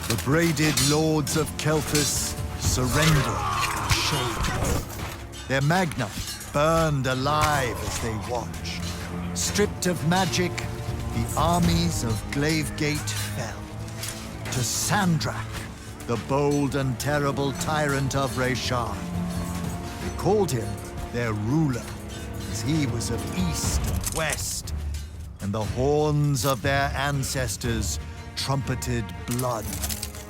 The braided lords of Kelthus surrendered in shade. Their magna burned alive as they watched. Stripped of magic, the armies of Glavegate fell. To Sandrak, the bold and terrible tyrant of Reshan. They called him their ruler, as he was of east and west, and the horns of their ancestors trumpeted blood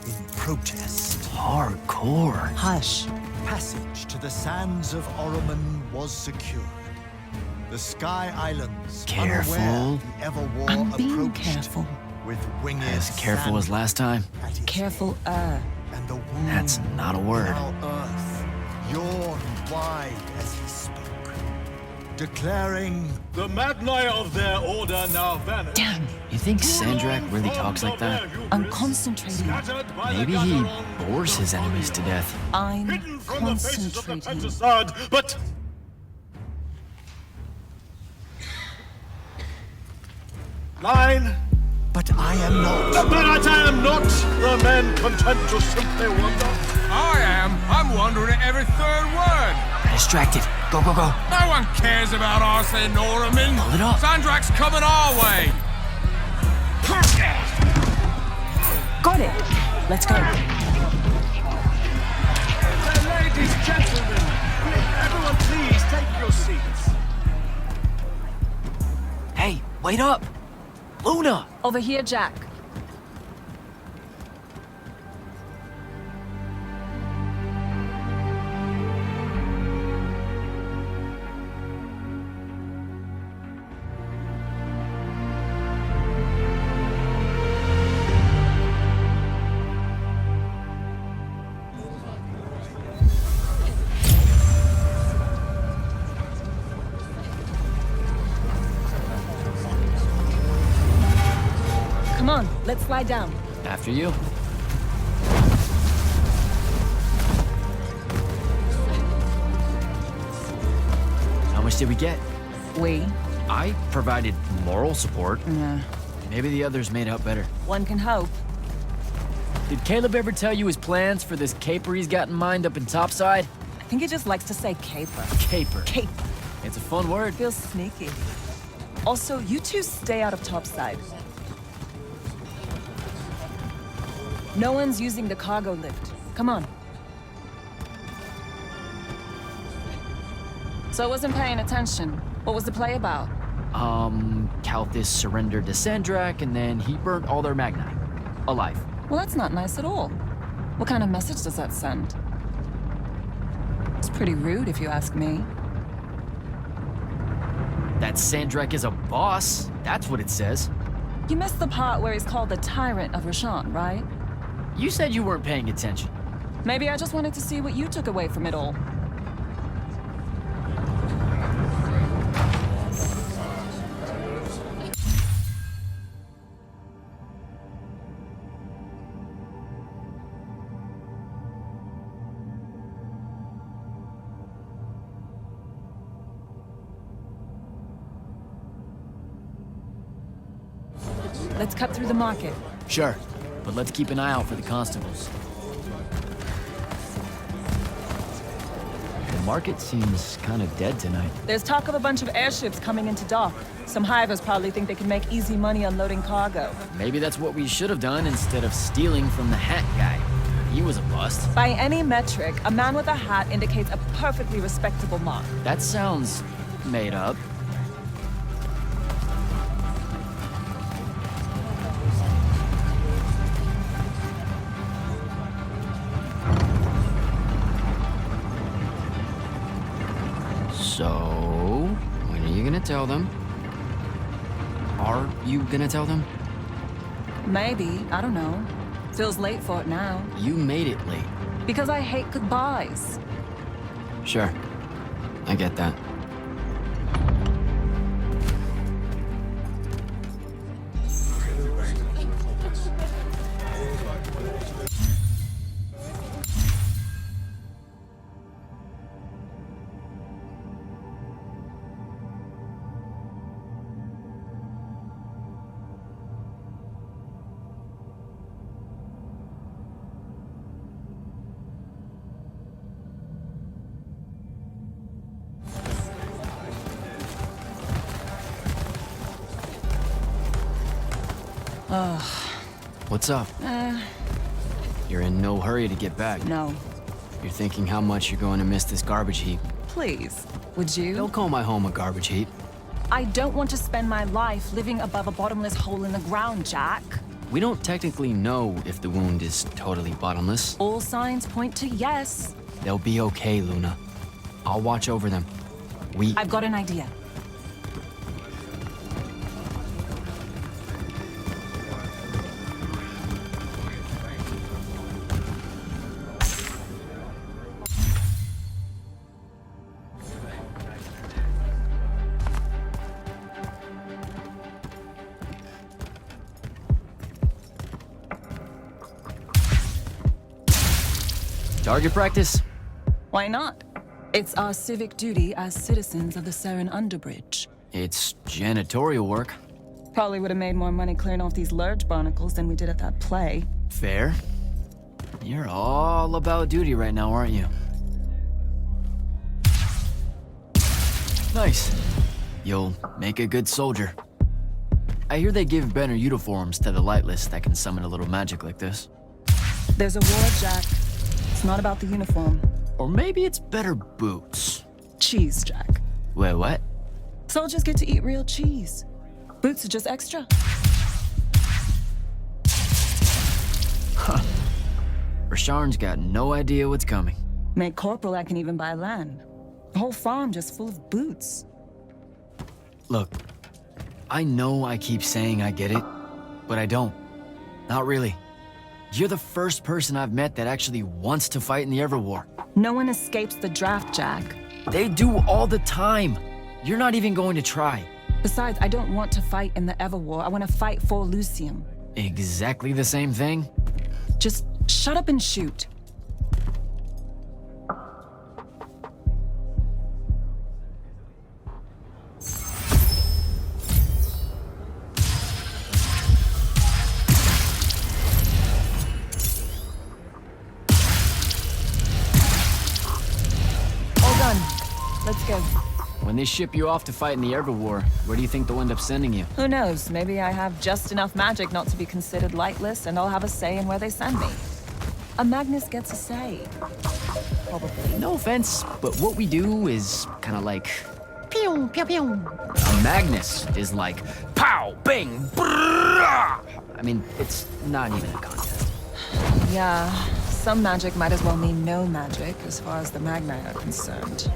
in protest. Hardcore. Hush. Passage to the sands of Oromon was secured. The Sky Islands, Careful. unaware the Everwar I'm being approached careful. with winged As careful as last time. at his Careful, head. And the wound That's not a word. in our earth yawned wide as he spoke, declaring, The Magni of their order now vanish. Damn. You think Sandrak really talks like that? I'm concentrating. Maybe he bores his enemies to death. I'm Hidden from the faces of the concentrating. Pentasad, but... Line. but I am not. But I am not the man content to simply wonder. I am. I'm wondering at every third word. Distracted. Go, go, go. No one cares about Arsene Norman. Pull it up. Sandrak's coming our way. Got it. Let's go. Ladies, gentlemen, everyone please take your seats. Hey, wait up. Luna! Over here, Jack. Come on, let's slide down. After you. How much did we get? We? I provided moral support. Nah. Maybe the others made out better. One can hope. Did Caleb ever tell you his plans for this caper he's got in mind up in Topside? I think he just likes to say caper. Caper. Cape. It's a fun word. Feels sneaky. Also, you two stay out of Topside. No one's using the cargo lift. Come on. So I wasn't paying attention. What was the play about? Kalthus surrendered to Sandrak, and then he burnt all their Magni. Alive. Well, that's not nice at all. What kind of message does that send? It's pretty rude, if you ask me. That Sandrak is a boss. That's what it says. You missed the part where he's called the Tyrant of Reshan, right? You said you weren't paying attention. Maybe I just wanted to see what you took away from it all. Let's cut through the market. Sure, but let's keep an eye out for the constables. The market seems kind of dead tonight. There's talk of a bunch of airships coming into dock. Some hivers probably think they can make easy money unloading cargo. Maybe that's what we should have done instead of stealing from the hat guy. He was a bust. By any metric, a man with a hat indicates a perfectly respectable mark. That sounds made up. So, when are you gonna tell them? Are you gonna tell them? Maybe, I don't know. Feels late for it now. You made it late. Because I hate goodbyes. Sure. I get that. What's up? You're in no hurry to get back. No. You're thinking how much you're going to miss this garbage heap. Please, would you? Don't call my home a garbage heap. I don't want to spend my life living above a bottomless hole in the ground, Jack. We don't technically know if the wound is totally bottomless. All signs point to yes. They'll be okay, Luna. I'll watch over them. I've got an idea. Target practice? Why not? It's our civic duty as citizens of the Seren Underbridge. It's janitorial work. Probably would have made more money clearing off these lurch barnacles than we did at that play. Fair. You're all about duty right now, aren't you? Nice. You'll make a good soldier. I hear they give better uniforms to the lightless that can summon a little magic like this. There's a war, Jack. It's not about the uniform. Or maybe it's better boots. Cheese, Jack. Wait, what? Soldiers get to eat real cheese. Boots are just extra. Rasharn's got no idea what's coming. Made corporal, I can even buy land. The whole farm just full of boots. Look, I know I keep saying I get it, but I don't. Not really. You're the first person I've met that actually wants to fight in the Everwar. No one escapes the draft, Jack. They do all the time. You're not even going to try. Besides, I don't want to fight in the Everwar. I want to fight for Lucium. Exactly the same thing? Just shut up and shoot. All done. Let's go. When they ship you off to fight in the Everwar, where do you think they'll end up sending you? Who knows? Maybe I have just enough magic not to be considered lightless, and I'll have a say in where they send me. A Magnus gets a say. Probably. No offense, but what we do is kind of like pew, pew, pew. A Magnus is like pow, bang, brrrah. I mean, it's not even a contest. Yeah, some magic might as well mean no magic as far as the Magni are concerned.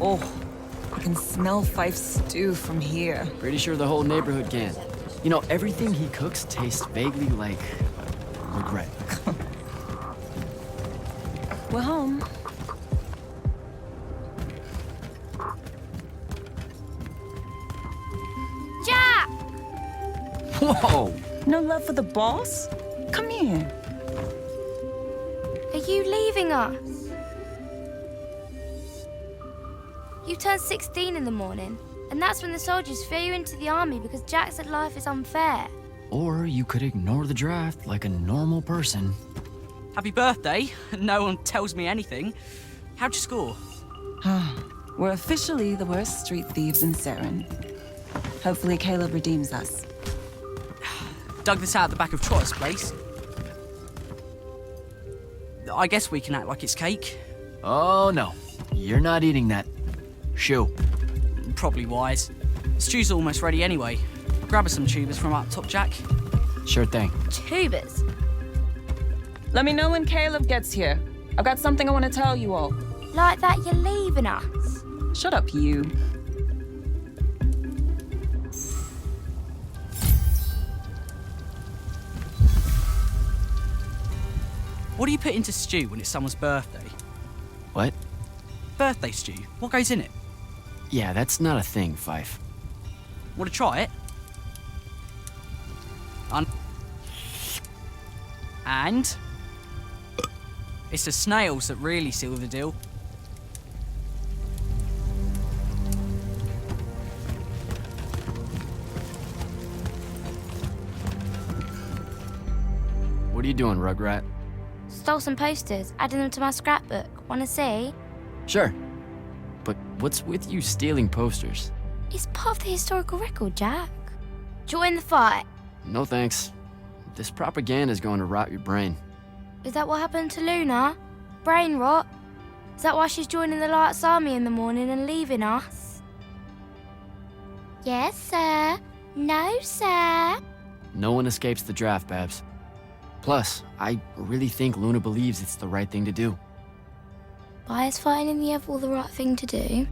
Oh, I can smell Fife's stew from here. Pretty sure the whole neighborhood can. You know, everything he cooks tastes vaguely like regret. We're home. Jack! Whoa! No love for the boss? Come here. Are you leaving us? You turned 16 in the morning, and that's when the soldiers throw you into the army because Jack said life is unfair. Or you could ignore the draft like a normal person. Happy birthday. No one tells me anything. How'd you score? We're officially the worst street thieves in Seren. Hopefully Caleb redeems us. Dug this out the back of Trotter's place. I guess we can act like it's cake. Oh no, you're not eating that. Shoo. Probably wise. Stew's almost ready anyway. Grab us some tubers from up top, Jack. Sure thing. Tubers. Let me know when Caleb gets here. I've got something I want to tell you all. Like that you're leaving us. Shut up, you. What do you put into stew when it's someone's birthday? What? Birthday stew. What goes in it? Yeah, that's not a thing, Fife. Want to try it? And it's the snails that really seal the deal. what are you doing, Rugrat? Stole some posters, added them to my scrapbook. Wanna see? Sure. But what's with you stealing posters? It's part of the historical record, Jack. Join the fight. No thanks. This propaganda's going to rot your brain. Is that what happened to Luna? Brain rot? Is that why she's joining the Lights Army in the morning and leaving us? Yes, sir. No, sir. No one escapes the draft, Babs. Plus, I really think Luna believes it's the right thing to do. Why is fighting in the Everwall the right thing to do?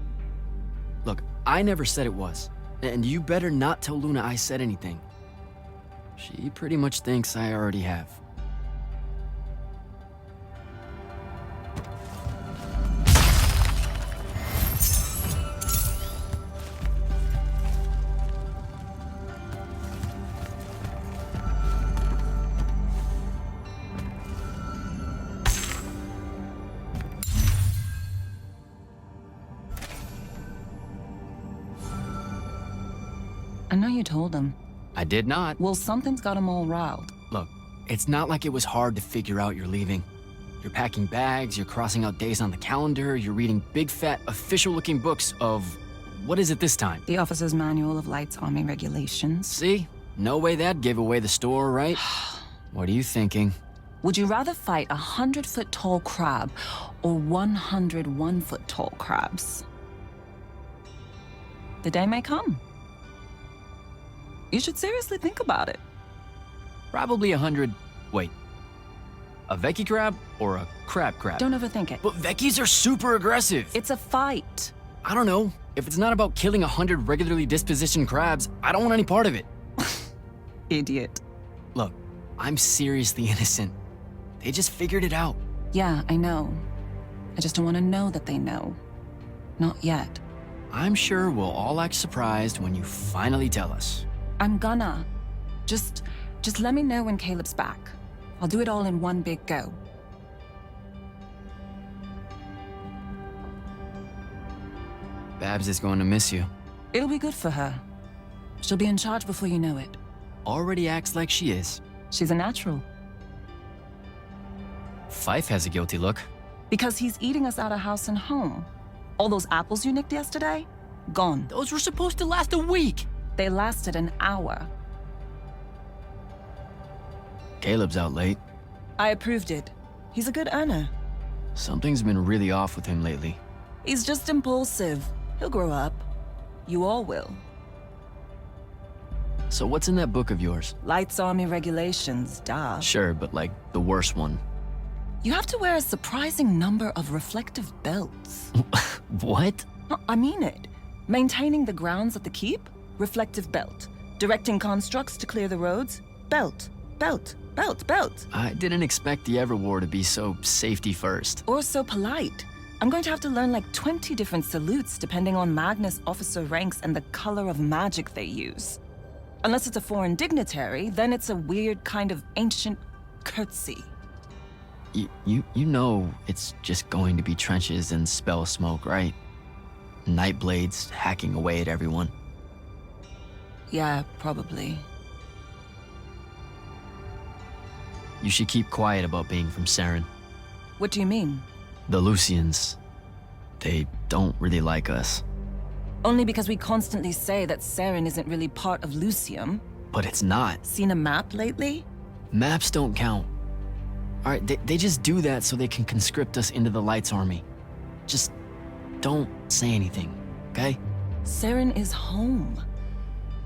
Look, I never said it was. And you better not tell Luna I said anything. She pretty much thinks I already have. I know you told him. I did not. Well, something's got him all riled. Look, it's not like it was hard to figure out you're leaving. You're packing bags, you're crossing out days on the calendar, you're reading big fat official-looking books of... what is it this time? The Officer's Manual of Lights Army Regulations. See? No way that gave away the store, right? What are you thinking? Would you rather fight a 100-foot-tall crab or 101-foot-tall crabs? The day may come. You should seriously think about it. Probably 100... wait. A Vecchi crab or a crab? Don't overthink it. But Vecchis are super aggressive. It's a fight. I don't know. If it's not about killing 100 regularly dispositioned crabs, I don't want any part of it. Idiot. Look, I'm seriously innocent. They just figured it out. Yeah, I know. I just don't want to know that they know. Not yet. I'm sure we'll all act surprised when you finally tell us. I'm gonna. Just let me know when Caleb's back. I'll do it all in one big go. Babs is going to miss you. It'll be good for her. She'll be in charge before you know it. Already acts like she is. She's a natural. Fife has a guilty look. Because he's eating us out of house and home. All those apples you nicked yesterday? Gone. Those were supposed to last a week. They lasted an hour. Caleb's out late. I approved it. He's a good earner. Something's been really off with him lately. He's just impulsive. He'll grow up. You all will. So what's in that book of yours? Lights Army Regulations, duh. Sure, but like the worst one. You have to wear a surprising number of reflective belts. What? No, I mean it. Maintaining the grounds at the keep? Reflective belt. Directing constructs to clear the roads? Belt. Belt. Belt. Belt. I didn't expect the Everwar to be so safety first. Or so polite. I'm going to have to learn like 20 different salutes depending on Magnus officer ranks and the color of magic they use. Unless it's a foreign dignitary, then it's a weird kind of ancient curtsy. You know it's just going to be trenches and spell smoke, right? Nightblades hacking away at everyone. Yeah, probably. You should keep quiet about being from Saren. What do you mean? The Lucians. They don't really like us. Only because we constantly say that Saren isn't really part of Lucium. But it's not. Seen a map lately? Maps don't count. Alright, they just do that so they can conscript us into the Lights Army. Just don't say anything, okay? Saren is home.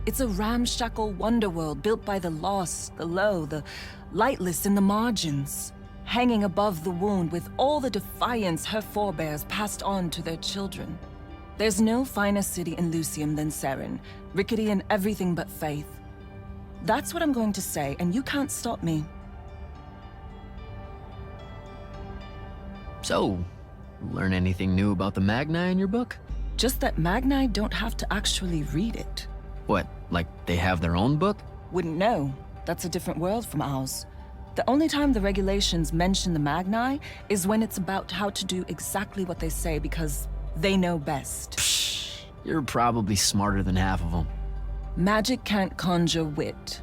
It's a ramshackle wonderworld built by the lost, the low, the lightless in the margins, hanging above the wound with all the defiance her forebears passed on to their children. There's no finer city in Lucium than Saren, rickety in everything but faith. That's what I'm going to say, and you can't stop me. So, learn anything new about the Magni in your book? Just that Magni don't have to actually read it. What, like they have their own book? Wouldn't know. That's a different world from ours. The only time the regulations mention the Magni is when it's about how to do exactly what they say because they know best. Psh, you're probably smarter than half of them. Magic can't conjure wit.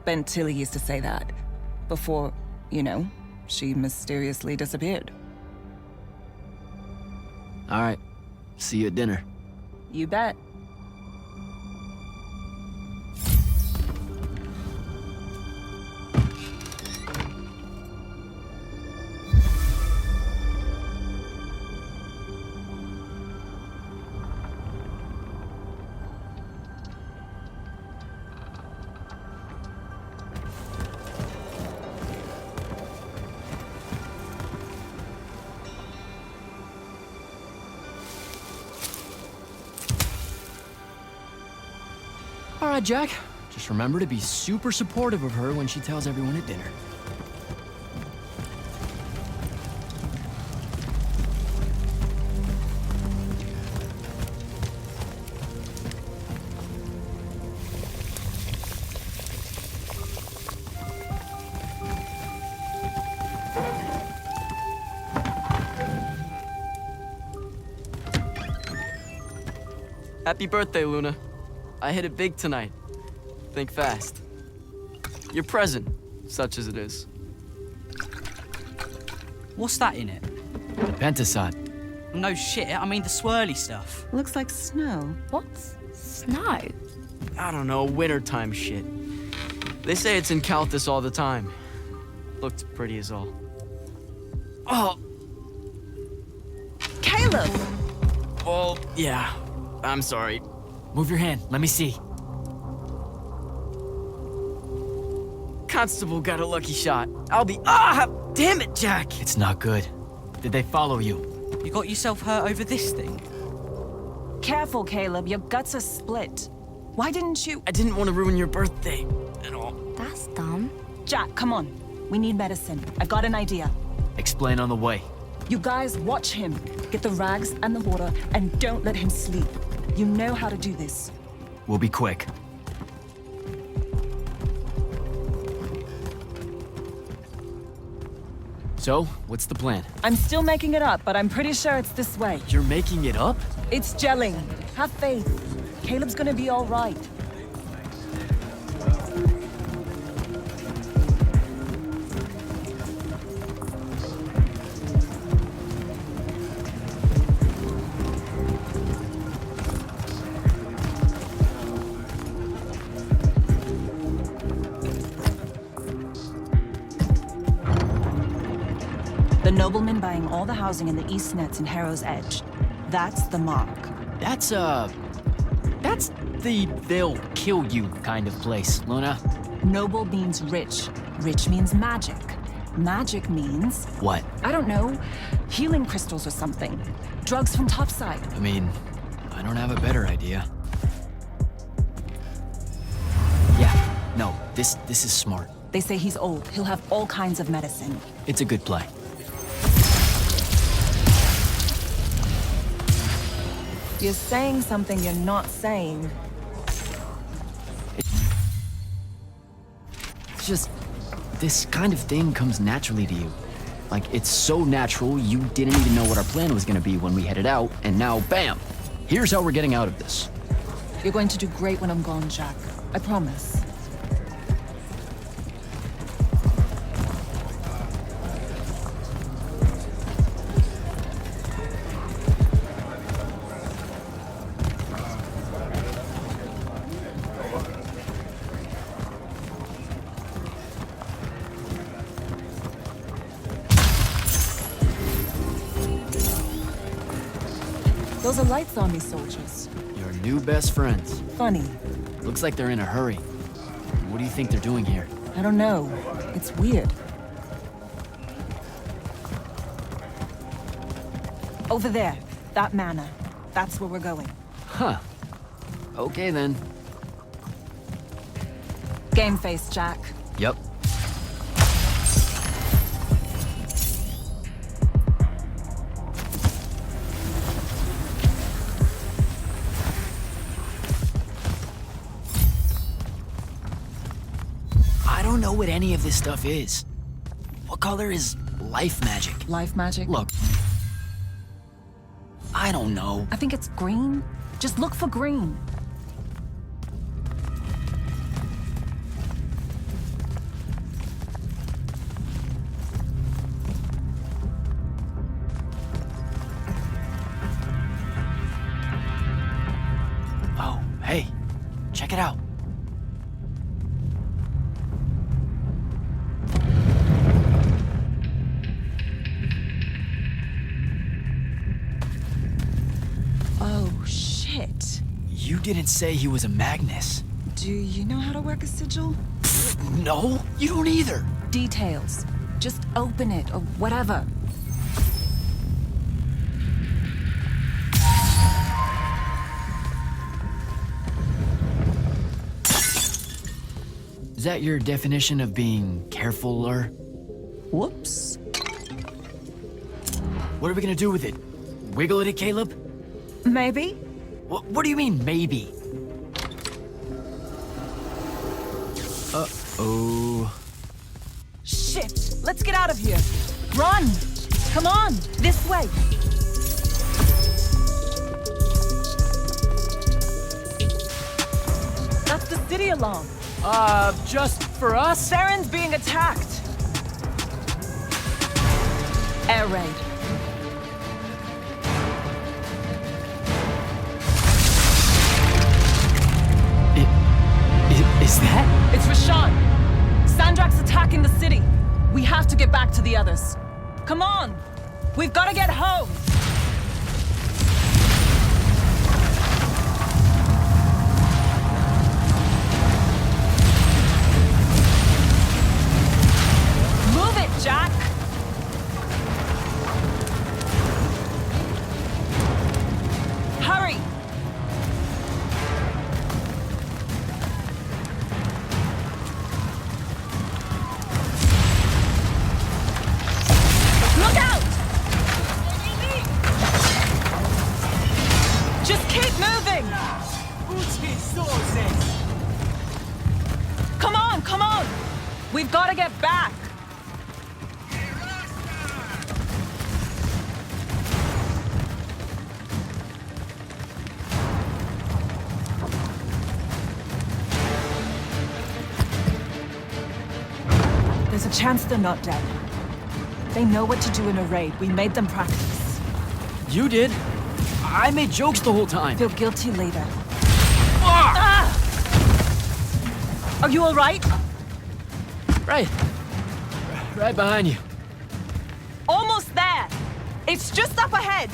Ben Tilly used to say that. Before You know, she mysteriously disappeared. All right. See you at dinner. You bet. All right, Jack. Just remember to be super supportive of her when she tells everyone at dinner. Happy birthday, Luna. I hit it big tonight. Think fast. Your present, such as it is. What's that in it? The Pentasod. No shit, I mean the swirly stuff. Looks like snow. What's snow? I don't know, wintertime shit. They say it's in Calthus all the time. Looked pretty as all. Oh, Caleb! well, yeah. I'm sorry. Move your hand. Let me see. Constable got a lucky shot. I'll be. Ah! Damn it, Jack! It's not good. Did they follow you? You got yourself hurt over this thing? Careful, Caleb. Your guts are split. Why didn't you... I didn't want to ruin your birthday at all. That's dumb. Jack, come on. We need medicine. I've got an idea. Explain on the way. You guys watch him. Get the rags and the water, and don't let him sleep. You know how to do this. We'll be quick. So, what's the plan? I'm still making it up, but I'm pretty sure it's this way. You're making it up? It's gelling. Have faith. Caleb's gonna be all right. The nobleman buying all the housing in the East Nets and Harrow's Edge. That's the mark. That's the they'll kill you kind of place, Luna. Noble means rich. Rich means magic. Magic means, What? I don't know, healing crystals or something. Drugs from Topside. I mean, I don't have a better idea. Yeah, no, this is smart. They say he's old. He'll have all kinds of medicine. It's a good play. You're saying something you're not saying. It's just, this kind of thing comes naturally to you. Like, it's so natural, you didn't even know what our plan was gonna be when we headed out, and now, bam! Here's how we're getting out of this. You're going to do great when I'm gone, Jack. I promise. Those are Lights Army soldiers. Your new best friends. Funny. Looks like they're in a hurry. What do you think they're doing here? I don't know. It's weird. Over there. That manor. That's where we're going. Huh. Okay then. Game face, Jack. Yep. I don't know what any of this stuff is. What color is life magic? Life magic? Look. I don't know. I think it's green. Just look for green. Check it out. Oh, shit. You didn't say he was a Magnus. Do you know how to work a sigil? No, you don't either. Details. Just open it or whatever. Is that your definition of being carefuler? Whoops. What are we gonna do with it? Wiggle it at Caleb? Maybe? What do you mean, maybe? Uh-oh. Shit! Let's get out of here! Run! Come on! This way! That's the city alarm. Just for us? Saren's being attacked! Air raid. Is that? It's Rashawn! Sandrak's attacking the city! We have to get back to the others. Come on! We've got to get home! Move it, Jack! Hurry! Look out! Just keep moving! Come on, come on! We've got to get back! There's a chance they're not dead. They know what to do in a raid. We made them practice. You did. I made jokes the whole time. Feel guilty later. Ah! Are you all right? Right behind you. Almost there. It's just up ahead.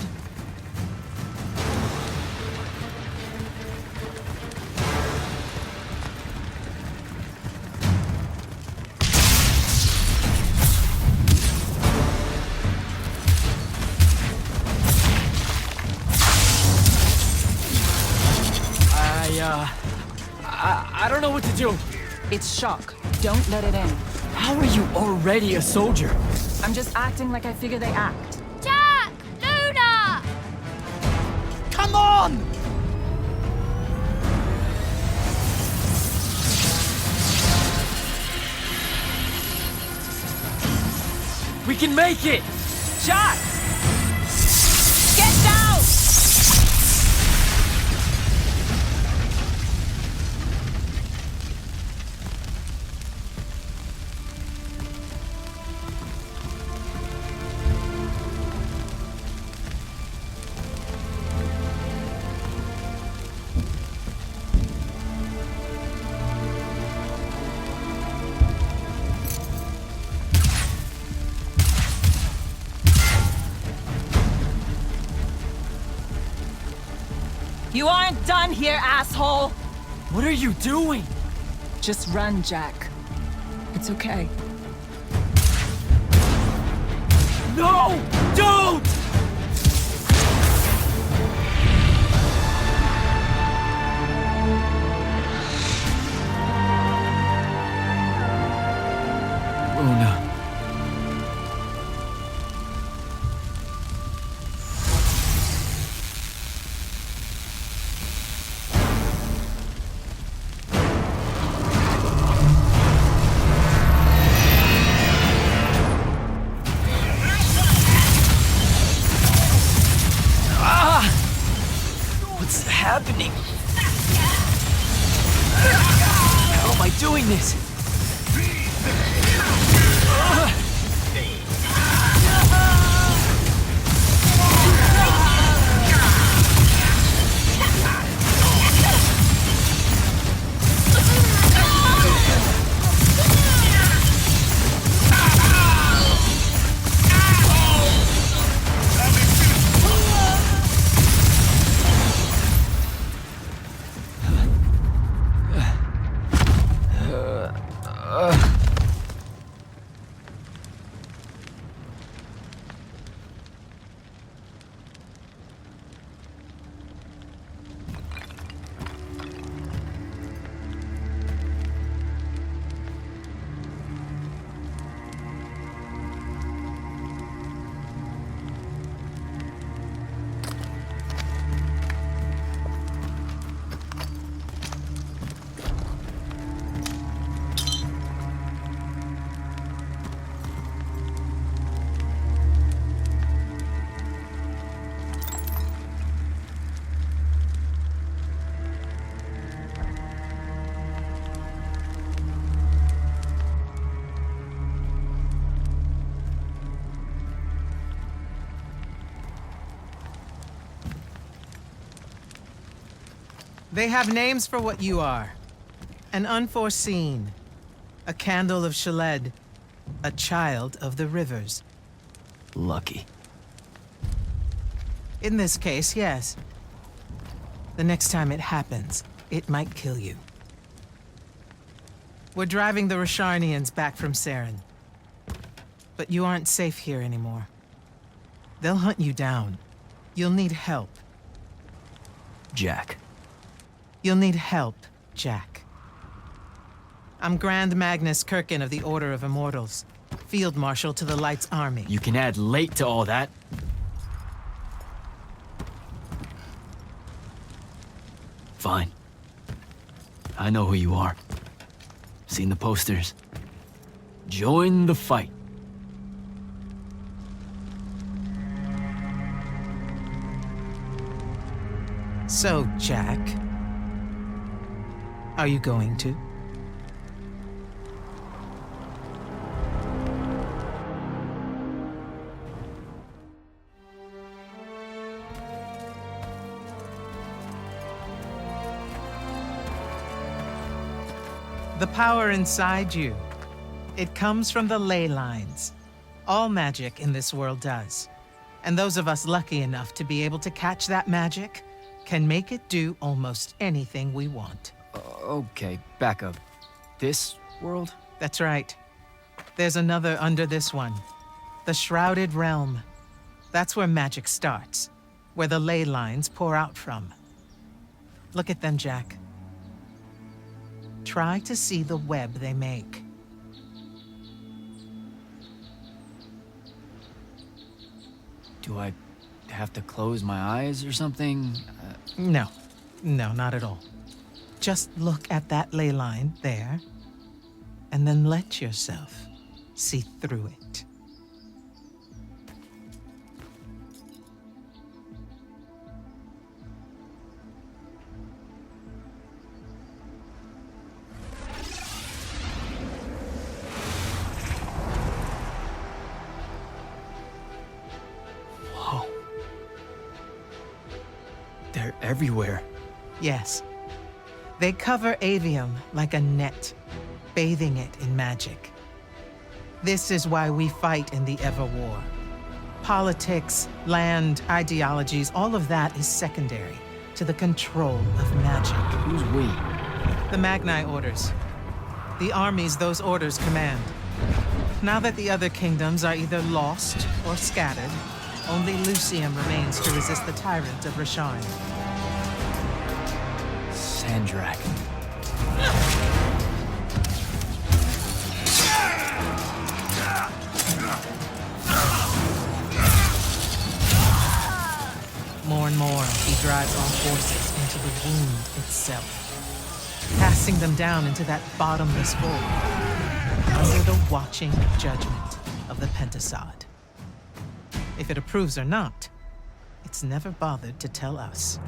I don't know what to do. It's shock. Don't let it in. How are you already a soldier? I'm just acting like I figure they act. Jack! Luna! Come on! We can make it! Jack! Get down! You aren't done here, asshole! What are you doing? Just run, Jack. It's okay. No! Don't! Luna. What's happening? How am I doing this? They have names for what you are. An unforeseen, a candle of Shaled, a child of the rivers. Lucky. In this case, yes. The next time it happens, it might kill you. We're driving the Rasharnians back from Saren. But you aren't safe here anymore. They'll hunt you down. You'll need help. Jack. You'll need help, Jack. I'm Grand Magnus Kirkin of the Order of Immortals, Field Marshal to the Light's Army. You can add late to all that. Fine. I know who you are. Seen the posters. Join the fight. So, Jack, are you going to? The power inside you, it comes from the ley lines. All magic in this world does. And those of us lucky enough to be able to catch that magic can make it do almost anything we want. Okay, back up. This world? That's right. There's another under this one. The Shrouded Realm. That's where magic starts, where the ley lines pour out from. Look at them, Jack. Try to see the web they make. Do I have to close my eyes or something? No, not at all. Just look at that ley line there, and then let yourself see through it. Whoa. They're everywhere. Yes. They cover Aveum like a net, bathing it in magic. This is why we fight in the Everwar. Politics, land, ideologies, all of that is secondary to the control of magic. Who's we? The Magni orders. The armies those orders command. Now that the other kingdoms are either lost or scattered, only Lucium remains to resist the tyrant of Rasharn. Sandrak. More and more, he drives all forces into the wound itself, casting them down into that bottomless hole, under the watching judgment of the Pentasod. If it approves or not, it's never bothered to tell us.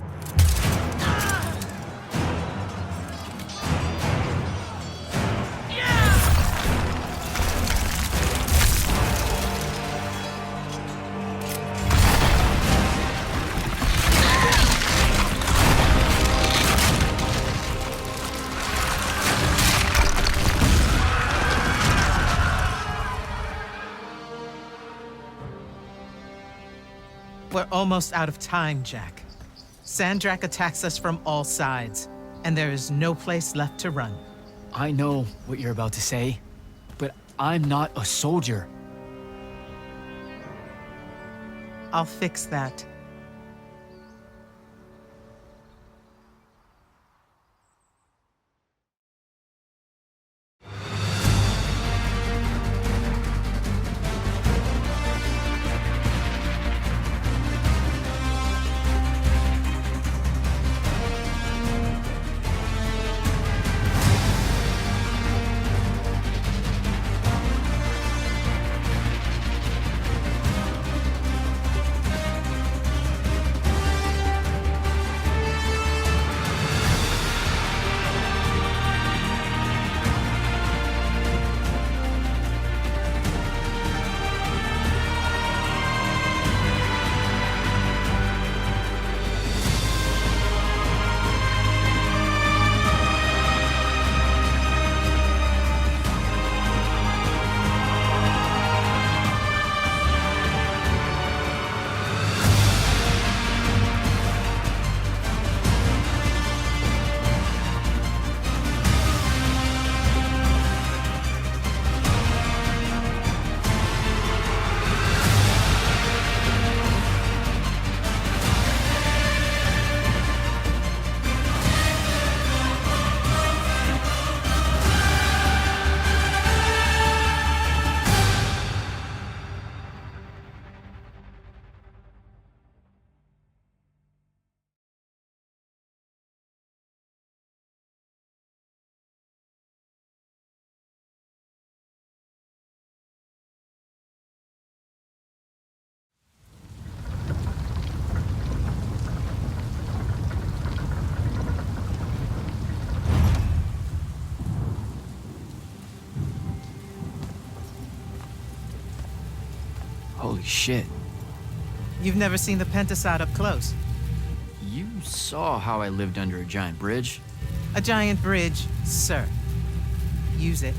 We're almost out of time, Jack. Sandrak attacks us from all sides, and there is no place left to run. I know what you're about to say, but I'm not a soldier. I'll fix that. shit. You've never seen the Pentasod up close. You saw how I lived under a giant bridge. A giant bridge, sir. Use it.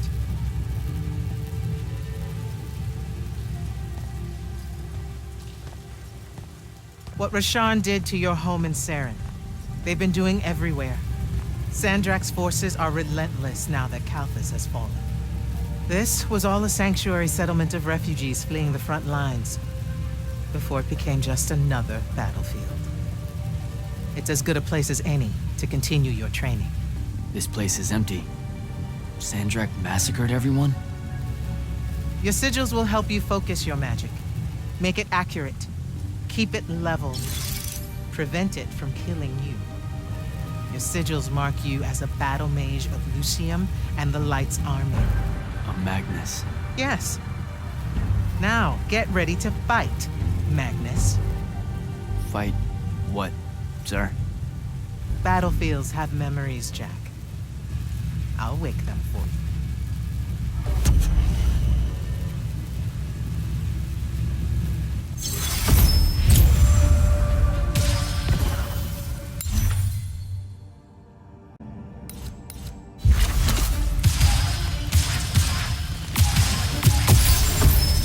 What Rasharn did to your home in Saren, they've been doing everywhere. Sandrak's forces are relentless now that Kalthus has fallen. This was all a sanctuary settlement of refugees fleeing the front lines, before it became just another battlefield. It's as good a place as any to continue your training. This place is empty. Sandrak massacred everyone? Your sigils will help you focus your magic. Make it accurate. Keep it level. Prevent it from killing you. Your sigils mark you as a battle mage of Lucium and the Light's army. A Magnus. Yes. Now, get ready to fight, Magnus. Fight what, sir? Battlefields have memories, Jack. I'll wake them for you.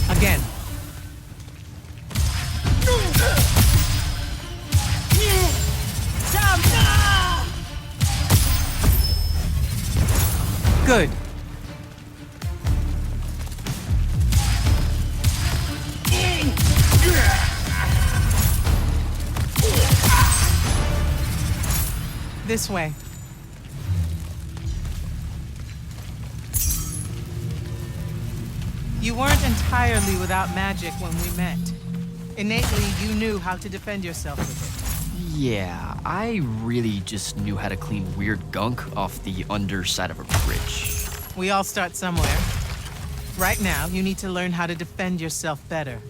Again. Good. This way. You weren't entirely without magic when we met. Innately, you knew how to defend yourself with it. Yeah, I really just knew how to clean weird gunk off the underside of a bridge. We all start somewhere. Right now, you need to learn how to defend yourself better.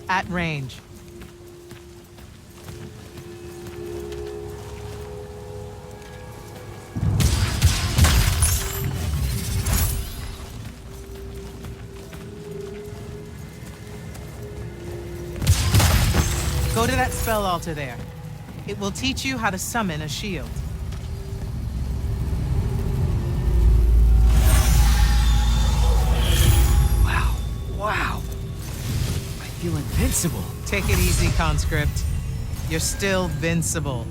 At range. Go to that spell altar there. It will teach you how to summon a shield. Wow. I feel invincible. Take it easy, conscript. You're still vincible.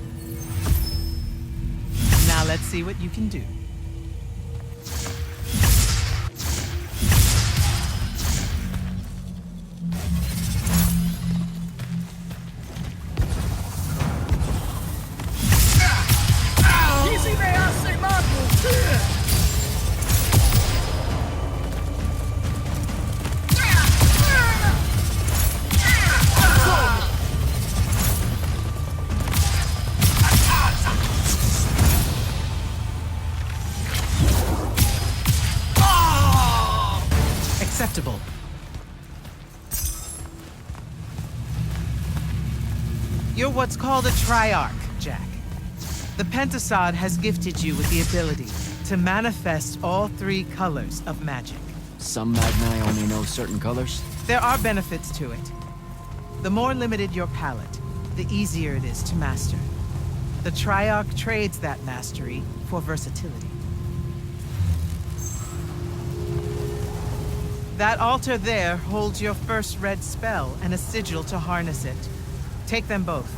Now let's see what you can do. Acceptable. You're what's called a triarch, Jack. The Pentasod has gifted you with the ability to manifest all three colors of magic. Some Magni only know certain colors. There are benefits to it. The more limited your palette, the easier it is to master. The Triarch trades that mastery for versatility. That altar there holds your first red spell and a sigil to harness it. Take them both.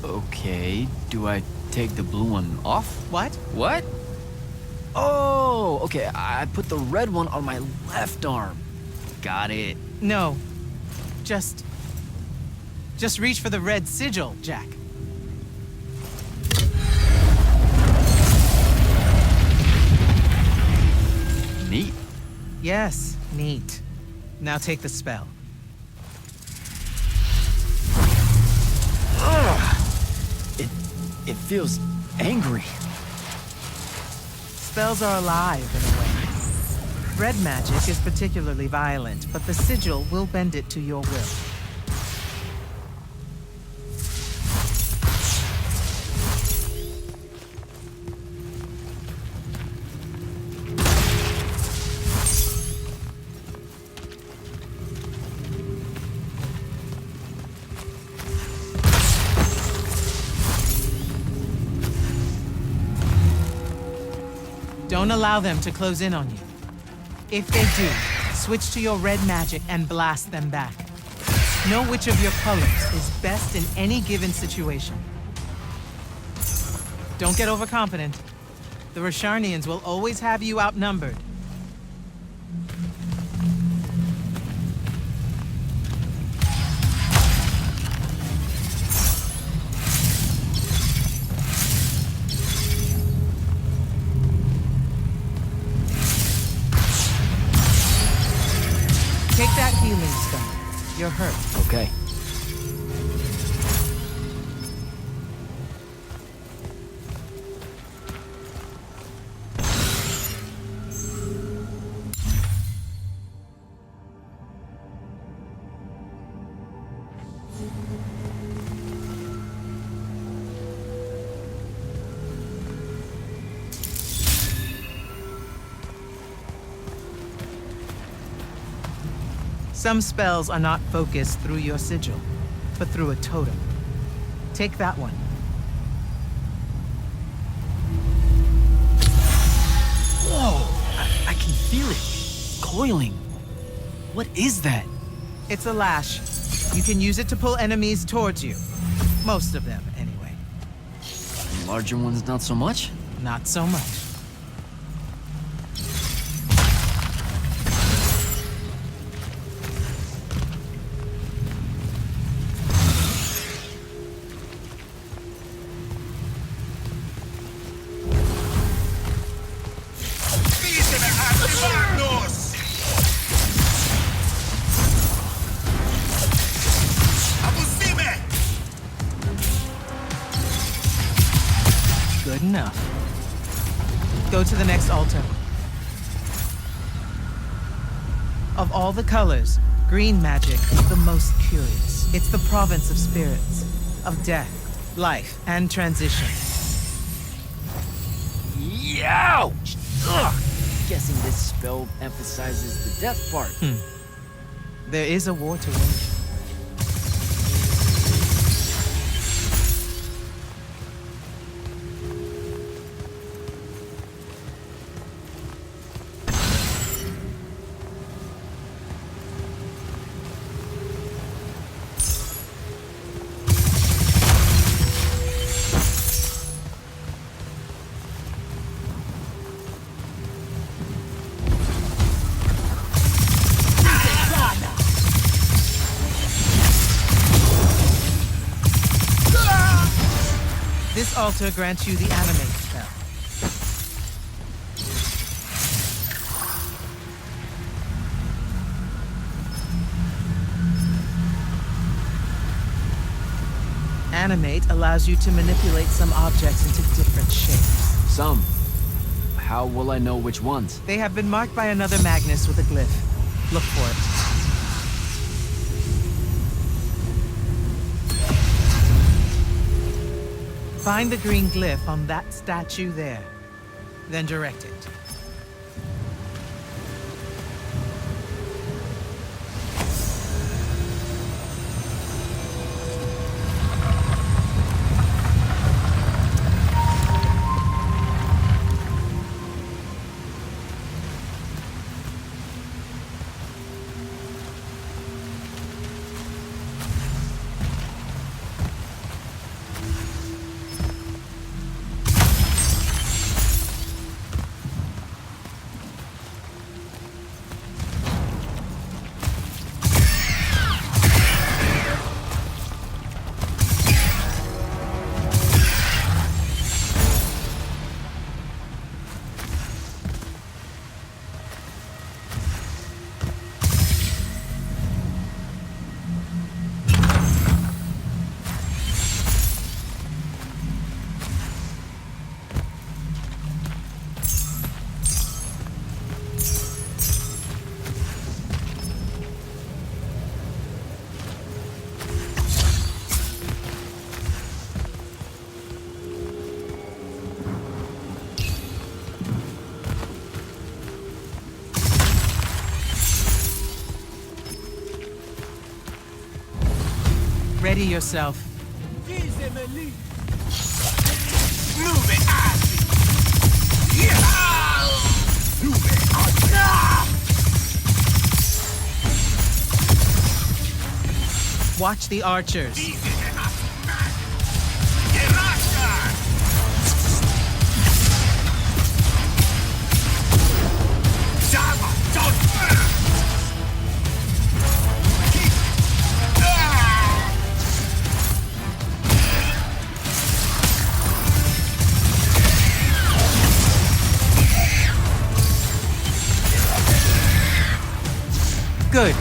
Okay, do I take the blue one off? What? What? Oh, okay, I put the red one on my left arm. Got it. No. Just reach for the red sigil, Jack. Neat. Yes, neat. Now take the spell. It feels angry. Spells are alive in a way. Red magic is particularly violent, but the sigil will bend it to your will. Don't allow them to close in on you. If they do, switch to your red magic and blast them back. Know which of your colors is best in any given situation. Don't get overconfident. The Rasharnians will always have you outnumbered. Take that healing stone. You're hurt. Okay. Some spells are not focused through your sigil, but through a totem. Take that one. Whoa! I can feel it. Coiling. What is that? It's a lash. You can use it to pull enemies towards you. Most of them, anyway. Larger ones, not so much? Not so much. Good enough. Go to the next altar. Of all the colors, green magic is the most curious. It's the province of spirits, of death, life, and transition. Ouch! Ugh! Guessing this spell emphasizes the death part. There is a war to wage. This altar grants you the animate spell. Animate allows you to manipulate some objects into different shapes. Some. How will I know which ones? They have been marked by another Magnus with a glyph. Look for it. Find the green glyph on that statue there. Then direct it. Ready yourself. Move it, Watch the archers. Good.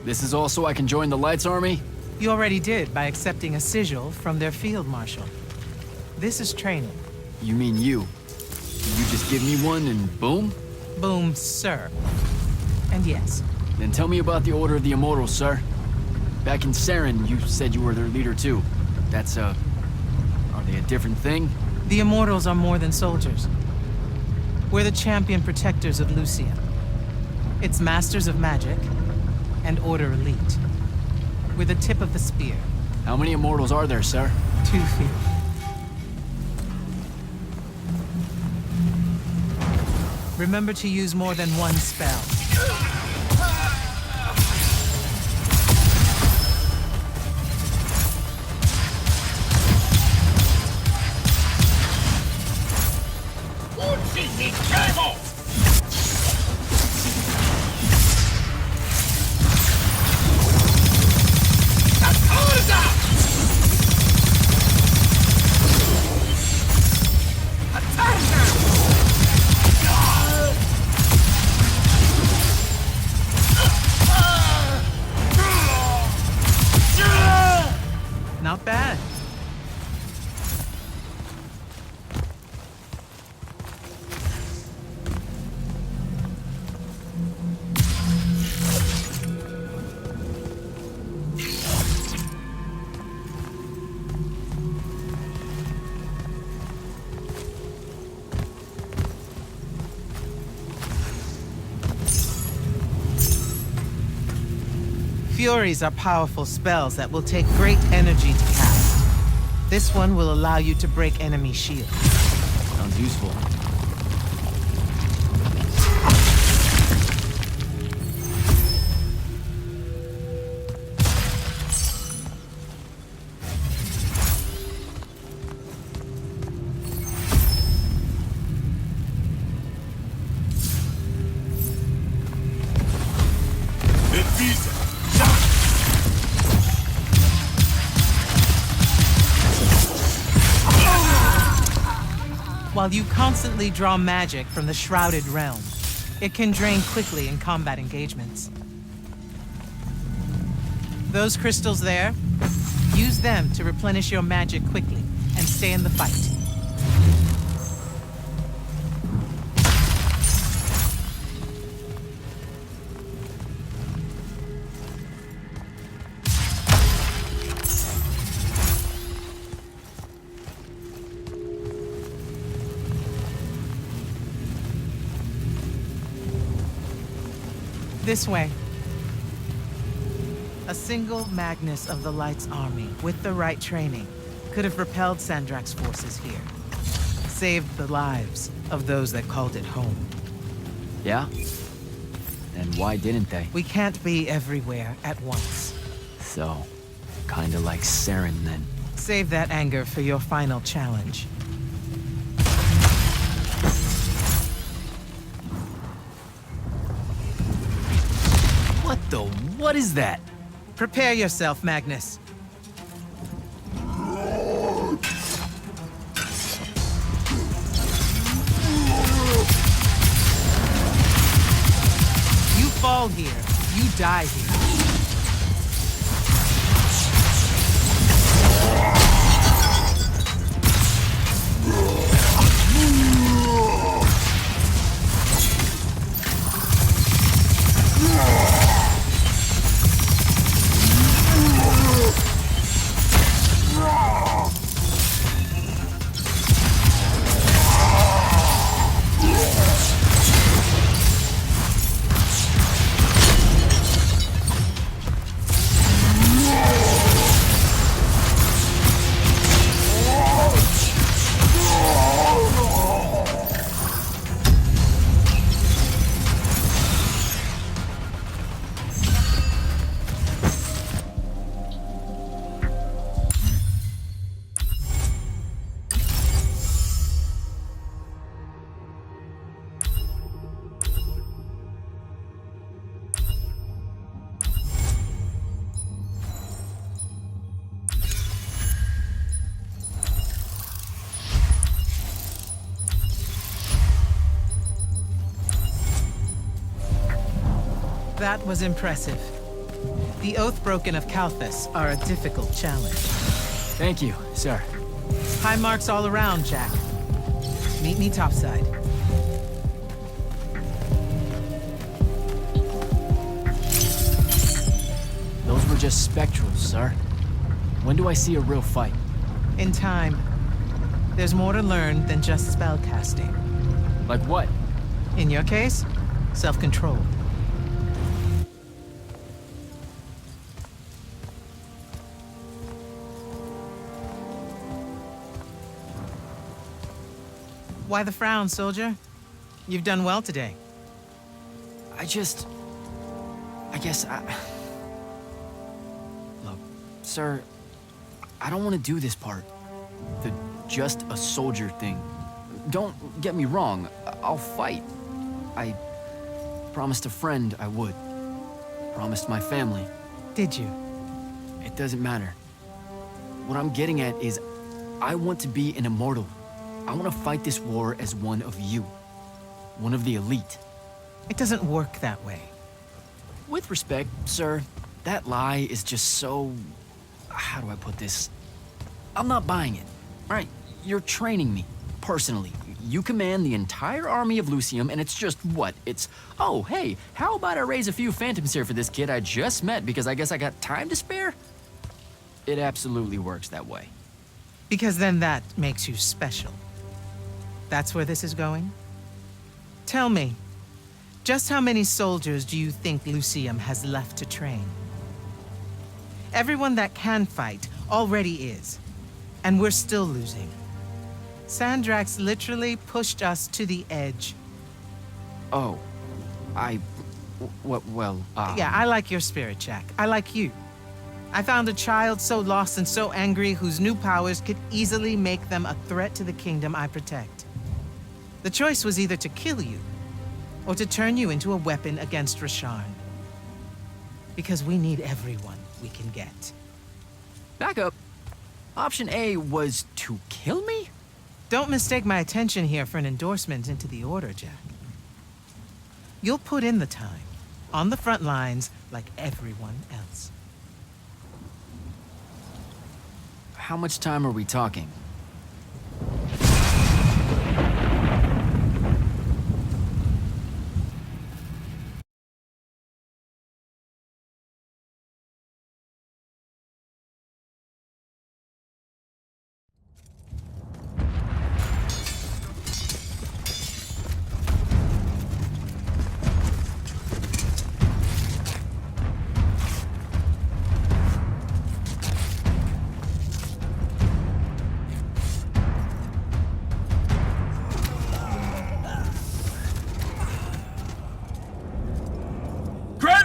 This is all so I can join the Lights Army? You already did by accepting a sigil from their field marshal. This is training. You mean you? You just give me one and boom? Boom, sir. And yes, Then tell me about the Order of the Immortals, sir. Back in Saren, you said you were their leader too. That's, are they a different thing? the Immortals are more than soldiers. We're the champion protectors of Lucia. It's masters of magic and Order elite. We're the tip of the spear. How many Immortals are there, sir? Too few. Remember to use more than one spell. Not bad. Furies are powerful spells that will take great energy to cast. This one will allow you to break enemy shields. Sounds useful. While you constantly draw magic from the Shrouded Realm, it can drain quickly in combat engagements. Those crystals there, use them to replenish your magic quickly and stay in the fight. This way. A single Magnus of the Light's army, with the right training, could have repelled Sandrak's forces here. Saved the lives of those that called it home. Yeah? And why didn't they? We can't be everywhere at once. So, kinda like Saren then. Save that anger for your final challenge. What is that? Prepare yourself, Magnus. You fall here, you die here. That was impressive. The Oathbroken of Kalthus are a difficult challenge. Thank you, sir. High marks all around, Jack. Meet me topside. Those were just spectrals, sir. When do I see a real fight? In time. There's more to learn than just spellcasting. Like what? In your case, self-control. Why the frown, soldier? You've done well today. I guess Look, sir, I don't want to do this part. The just a soldier thing. Don't get me wrong, I'll fight. I promised a friend I would. Promised my family. Did you? It doesn't matter. What I'm getting at is, I want to be an immortal. I want to fight this war as one of you. One of the elite. It doesn't work that way. With respect, sir, that lie is just so... How do I put this? I'm not buying it. Right, you're training me, personally. You command the entire army of Lucium, and it's just what? It's, oh, hey, how about I raise a few phantoms here for this kid I just met because I guess I got time to spare? It absolutely works that way. Because then that makes you special. That's where this is going? Tell me, just how many soldiers do you think Lucium has left to train? Everyone that can fight already is, and we're still losing. Sandrax literally pushed us to the edge. Oh, Yeah, I like your spirit, Jack. I like you. I found a child so lost and so angry whose new powers could easily make them a threat to the kingdom I protect. The choice was either to kill you, or to turn you into a weapon against Rasharn. Because we need everyone we can get. Back up. Option A was to kill me? Don't mistake my attention here for an endorsement into the Order, Jack. You'll put in the time, on the front lines, like everyone else. How much time are we talking?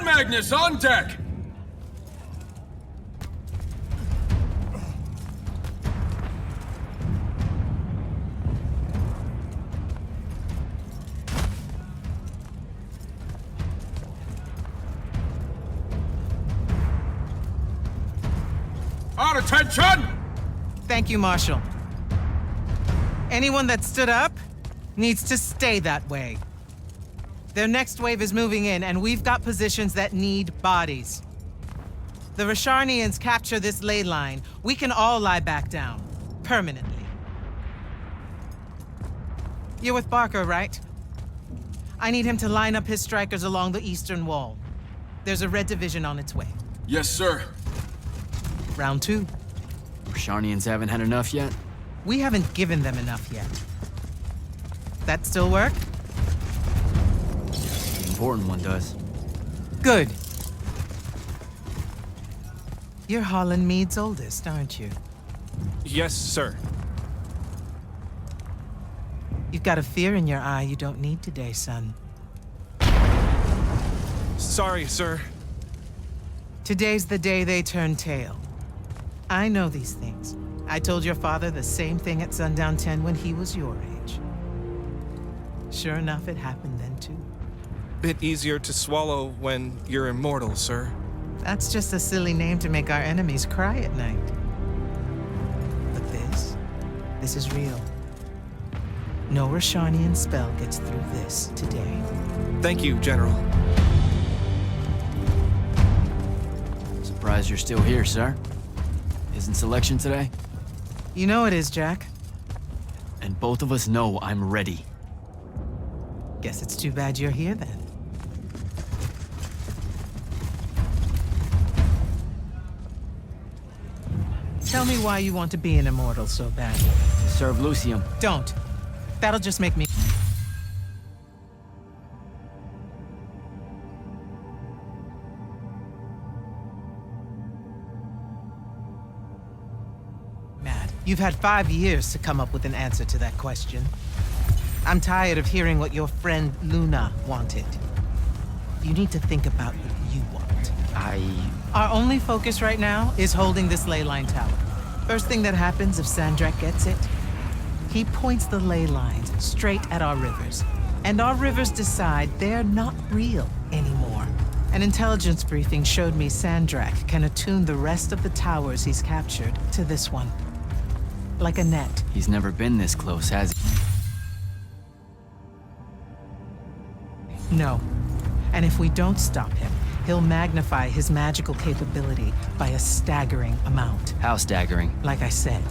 Magnus, on deck! On attention! Thank you, Marshal. Anyone that stood up needs to stay that way. Their next wave is moving in, and we've got positions that need bodies. The Rasharnians capture this ley line, we can all lie back down. Permanently. You're with Barker, right? I need him to line up his strikers along the eastern wall. There's a red division on its way. Yes, sir. Round 2. Rasharnians haven't had enough yet? We haven't given them enough yet. That still work? The important one does. Good. You're Holland Mead's oldest, aren't you? Yes, sir. You've got a fear in your eye you don't need today, son. Sorry, sir. Today's the day they turn tail. I know these things. I told your father the same thing at Sundown 10 when he was your age. Sure enough, it happened then too. Bit easier to swallow when you're immortal, sir. That's just a silly name to make our enemies cry at night. But this is real. No Rasharnian spell gets through this today. Thank you, General. Surprised you're still here, sir. Isn't selection today? You know it is, Jack. And both of us know I'm ready. Guess it's too bad you're here then. Tell me why you want to be an immortal so badly. Serve Lucium. Don't. That'll just make me... mad. You've had 5 years to come up with an answer to that question. I'm tired of hearing what your friend Luna wanted. You need to think about what you want. Our only focus right now is holding this ley line tower. First thing that happens if Sandrak gets it, he points the ley lines straight at our rivers. And our rivers decide they're not real anymore. An intelligence briefing showed me Sandrak can attune the rest of the towers he's captured to this one. Like a net. He's never been this close, has he? No. And if we don't stop him, he'll magnify his magical capability by a staggering amount. How staggering? Like I said,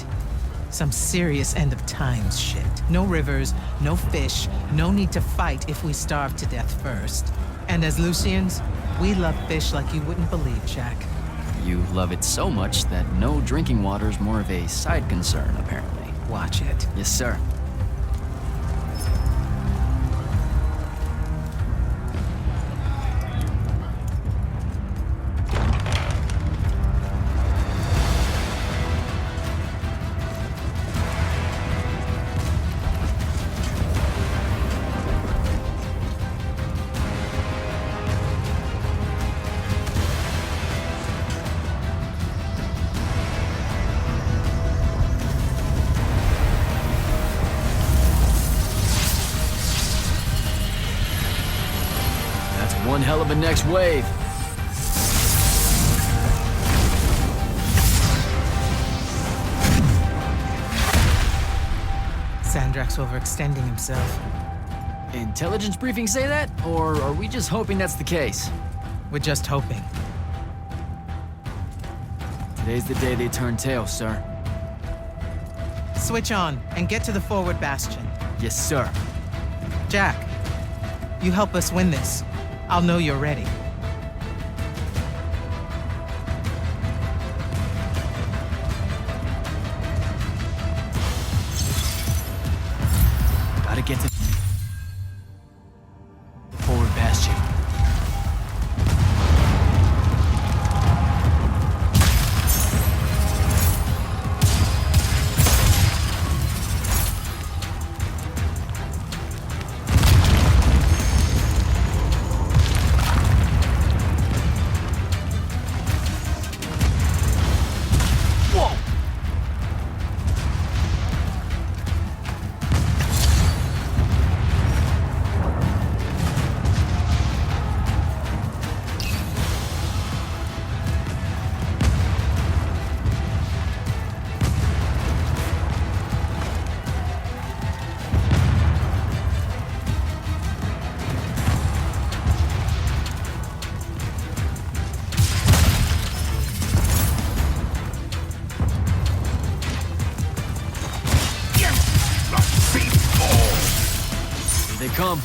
some serious end of times shit. No rivers, no fish, no need to fight if we starve to death first. And as Lucians, we love fish like you wouldn't believe, Jack. You love it so much that no drinking water is more of a side concern, apparently. Watch it. Yes, sir. One hell of a next wave. Sandrak's overextending himself. Intelligence briefings say that? Or are we just hoping that's the case? We're just hoping. Today's the day they turn tail, sir. Switch on and get to the forward bastion. Yes, sir. Jack, you help us win this. I'll know you're ready. Gotta get to the forward bastion. Here they come.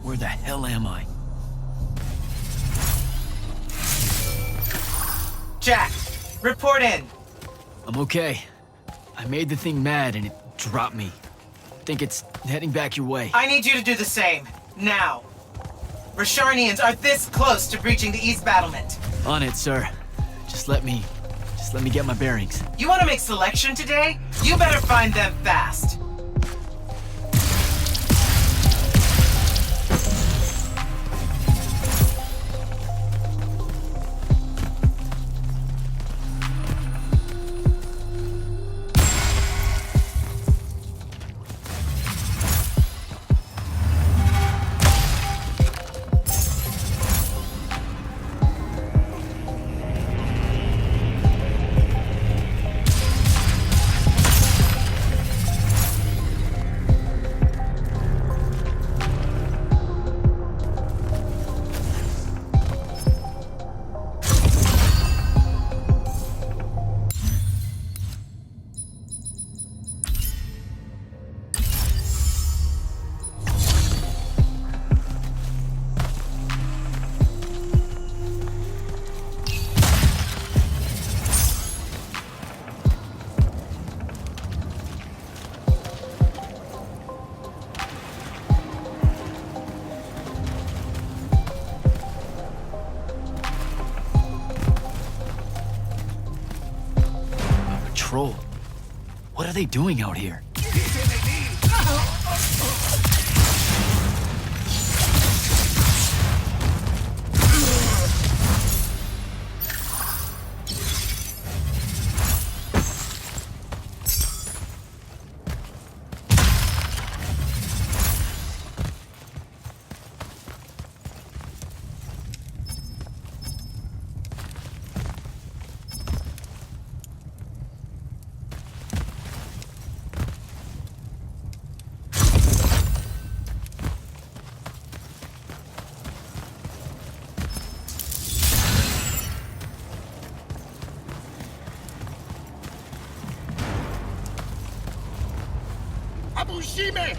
Where the hell am I? Jack, report in. I'm okay. I made the thing mad and it dropped me. Think it's heading back your way. I need you to do the same. Now. Rasharnians are this close to breaching the east battlement. On it, sir. Just let me get my bearings. You want to make selection today? You better find them fast. Patrol. What are they doing out here? Abushime!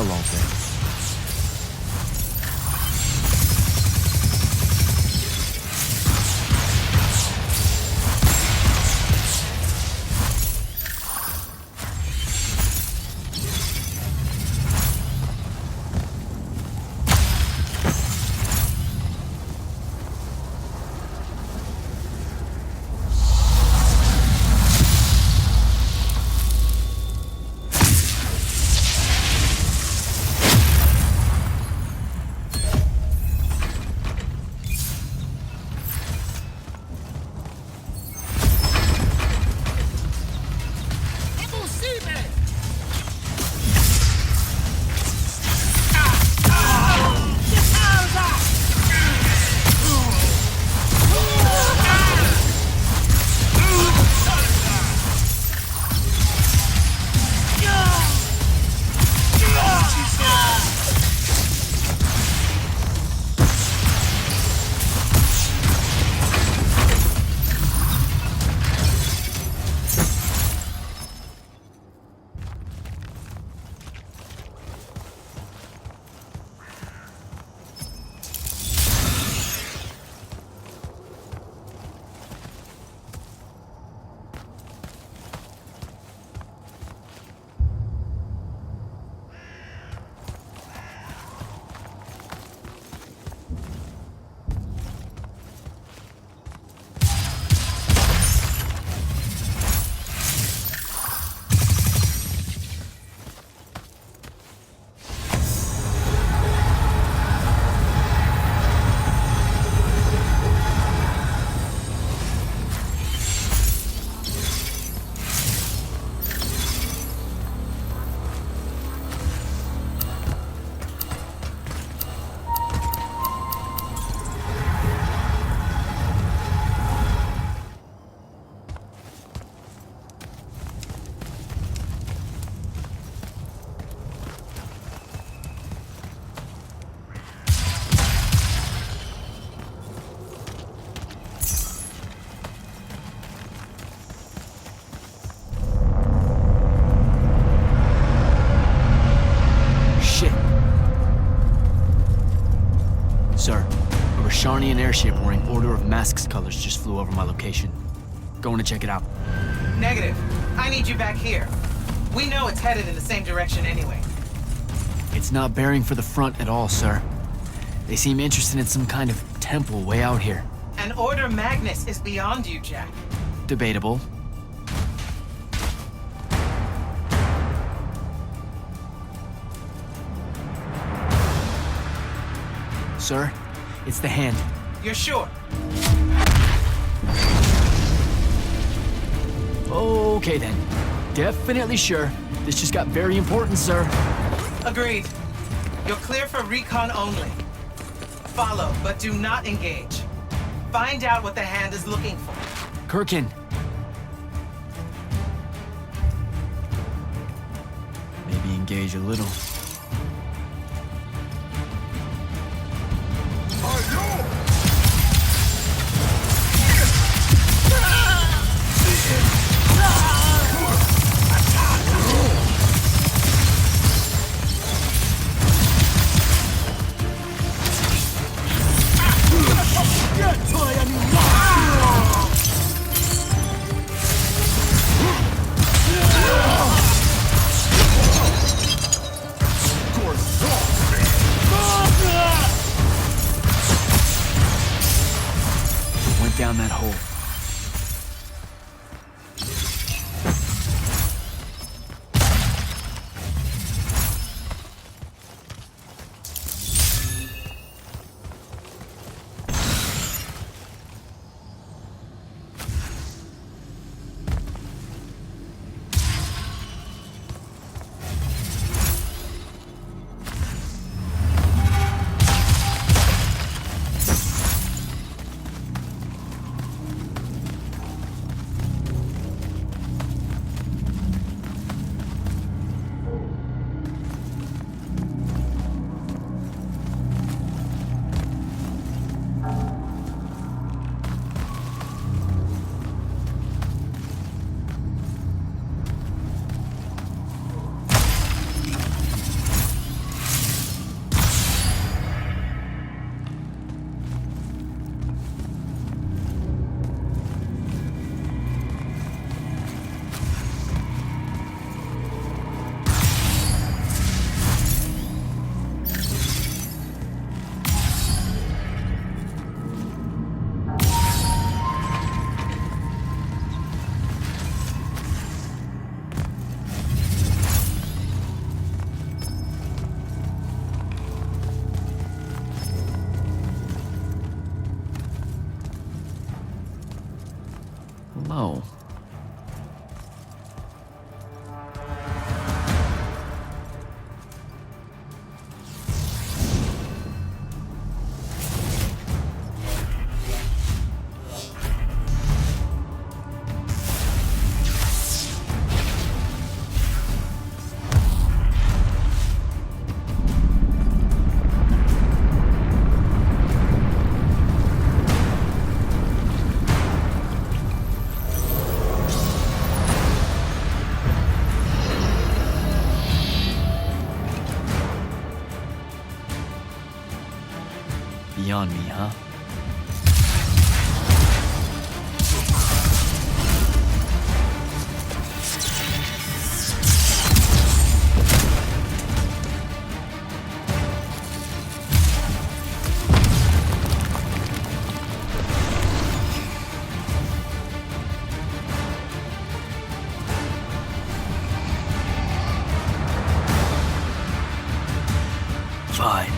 tell all day. Sir, a Rosharnian airship wearing Order of Masks colors just flew over my location. Going to check it out. Negative. I need you back here. We know it's headed in the same direction anyway. It's not bearing for the front at all, sir. They seem interested in some kind of temple way out here. An Order Magnus is beyond you, Jack. Debatable. Sir, it's the hand. You're sure? Okay then. Definitely sure. This just got very important, sir. Agreed. You're clear for recon only. Follow, but do not engage. Find out what the hand is looking for. Kirkin. Maybe engage a little. Down that hole. slow. Beyond me, huh? Fine.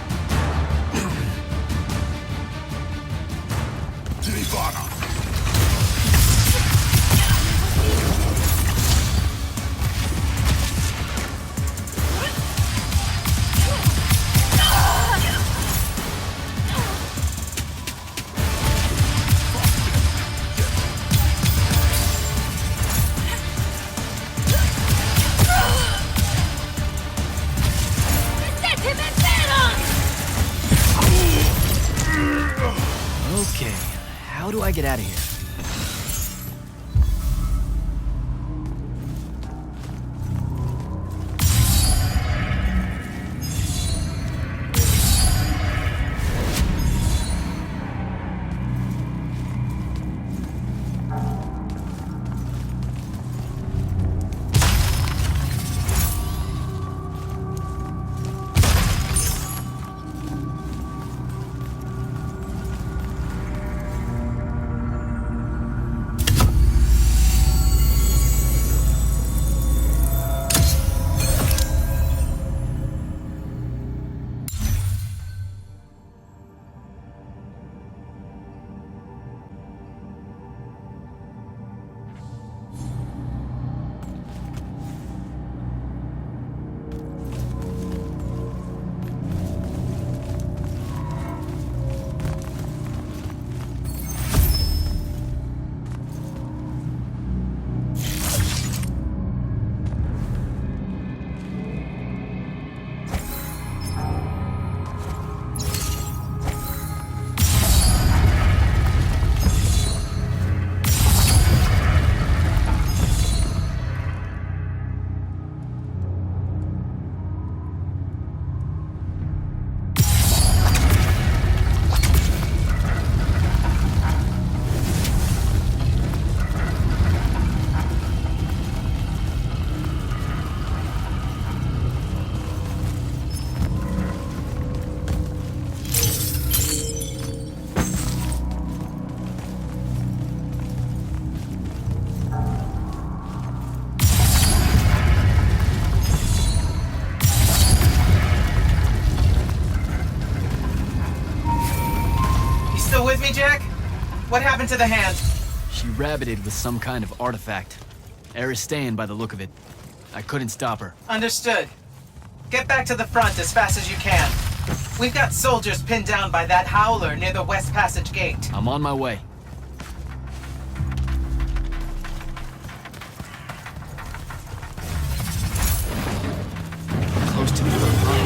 Okay, how do I get out of here? With me, Jack? What happened to the hand? She rabbited with some kind of artifact. Aristean by the look of it. I couldn't stop her. Understood. Get back to the front as fast as you can. We've got soldiers pinned down by that howler near the West Passage gate. I'm on my way. Close to the front line.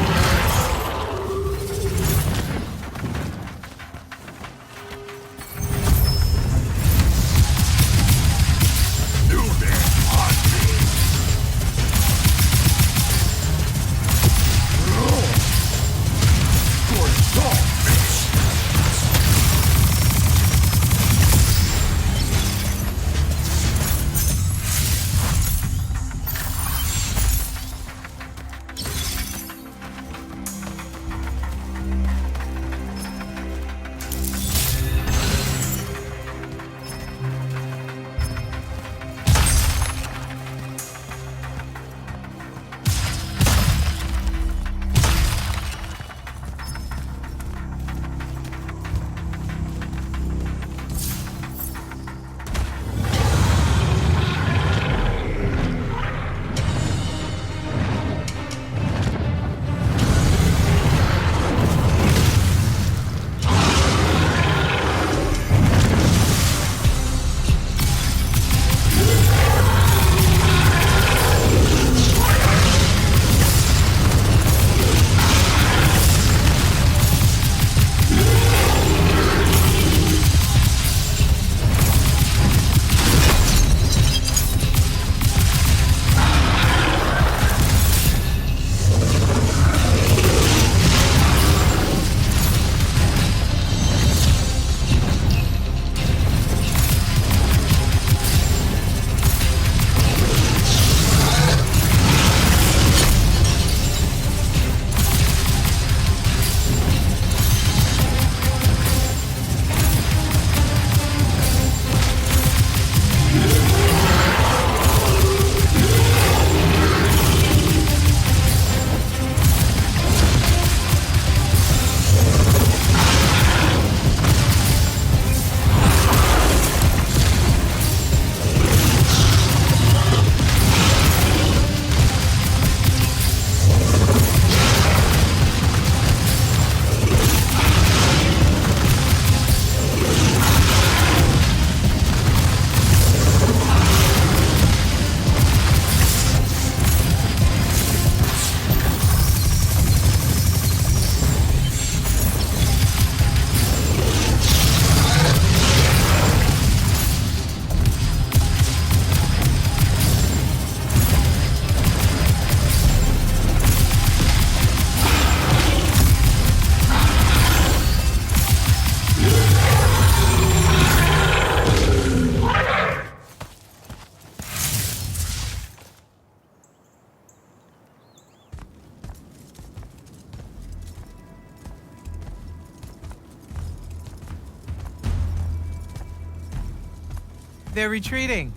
They're retreating.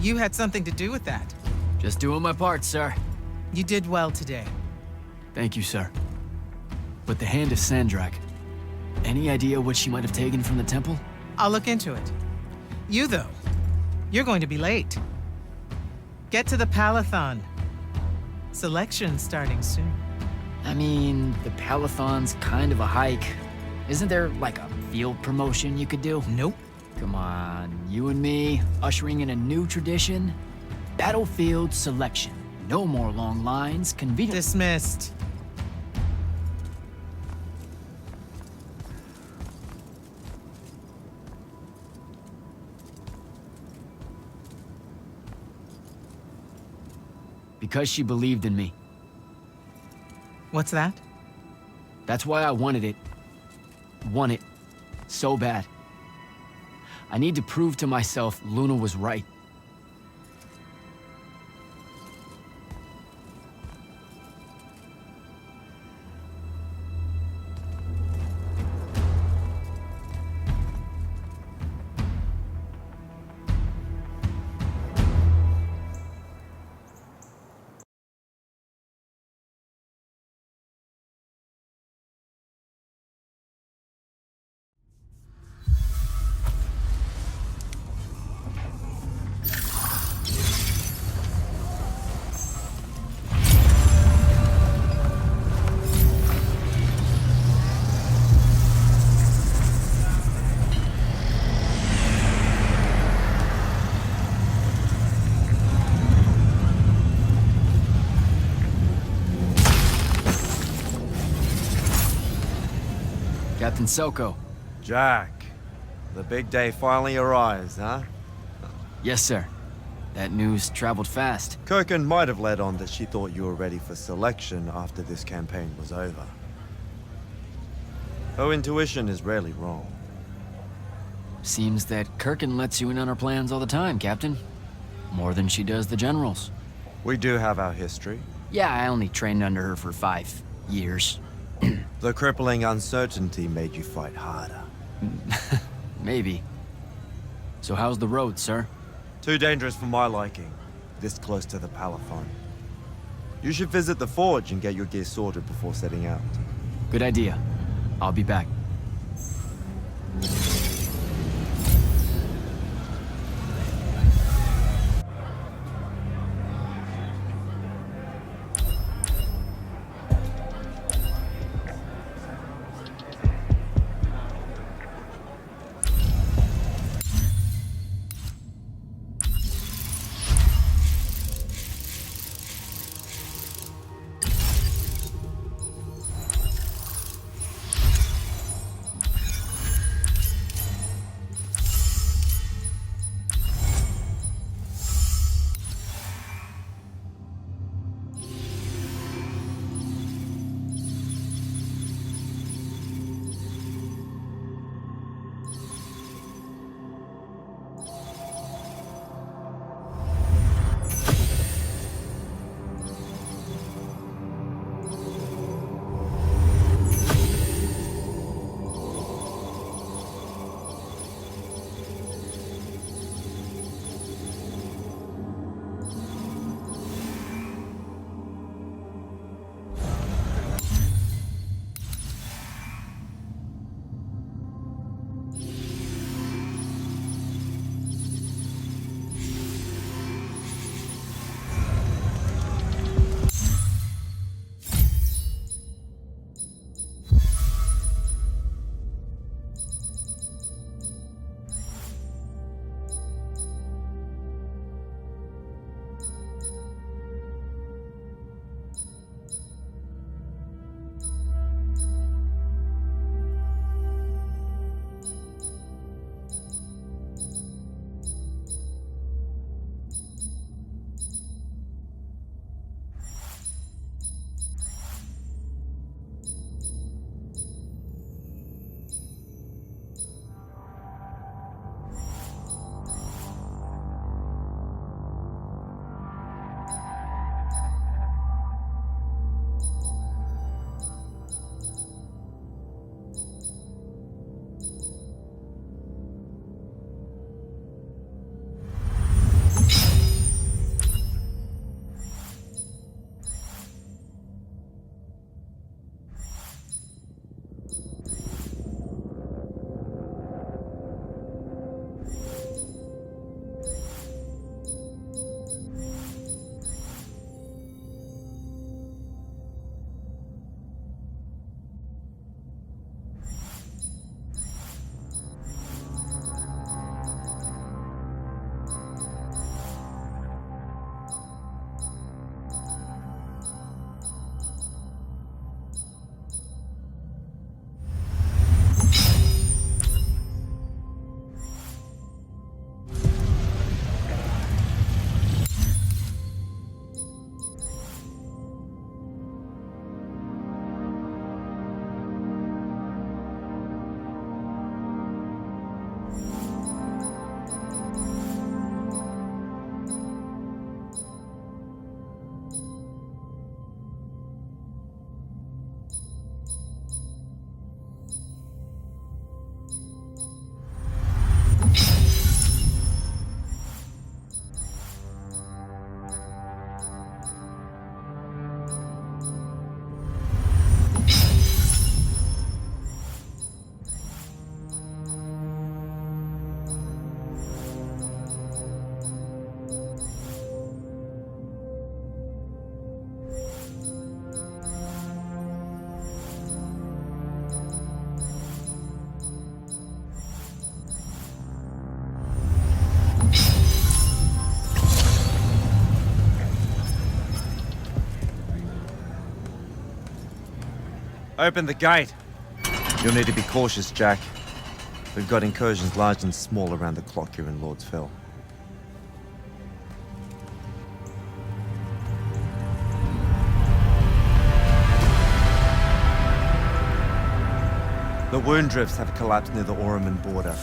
You had something to do with that. Just doing my part, sir. You did well today. Thank you, sir. But the hand of Sandrak, any idea what she might have taken from the temple? I'll look into it. You, though, you're going to be late. Get to the Palathon. Selection's starting soon. I mean, the Palathon's kind of a hike. Isn't there, like, a field promotion you could do? Nope. Come on, you and me, ushering in a new tradition? Battlefield selection. No more long lines, convenient. Dismissed. Because she believed in me. What's that? That's why I wanted it. Want it. So bad. I need to prove to myself Luna was right. Captain Selko. Jack, the big day finally arrives, huh? Yes, sir. That news traveled fast. Kirkin might have led on that she thought you were ready for selection after this campaign was over. Her intuition is rarely wrong. Seems that Kirkin lets you in on her plans all the time, Captain. More than she does the generals. We do have our history. Yeah, I only trained under her for 5 years. The crippling uncertainty made you fight harder. Maybe. So how's the road, sir? Too dangerous for my liking, this close to the Palathon. You should visit the forge and get your gear sorted before setting out. Good idea. I'll be back. Open the gate. You'll need to be cautious, Jack. We've got incursions large and small around the clock here in Lord's Fell. The wound drifts have collapsed near the Oraman border,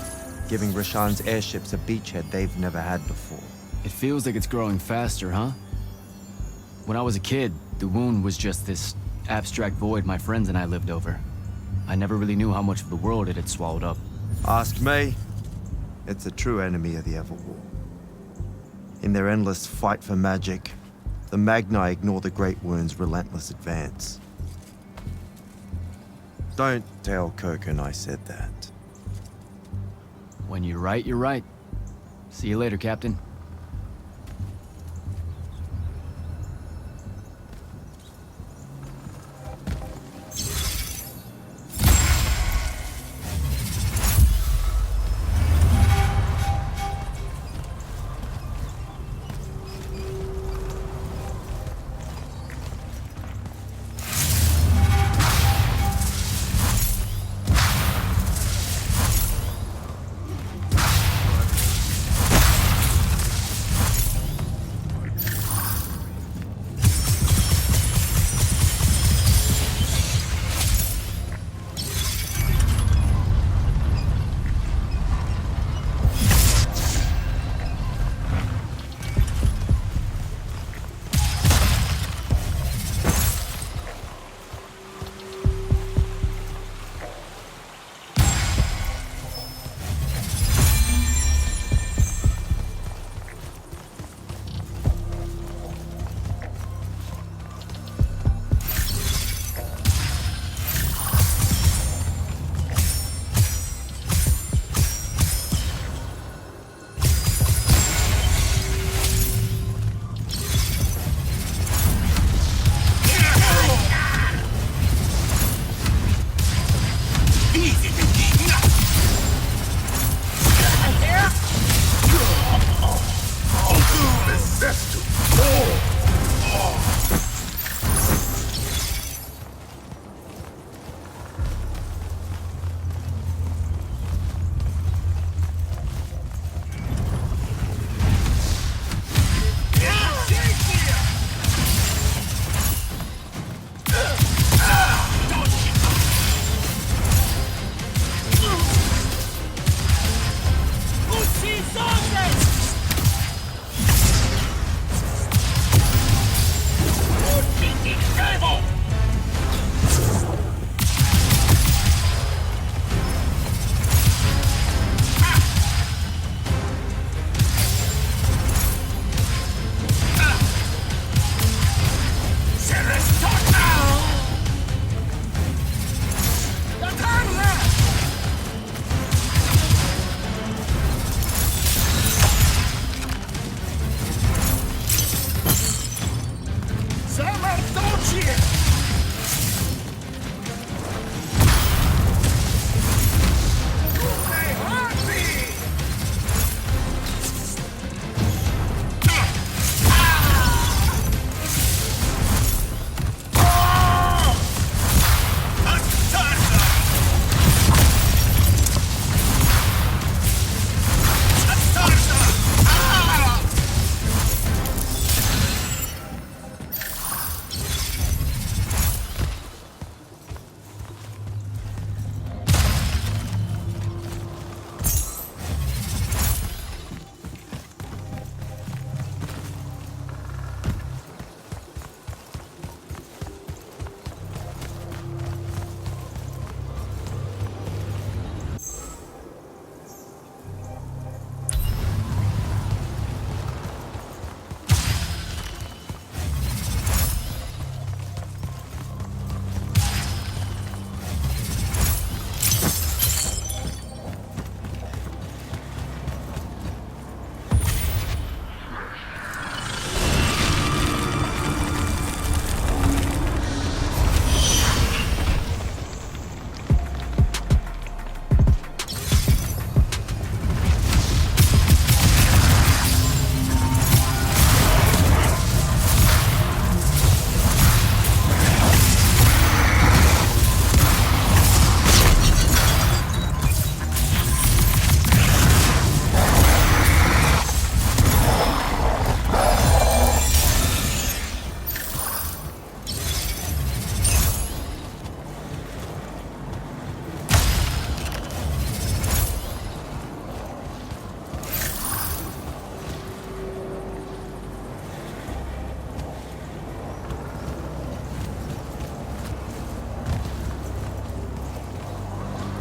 giving Rashan's airships a beachhead they've never had before. It feels like it's growing faster, huh? When I was a kid, the wound was just this abstract void my friends and I lived over. I never really knew how much of the world it had swallowed up. Ask me. It's a true enemy of the Everwar. In their endless fight for magic, the Magni ignore the Great Wound's relentless advance. Don't tell Kirkin I said that. When you're right, you're right. See you later, Captain.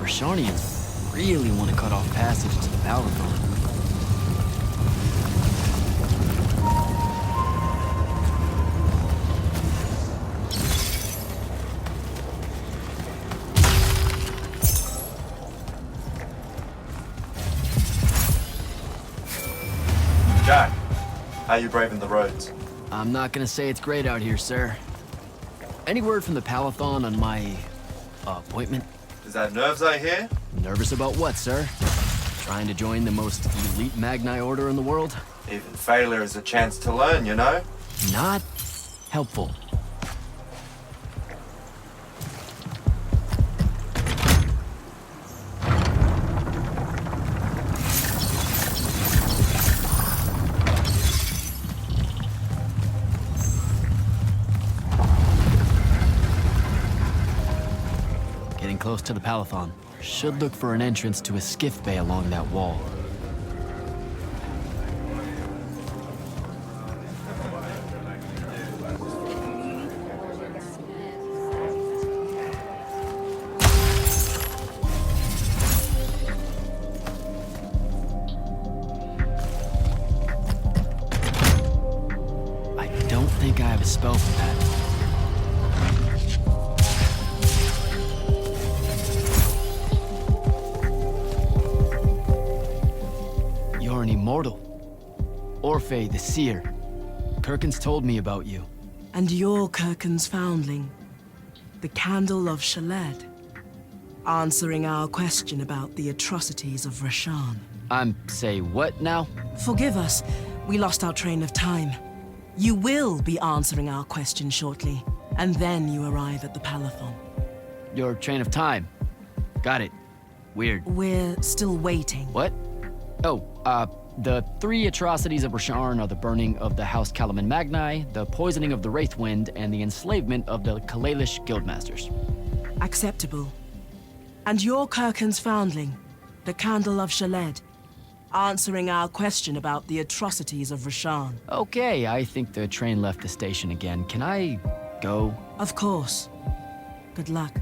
Rashanians really want to cut off passage to the Palatine. Jack, how you braving the roads? I'm not gonna say it's great out here, sir. Any word from the Palatine on my appointment? Is that nerves I hear? Nervous about what, sir? Trying to join the most elite Magni order in the world? Even failure is a chance to learn, you know? Not helpful. Getting close to the Palatine. Should look for an entrance to a skiff bay along that wall. I don't think I have a spell for that. You're an immortal. Orphe the Seer. Kirkin's told me about you. And you're Kirkin's foundling, the Candle of Shaled, answering our question about the atrocities of Rashan. Say what now? Forgive us, we lost our train of time. You will be answering our question shortly, and then you arrive at the Palatine. Your train of time. Got it. Weird. We're still waiting. What? Oh, the 3 atrocities of Rasharn are the burning of the House Kalaman Magni, the poisoning of the Wraithwind, and the enslavement of the Kalalish Guildmasters. Acceptable. And you're Kirkin's foundling, the Candle of Shaled, answering our question about the atrocities of Rasharn. Okay, I think the train left the station again. Can I go? Of course. Good luck.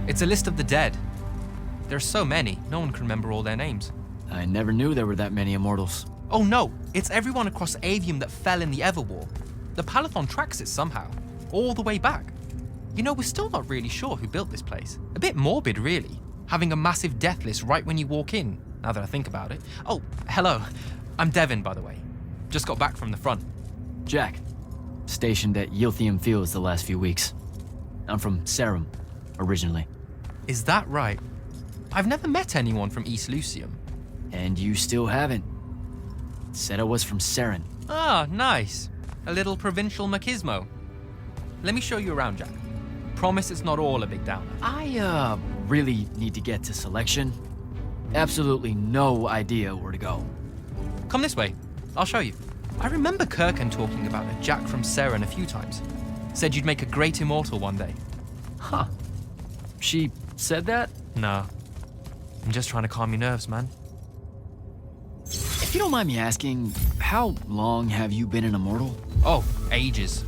It's a list of the dead. There's so many, no one can remember all their names. I never knew there were that many Immortals. Oh no, it's everyone across Aveum that fell in the Everwar. The Palatine tracks it somehow, all the way back. You know, we're still not really sure who built this place. A bit morbid, really, having a massive death list right when you walk in, now that I think about it. Oh, hello. I'm Devin, by the way. Just got back from the front. Jack, stationed at Yilthium Fields the last few weeks. I'm from Sarum, originally. Is that right? I've never met anyone from East Lucium. And you still haven't. Said I was from Saren. Ah, nice. A little provincial machismo. Let me show you around, Jack. Promise it's not all a big downer. I, really need to get to selection. Absolutely no idea where to go. Come this way. I'll show you. I remember Kirkan talking about a Jack from Seren a few times. Said you'd make a great immortal one day. Huh. She said that? No. I'm just trying to calm your nerves, man. If you don't mind me asking, how long have you been an immortal? Oh, ages.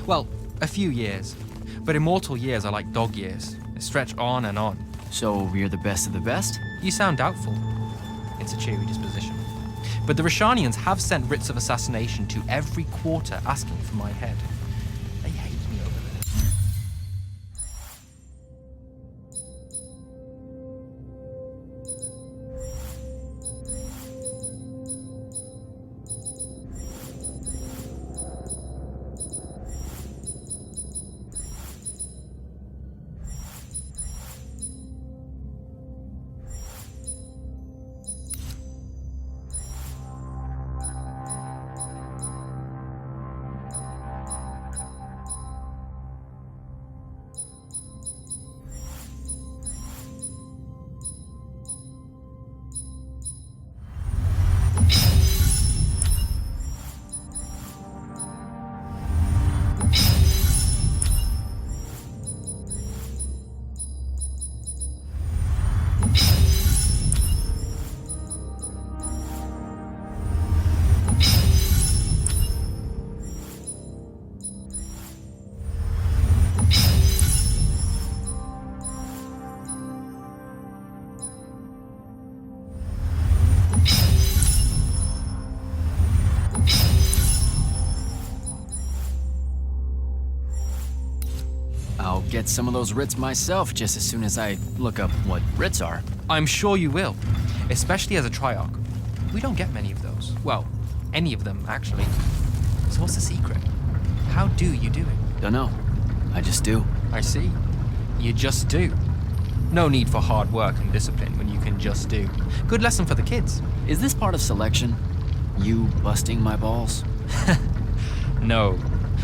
Well, a few years. But immortal years are like dog years. They stretch on and on. So you're the best of the best? You sound doubtful. It's a cheery disposition. But the Rashanians have sent writs of assassination to every quarter asking for my head. They hate me over this. I'll get some of those writs myself just as soon as I look up what writs are. I'm sure you will, especially as a Triarch. We don't get many of those. Well, any of them, actually. So what's the secret? How do you do it? Dunno. I just do. I see. You just do. No need for hard work and discipline when you can just do. Good lesson for the kids. Is this part of selection? You busting my balls? No.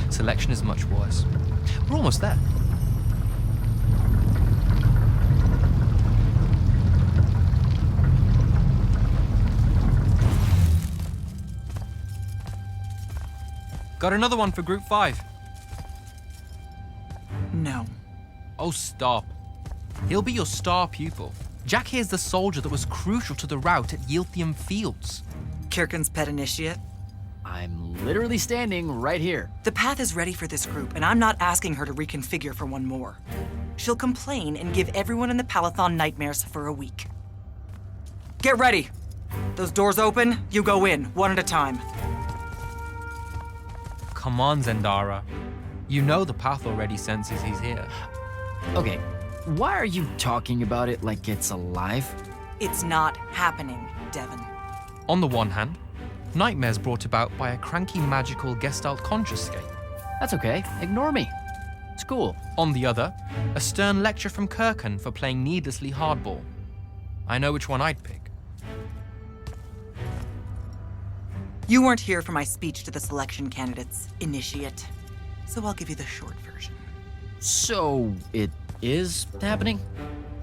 Selection is much worse. We're almost there. Got another one for Group 5. No. Oh, stop. He'll be your star pupil. Jack here's the soldier that was crucial to the rout at Yilthium Fields. Kirkan's pet initiate? I'm literally standing right here. The path is ready for this group, and I'm not asking her to reconfigure for one more. She'll complain and give everyone in the Palathon nightmares for a week. Get ready! Those doors open, you go in, one at a time. Come on, Zendara. You know the path already senses he's here. Okay, why are you talking about it like it's alive? It's not happening, Devon. On the one hand, nightmares brought about by a cranky magical Gestalt consciouscape. That's okay, ignore me. It's cool. On the other, a stern lecture from Kirkan for playing needlessly hardball. I know which one I'd pick. You weren't here for my speech to the selection candidates, Initiate. So I'll give you the short version. So, it is happening?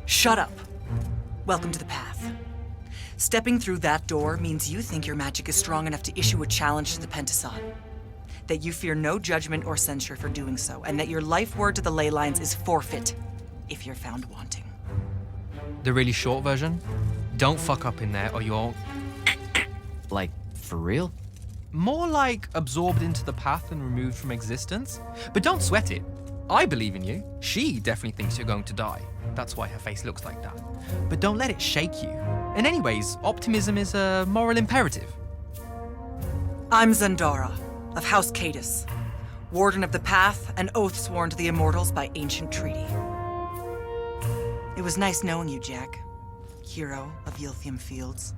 Shut up. Welcome to the path. Stepping through that door means you think your magic is strong enough to issue a challenge to the Pentason. That you fear no judgment or censure for doing so, and that your life word to the ley lines is forfeit if you're found wanting. The really short version? Don't fuck up in there or you'll... Like, for real? More like absorbed into the path and removed from existence. But don't sweat it. I believe in you. She definitely thinks you're going to die. That's why her face looks like that. But don't let it shake you. And anyways, optimism is a moral imperative. I'm Zendara, of House Cadus, Warden of the Path, an oath sworn to the Immortals by ancient treaty. It was nice knowing you, Jack. Hero of Yilthium Fields.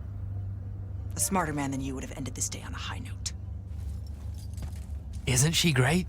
A smarter man than you would have ended this day on a high note. Isn't she great?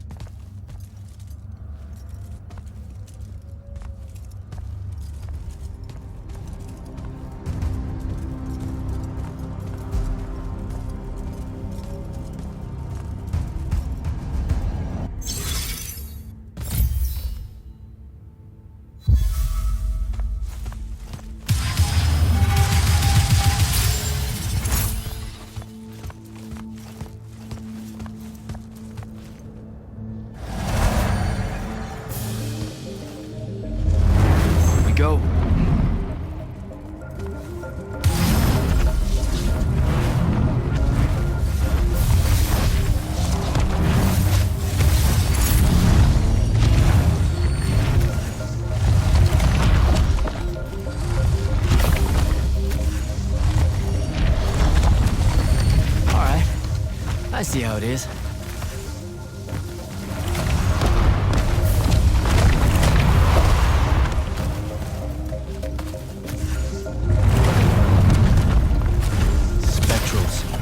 I see how it is. Spectrals.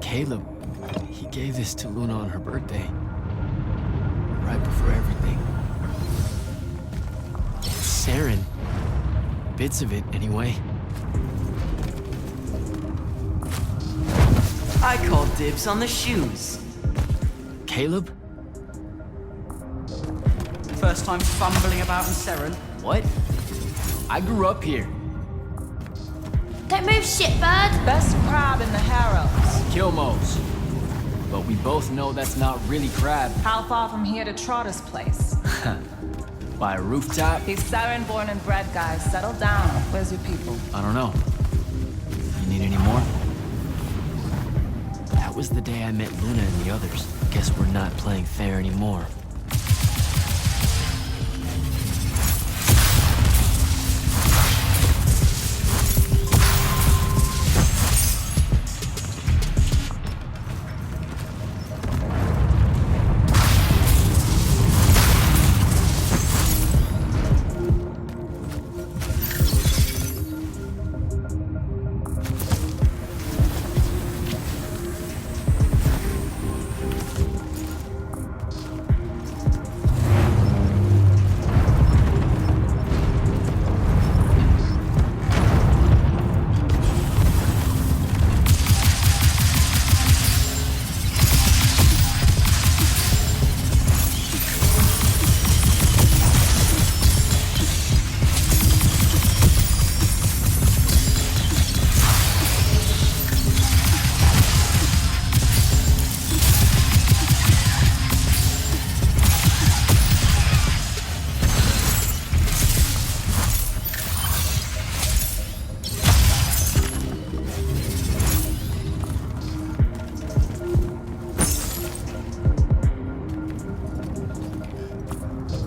Caleb, he gave this to Luna on her birthday. Right before everything. It's Saren. Bits of it, anyway. I call dibs on the shoes. Caleb? First time fumbling about in Seren. What? I grew up here. Don't move, shitbird! Best crab in the Harrows. Kilmos. But we both know that's not really crab. How far from here to Trotter's place? By a rooftop? He's Saren born and bred, guys. Settle down. Where's your people? I don't know. You need any more? That was the day I met Luna and the others. Guess we're not playing fair anymore.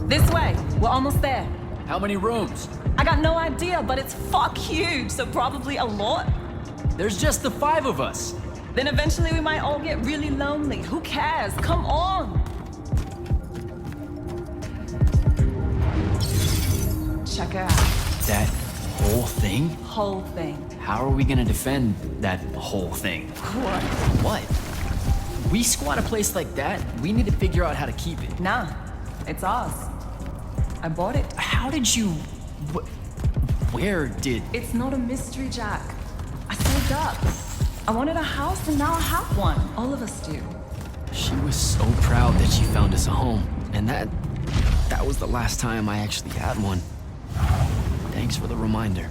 This way. We're almost there. How many rooms? I got no idea, but it's fuck huge, so probably a lot. There's just the 5 of us. Then eventually we might all get really lonely. Who cares? Come on. Check it out. That whole thing? Whole thing. How are we gonna defend that whole thing? What? What? We squat a place like that, we need to figure out how to keep it. Nah, it's ours. I bought it. How did you... Where did... It's not a mystery, Jack. I saved up. I wanted a house and now I have one. All of us do. She was so proud that she found us a home. And that was the last time I actually had one. Thanks for the reminder.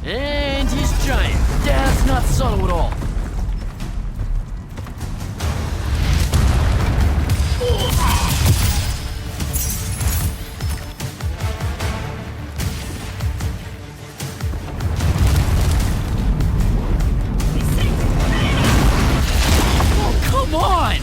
And he's giant. That's not subtle at all. Oh, come on!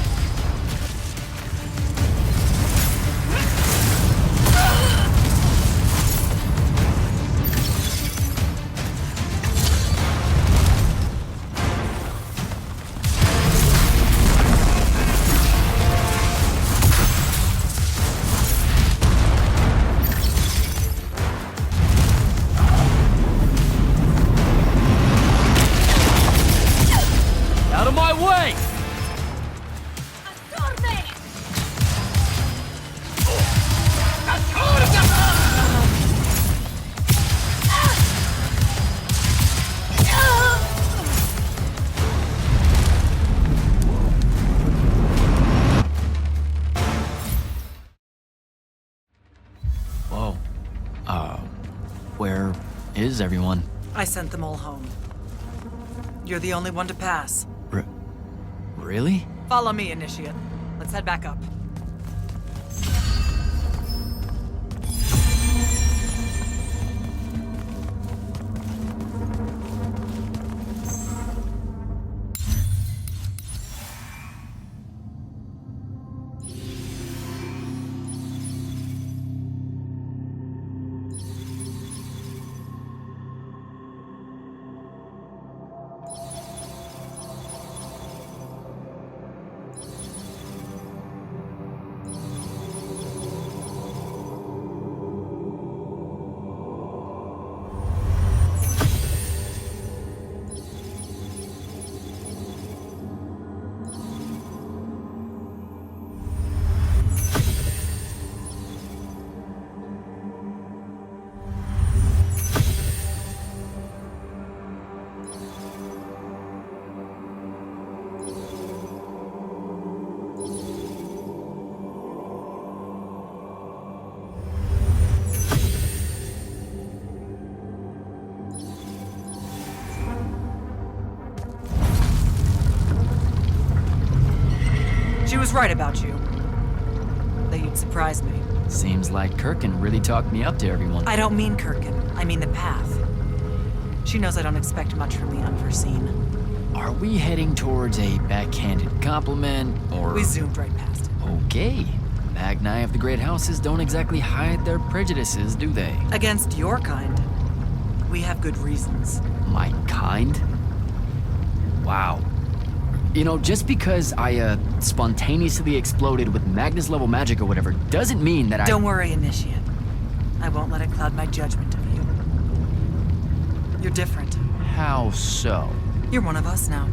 is everyone? I sent them all home. You're the only one to pass. Really? Follow me, Initiate. Let's head back up. She was right about you. That you'd surprise me. Seems like Kirkin really talked me up to everyone. I don't mean Kirkin. I mean the path. She knows I don't expect much from the unforeseen. Are we heading towards a backhanded compliment, or...? We zoomed right past it. Okay. Magni of the Great Houses don't exactly hide their prejudices, do they? Against your kind. We have good reasons. My kind? Wow. You know, just because I, spontaneously exploded with Magnus-level magic or whatever, doesn't mean that Don't worry, Initiate. I won't let it cloud my judgment of you. You're different. How so? You're one of us now.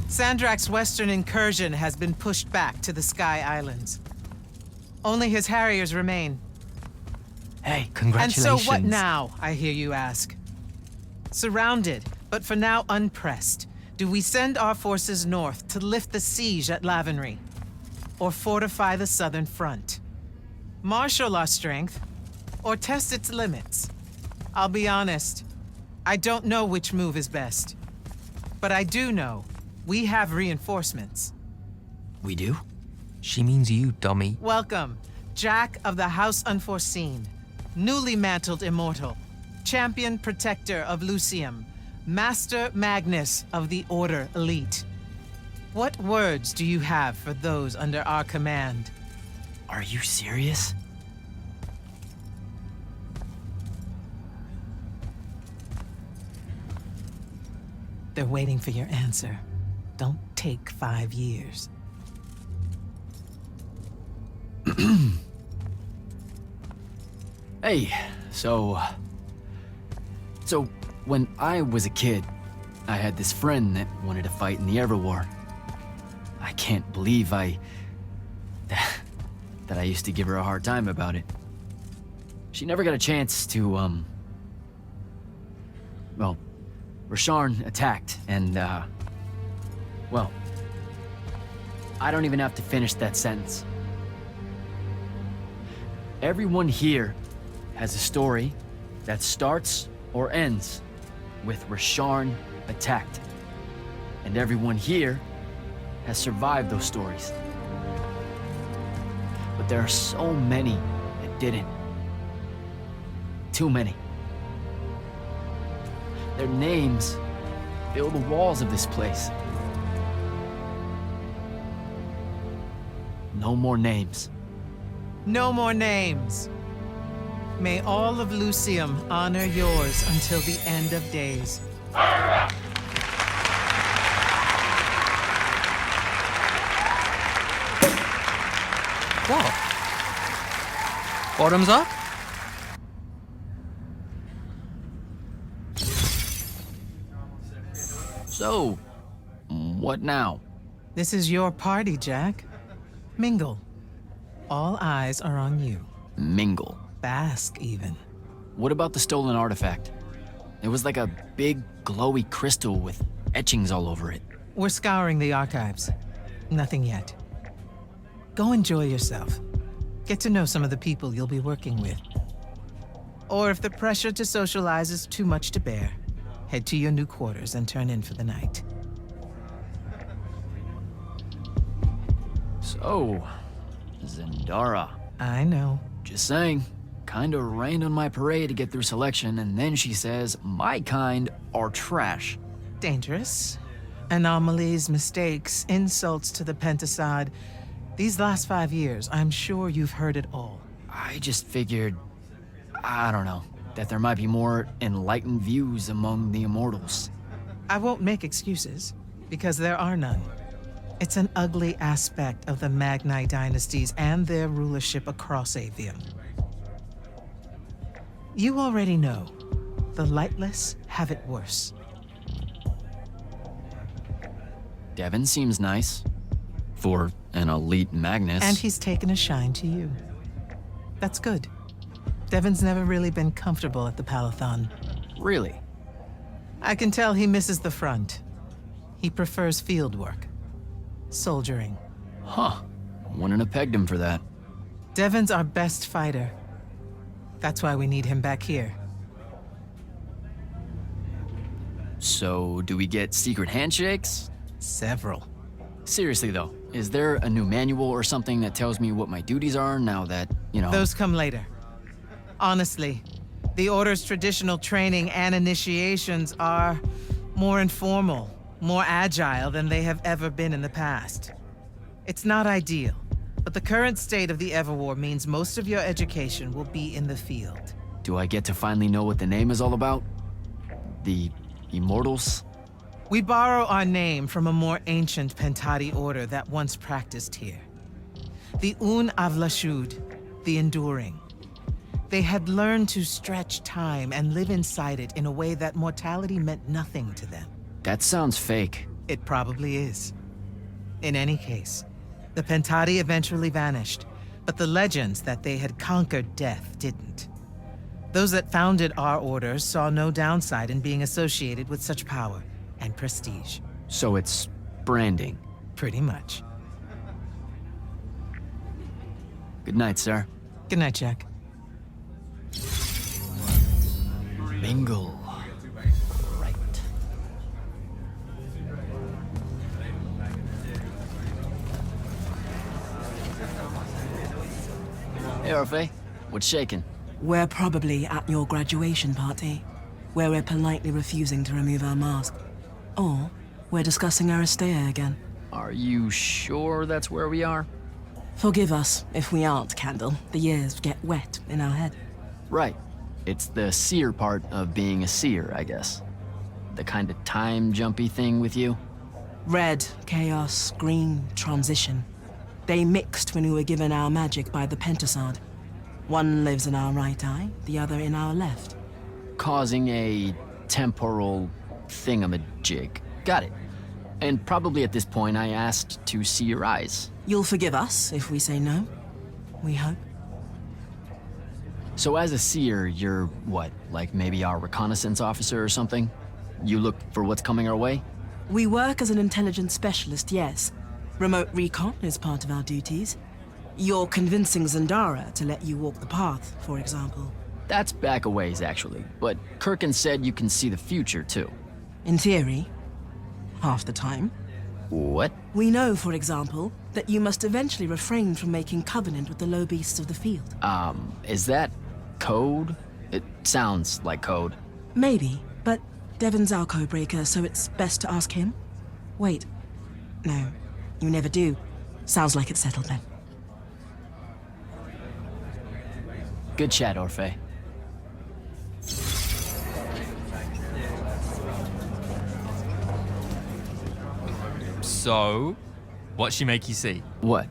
Sandrak's western incursion has been pushed back to the Sky Islands. Only his Harriers remain. Hey, congratulations. And so what now, I hear you ask? Surrounded, but for now unpressed, do we send our forces north to lift the siege at Lavenry? Or fortify the southern front? Marshal our strength, or test its limits? I'll be honest, I don't know which move is best. But I do know we have reinforcements. We do? She means you, dummy. Welcome, Jack of the House Unforeseen. Newly mantled Immortal, Champion Protector of Lucium, Master Magnus of the Order Elite. What words do you have for those under our command? Are you serious? They're waiting for your answer. Don't take 5 years. Hey, so when I was a kid, I had this friend that wanted to fight in the Everwar. I can't believe that I used to give her a hard time about it. She never got a chance to, well, Rasharn attacked, and, well, I don't even have to finish that sentence. Everyone here has a story that starts or ends with Rasharn attacked. And everyone here has survived those stories. But there are so many that didn't. Too many. Their names fill the walls of this place. No more names. No more names. May all of Lucium honor yours until the end of days. What? Bottoms up? So, what now? This is your party, Jack. Mingle. All eyes are on you. Mingle. Bask, even. What about the stolen artifact? It was like a big, glowy crystal with etchings all over it. We're scouring the archives. Nothing yet. Go enjoy yourself. Get to know some of the people you'll be working with. Or if the pressure to socialize is too much to bear, head to your new quarters and turn in for the night. So, Zendara. I know. Just saying. Kinda rained on my parade to get through selection, and then she says my kind are trash. Dangerous. Anomalies, mistakes, insults to the Pentasod. These last 5 years, I'm sure you've heard it all. I just figured, I don't know, that there might be more enlightened views among the Immortals. I won't make excuses, because there are none. It's an ugly aspect of the Magni dynasties and their rulership across Aveum. You already know, the lightless have it worse. Devin seems nice. For an elite Magnus. And he's taken a shine to you. That's good. Devin's never really been comfortable at the Palathon. Really? I can tell he misses the front. He prefers field work. Soldiering. Huh. Wouldn't have pegged him for that. Devin's our best fighter. That's why we need him back here. So, do we get secret handshakes? Several. Seriously though, is there a new manual or something that tells me what my duties are now that, you know... Those come later. Honestly, the Order's traditional training and initiations are more informal, more agile than they have ever been in the past. It's not ideal, but the current state of the Everwar means most of your education will be in the field. Do I get to finally know what the name is all about? The Immortals? We borrow our name from a more ancient Pentati order that once practiced here. The Un Avlashud, the Enduring. They had learned to stretch time and live inside it in a way that mortality meant nothing to them. That sounds fake. It probably is. In any case, the Pentati eventually vanished, but the legends that they had conquered death didn't. Those that founded our order saw no downside in being associated with such power and prestige. So it's branding? Pretty much. Good night, sir. Good night, Jack. Mingle. Right. Hey, Orphe. What's shaking? We're probably at your graduation party, where we're politely refusing to remove our mask. Or we're discussing Aristea again. Are you sure that's where we are? Forgive us if we aren't, Candle. The years get wet in our head. Right. It's the seer part of being a seer, I guess. The kind of time-jumpy thing with you. Red, chaos, green, transition. They mixed when we were given our magic by the Pentasod. One lives in our right eye, the other in our left. Causing a temporal thingamajig. Got it. And probably at this point I asked to see your eyes. You'll forgive us if we say no. We hope. So as a seer, you're what? Like maybe our reconnaissance officer or something? You look for what's coming our way? We work as an intelligence specialist, yes. Remote recon is part of our duties. You're convincing Zendara to let you walk the path, for example. That's back a ways, actually. But Kirkin said you can see the future, too. In theory. Half the time. What? We know, for example, that you must eventually refrain from making covenant with the low beasts of the field. Is that code? It sounds like code. Maybe, but Devin's our codebreaker, so it's best to ask him. Wait. No, you never do. Sounds like it's settled then. Good chat, Orphe. So, what'd she make you see? What?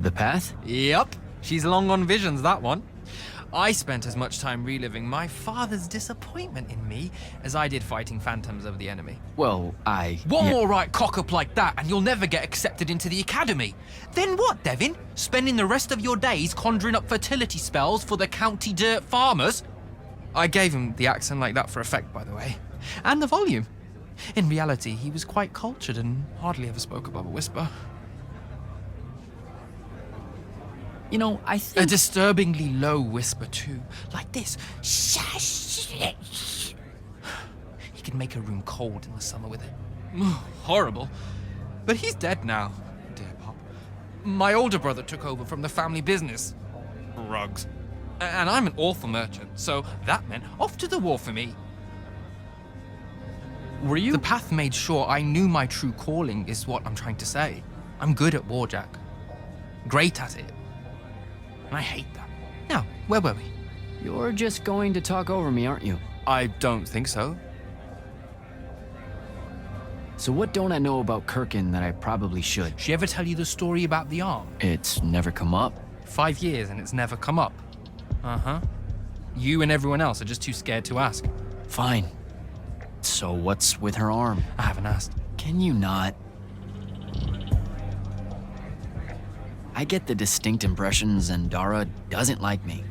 The path? Yep. She's long on visions, that one. I spent as much time reliving my father's disappointment in me as I did fighting phantoms of the enemy. Well, One more right cock-up like that and you'll never get accepted into the academy. Then what, Devin? Spending the rest of your days conjuring up fertility spells for the county dirt farmers? I gave him the accent like that for effect, by the way. And the volume. In reality, he was quite cultured and hardly ever spoke above a whisper. You know, I A think... disturbingly low whisper, too. Like this. He can make a room cold in the summer with it. Horrible. But he's dead now, dear Pop. My older brother took over from the family business. Rugs. And I'm an awful merchant, so that meant off to the war for me. Were you? The path made sure I knew my true calling, is what I'm trying to say. I'm good at war, Jack. Great at it. And I hate that. Now, where were we? You're just going to talk over me, aren't you? I don't think so. So what don't I know about Kirkin that I probably should? She ever tell you the story about the arm? It's never come up. 5 years and it's never come up. Uh-huh. You and everyone else are just too scared to ask. Fine. So what's with her arm? I haven't asked. Can you not? I get the distinct impression Zendara doesn't like me.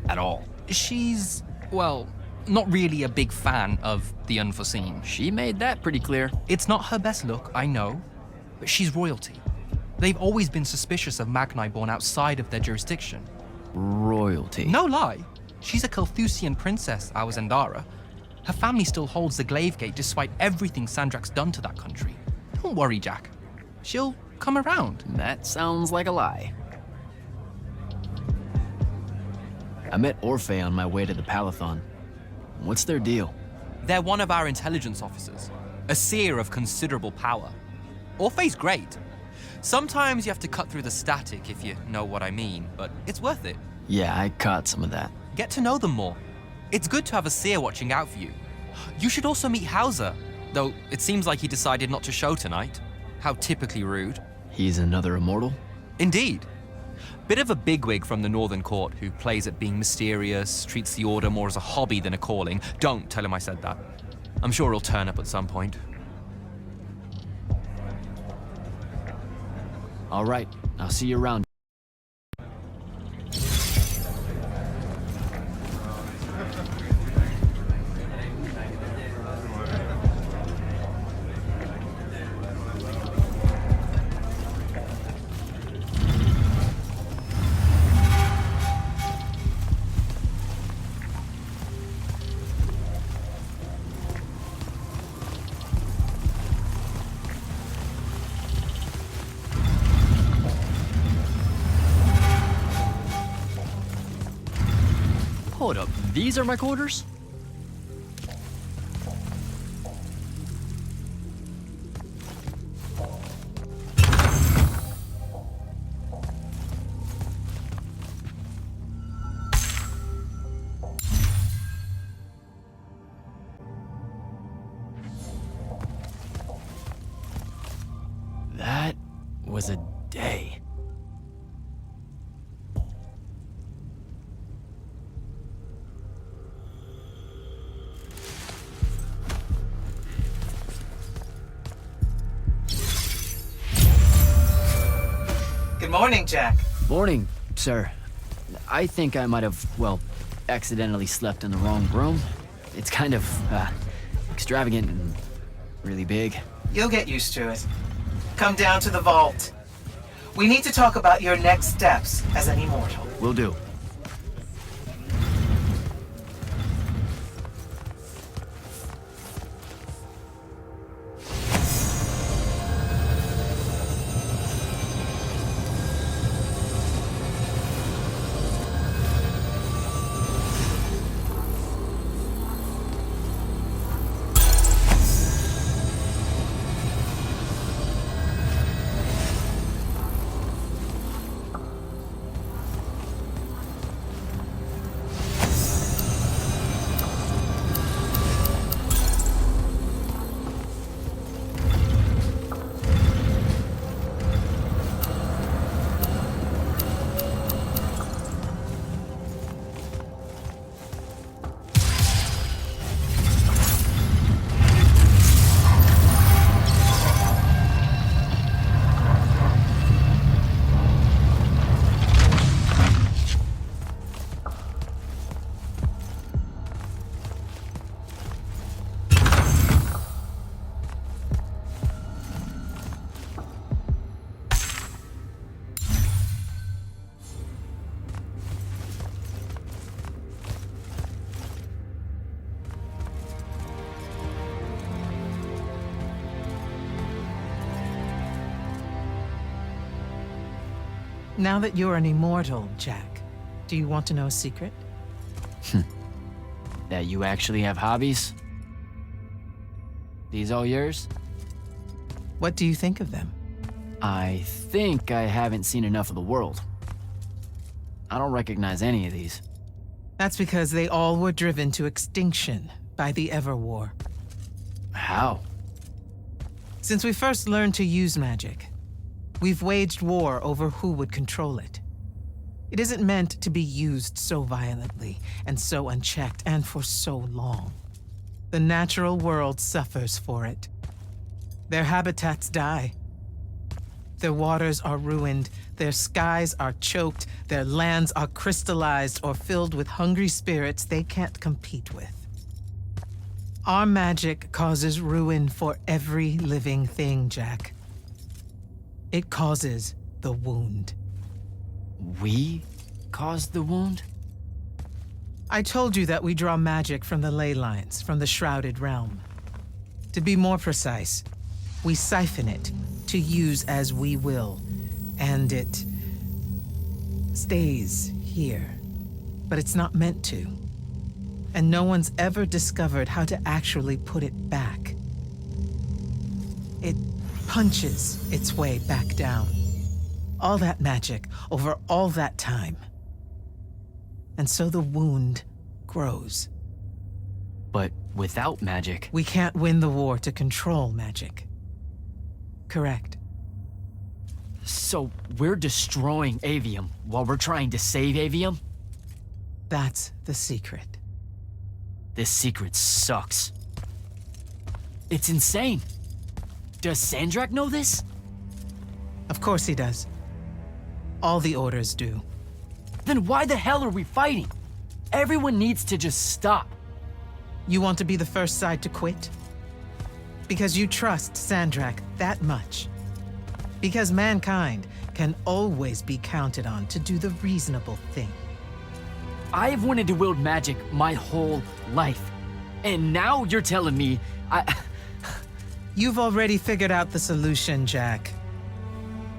At all. She's, well, not really a big fan of the unforeseen. She made that pretty clear. It's not her best look, I know, but she's royalty. They've always been suspicious of Magni born outside of their jurisdiction. Royalty? No lie. She's a Kelthusian princess, our Zendara. Her family still holds the Glaive Gate despite everything Sandrak's done to that country. Don't worry, Jack. She'll come around. That sounds like a lie. I met Orphe on my way to the Palathon. What's their deal? They're one of our intelligence officers, a seer of considerable power. Orphe's great. Sometimes you have to cut through the static, if you know what I mean, but it's worth it. Yeah, I caught some of that. Get to know them more. It's good to have a seer watching out for you. You should also meet Hauser, though it seems like he decided not to show tonight. How typically rude. He's another immortal? Indeed. Bit of a bigwig from the Northern Court who plays at being mysterious, treats the Order more as a hobby than a calling. Don't tell him I said that. I'm sure he'll turn up at some point. All right, I'll see you around. Hold up, these are my quarters? That was a day. Good morning, Jack. Morning, sir. I think I might have, well, accidentally slept in the wrong room. It's kind of, extravagant and really big. You'll get used to it. Come down to the vault. We need to talk about your next steps as an immortal. Will do. Now that you're an immortal, Jack, do you want to know a secret? That you actually have hobbies? These all yours? What do you think of them? I think I haven't seen enough of the world. I don't recognize any of these. That's because they all were driven to extinction by the Everwar. How? Since we first learned to use magic, we've waged war over who would control it. It isn't meant to be used so violently and so unchecked and for so long. The natural world suffers for it. Their habitats die. Their waters are ruined, their skies are choked, their lands are crystallized or filled with hungry spirits they can't compete with. Our magic causes ruin for every living thing, Jack. It causes the wound. We caused the wound? I told you that we draw magic from the ley lines, from the Shrouded Realm. To be more precise, we siphon it to use as we will, and it stays here. But it's not meant to. And no one's ever discovered how to actually put it back. It punches its way back down. All that magic over all that time. And so the wound grows. But without magic... We can't win the war to control magic. Correct. So we're destroying Aveum while we're trying to save Aveum? That's the secret. This secret sucks. It's insane. Does Sandrak know this? Of course he does. All the orders do. Then why the hell are we fighting? Everyone needs to just stop. You want to be the first side to quit? Because you trust Sandrak that much. Because mankind can always be counted on to do the reasonable thing. I've wanted to wield magic my whole life. And now you're telling me You've already figured out the solution, Jack.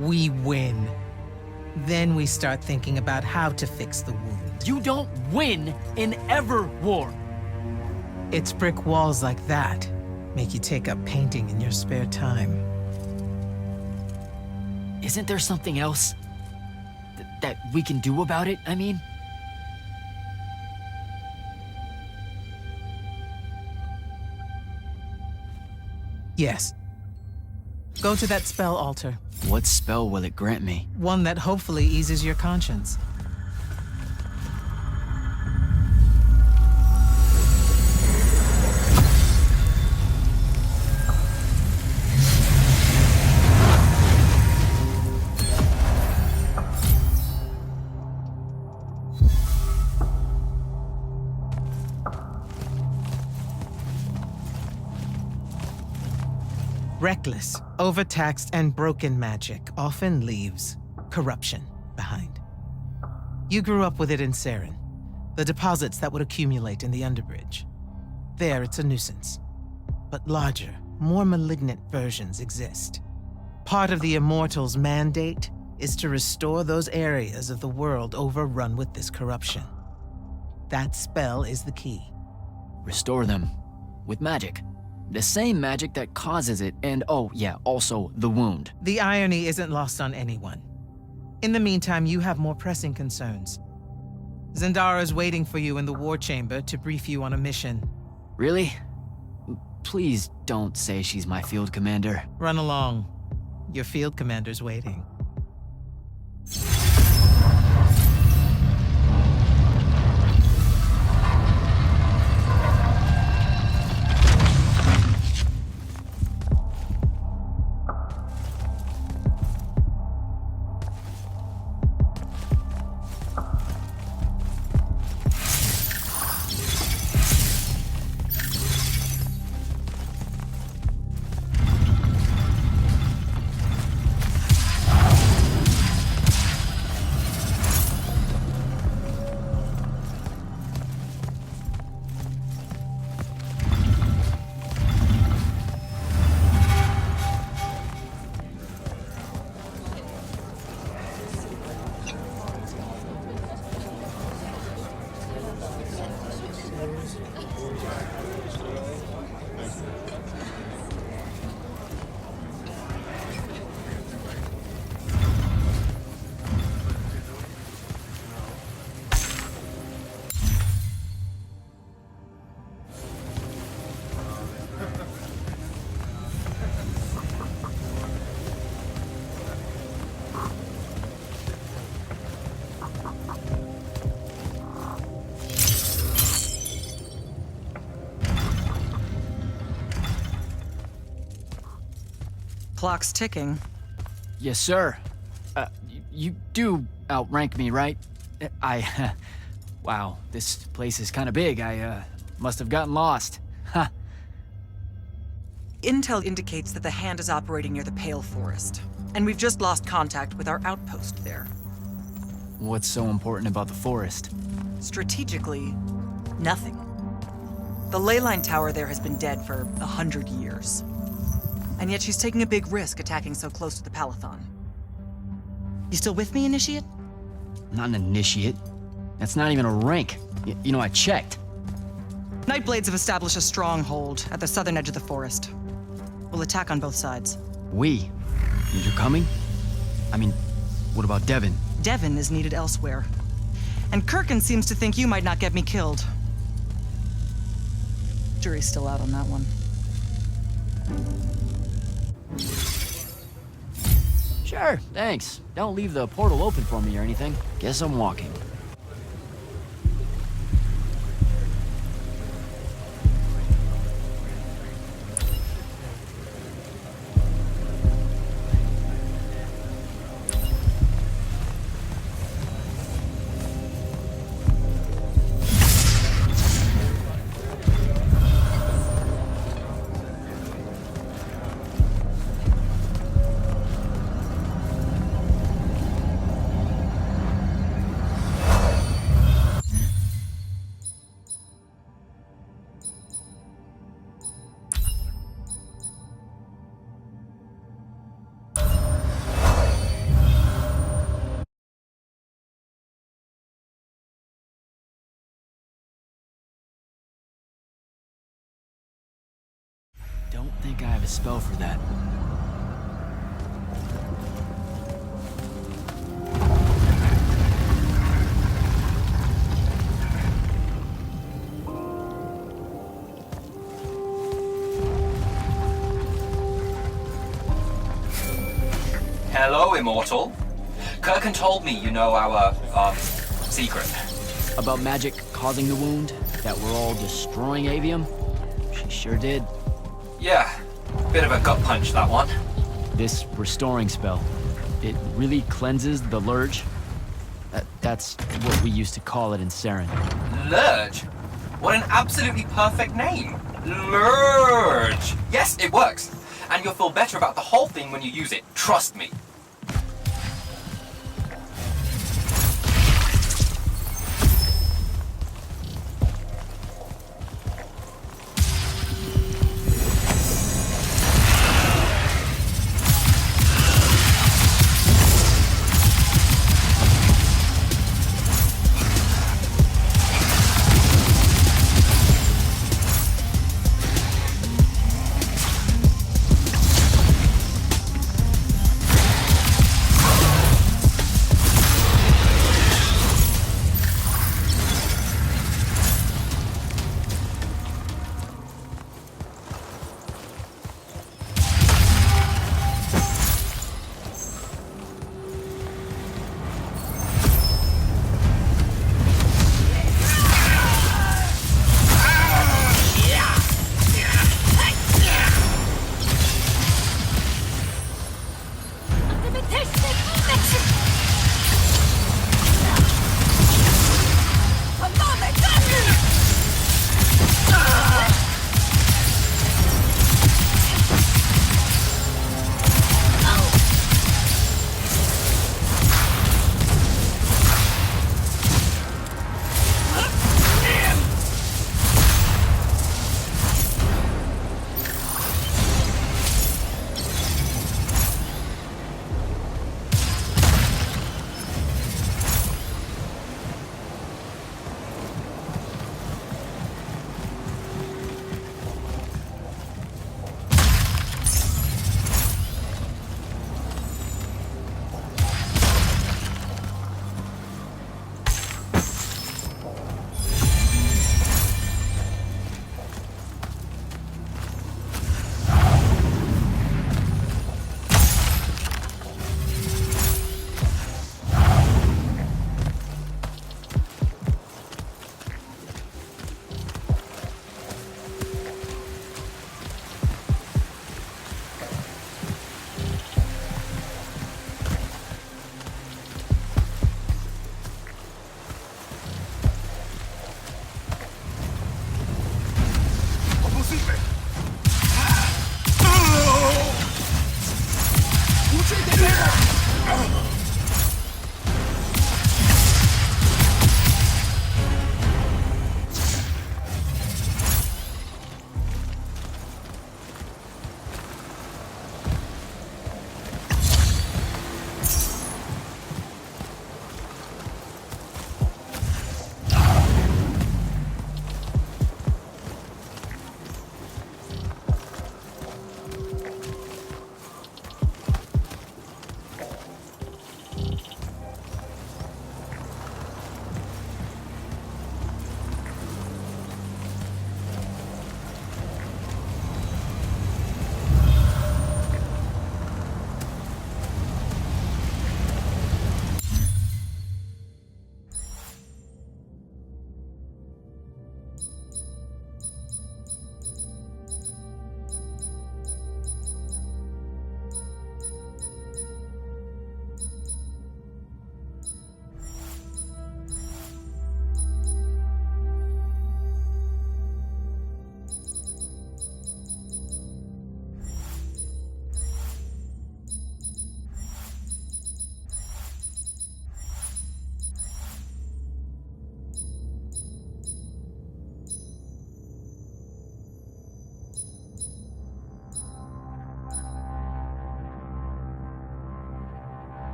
We win. Then we start thinking about how to fix the wound. You don't win in Everwar. It's brick walls like that make you take up painting in your spare time. Isn't there something else that we can do about it, I mean? Yes. Go to that spell altar. What spell will it grant me? One that hopefully eases your conscience. Reckless, overtaxed, and broken magic often leaves corruption behind. You grew up with it in Saren, the deposits that would accumulate in the Underbridge. There, it's a nuisance. But larger, more malignant versions exist. Part of the Immortals' mandate is to restore those areas of the world overrun with this corruption. That spell is the key. Restore them with magic. The same magic that causes it, and oh yeah, also the wound. The irony isn't lost on anyone. In the meantime, you have more pressing concerns. Zendara's waiting for you in the war chamber to brief you on a mission. Really? Please don't say she's my field commander. Run along. Your field commander's waiting. Clock's ticking. Yes, sir. You do outrank me, right? Wow, this place is kind of big. I must have gotten lost. Ha. Intel indicates that the Hand is operating near the Pale Forest, and we've just lost contact with our outpost there. What's so important about the forest? Strategically, nothing. The ley line tower there has been dead for 100 years. And yet she's taking a big risk attacking so close to the Palathon. You still with me, Initiate? Not an initiate. That's not even a rank. You know, I checked. Nightblades have established a stronghold at the southern edge of the forest. We'll attack on both sides. We? You're coming? I mean, what about Devin? Devin is needed elsewhere. And Kirkin seems to think you might not get me killed. Jury's still out on that one. Sure, thanks. Don't leave the portal open for me or anything. Guess I'm walking. Don't think I have a spell for that. Hello, Immortal. Kirkin told me you know our, secret. About magic causing the wound? That we're all destroying Aveum? She sure did. Yeah, bit of a gut punch, that one. This restoring spell, it really cleanses the Lurge? That's what we used to call it in Saren. Lurge? What an absolutely perfect name. Lurge. Yes, it works. And you'll feel better about the whole thing when you use it. Trust me.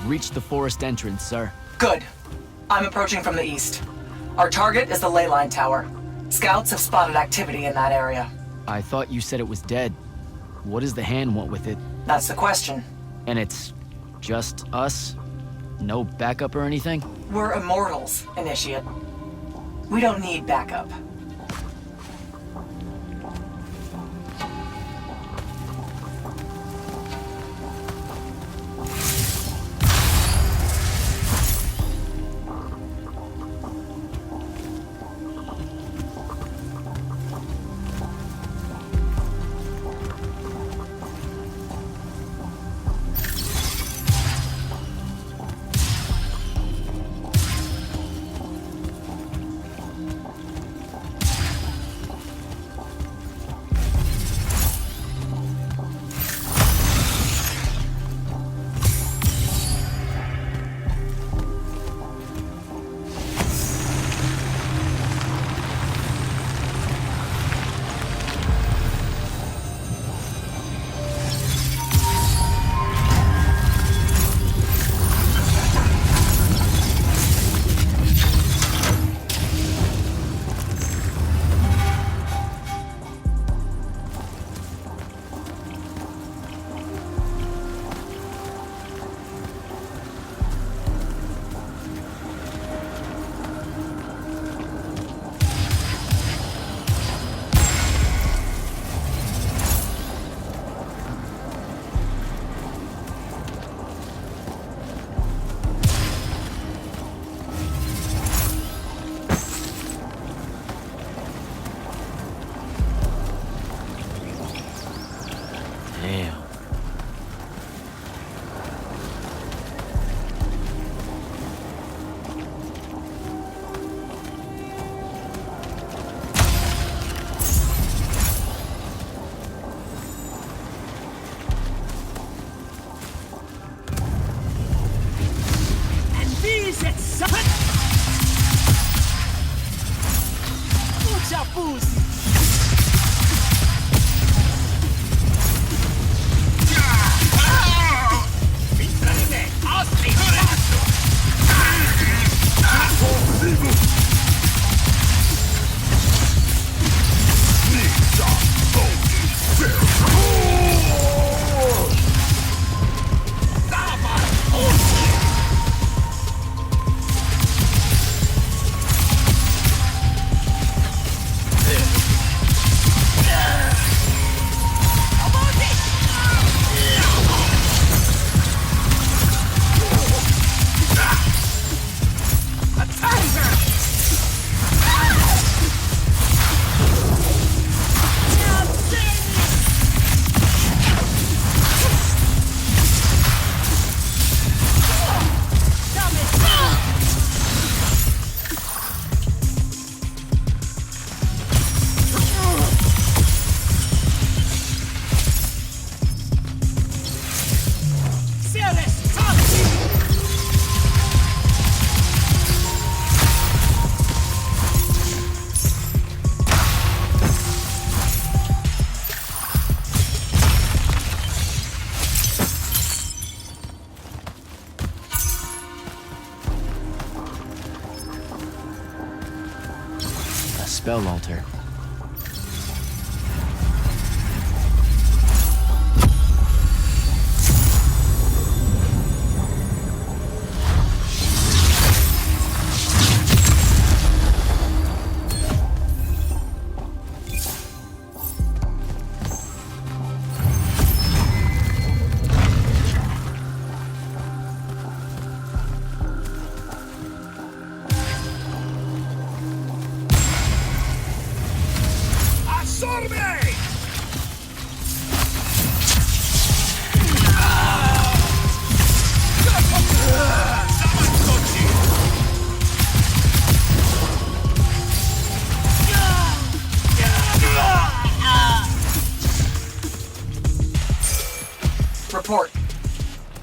reached the forest entrance, sir. Good. I'm approaching from the east. Our target is the ley line tower. Scouts have spotted activity in that area. I thought you said it was dead. What does the hand want with it? That's the question. And it's just us? No backup or anything? We're Immortals, Initiate. We don't need backup. Spell altar. Report.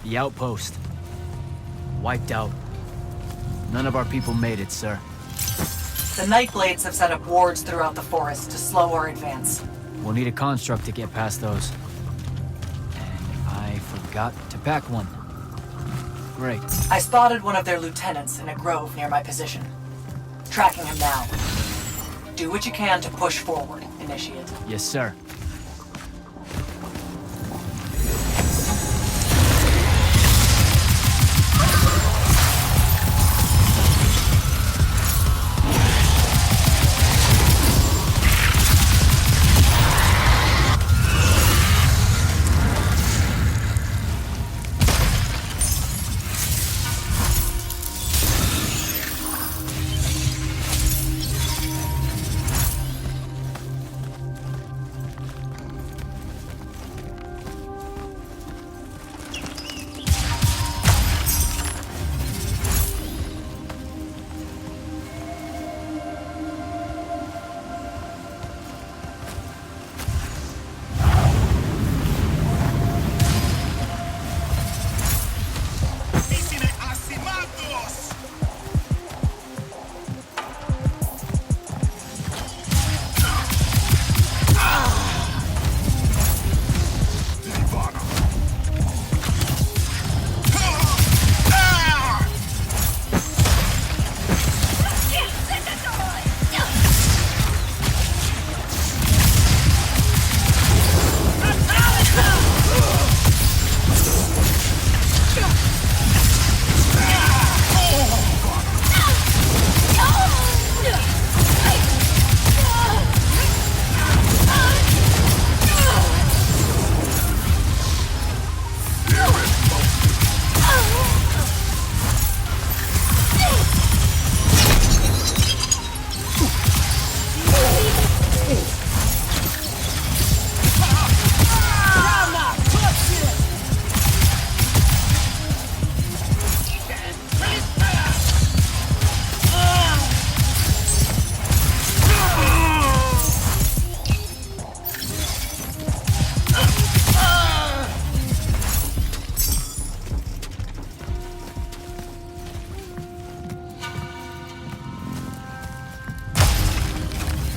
The outpost. Wiped out. None of our people made it, sir. The Nightblades have set up wards throughout the forest to slow our advance. We'll need a construct to get past those. And I forgot to pack one. Great. I spotted one of their lieutenants in a grove near my position. Tracking him now. Do what you can to push forward, Initiate. Yes, sir.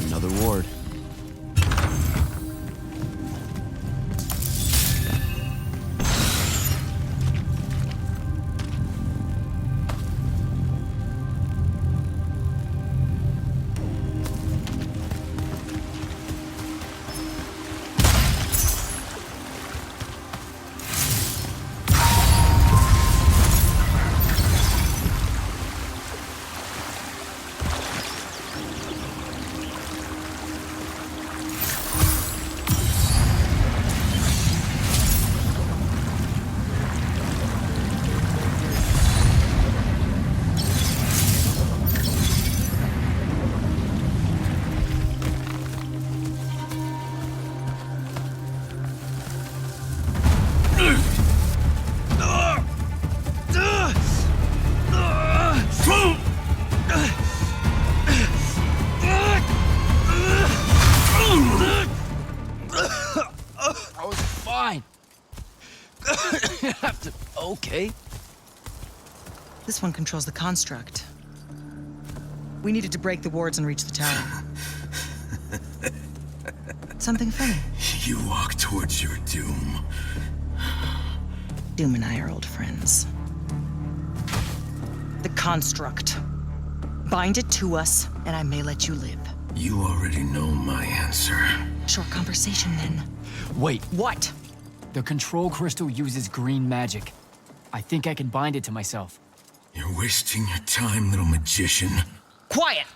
Another ward. I was fine. Okay. This one controls the construct. We needed to break the wards and reach the tower. Something funny? You walk towards your doom. Doom and I are old friends. The construct. Bind it to us, and I may let you live. You already know my answer. Short conversation, then. Wait. What? The control crystal uses green magic. I think I can bind it to myself. You're wasting your time, little magician. Quiet!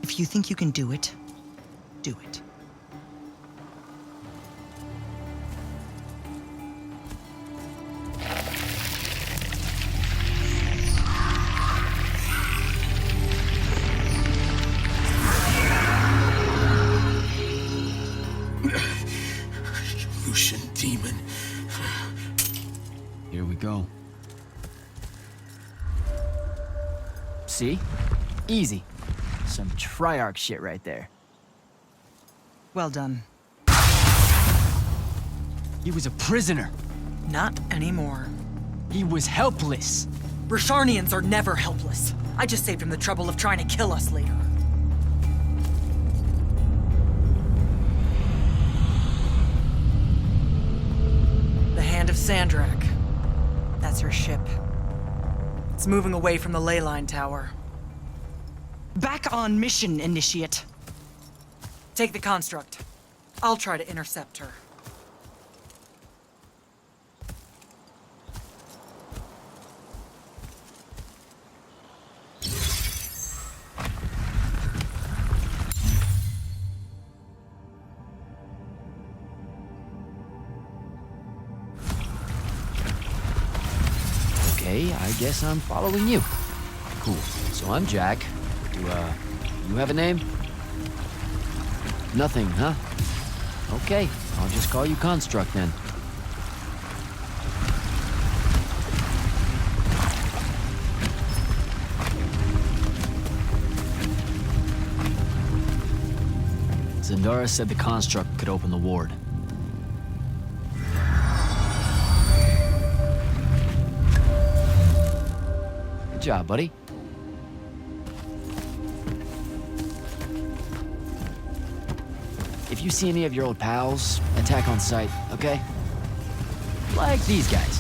If you think you can do it, do it. Lucian demon. Here we go. See? Easy. Some Triarch shit right there. Well done. He was a prisoner. Not anymore. He was helpless. Rasharnians are never helpless. I just saved him the trouble of trying to kill us later. The hand Hand of Sandrak. That's her ship. It's moving away from the ley line tower. Back on mission, Initiate. Take the construct. I'll try to intercept her. Okay, I guess I'm following you. Cool. So I'm Jack. Do, you have a name? Nothing, huh? Okay, I'll just call you Construct then. Zendara said the Construct could open the ward. Good job, buddy. If you see any of your old pals, attack on sight, okay? Like these guys.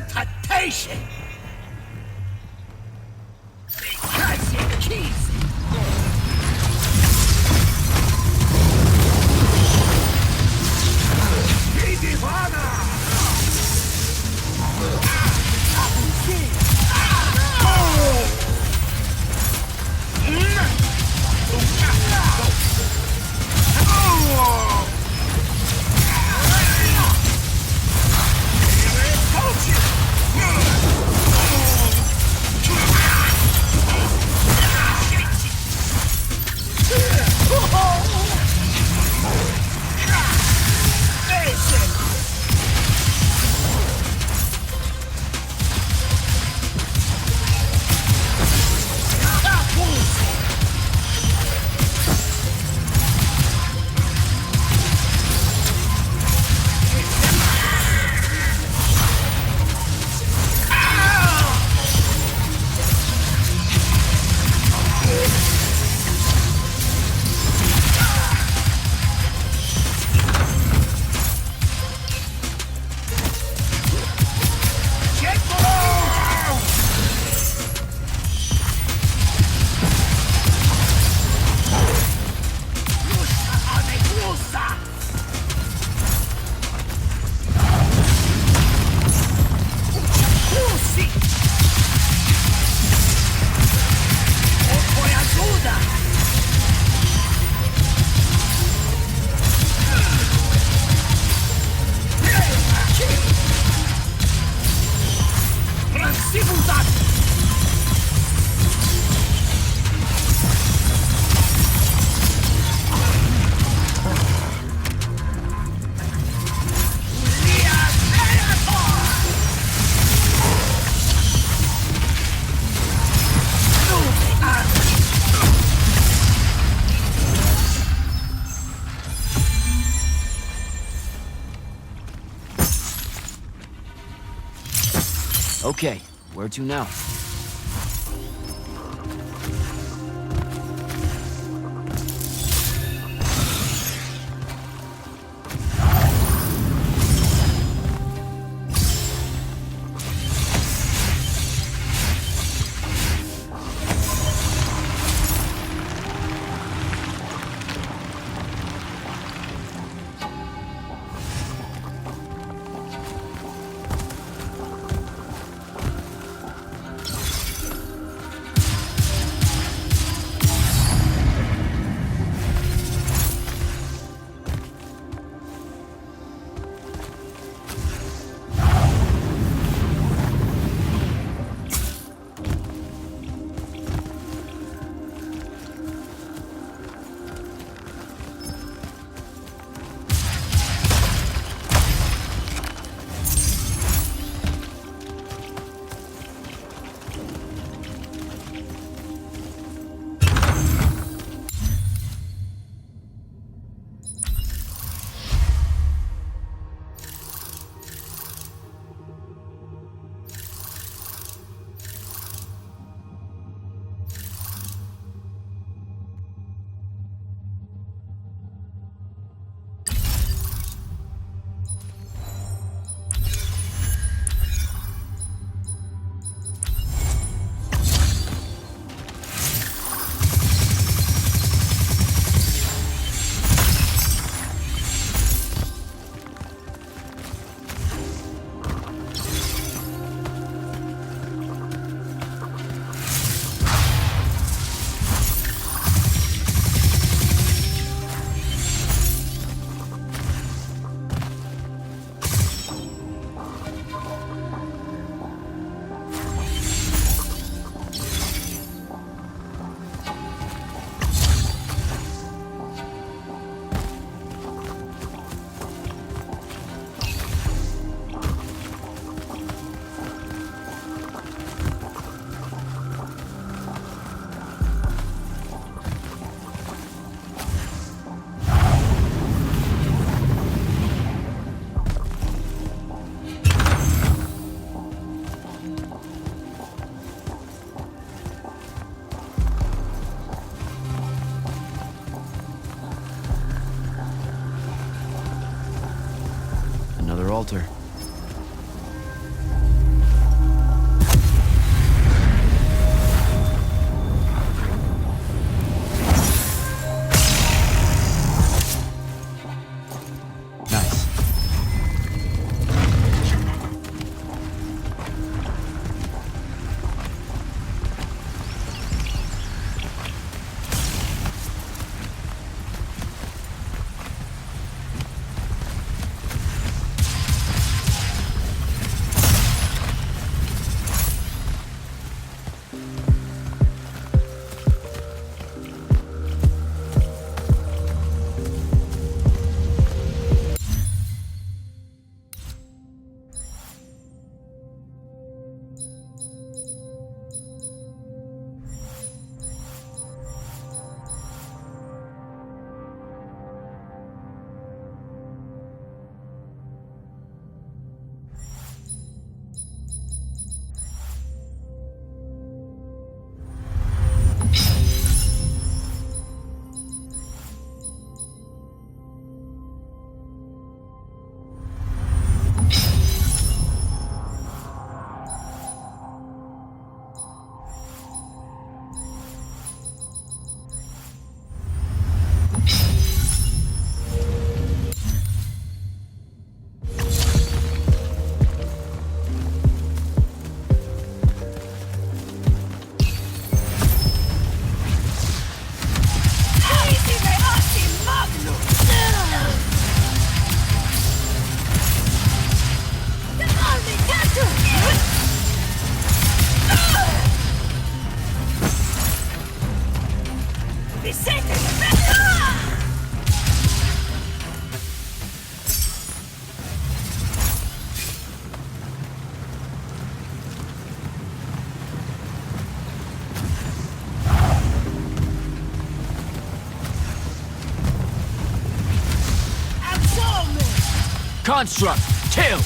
Temptation! Because it keeps Okay, where to now? Another altar. Nice. Construct, kill!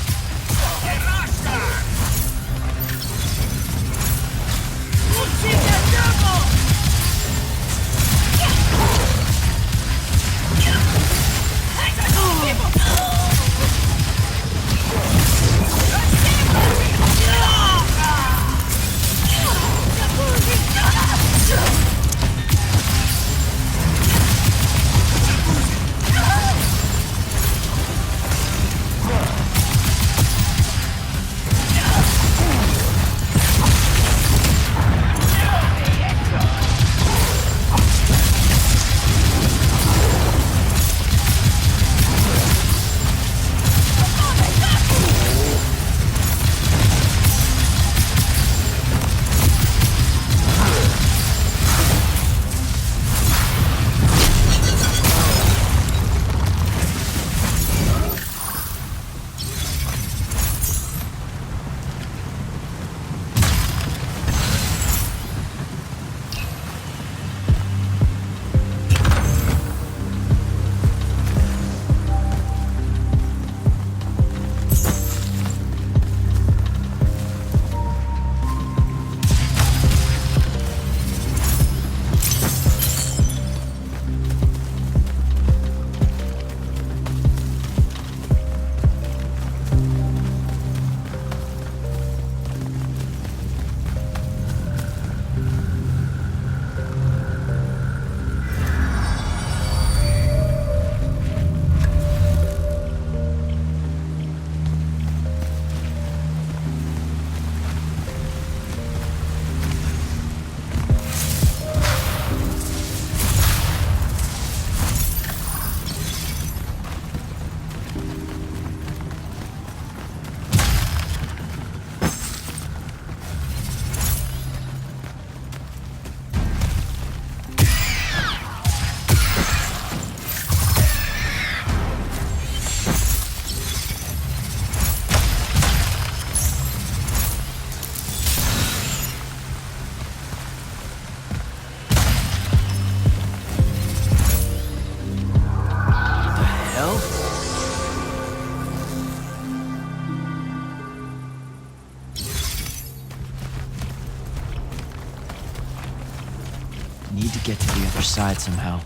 get to the other side somehow.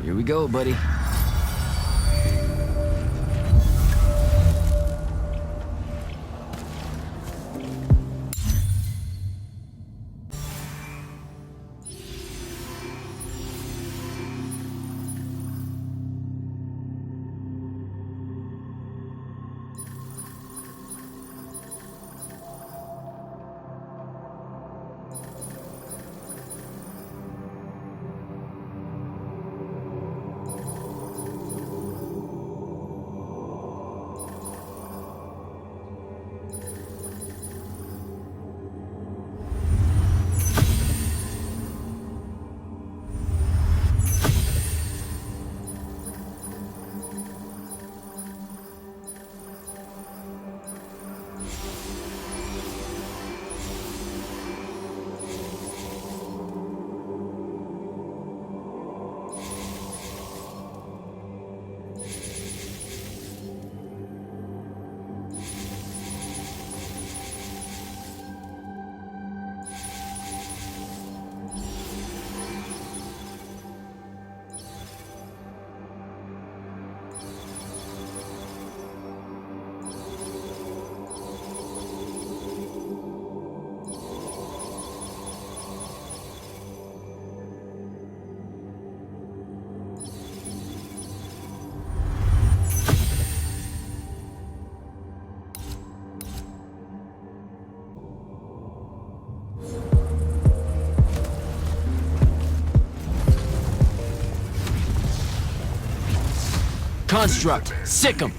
Here we go, buddy. Construct, sick 'em.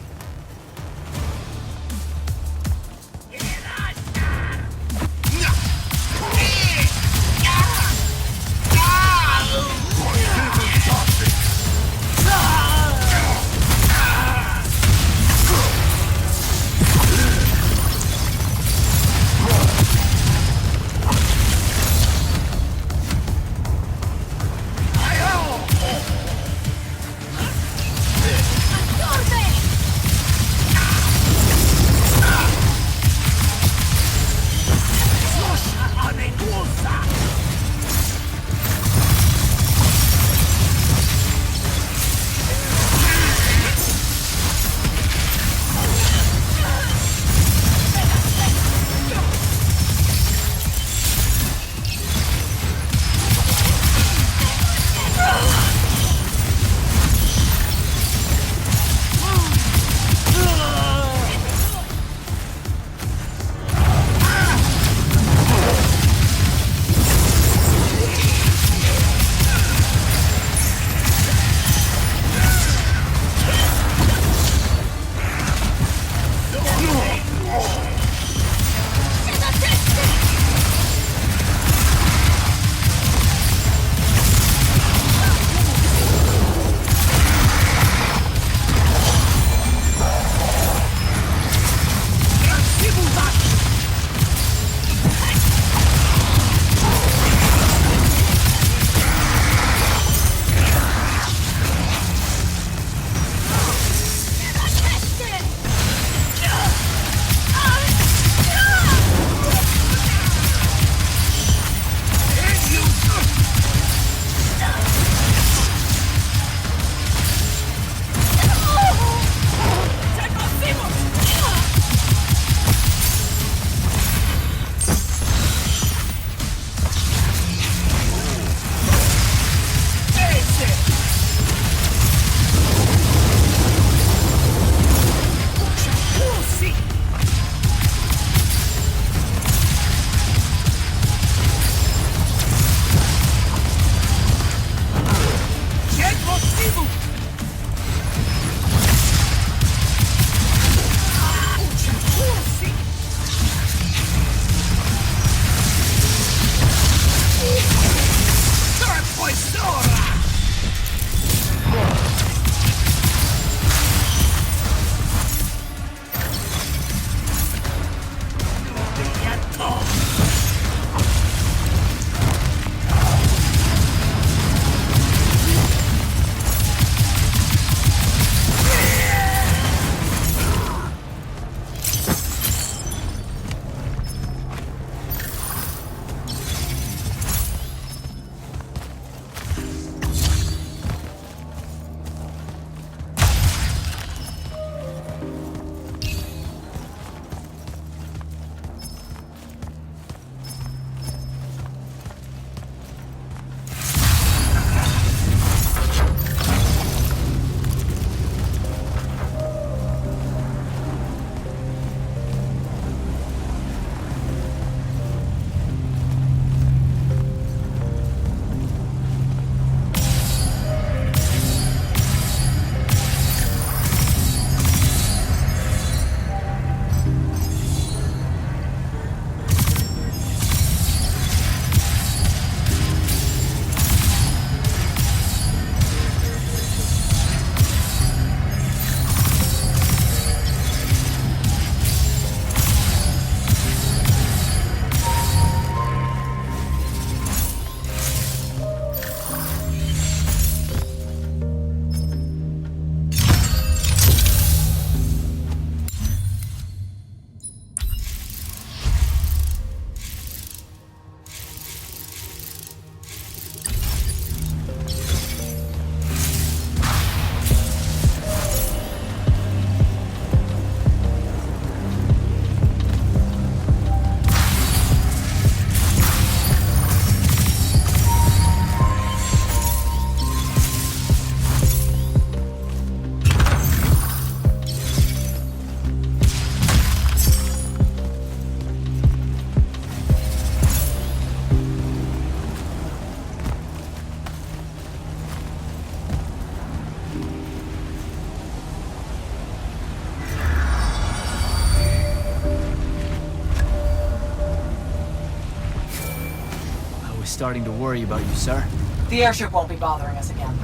starting to worry about you, sir. The airship won't be bothering us again.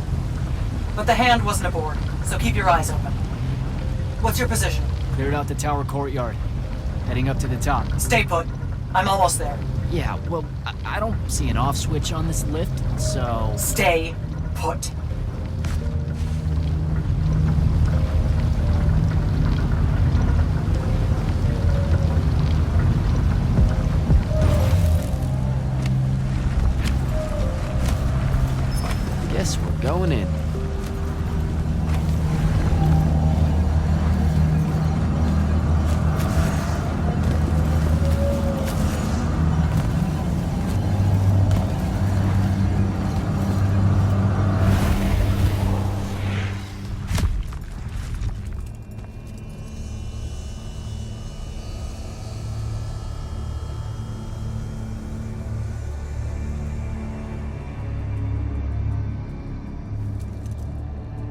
But the hand wasn't aboard, so keep your eyes open. What's your position? Cleared out the tower courtyard. Heading up to the top. Stay put. I'm almost there. Yeah, well, I don't see an off switch on this lift, so... Stay put. Guess we're going in.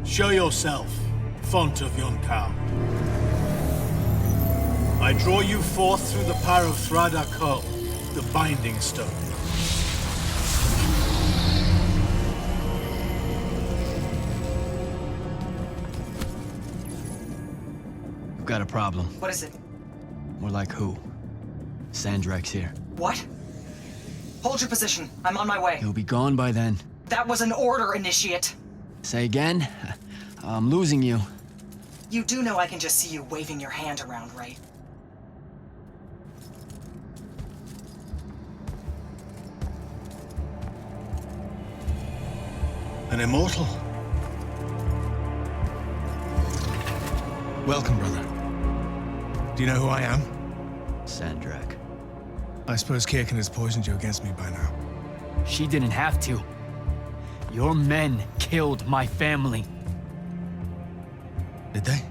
Show yourself, font of Yonkao. I draw you forth through the power of Thradakol, the Binding Stone. We've got a problem. What is it? More like who? Sandrak's here. What? Hold your position. I'm on my way. He'll be gone by then. That was an order, Initiate. Say again? I'm losing you. You do know I can just see you waving your hand around, right? An immortal? Welcome, brother. Do you know who I am? Sandrak. I suppose Kirkin has poisoned you against me by now. She didn't have to. Your men killed my family. Did they?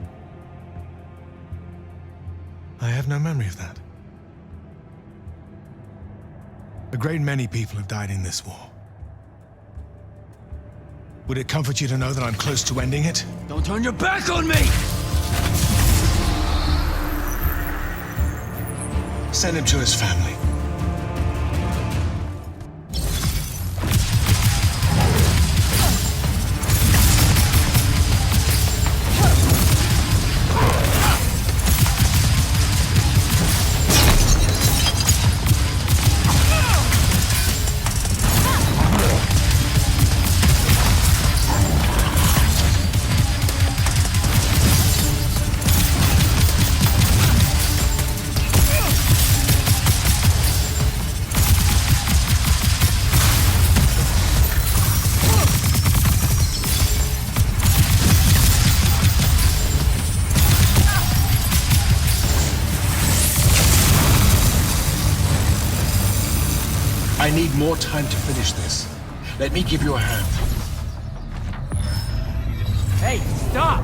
I have no memory of that. A great many people have died in this war. Would it comfort you to know that I'm close to ending it? Don't turn your back on me! Send him to his family. I need more time to finish this. Let me give you a hand. Hey, stop!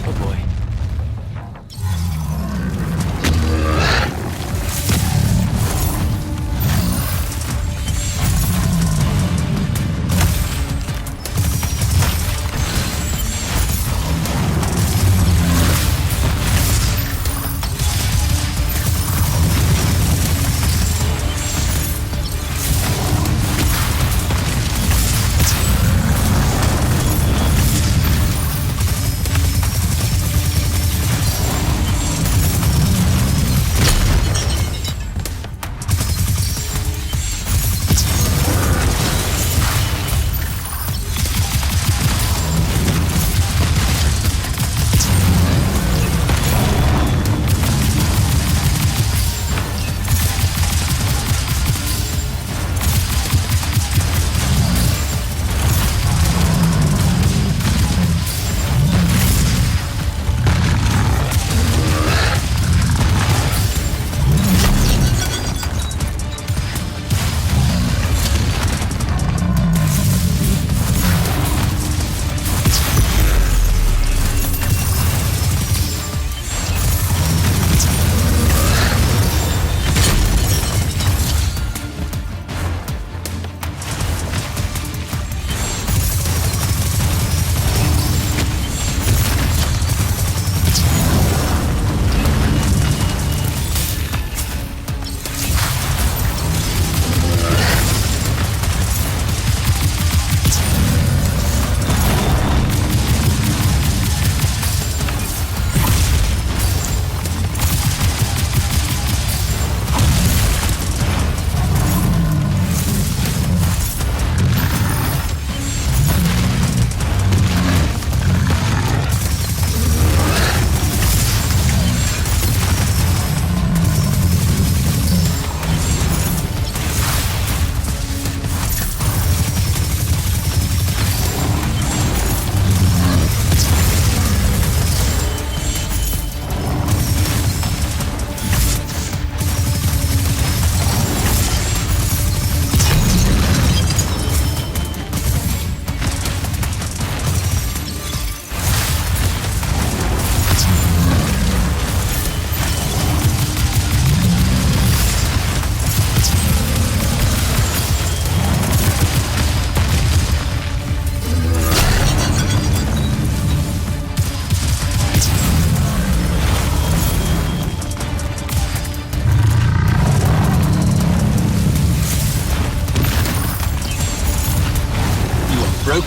Oh boy.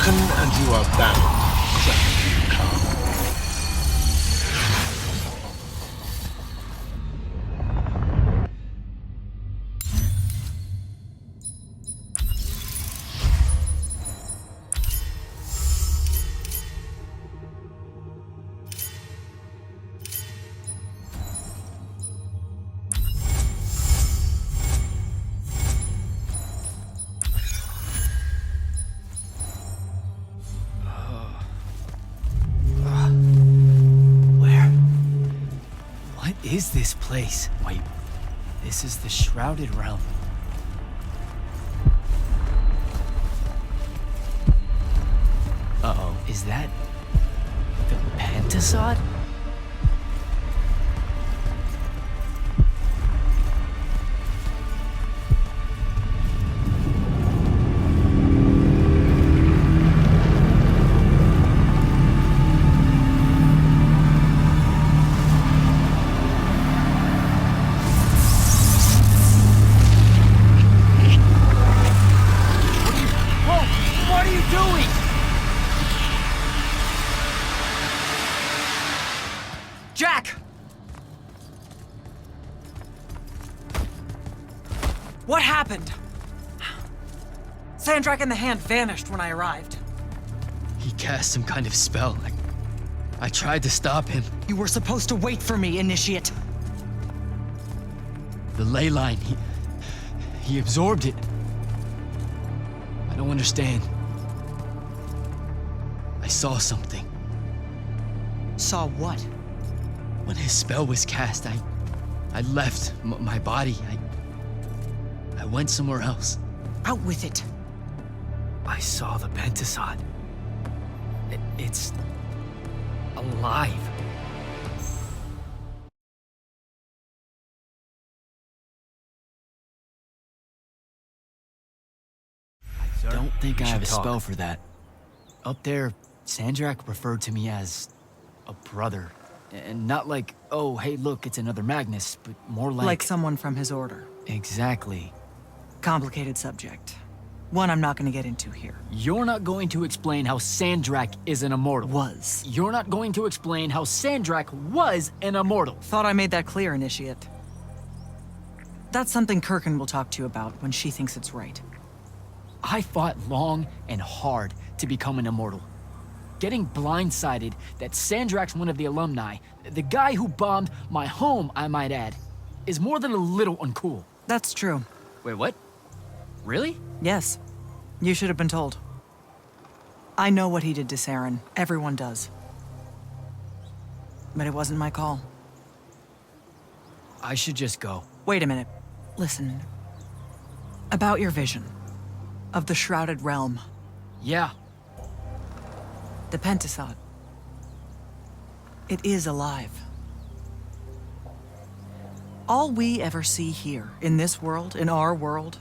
spoken, and you are bound. Just come. What is this place? Wait, this is the Shrouded Realm. Uh-oh, is that the Pentasod? What are you doing? Jack! What happened? Sandrak and the Hand vanished when I arrived. He cast some kind of spell. I tried to stop him. You were supposed to wait for me, Initiate. The ley line, he absorbed it. I don't understand. I saw something. Saw what? When his spell was cast, I left my body. I went somewhere else. Out with it. I saw the Pentasod. It's alive. I don't think I have a spell for that. Up there, Sandrak referred to me as a brother. And not like, oh, hey, look, it's another Magnus, but more like... Like someone from his order. Exactly. Complicated subject. One I'm not going to get into here. You're not going to explain how Sandrak is an immortal. Was. You're not going to explain how Sandrak was an immortal. Thought I made that clear, Initiate. That's something Kirkin will talk to you about when she thinks it's right. I fought long and hard to become an immortal. Getting blindsided that Sandrak's one of the alumni, the guy who bombed my home, I might add, is more than a little uncool. That's true. Wait, what? Really? Yes. You should have been told. I know what he did to Saren. Everyone does. But it wasn't my call. I should just go. Wait a minute. Listen. About your vision. Of the Shrouded Realm. Yeah. The Pentasod. It is alive. All we ever see here, in this world, in our world,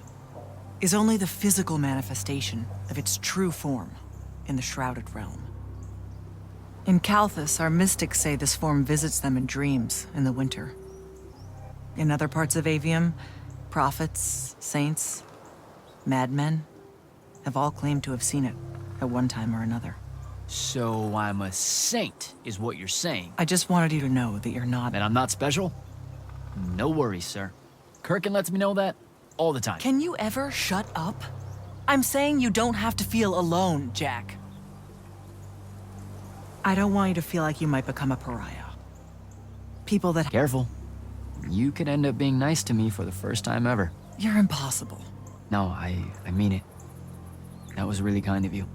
is only the physical manifestation of its true form in the Shrouded Realm. In Kalthus, our mystics say this form visits them in dreams in the winter. In other parts of Aveum, prophets, saints, madmen have all claimed to have seen it at one time or another. So I'm a saint, is what you're saying. I just wanted you to know that you're not... And I'm not special? No worries, sir. Kirkin lets me know that all the time. Can you ever shut up? I'm saying you don't have to feel alone, Jack. I don't want you to feel like you might become a pariah. People that... Careful. You could end up being nice to me for the first time ever. You're impossible. No, I mean it. That was really kind of you.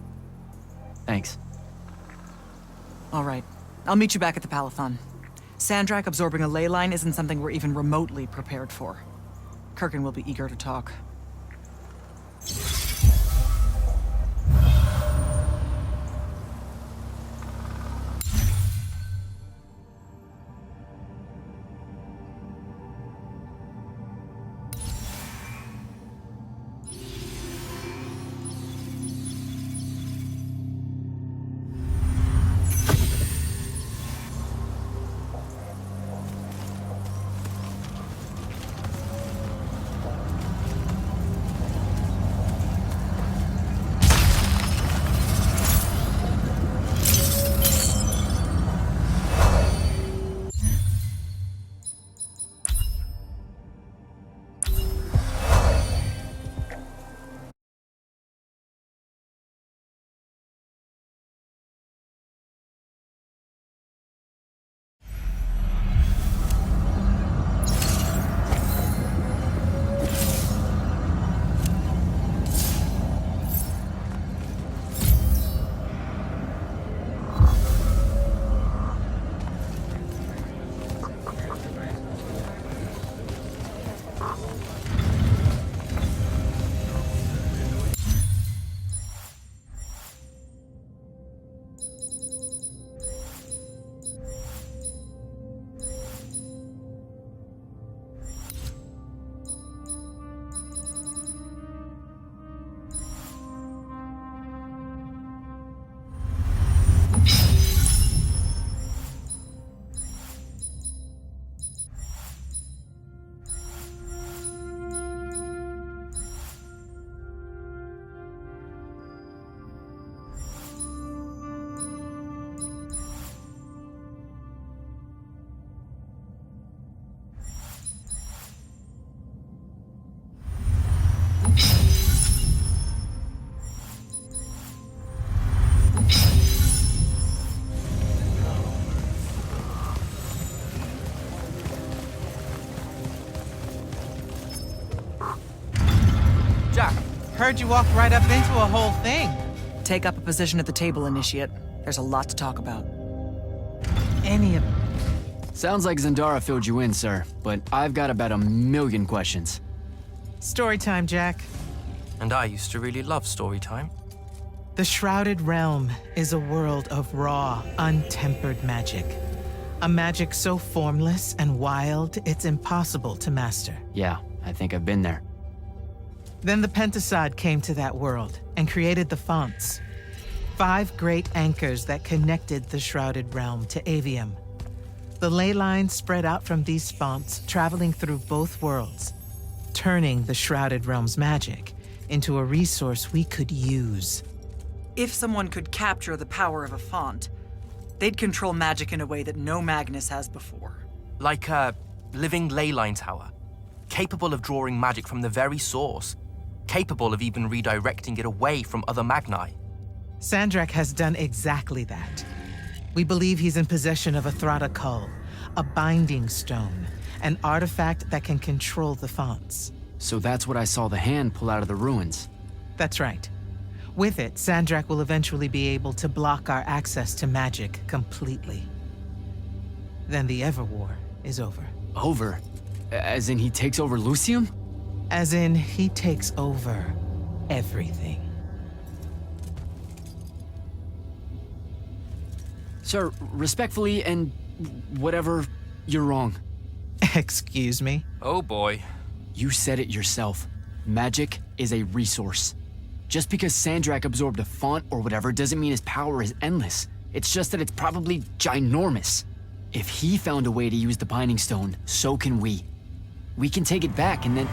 Thanks. All right. I'll meet you back at the Palathon. Sandrak absorbing a ley line isn't something we're even remotely prepared for. Kirkin will be eager to talk. Heard you walked right up into a whole thing. Take up a position at the table, Initiate. There's a lot to talk about. Any of Sounds like Zendara filled you in, sir, but I've got about 1,000,000 questions. Story time, Jack. And I used to really love story time. The Shrouded Realm is a world of raw, untempered magic. A magic so formless and wild, it's impossible to master. Yeah, I think I've been there. Then the Pentasod came to that world and created the fonts. 5 great anchors that connected the Shrouded Realm to Aveum. The ley lines spread out from these fonts, traveling through both worlds, turning the Shrouded Realm's magic into a resource we could use. If someone could capture the power of a font, they'd control magic in a way that no Magnus has before. Like a living ley line tower, capable of drawing magic from the very source, capable of even redirecting it away from other Magni. Sandrak has done exactly that. We believe he's in possession of a Thrata Cull, a binding stone, an artifact that can control the fonts. So that's what I saw the hand pull out of the ruins. That's right. With it, Sandrak will eventually be able to block our access to magic completely. Then the Everwar is over. Over? As in he takes over Lucium? As in he takes over everything. Sir, respectfully and whatever, you're wrong. Excuse me? Oh boy. You said it yourself. Magic is a resource. Just because Sandrak absorbed a font or whatever doesn't mean his power is endless. It's just that it's probably ginormous. If he found a way to use the Binding Stone, so can we. We can take it back and then...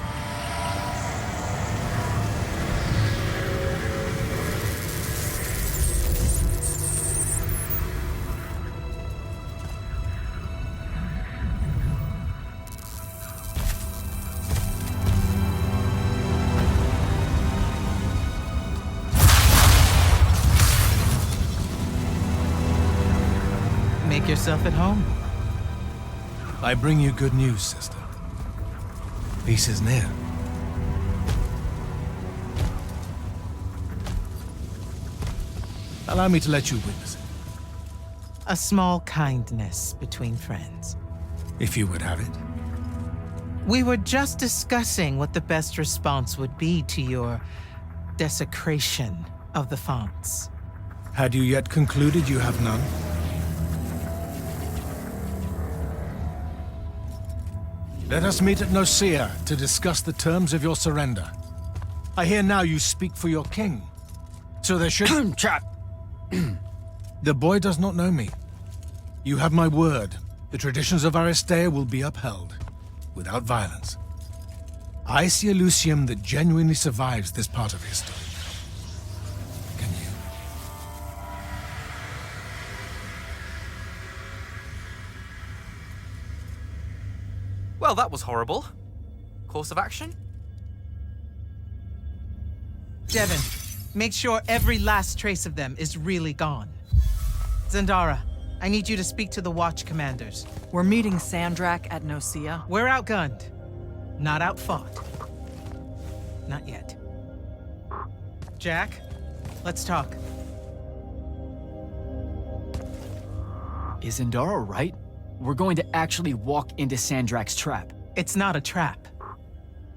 Make yourself at home. I bring you good news, sister. Peace is near. Allow me to let you witness it, A small kindness between friends. if you would have it. We were just discussing what the best response would be to your desecration of the fonts. Had you yet concluded you have none? Let us meet at Nicaea to discuss the terms of your surrender. I hear now you speak for your king. So there should... Trap! The boy does not know me. You have my word. The traditions of Aristea will be upheld, without violence. I see a Lucium that genuinely survives this part of history. Can you? Well, that was horrible. Course of action? Devin, make sure every last trace of them is really gone. Zendara, I need you to speak to the Watch commanders. We're meeting Sandrak at Nicaea. We're outgunned, not outfought. Not yet. Jack, let's talk. Is Zendara right? We're going to actually walk into Sandrak's trap. It's not a trap.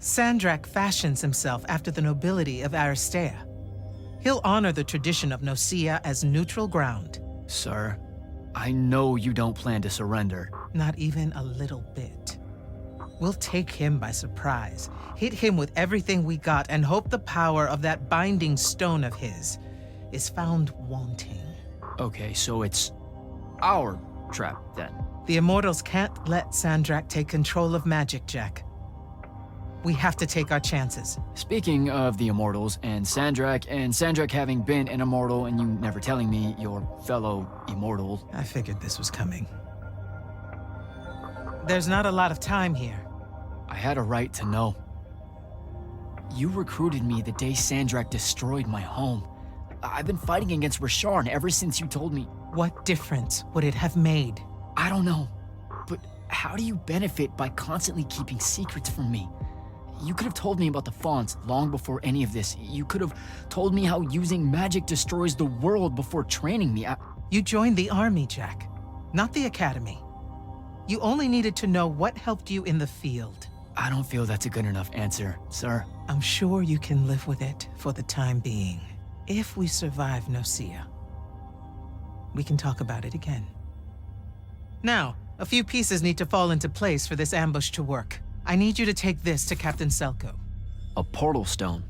Sandrak fashions himself after the nobility of Aristea. He'll honor the tradition of Nicaea as neutral ground. Sir, I know you don't plan to surrender. Not even a little bit. We'll take him by surprise, hit him with everything we got, and hope the power of that binding stone of his is found wanting. Okay, so it's our trap, then. The Immortals can't let Sandrak take control of magic, Jack. We have to take our chances. Speaking of the Immortals and Sandrak having been an Immortal and you never telling me your fellow Immortal... I figured this was coming. There's not a lot of time here. I had a right to know. You recruited me the day Sandrak destroyed my home. I've been fighting against Rasharn ever since you told me. What difference would it have made? I don't know. But how do you benefit by constantly keeping secrets from me? You could have told me about the fonts long before any of this. You could have told me how using magic destroys the world before training me. You joined the army, Jack, not the academy. You only needed to know what helped you in the field. I don't feel that's a good enough answer, sir. I'm sure you can live with it for the time being. If we survive Nocia, we can talk about it again. Now, a few pieces need to fall into place for this ambush to work. I need you to take this to Captain Selko. A portal stone.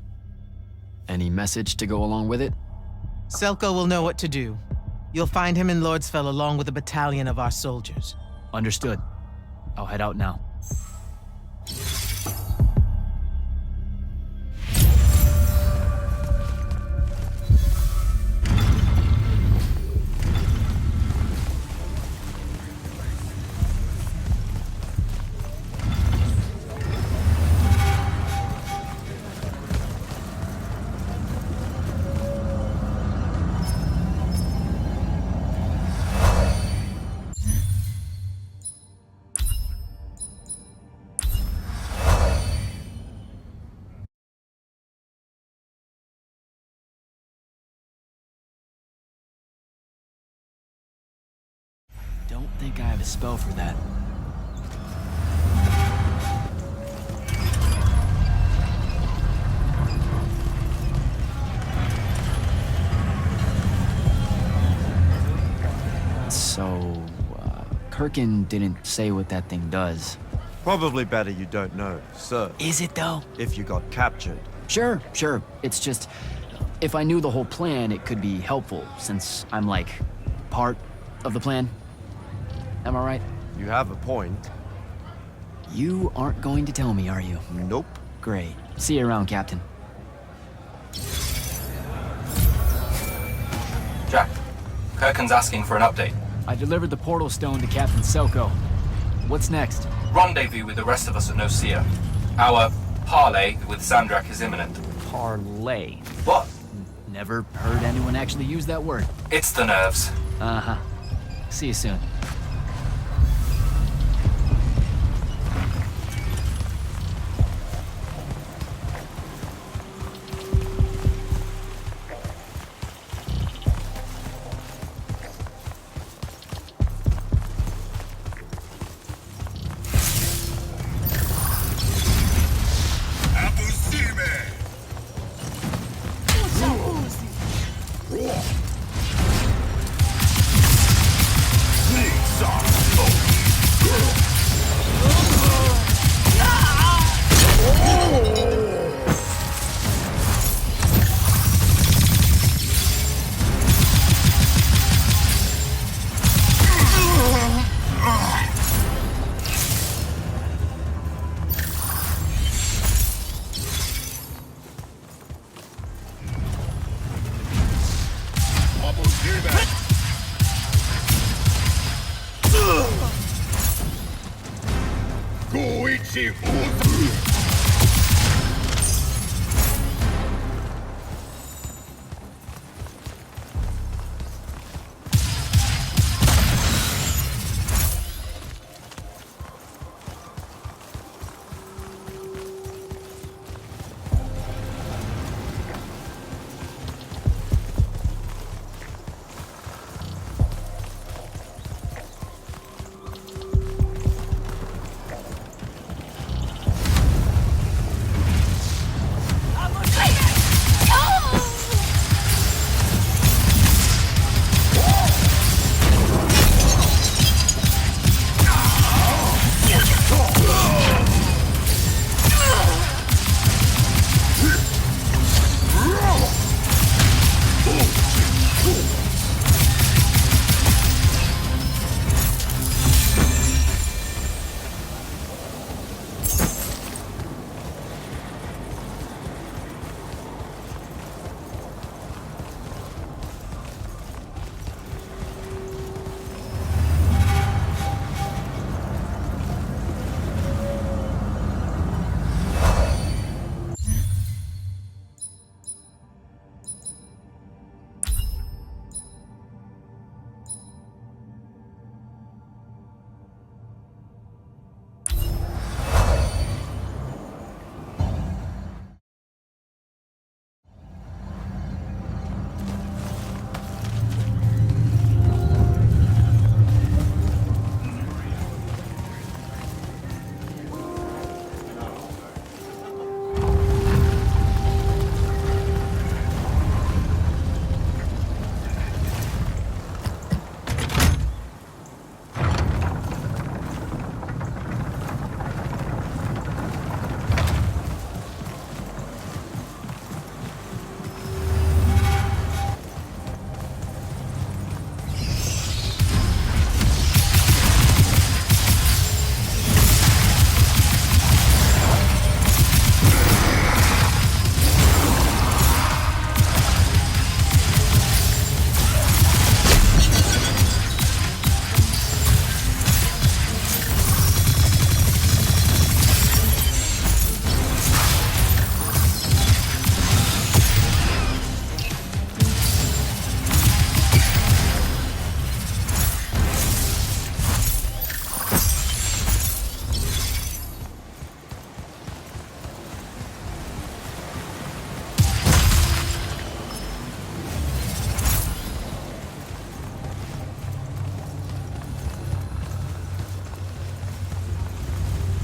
Any message to go along with it? Selko will know what to do. You'll find him in Lordsfell along with a battalion of our soldiers. Understood. I'll head out now. Don't think I have a spell for that. So, Kirkin didn't say what that thing does. Probably better you don't know, sir. Is it though? If you got captured. Sure. It's just, if I knew the whole plan, it could be helpful, since I'm like, part of the plan. Am I right? You have a point. You aren't going to tell me, are you? Nope. Great. See you around, Captain. Jack, Kirkin's asking for an update. I delivered the portal stone to Captain Selko. What's next? Rendezvous with the rest of us at Nocia. Our parley with Sandrak is imminent. Parlay. What? Never heard anyone actually use that word. It's the nerves. Uh-huh. See you soon.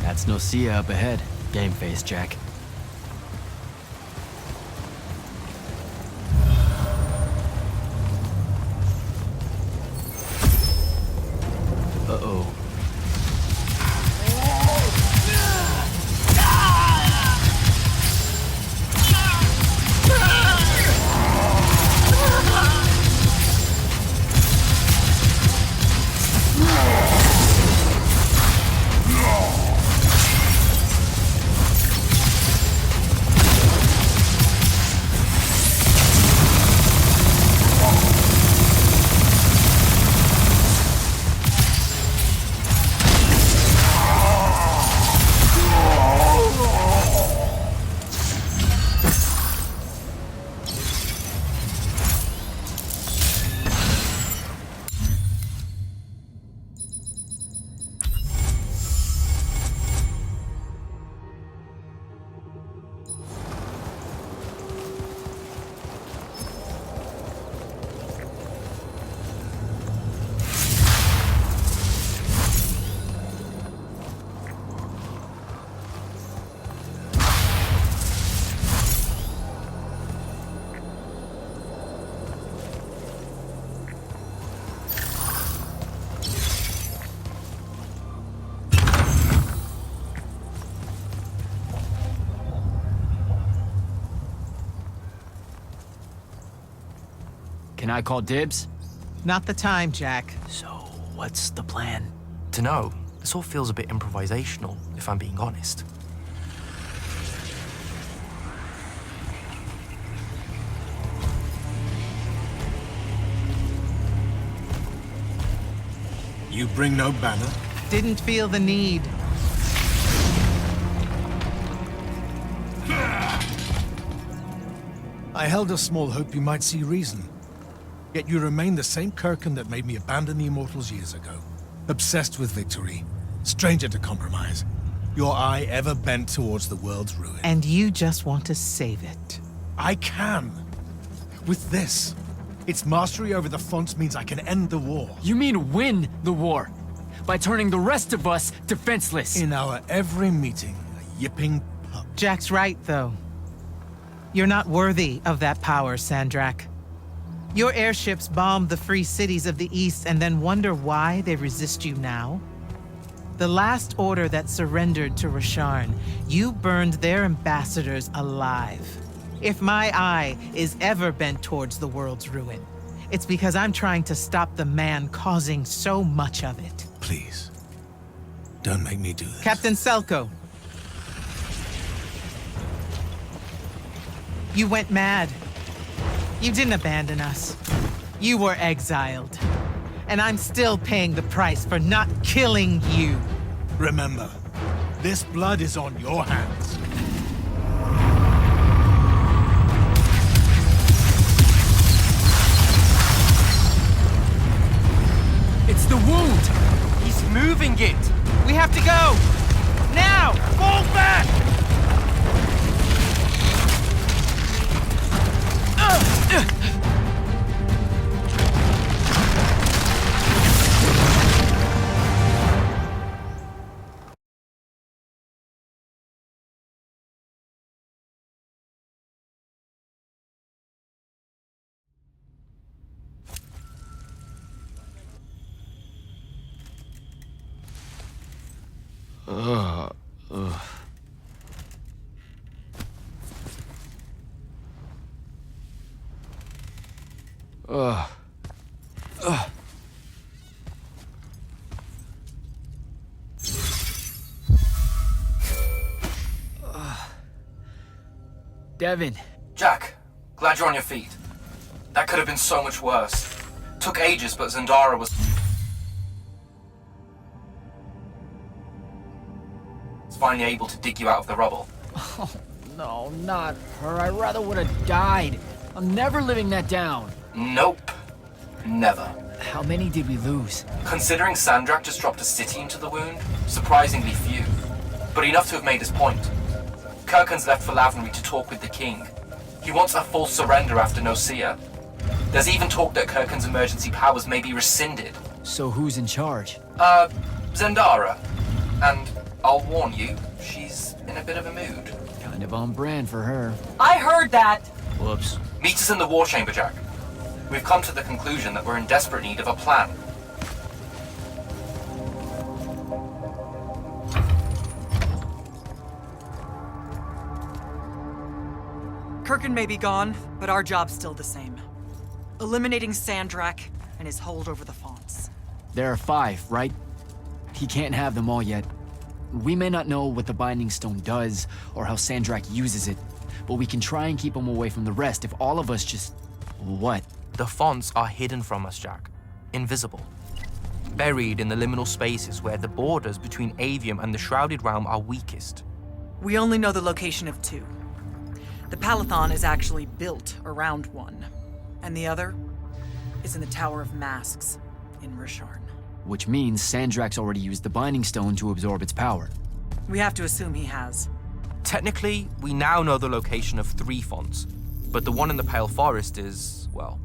That's Nocia up ahead. Game face, Jack. Uh-oh. Can I call dibs? Not the time, Jack. So, what's the plan? Dunno. This all feels a bit improvisational, if I'm being honest. You bring no banner? Didn't feel the need. I held a small hope you might see reason. Yet you remain the same Kirkin that made me abandon the Immortals years ago. Obsessed with victory, stranger to compromise. Your eye ever bent towards the world's ruin. And you just want to save it. I can. With this. Its mastery over the fonts means I can end the war. You mean win the war? By turning the rest of us defenseless? In our every meeting, a yipping pup. Jack's right, though. You're not worthy of that power, Sandrak. Your airships bombed the free cities of the East and then wonder why they resist you now? The last order that surrendered to Rasharn, you burned their ambassadors alive. If my eye is ever bent towards the world's ruin, it's because I'm trying to stop the man causing so much of it. Please, don't make me do this. Captain Selko. You went mad. You didn't abandon us. You were exiled. And I'm still paying the price for not killing you. Remember, this blood is on your hands. It's the wound! He's moving it! We have to go! Now! Fall back! Devin. Jack, glad you're on your feet. That could have been so much worse. Took ages, but Zendara was finally able to dig you out of the rubble. Oh, no, not her. I rather would have died. I'm never living that down. Nope. Never. How many did we lose? Considering Sandrak just dropped a city into the wound, surprisingly few. But enough to have made his point. Kirkin's left for Lavenry to talk with the king. He wants a full surrender after Nocia. There's even talk that Kirkin's emergency powers may be rescinded. So who's in charge? Zendara. And I'll warn you, she's in a bit of a mood. Kind of on brand for her. I heard that! Whoops. Meet us in the war chamber, Jack. We've come to the conclusion that we're in desperate need of a plan. Kirkin may be gone, but our job's still the same. Eliminating Sandrak and his hold over the fonts. There are 5, right? He can't have them all yet. We may not know what the Binding Stone does, or how Sandrak uses it, but we can try and keep him away from the rest if all of us just... What? The fonts are hidden from us, Jack. Invisible. Buried in the liminal spaces where the borders between Aveum and the Shrouded Realm are weakest. We only know the location of 2. The Palathon is actually built around one, and the other is in the Tower of Masks in Risharn. Which means Sandrak's already used the Binding Stone to absorb its power. We have to assume he has. Technically, we now know the location of 3 fonts, but the one in the Pale Forest is, well,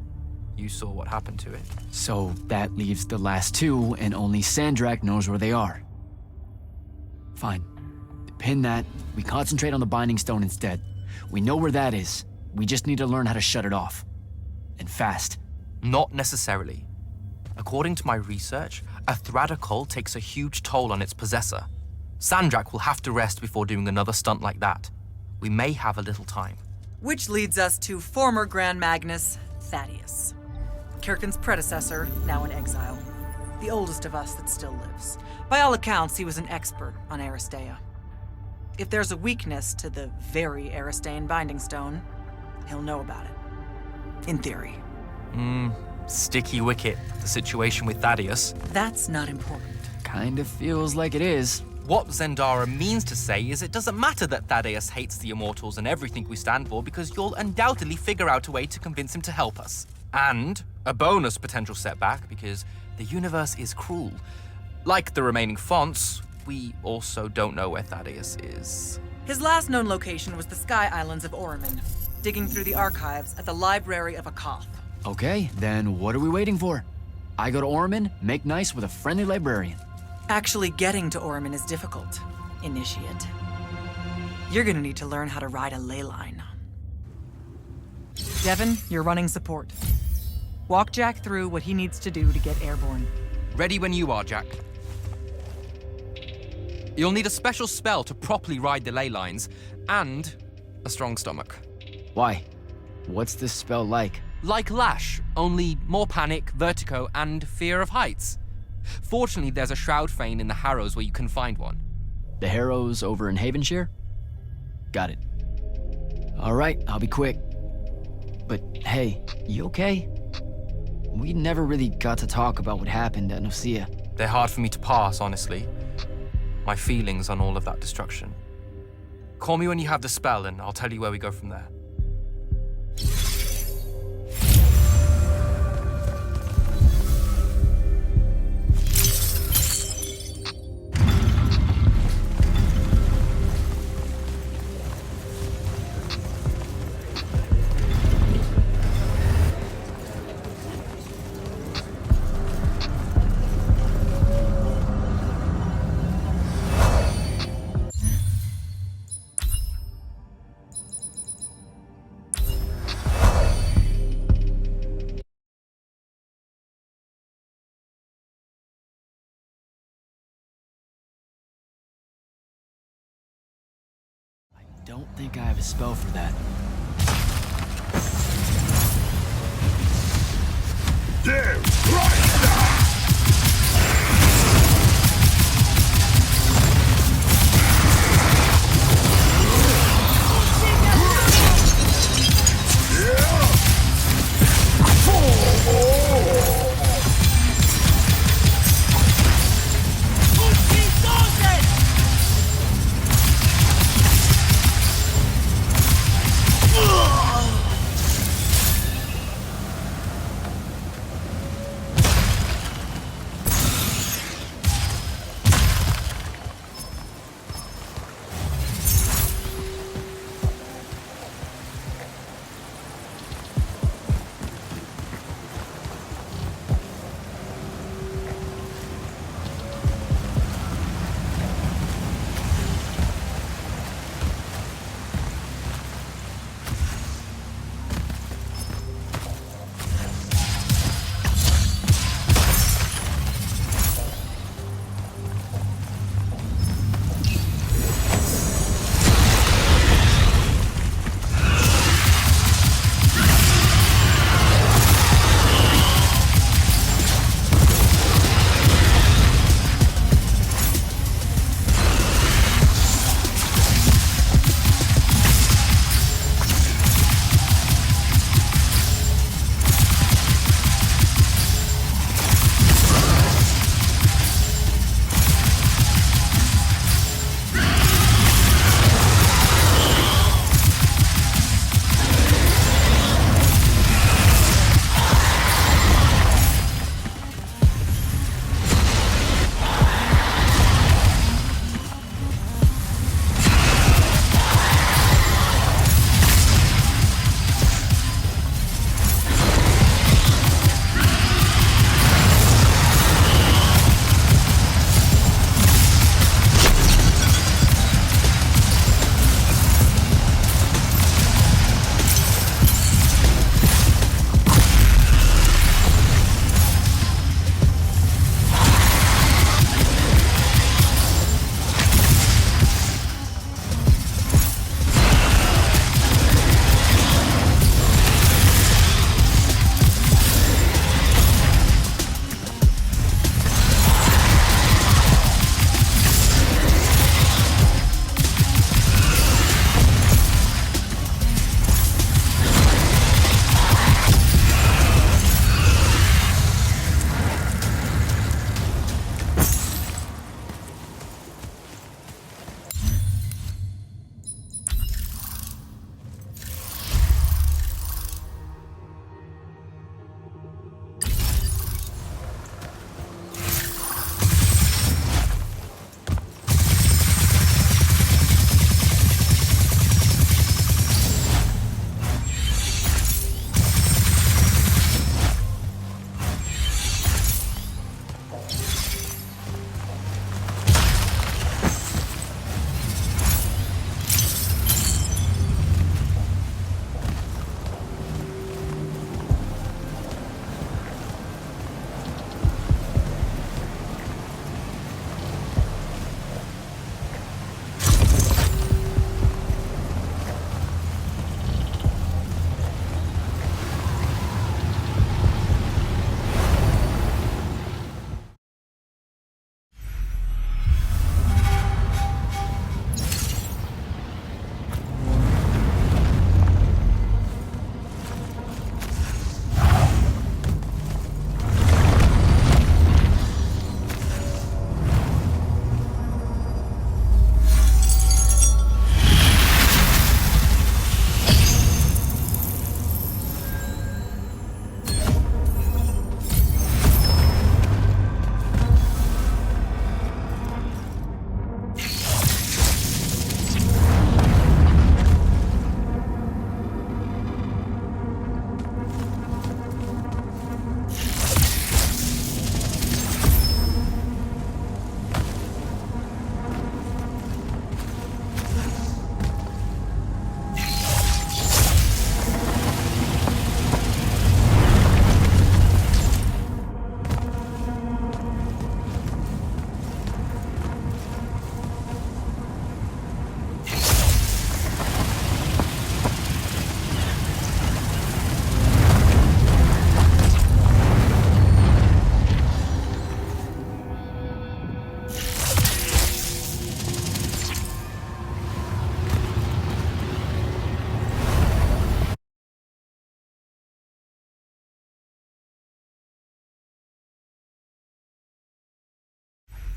you saw what happened to it. So that leaves the last 2, and only Sandrak knows where they are. Fine. Pin that. We concentrate on the Binding Stone instead. We know where that is. We just need to learn how to shut it off. And fast. Not necessarily. According to my research, a Thradda cull takes a huge toll on its possessor. Sandrak will have to rest before doing another stunt like that. We may have a little time. Which leads us to former Grand Magnus, Thaddeus. Kirkin's predecessor, now in exile. The oldest of us that still lives. By all accounts, he was an expert on Aristea. If there's a weakness to the very Aristean Binding Stone, he'll know about it. In theory. Sticky wicket, the situation with Thaddeus. That's not important. Kind of feels like it is. What Zendara means to say is it doesn't matter that Thaddeus hates the Immortals and everything we stand for, because you'll undoubtedly figure out a way to convince him to help us. And a bonus potential setback, because the universe is cruel. Like the remaining fonts, we also don't know where Thaddeus is. His last known location was the Sky Islands of Oriman, digging through the archives at the Library of Akoth. Okay, then what are we waiting for? I go to Orman, make nice with a friendly librarian. Actually getting to Oriman is difficult, Initiate. You're gonna need to learn how to ride a ley line. Devin, you're running support. Walk Jack through what he needs to do to get airborne. Ready when you are, Jack. You'll need a special spell to properly ride the ley lines, and a strong stomach. Why? What's this spell like? Like Lash, only more panic, vertigo, and fear of heights. Fortunately, there's a Shroud Fane in the Harrows where you can find one. The Harrows over in Havenshire? Got it. All right, I'll be quick. But hey, you okay? We never really got to talk about what happened at Nicaea. They're hard for me to pass, honestly. My feelings on all of that destruction. Call me when you have the spell and I'll tell you where we go from there. Don't think I have a spell for that. Damn right!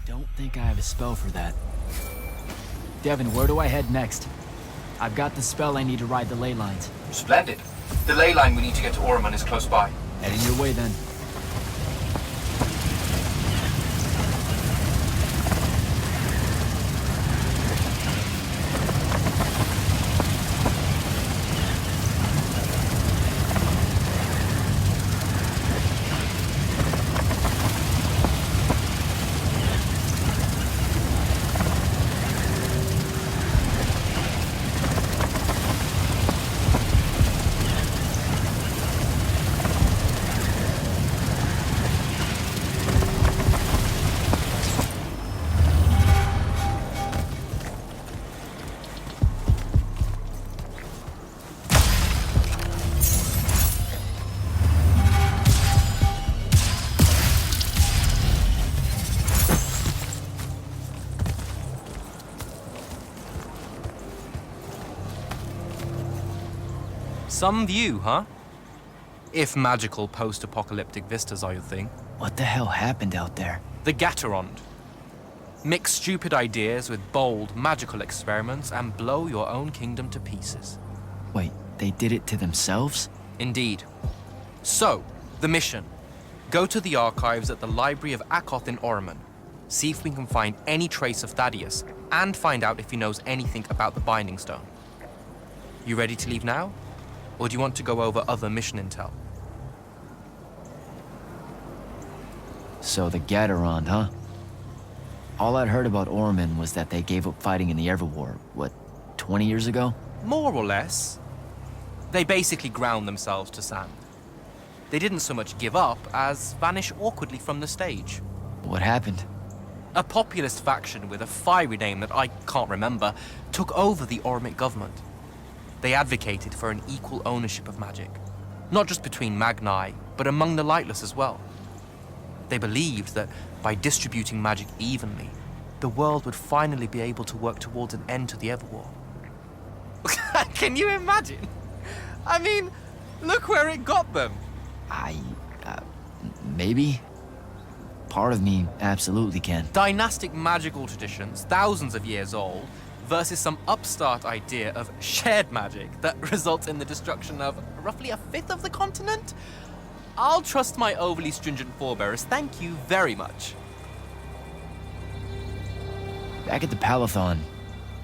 Don't think I have a spell for that. Devin, where do I head next? I've got the spell I need to ride the ley lines. Splendid. The ley line we need to get to Orman is close by. Heading your way then. Some view, huh? If magical post-apocalyptic vistas are your thing. What the hell happened out there? The Gatorond. Mix stupid ideas with bold, magical experiments and blow your own kingdom to pieces. Wait, they did it to themselves? Indeed. So, the mission. Go to the archives at the Library of Akoth in Orman. See if we can find any trace of Thaddeus, and find out if he knows anything about the Binding Stone. You ready to leave now? Or do you want to go over other mission intel? So the Gatorond, huh? All I'd heard about Orman was that they gave up fighting in the Everwar, what, 20 years ago? More or less. They basically ground themselves to sand. They didn't so much give up as vanish awkwardly from the stage. What happened? A populist faction with a fiery name that I can't remember took over the Ormic government. They advocated for an equal ownership of magic, not just between Magni, but among the lightless as well. They believed that by distributing magic evenly, the world would finally be able to work towards an end to the Everwar. Can you imagine? I mean, look where it got them. Maybe? Part of me absolutely can. Dynastic magical traditions, thousands of years old, versus some upstart idea of shared magic that results in the destruction of roughly a fifth of the continent? I'll trust my overly stringent forebears, thank you very much. Back at the Palathon,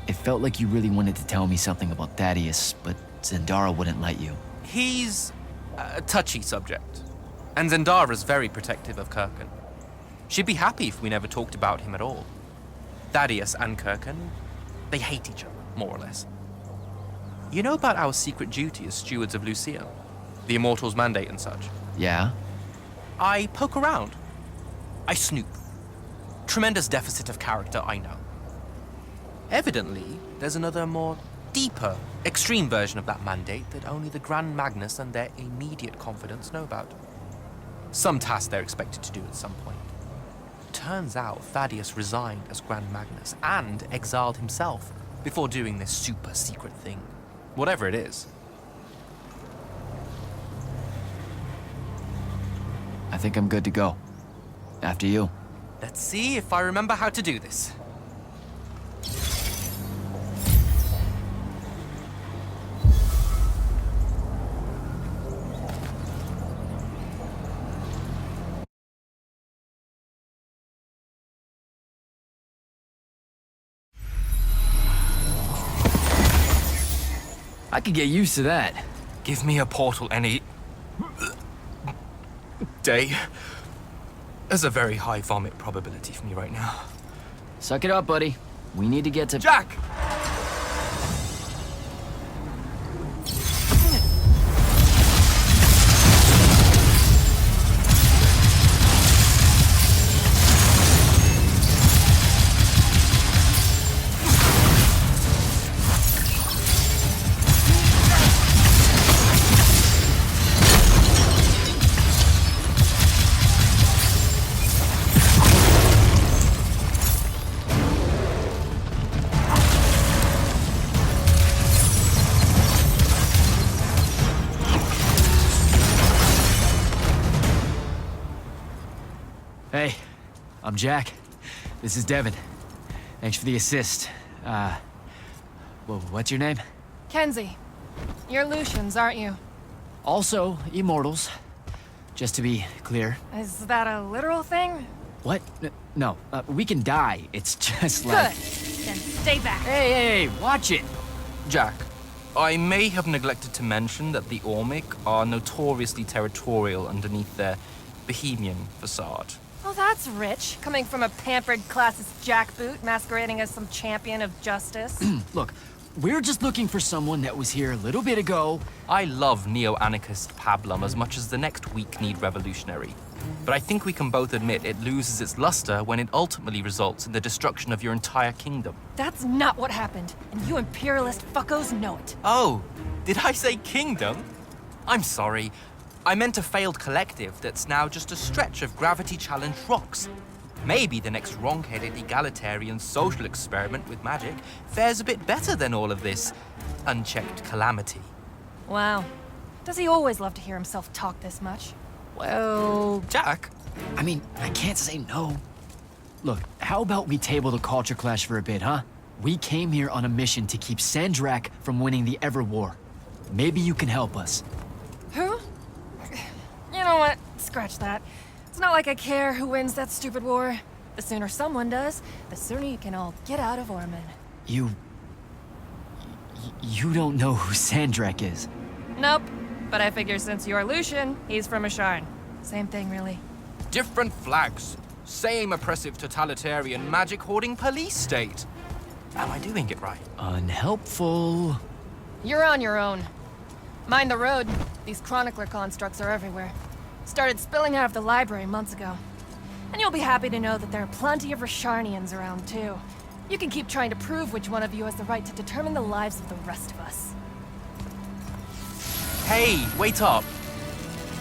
it felt like you really wanted to tell me something about Thaddeus, but Zendara wouldn't let you. He's a touchy subject, and Zendara's very protective of Kirkan. She'd be happy if we never talked about him at all. Thaddeus and Kirkan, they hate each other, more or less. You know about our secret duty as stewards of Lucia? The Immortals' mandate and such? Yeah? I poke around. I snoop. Tremendous deficit of character, I know. Evidently, there's another more deeper, extreme version of that mandate that only the Grand Magnus and their immediate confidants know about. Some task they're expected to do at some point. Turns out Thaddeus resigned as Grand Magnus and exiled himself before doing this super secret thing. Whatever it is. I think I'm good to go. After you. Let's see if I remember how to do this. I could get used to that. Give me a portal any day. There's a very high vomit probability for me right now. Suck it up, buddy. We need to get to... Jack! Hey, I'm Jack. This is Devin. Thanks for the assist. What's your name? Kenzie. You're Lucians, aren't you? Also, Immortals. Just to be clear. Is that a literal thing? What? No, we can die. It's just like... Good. Then stay back. Hey, watch it. Jack, I may have neglected to mention that the Ormic are notoriously territorial underneath their Bohemian facade. Well, that's rich, coming from a pampered classist jackboot masquerading as some champion of justice. Look, we're just looking for someone that was here a little bit ago. I love neo-anarchist pablum as much as the next weak-kneed revolutionary. But I think we can both admit it loses its luster when it ultimately results in the destruction of your entire kingdom. That's not what happened, and you imperialist fuckos know it. Oh, did I say kingdom? I'm sorry. I meant a failed collective that's now just a stretch of gravity-challenged rocks. Maybe the next wrong-headed egalitarian social experiment with magic fares a bit better than all of this unchecked calamity. Wow. Does he always love to hear himself talk this much? Well... Jack? I mean, I can't say no. Look, how about we table the culture clash for a bit, huh? We came here on a mission to keep Sandrak from winning the Ever War. Maybe you can help us. Who? You know what? Scratch that. It's not like I care who wins that stupid war. The sooner someone does, the sooner you can all get out of Orman. You don't know who Sandrak is? Nope. But I figure since you're Lucian, he's from Asharn. Same thing, really. Different flags. Same oppressive totalitarian magic-hoarding police state. Am I doing it right? Unhelpful. You're on your own. Mind the road. These chronicler constructs are everywhere. Started spilling out of the library months ago. And you'll be happy to know that there are plenty of Rasharnians around, too. You can keep trying to prove which one of you has the right to determine the lives of the rest of us. Hey, wait up.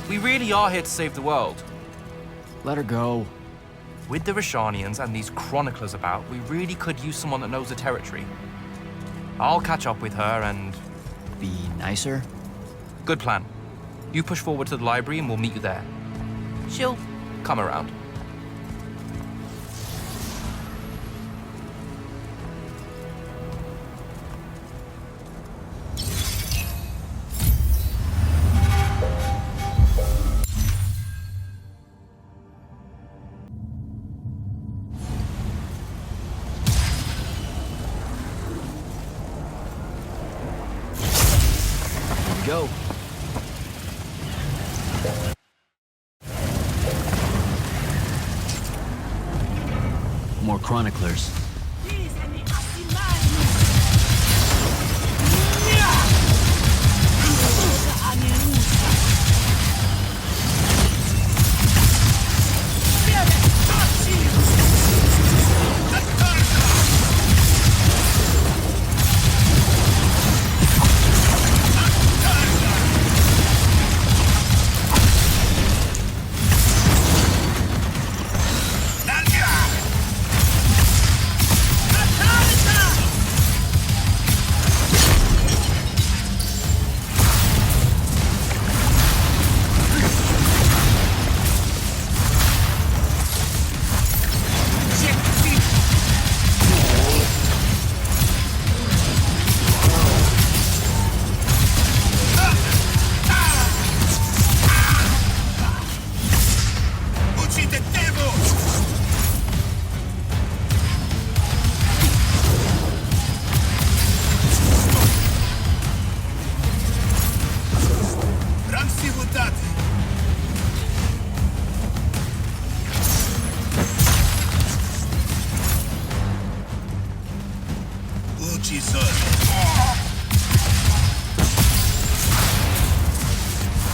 We really are here to save the world. Let her go. With the Rashanians and these chroniclers about, we really could use someone that knows the territory. I'll catch up with her and... Be nicer? Good plan. You push forward to the library and we'll meet you there. She'll come around. Go. More chroniclers.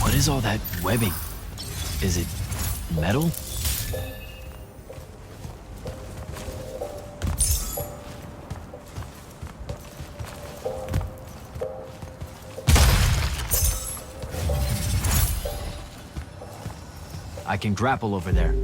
What is all that webbing? Is it metal? I can grapple over there.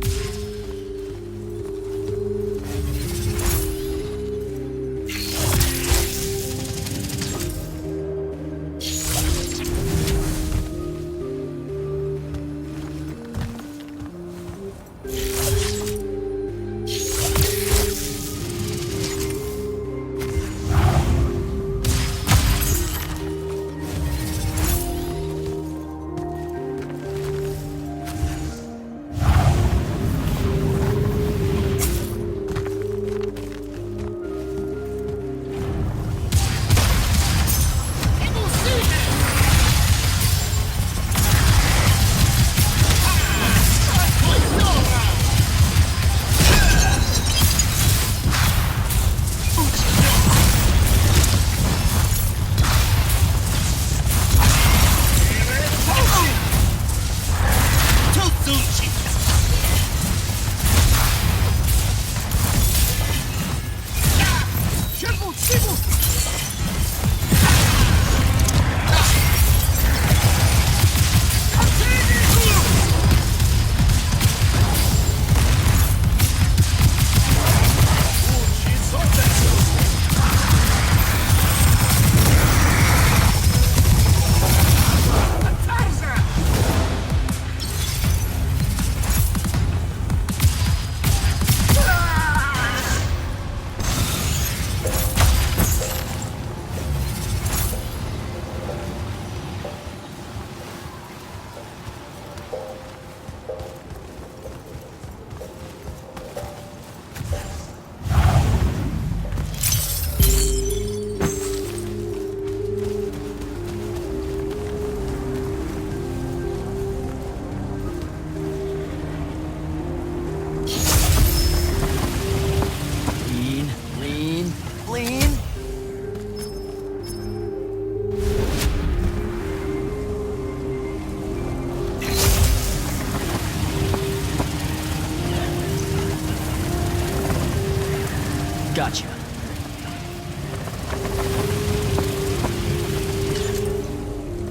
Gotcha.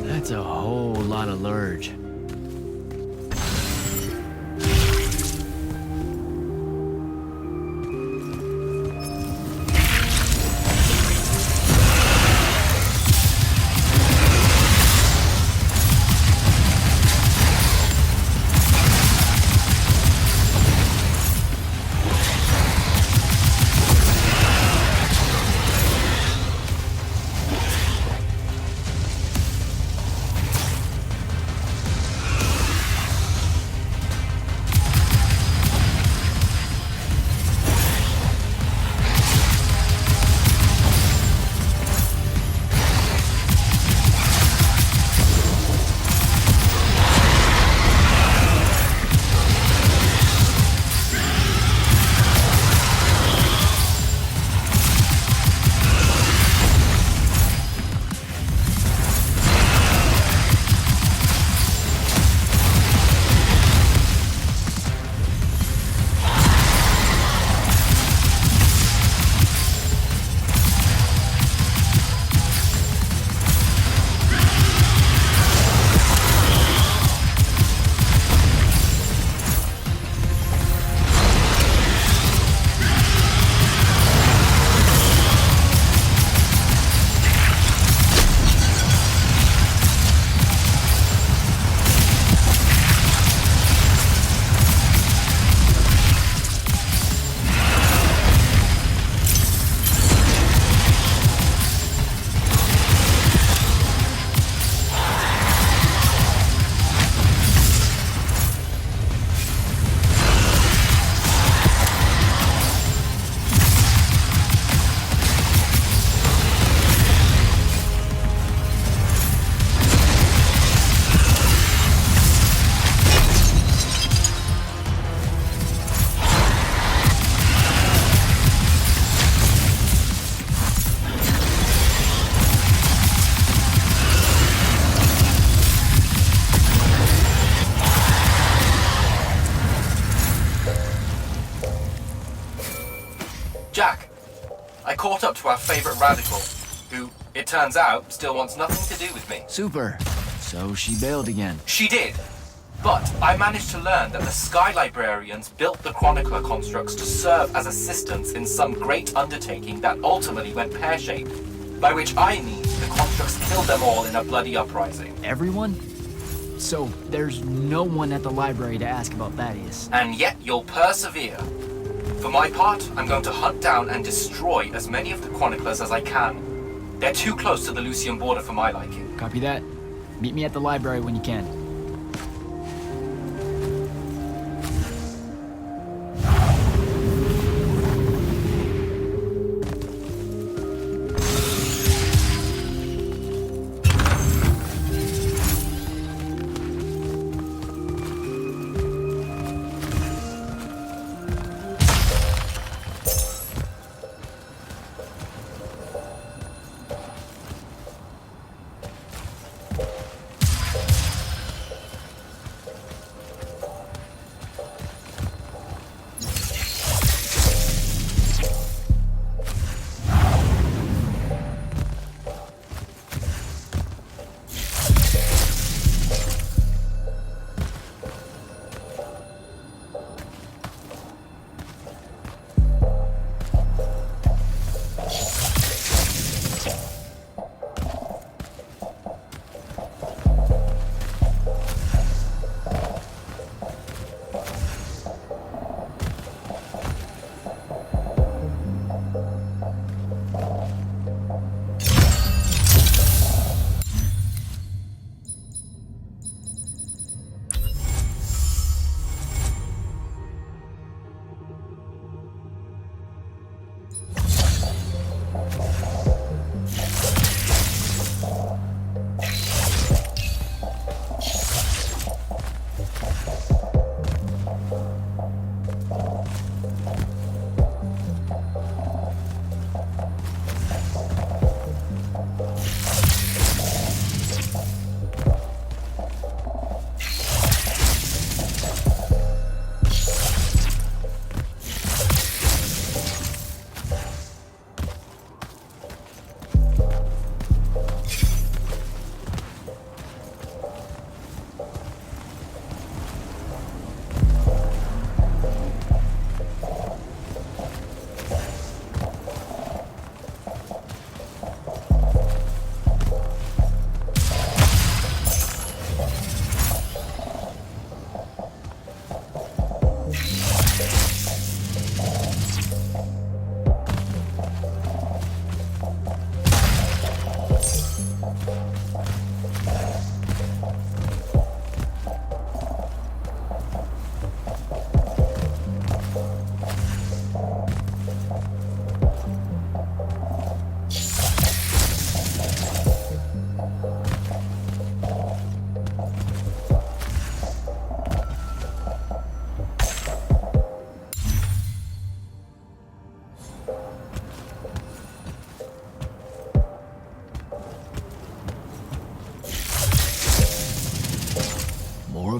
That's a whole lot of lurge. Jack, I caught up to our favorite radical, who, it turns out, still wants nothing to do with me. Super. So she bailed again. She did. But I managed to learn that the Sky Librarians built the Chronicler constructs to serve as assistants in some great undertaking that ultimately went pear-shaped. By which I mean the constructs killed them all in a bloody uprising. Everyone? So there's no one at the library to ask about Thaddeus. And yet you'll persevere. For my part, I'm going to hunt down and destroy as many of the Chroniclers as I can. They're too close to the Lucian border for my liking. Copy that. Meet me at the library when you can.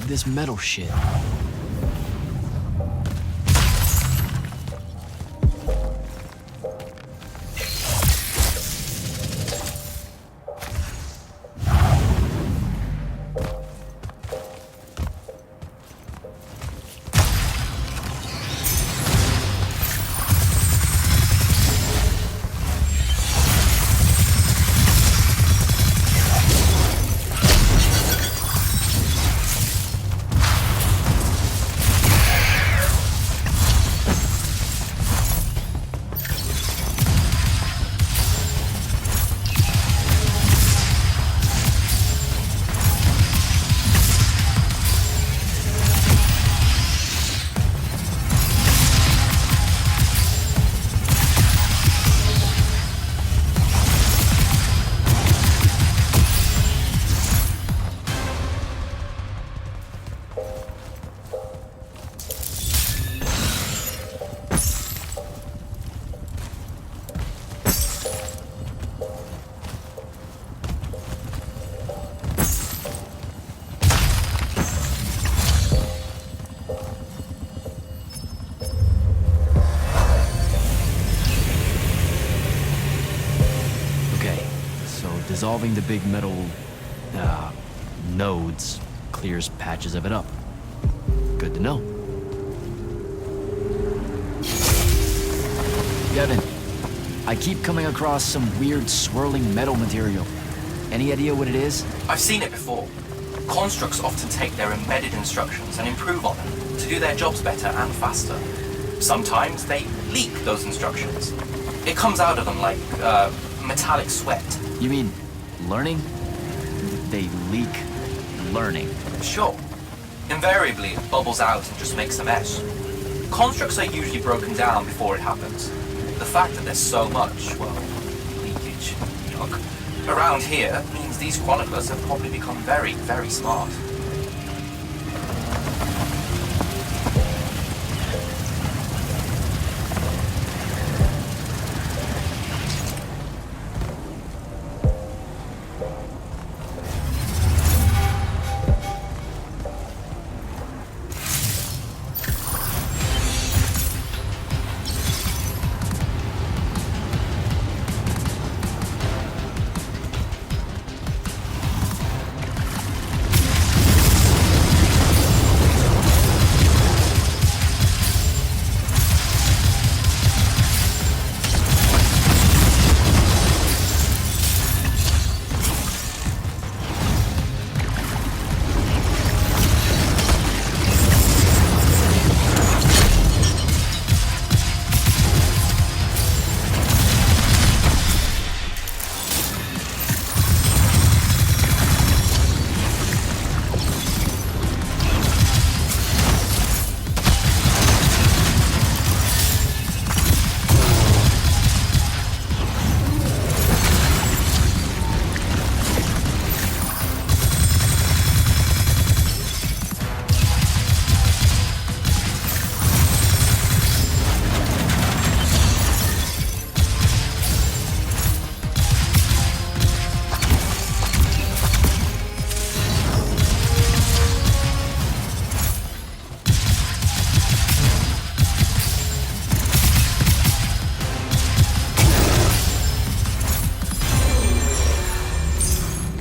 of this metal shit. Dissolving the big metal nodes clears patches of it up. Good to know. Devin, I keep coming across some weird swirling metal material. Any idea what it is? I've seen it before. Constructs often take their embedded instructions and improve on them to do their jobs better and faster. Sometimes they leak those instructions. It comes out of them like metallic sweat. You mean learning? They leak learning. Sure. Invariably, it bubbles out and just makes a mess. Constructs are usually broken down before it happens. The fact that there's so much, well, leakage, yuck, around here means these chroniclers have probably become very, very smart.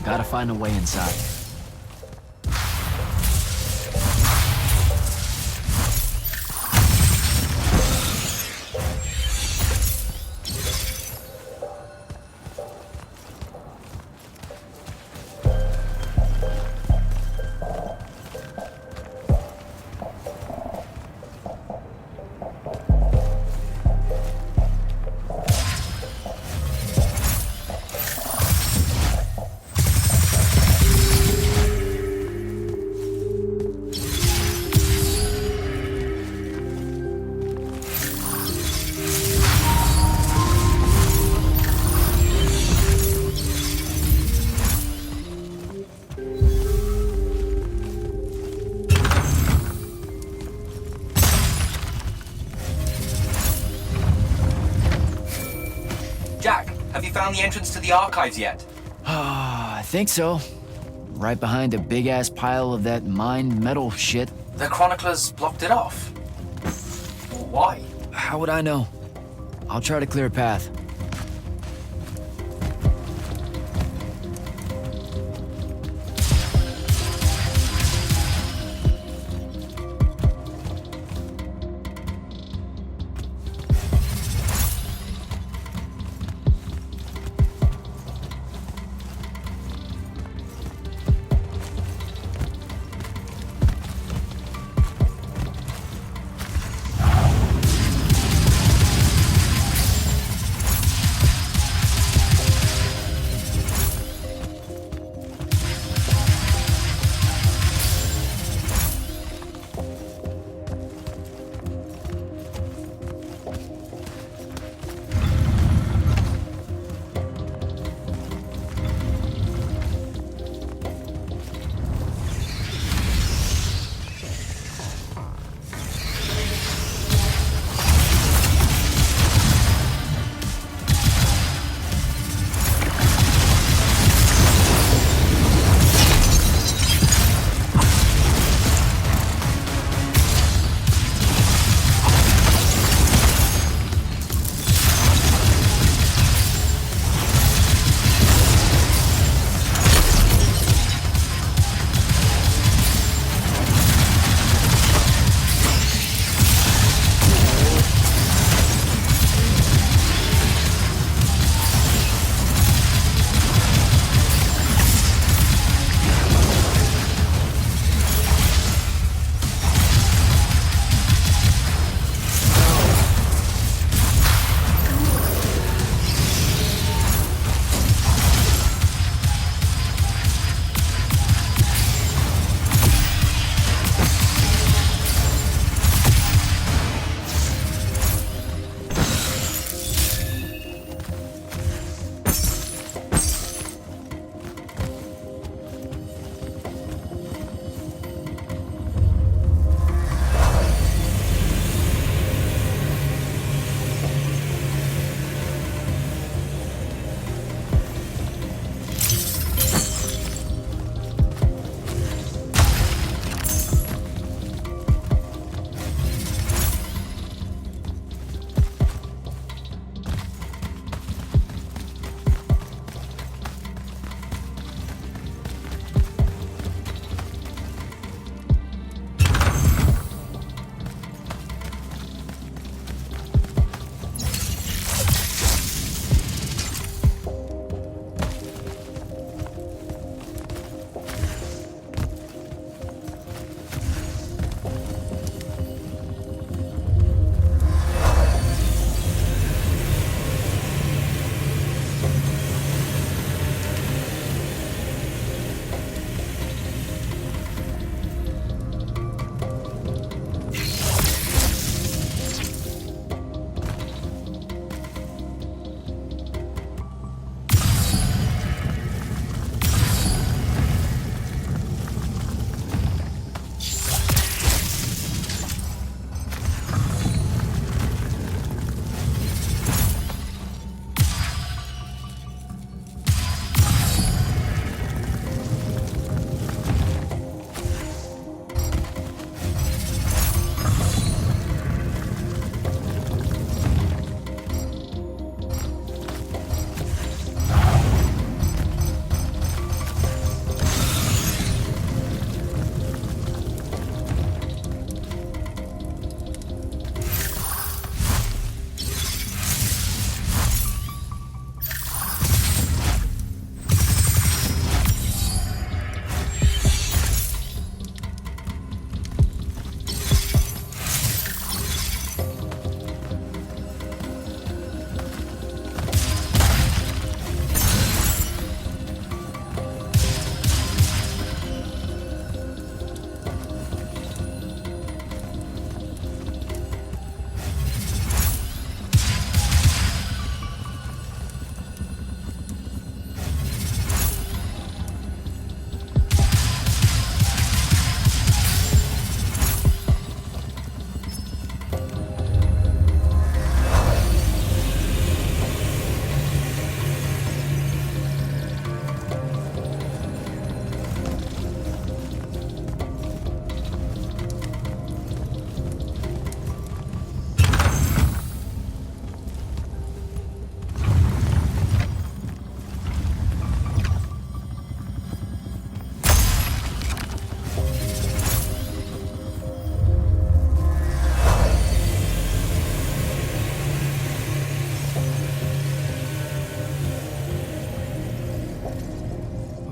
Gotta find a way inside. Jack, have you found the entrance to the archives yet? I think so. right behind a big-ass pile of that mined metal shit. The chroniclers blocked it off. Why? How would I know? I'll try to clear a path.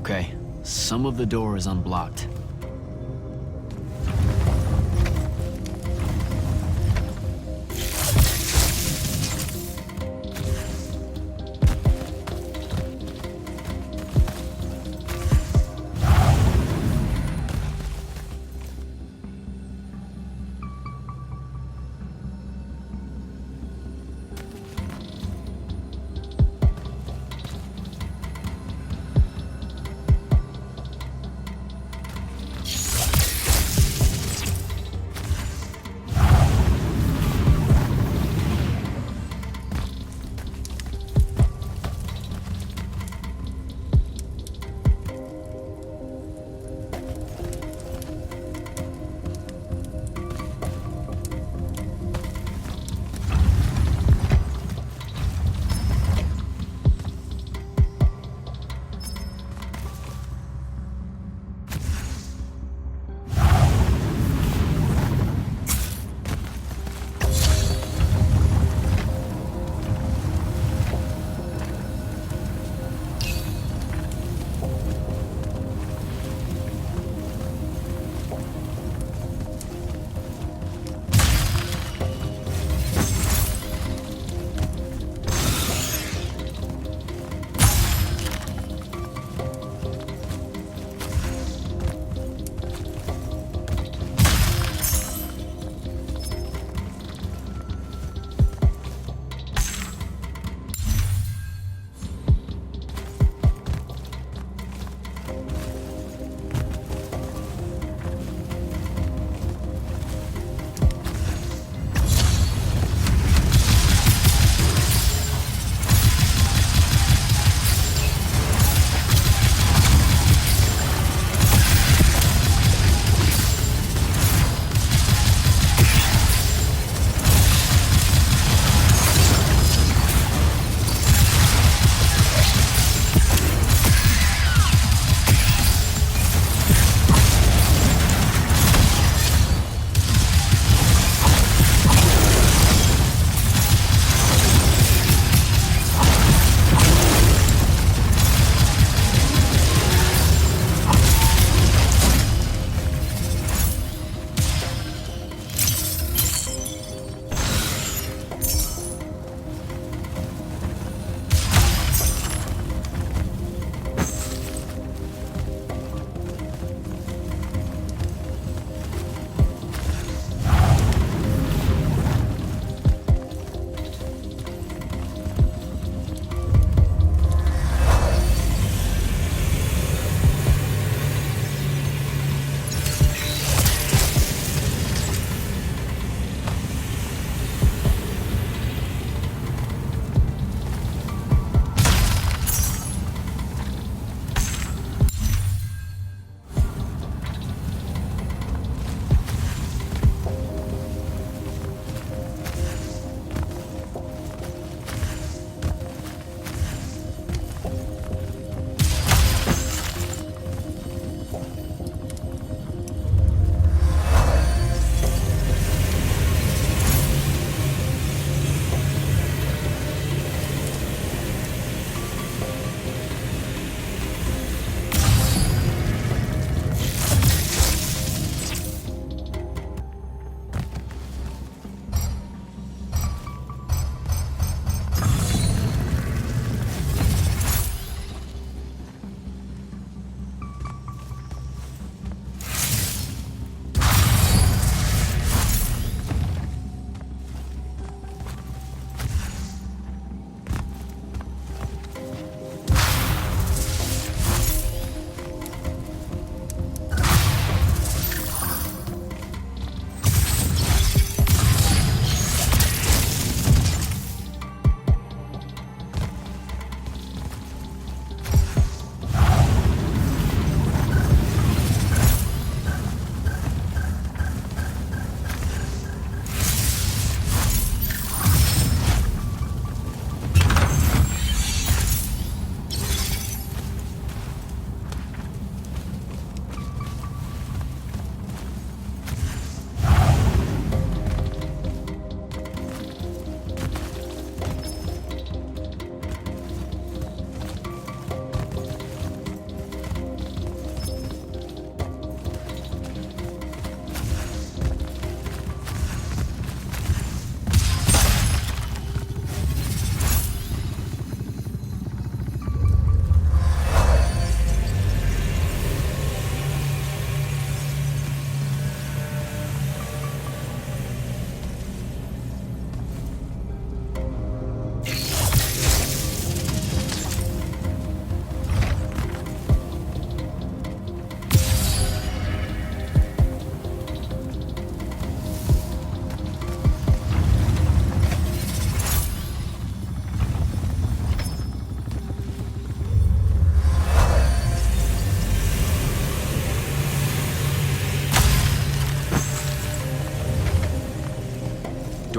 Okay, some of the door is unblocked.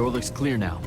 Door looks clear now.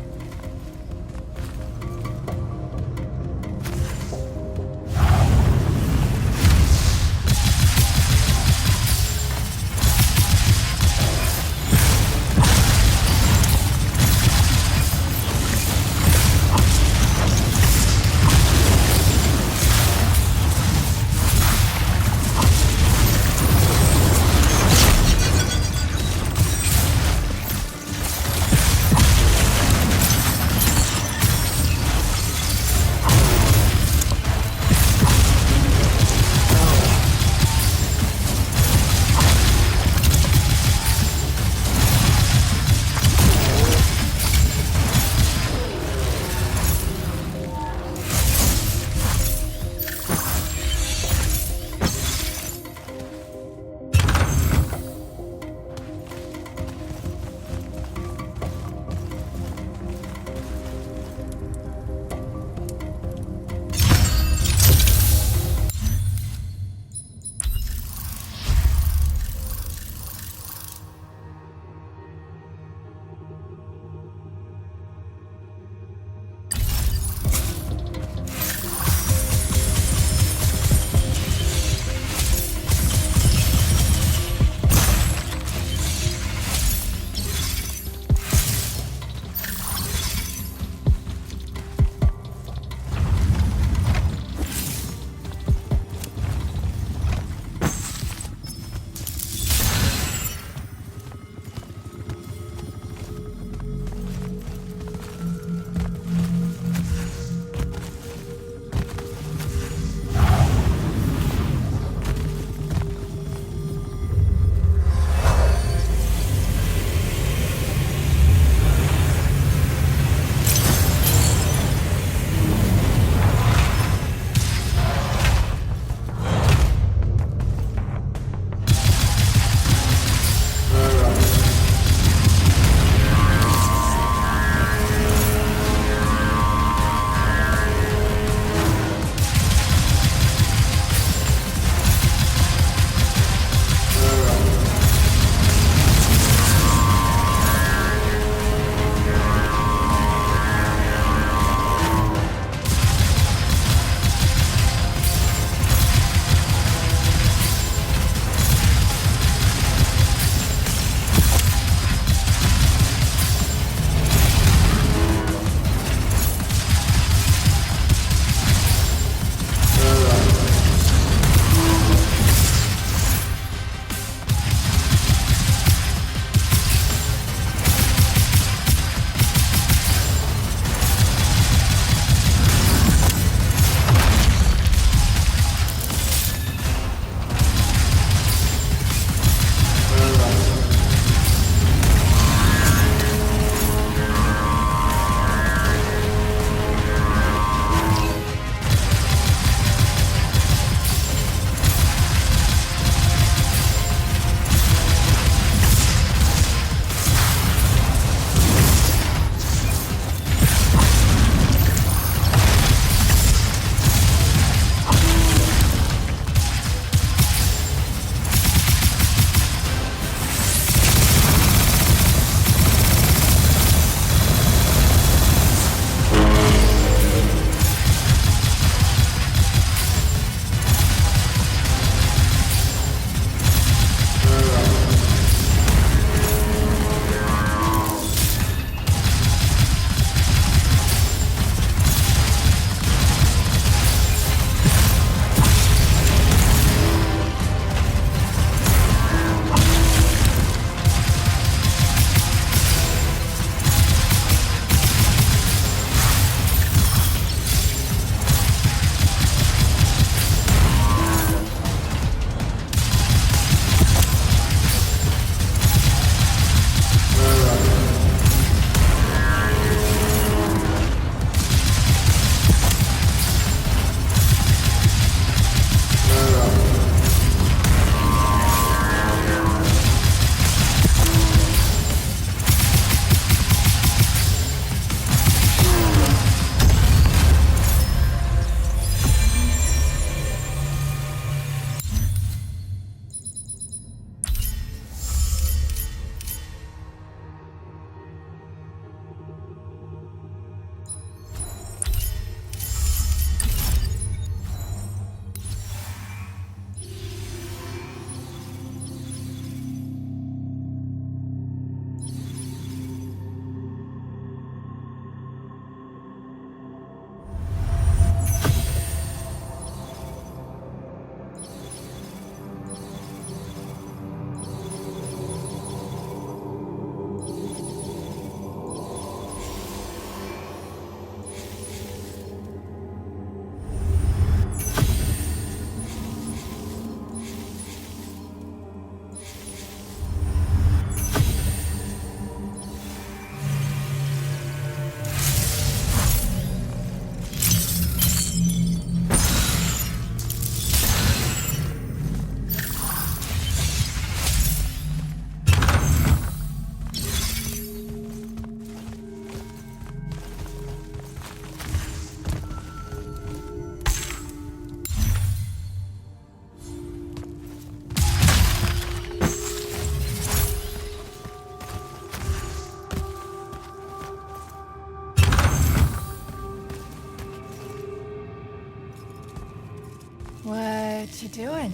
What you doing?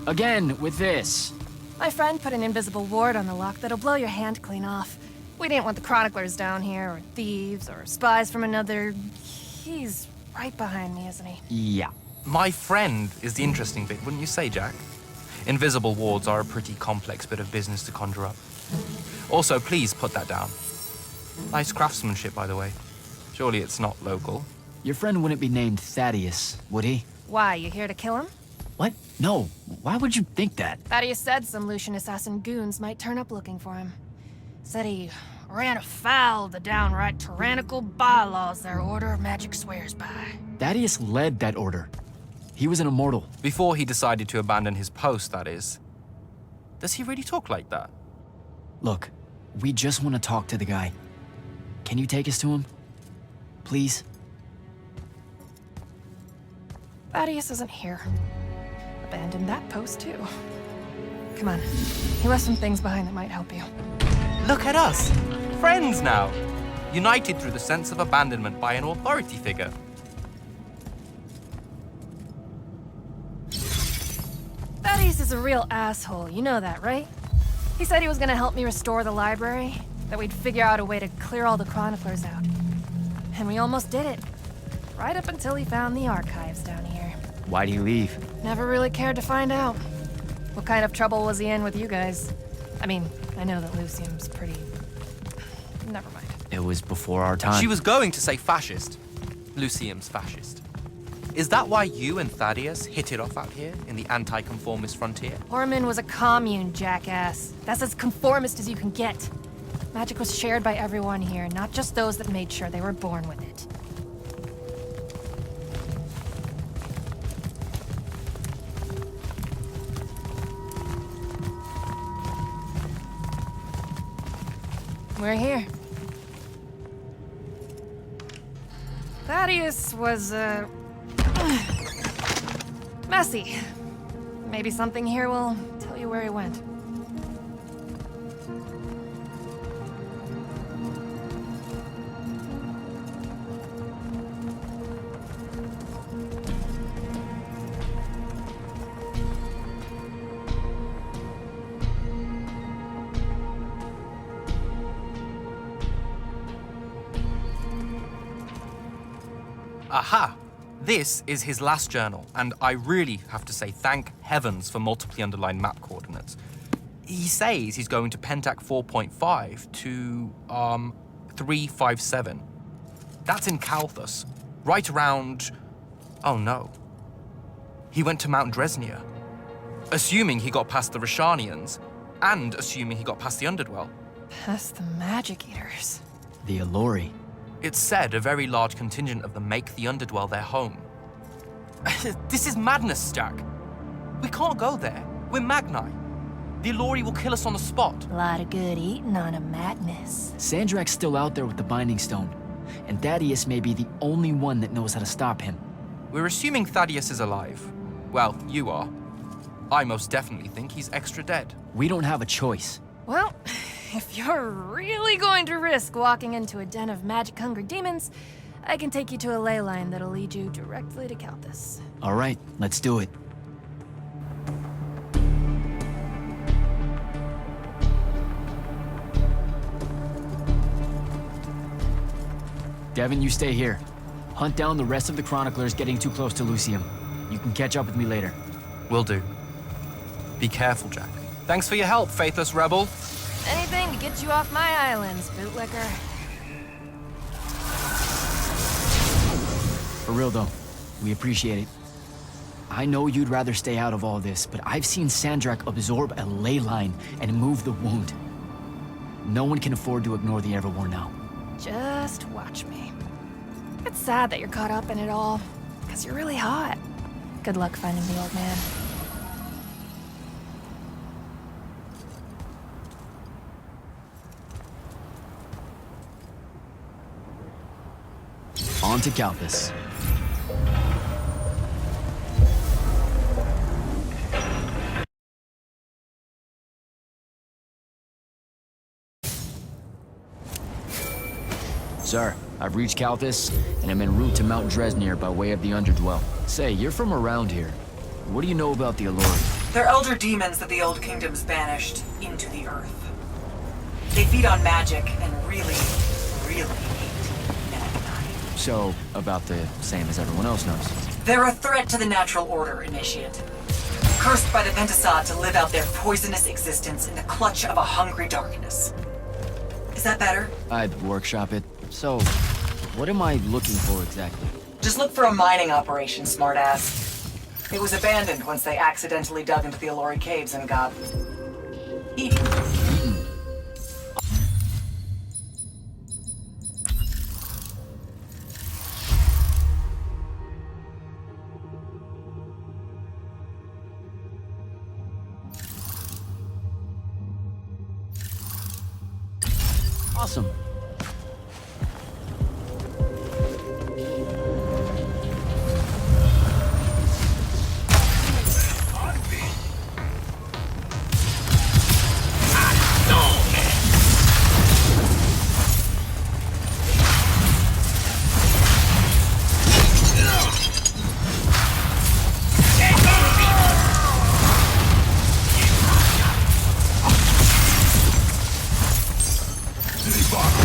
Again, with this. My friend put an invisible ward on the lock that'll blow your hand clean off. We didn't want the chroniclers down here, or thieves, or spies from another... He's right behind me, isn't he? Yeah. My friend is the interesting bit, wouldn't you say, Jack? Invisible wards are a pretty complex bit of business to conjure up. Also, please put that down. Nice craftsmanship, by the way. Surely it's not local. Your friend wouldn't be named Thaddeus, would he? Why, you here to kill him? What? No. Why would you think that? Thaddeus said some Lucian assassin goons might turn up looking for him. Said he ran afoul of the downright tyrannical bylaws their order of magic swears by. Thaddeus led that order. He was an immortal. Before he decided to abandon his post, that is. Does he really talk like that? Look, we just want to talk to the guy. Can you take us to him? Please? Thaddeus isn't here. Abandoned that post, too. Come on. He left some things behind that might help you. Look at us! Friends now! United through the sense of abandonment by an authority figure. Thaddeus is a real asshole, you know that, right? He said he was gonna help me restore the library, that we'd figure out a way to clear all the chroniclers out. And we almost did it. Right up until he found the archives down here. Why'd he leave? Never really cared to find out. What kind of trouble was he in with you guys? I mean, I know that Lucium's pretty... Never mind. It was before our time. She was going to say fascist. Lucium's fascist. Is that why you and Thaddeus hit it off out here in the anti-conformist frontier? Orman was a commune, jackass. That's as conformist as you can get. Magic was shared by everyone here, not just those that made sure they were born with it. We're here. Thaddeus was, messy. Maybe something here will tell you where he went. Aha! This is his last journal, and I really have to say thank heavens for multiply underlined map coordinates. He says he's going to Pentac 4.5 to, 357. That's in Kalthus, right around... Oh no. He went to Mount Dresnia. Assuming he got past the Rashanians, and assuming he got past the Underdwell. Past the Magic Eaters. The Allori. It's said a very large contingent of them make the Underdwell their home. This is madness, Jack. We can't go there. We're Magni. The Allori will kill us on the spot. A lot of good eating on a madness. Sandrak's still out there with the Binding Stone, and Thaddeus may be the only one that knows how to stop him. We're assuming Thaddeus is alive. Well, you are. I most definitely think he's extra dead. We don't have a choice. Well, if you're really going to risk walking into a den of magic-hungry demons, I can take you to a ley line that'll lead you directly to Kalthus. All right, let's do it. Devin, you stay here. Hunt down the rest of the chroniclers getting too close to Lucium. You can catch up with me later. Will do. Be careful, Jack. Thanks for your help, faithless rebel. Anything to get you off my islands, bootlicker. For real though, we appreciate it. I know you'd rather stay out of all this, but I've seen Sandrak absorb a ley line and move the wound. No one can afford to ignore the Everwar now. Just watch me. It's sad that you're caught up in it all, because you're really hot. Good luck finding the old man. On to Kalthus. Sir, I've reached Kalthus, and I'm en route to Mount Dresnir by way of the Underdwell. Say, you're from around here. What do you know about the Alluri? They're elder demons that the Old Kingdoms banished into the Earth. They feed on magic and really, really hate mankind. So, about the same as everyone else knows. They're a threat to the natural order, Initiate. Cursed by the Pentasod to live out their poisonous existence in the clutch of a hungry darkness. Is that better? I'd workshop it. So, what am I looking for exactly? Just look for a mining operation, smartass. It was abandoned once they accidentally dug into the Alluri caves and got eaten. Awesome. City box.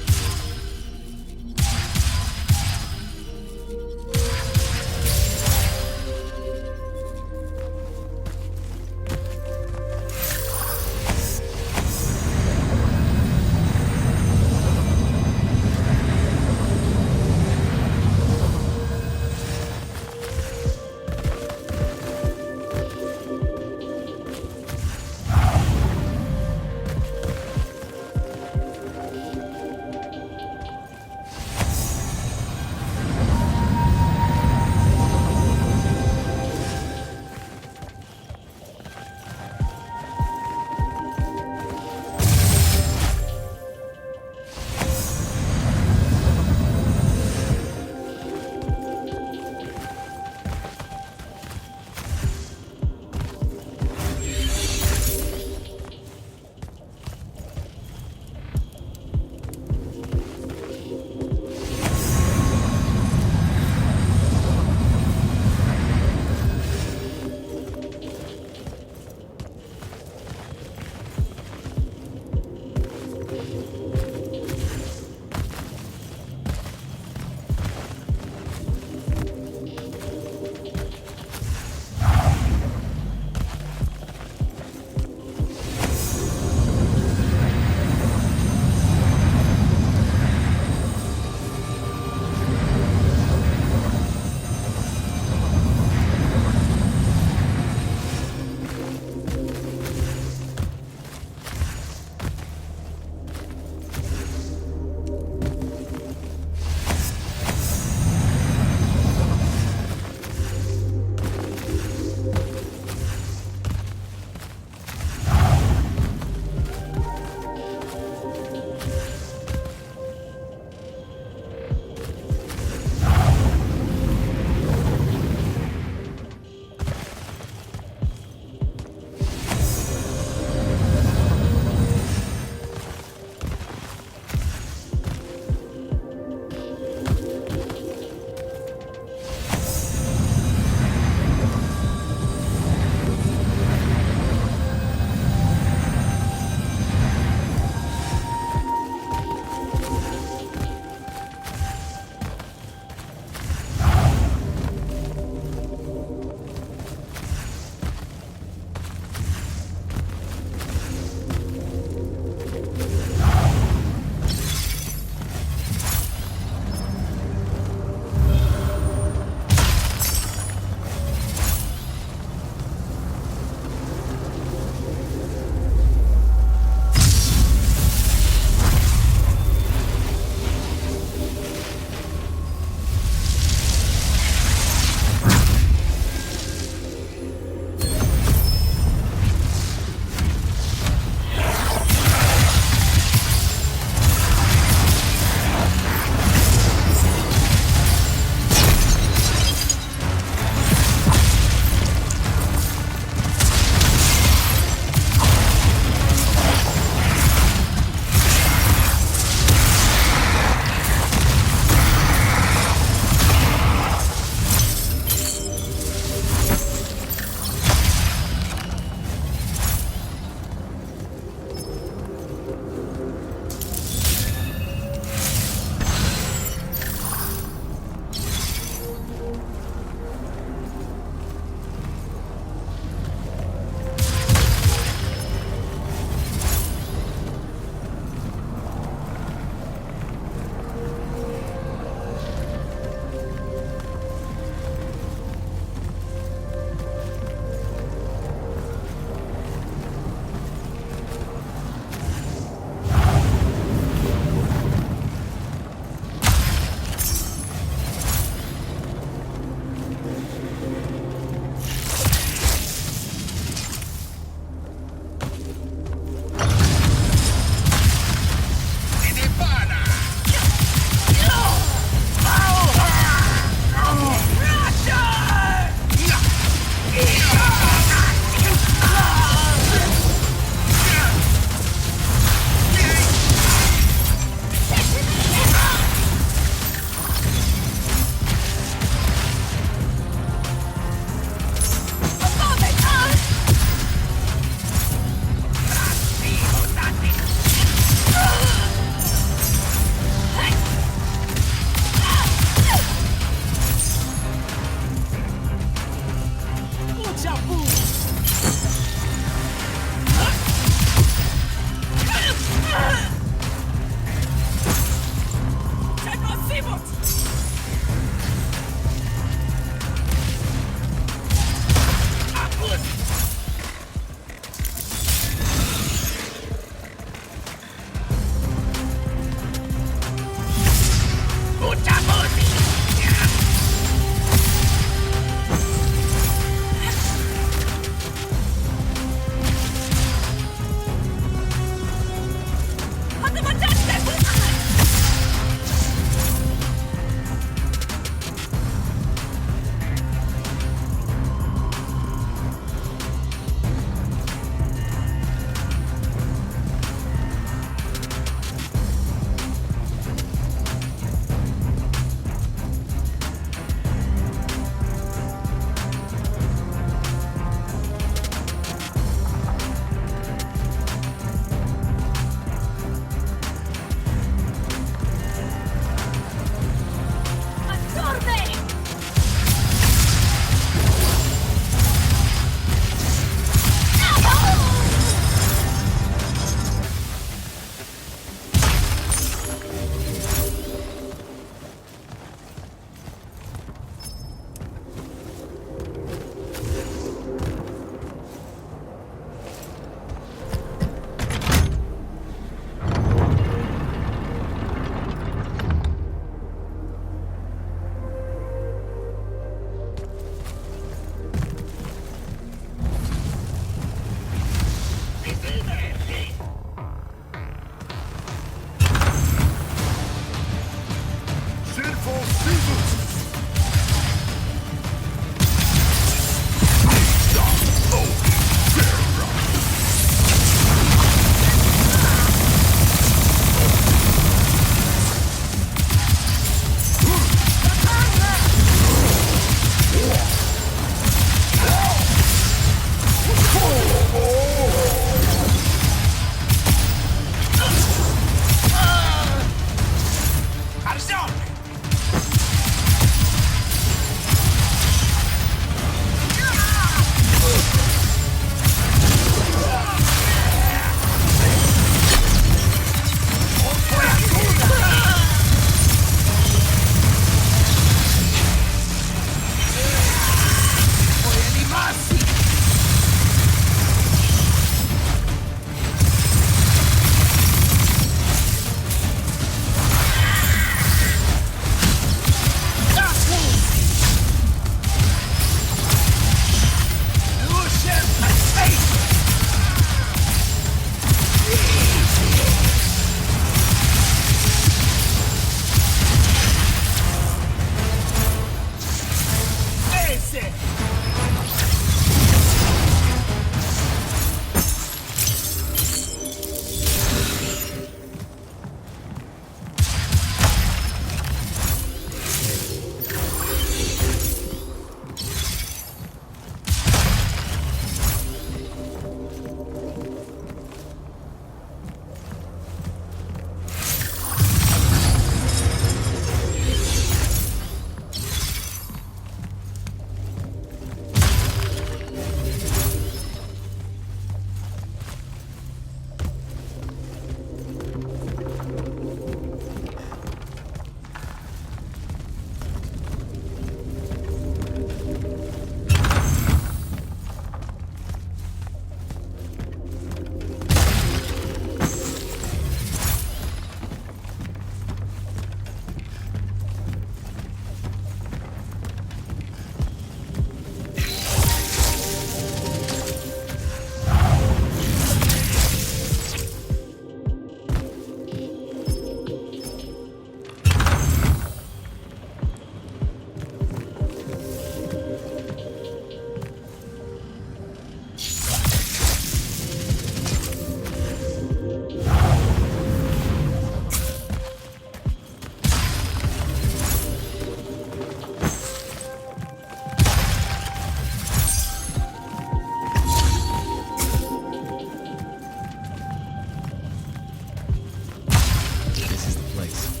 place.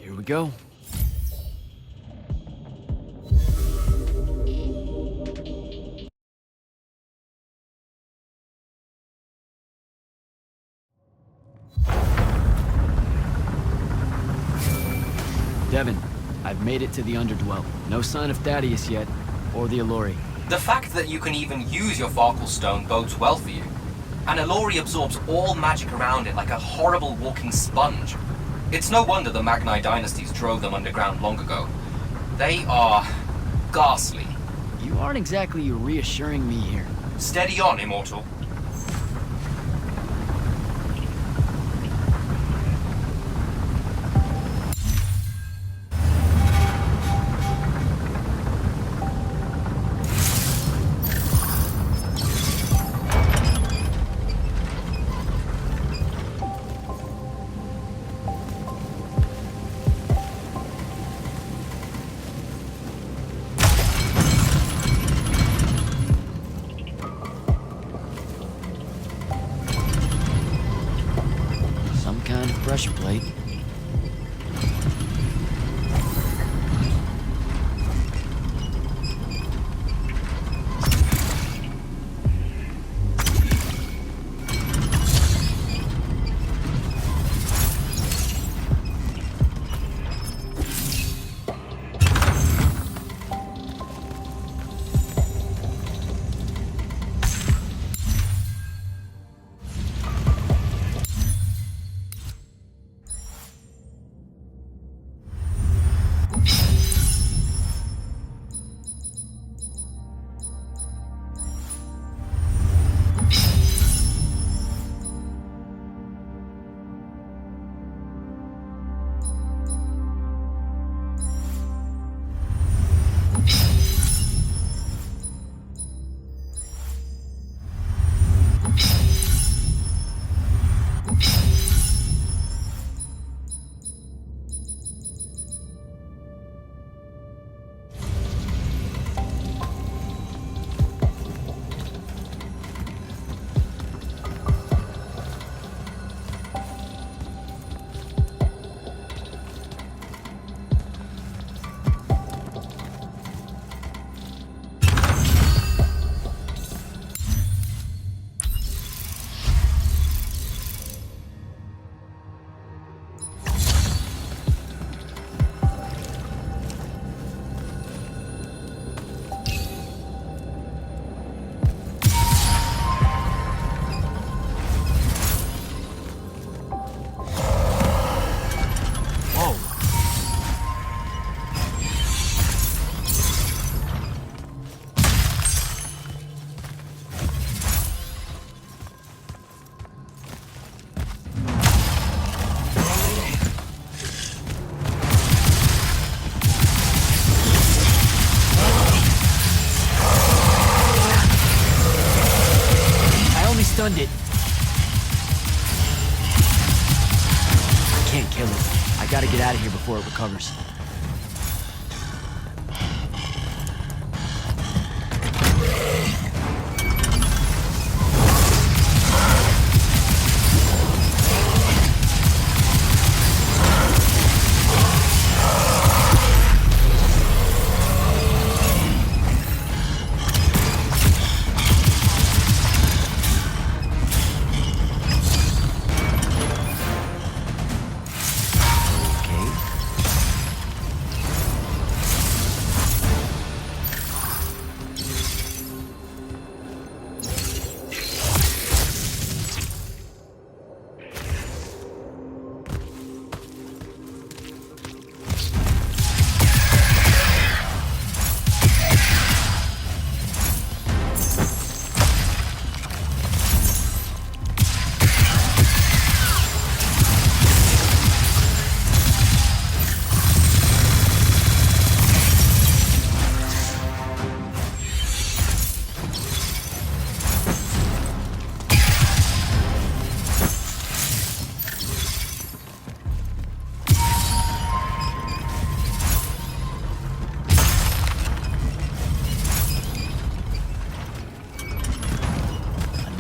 Here we go. Devin, I've made it to the Underdwell. No sign of Thaddeus yet, or the Allori. The fact that you can even use your Farkle Stone bodes well for you. And Allori absorbs all magic around it like a horrible walking sponge. It's no wonder the Magni dynasties drove them underground long ago. They are ghastly. You aren't exactly reassuring me here. Steady on, Immortal. Pressure plate. Stunned it. I can't kill it. I gotta get out of here before it recovers.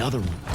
other one.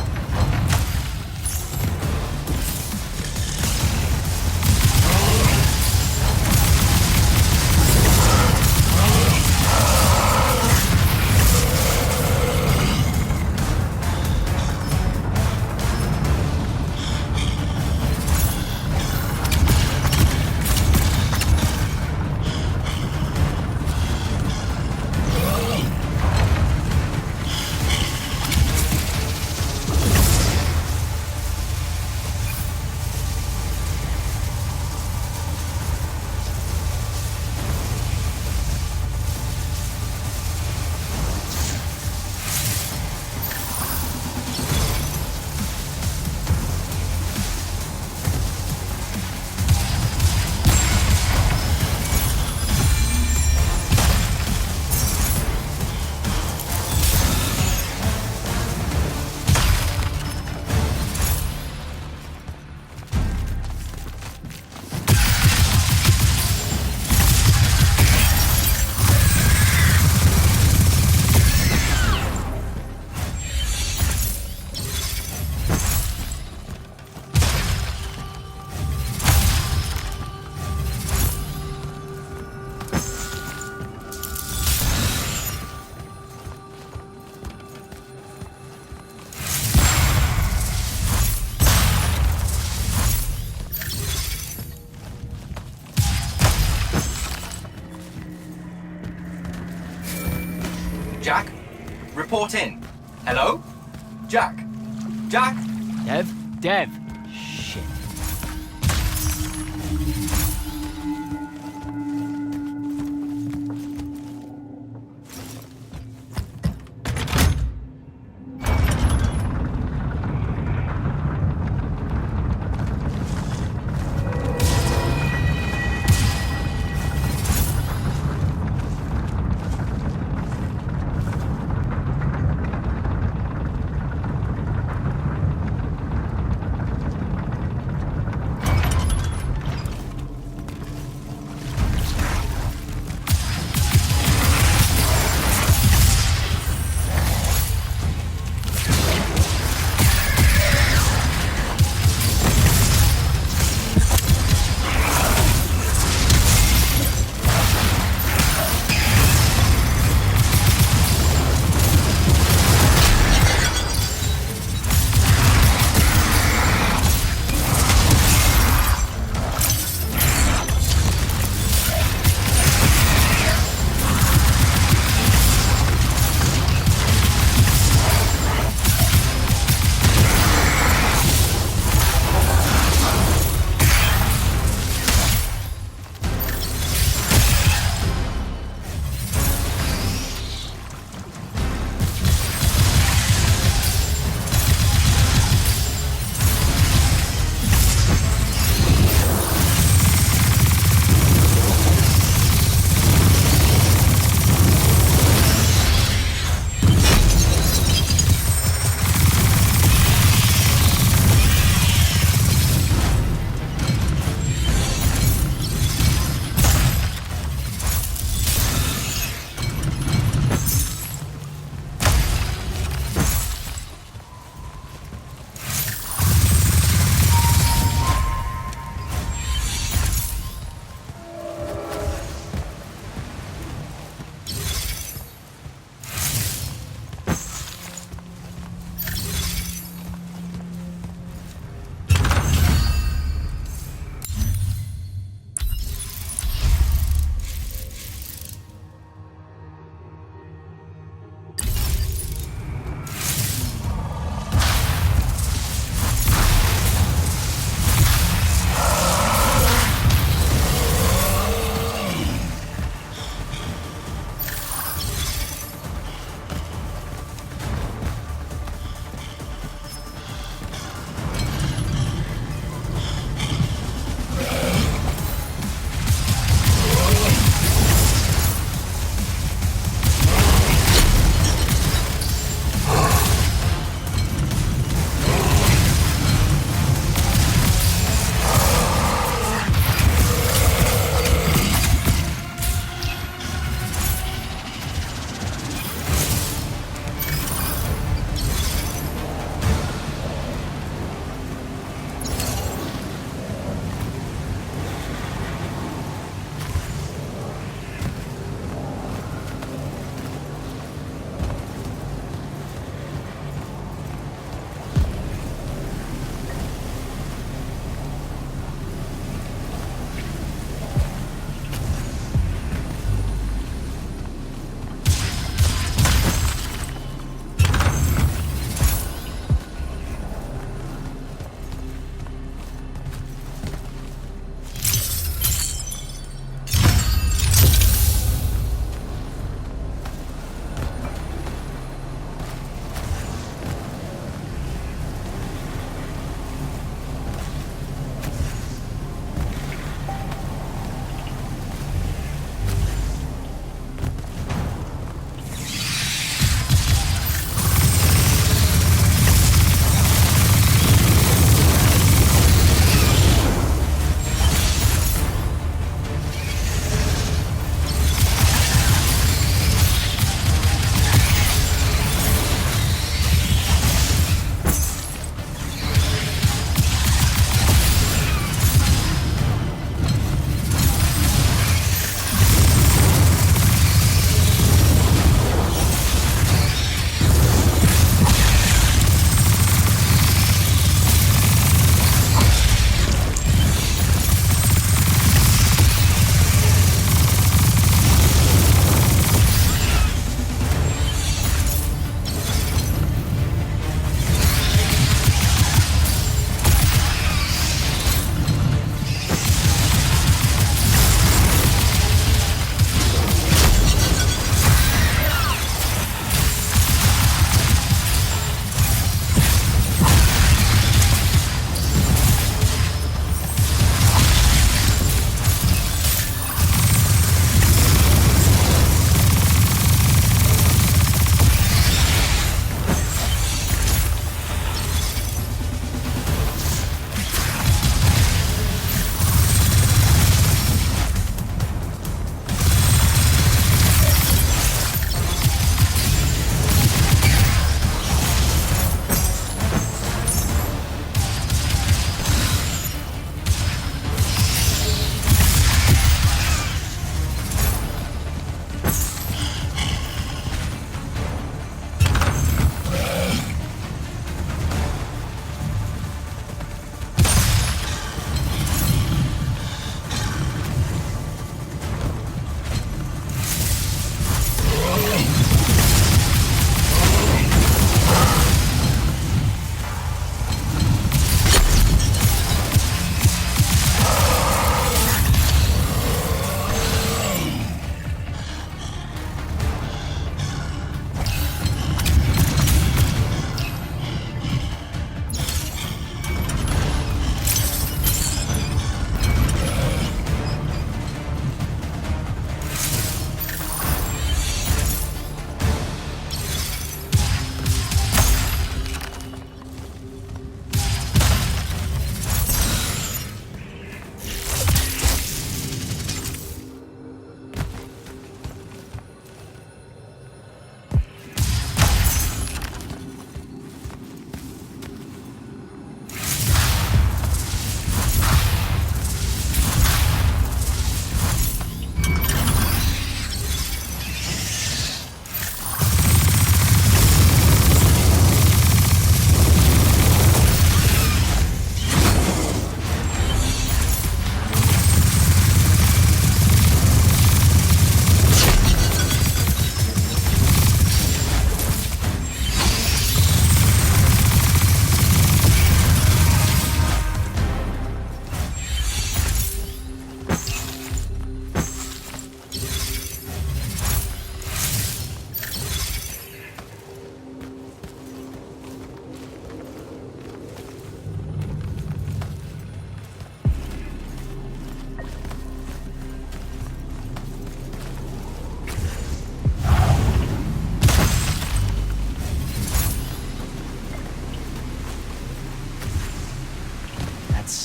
Jack? Report in. Hello? Jack? Jack? Dev? Shit.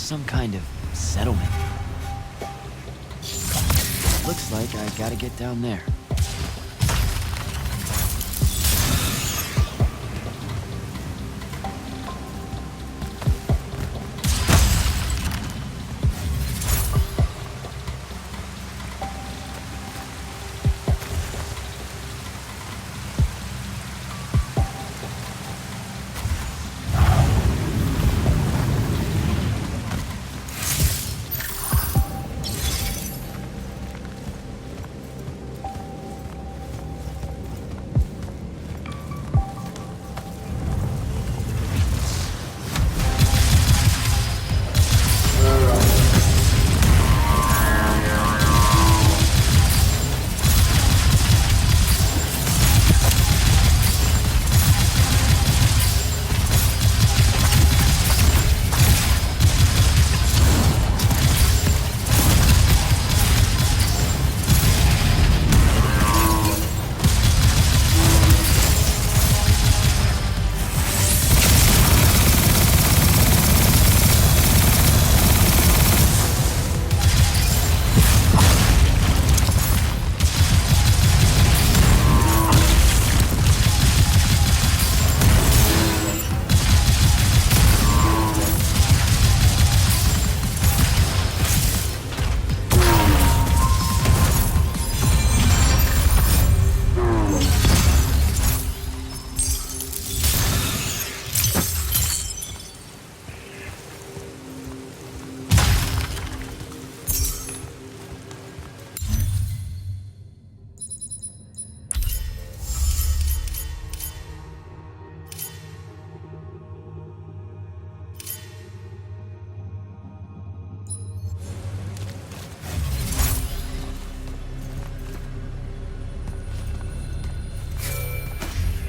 some kind of settlement. Looks like I gotta get down there.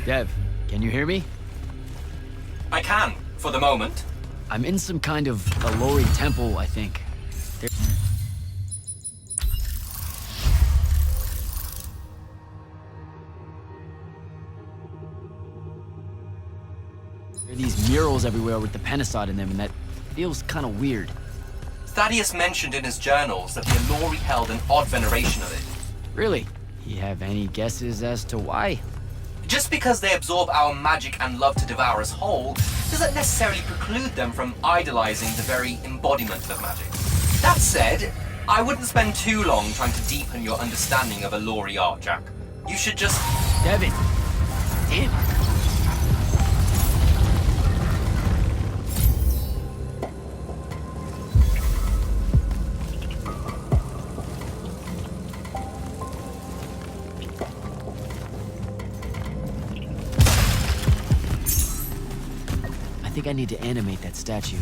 Dev, can you hear me? I can, for the moment. I'm in some kind of Alori temple, I think. There are these murals everywhere with the Penasod in them, and that feels kind of weird. Thaddeus mentioned in his journals that the Alori held an odd veneration of it. Really? You have any guesses as to why? Just because they absorb our magic and love to devour us whole, doesn't necessarily preclude them from idolizing the very embodiment of magic. That said, I wouldn't spend too long trying to deepen your understanding of Alori art, Jack. You should just... Devin! Damn. I think I need to animate that statue.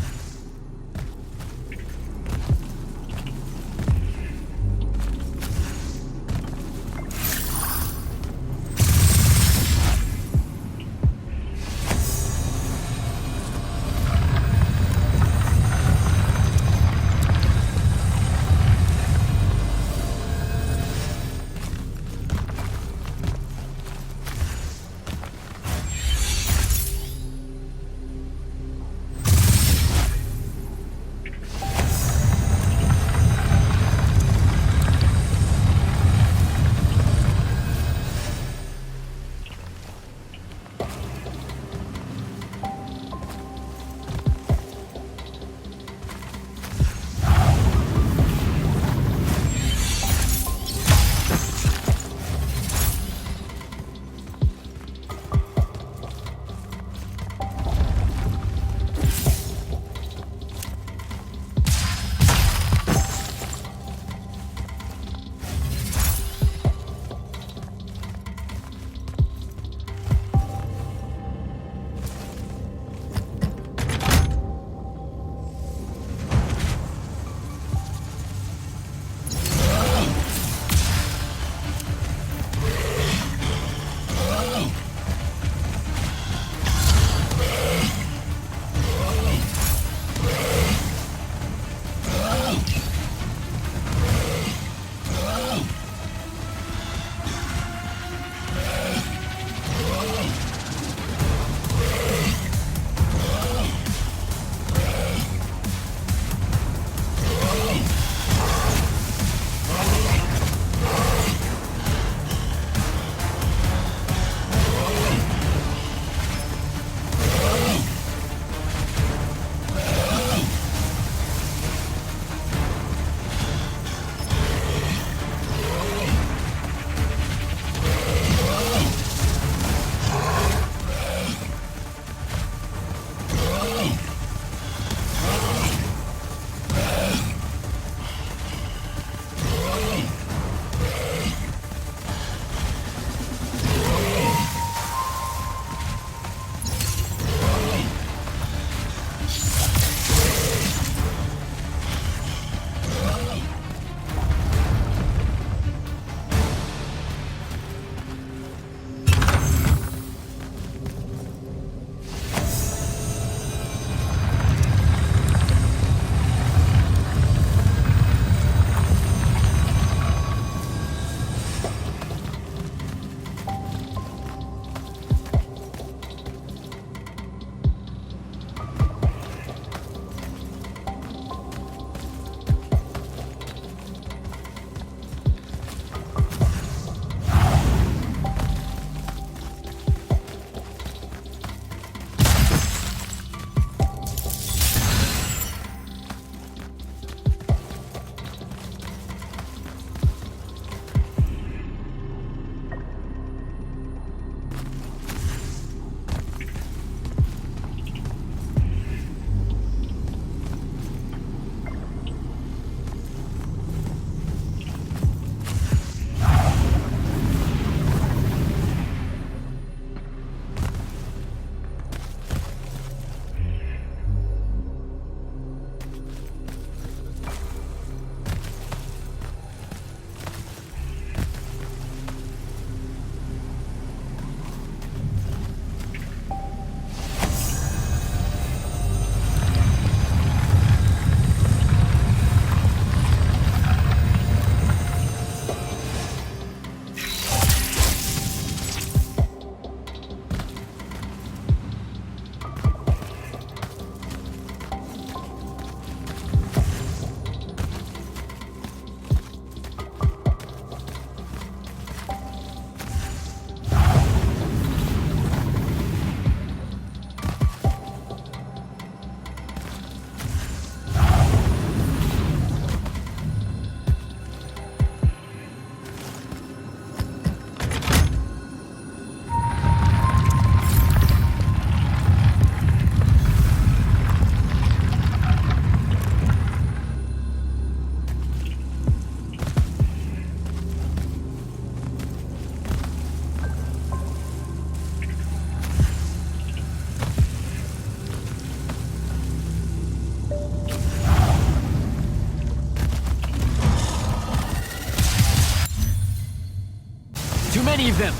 them!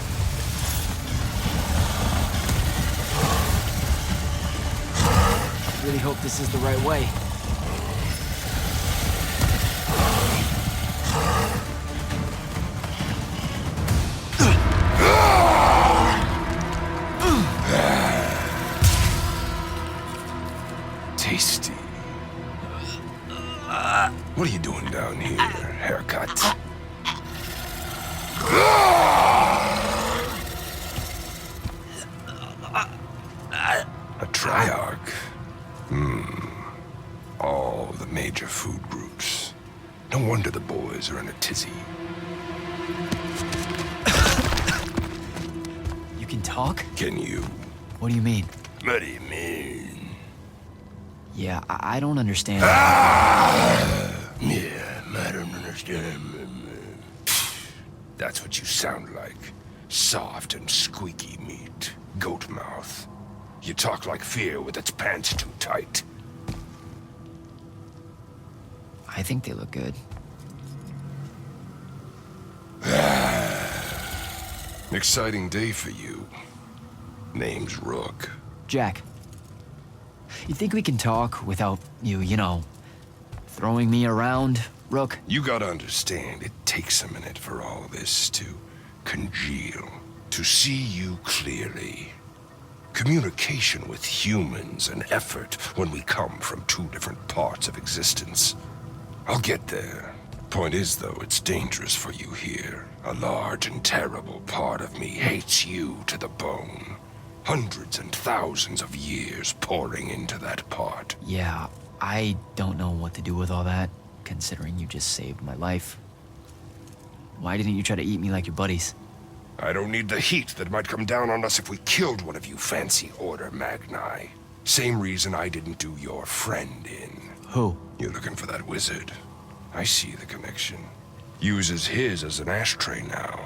I really hope this is the right way. Tasty. What are you doing down here? Haircut. A triarch. All the major food groups. No wonder the boys are in a tizzy. You can talk? Can you? What do you mean? What do you mean? Yeah, I don't understand. Yeah, I don't understand. That's what you sound like. Soft and squeaky meat. Goat mouth. You talk like fear with its pants too tight. I think they look good. Exciting day for you. Name's Rook. Jack, you think we can talk without you know, throwing me around, Rook? You gotta understand, it takes a minute for all this to congeal, to see you clearly. Communication with humans, an effort when we come from two different parts of existence. I'll get there. Point is, though, it's dangerous for you here. A large and terrible part of me hates you to the bone. Hundreds and thousands of years pouring into that part. Yeah, I don't know what to do with all that, considering you just saved my life. Why didn't you try to eat me like your buddies? I don't need the heat that might come down on us if we killed one of you fancy Order Magni. Same reason I didn't do your friend in. Who? You're looking for that wizard. I see the connection. Uses his as an ashtray now.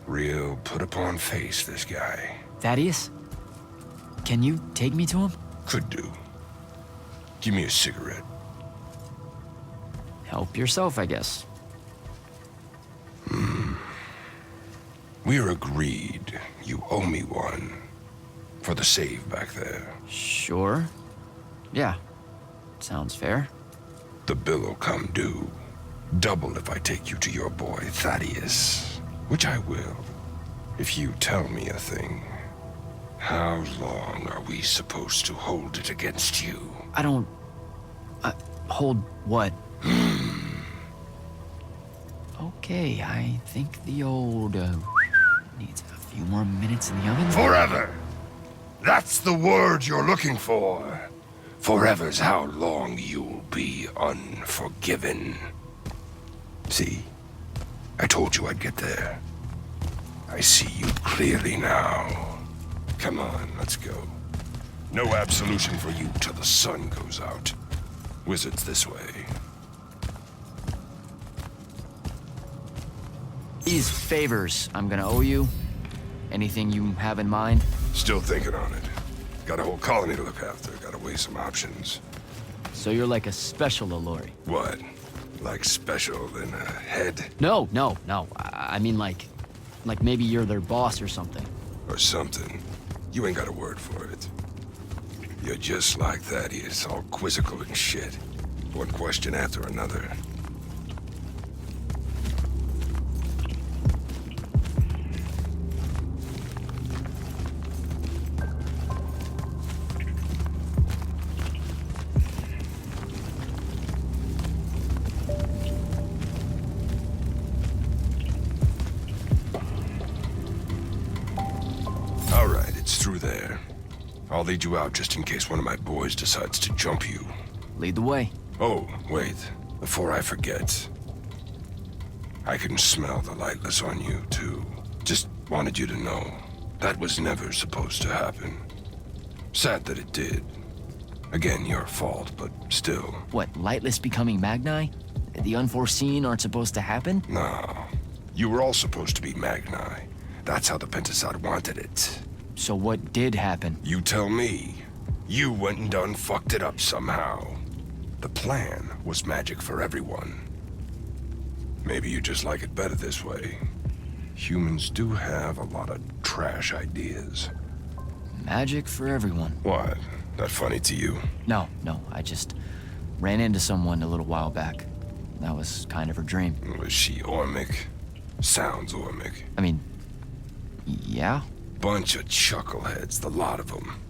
Real put-upon face, this guy. Thaddeus? Can you take me to him? Could do. Give me a cigarette. Help yourself, I guess. We're agreed. You owe me one. For the save back there. Sure. Yeah. Sounds fair. The bill'll come due. Double if I take you to your boy Thaddeus. Which I will. If you tell me a thing. How long are we supposed to hold it against you? I don't... hold what? Okay, I think the old, needs a few more minutes in the oven. Forever! That's the word you're looking for. Forever's how long you'll be unforgiven. See? I told you I'd get there. I see you clearly now. Come on, let's go. No absolution for you till the sun goes out. Wizards this way. These favors I'm gonna owe you. Anything you have in mind? Still thinking on it. Got a whole colony to look after. Gotta weigh some options. So you're like a special Allori. What? Like special than a head? No. I mean like maybe you're their boss or something. Or something. You ain't got a word for it. You're just like Thaddeus, all quizzical and shit. One question after another. Through there. I'll lead you out just in case one of my boys decides to jump you. Lead the way. Oh, wait. Before I forget. I can smell the lightless on you, too. Just wanted you to know. That was never supposed to happen. Sad that it did. Again, your fault, but still. What, lightless becoming Magni? The unforeseen aren't supposed to happen? No. You were all supposed to be Magni. That's how the Pentasod wanted it. So what did happen? You tell me. You went and done fucked it up somehow. The plan was magic for everyone. Maybe you just like it better this way. Humans do have a lot of trash ideas. Magic for everyone. What? That funny to you? No, I just ran into someone a little while back. That was kind of her dream. Was she Ormic? Sounds Ormic. I mean, yeah? Bunch of chuckleheads, the lot of them.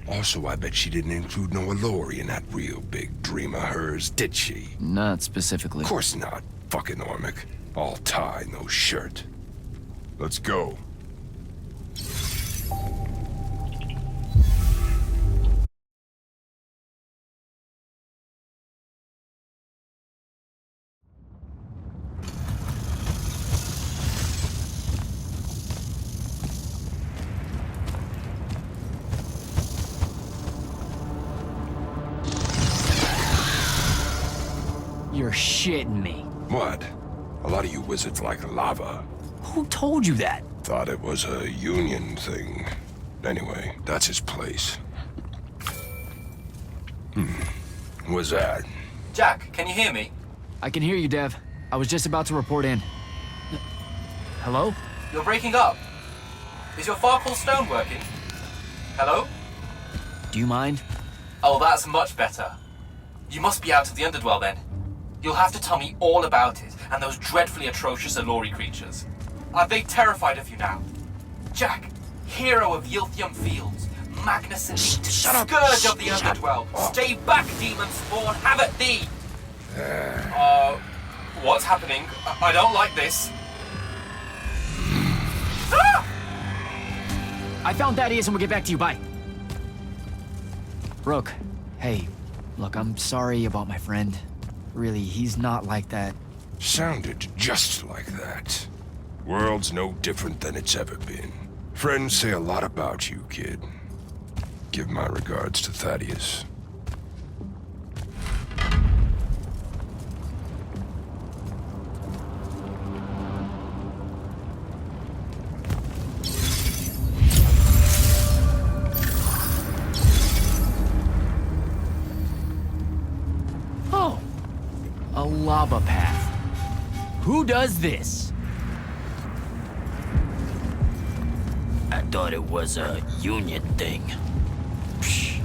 Also, I bet she didn't include no Allori in that real big dream of hers, did she? Not specifically. Of course not. Fucking Ormic. All tie, no shirt. Let's go. You're shitting me. What? A lot of you wizards like lava. Who told you that? Thought it was a union thing. Anyway, that's his place. What's that? Jack, can you hear me? I can hear you, Dev. I was just about to report in. Hello? You're breaking up. Is your Farkle stone working? Hello? Do you mind? Oh, that's much better. You must be out of the Underdwell then. You'll have to tell me all about it, and those dreadfully atrocious Allori creatures. Are they terrified of you now? Jack, hero of Yilthium Fields, magnificent scourge of the Underdwell. Stay back, demon spawn, have at thee! What's happening? I don't like this. Ah! I found Thaddeus and we'll get back to you, bye. Brooke, hey, look, I'm sorry about my friend. Really, he's not like that. Sounded just like that. World's no different than it's ever been. Friends say a lot about you, kid. Give my regards to Thaddeus. Oh, a lava path. Who does this? I thought it was a union thing. Psh.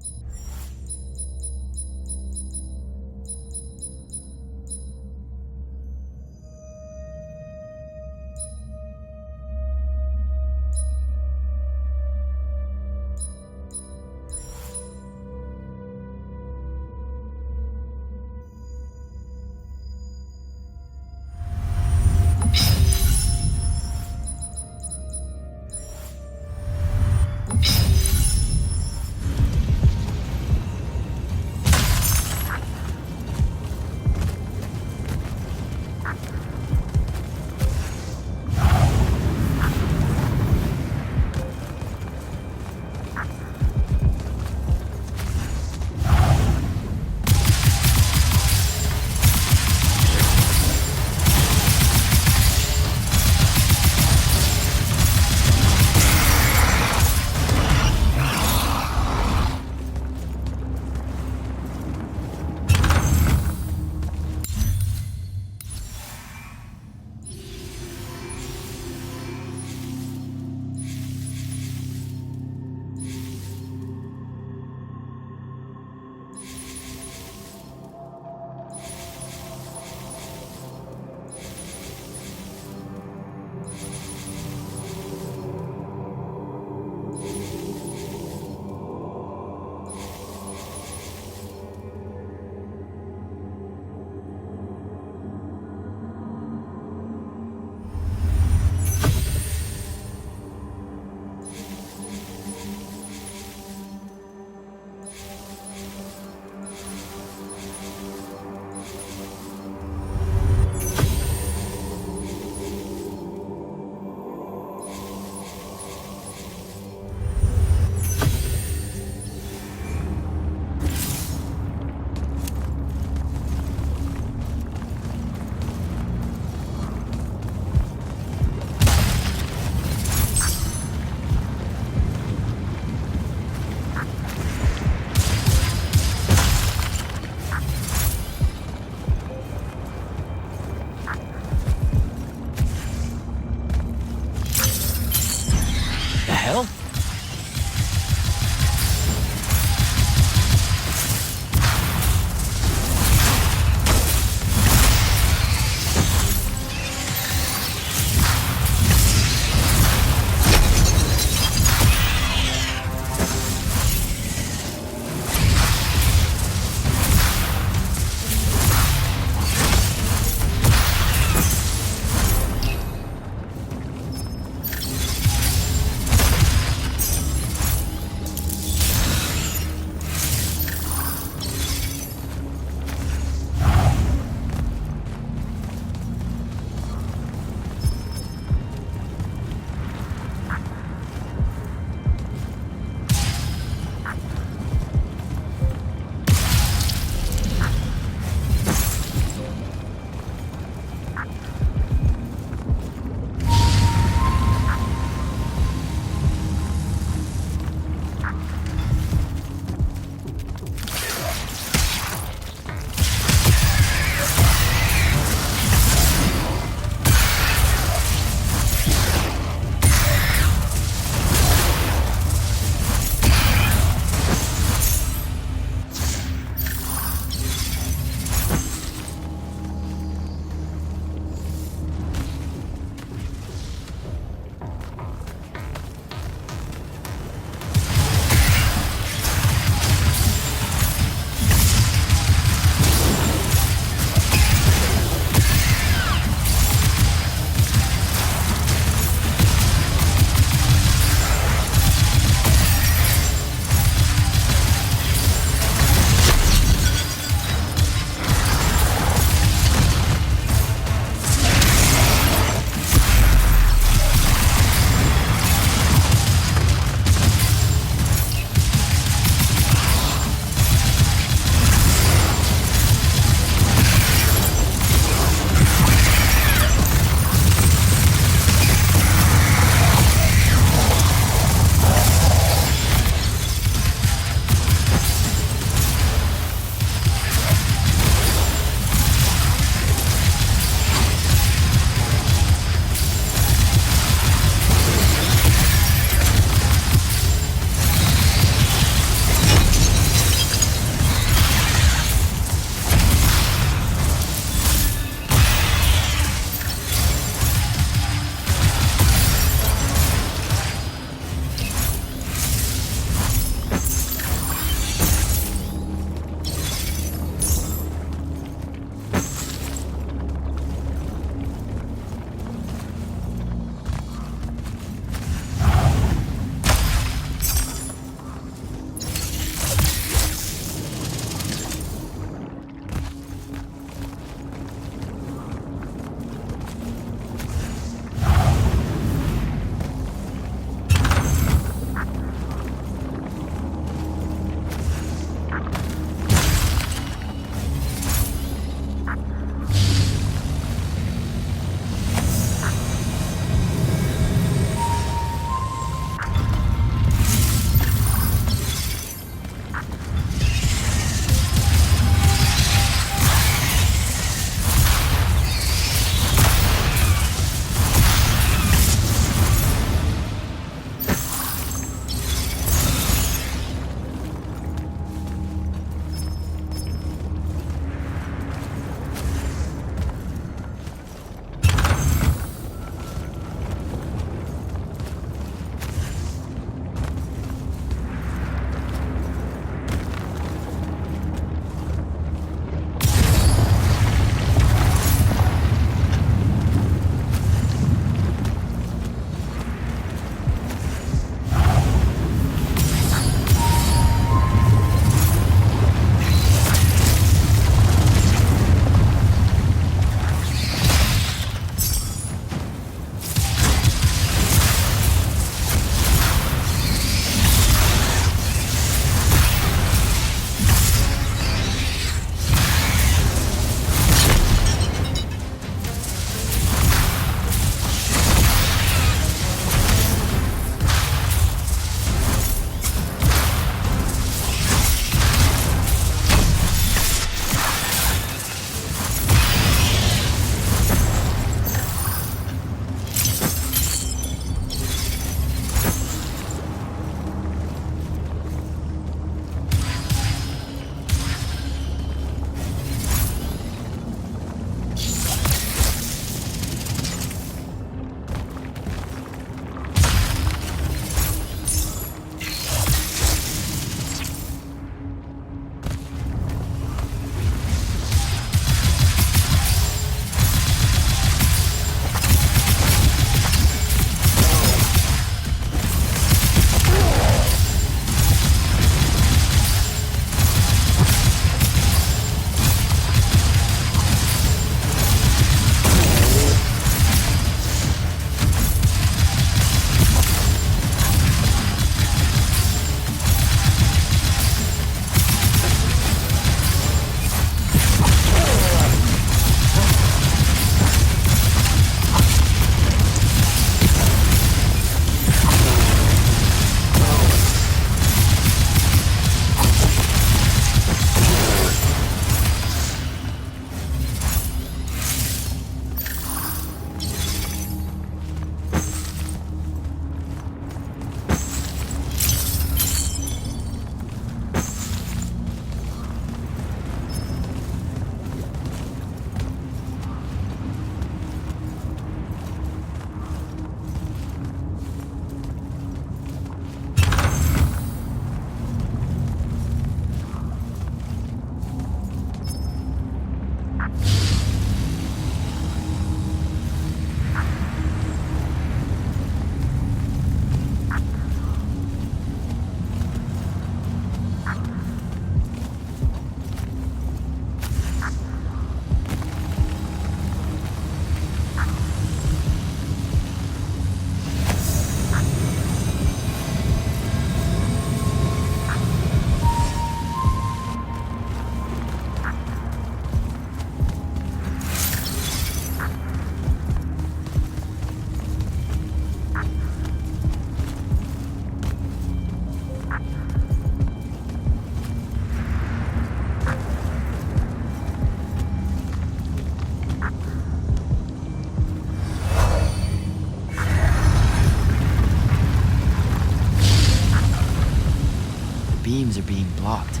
being blocked.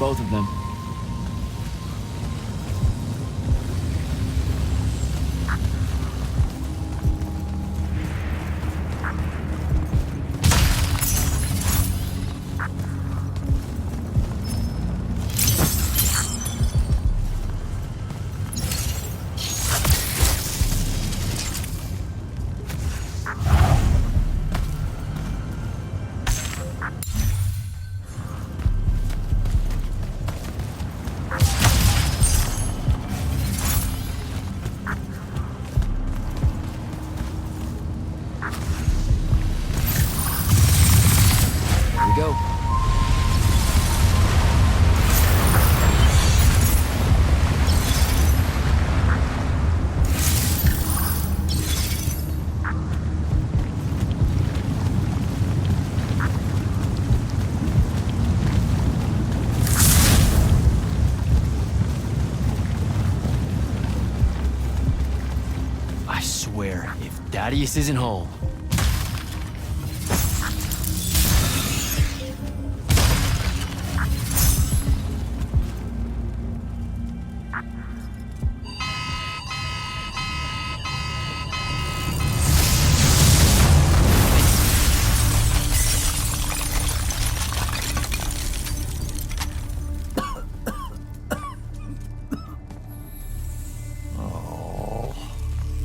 both of them. Go. I swear, if Thaddeus isn't home.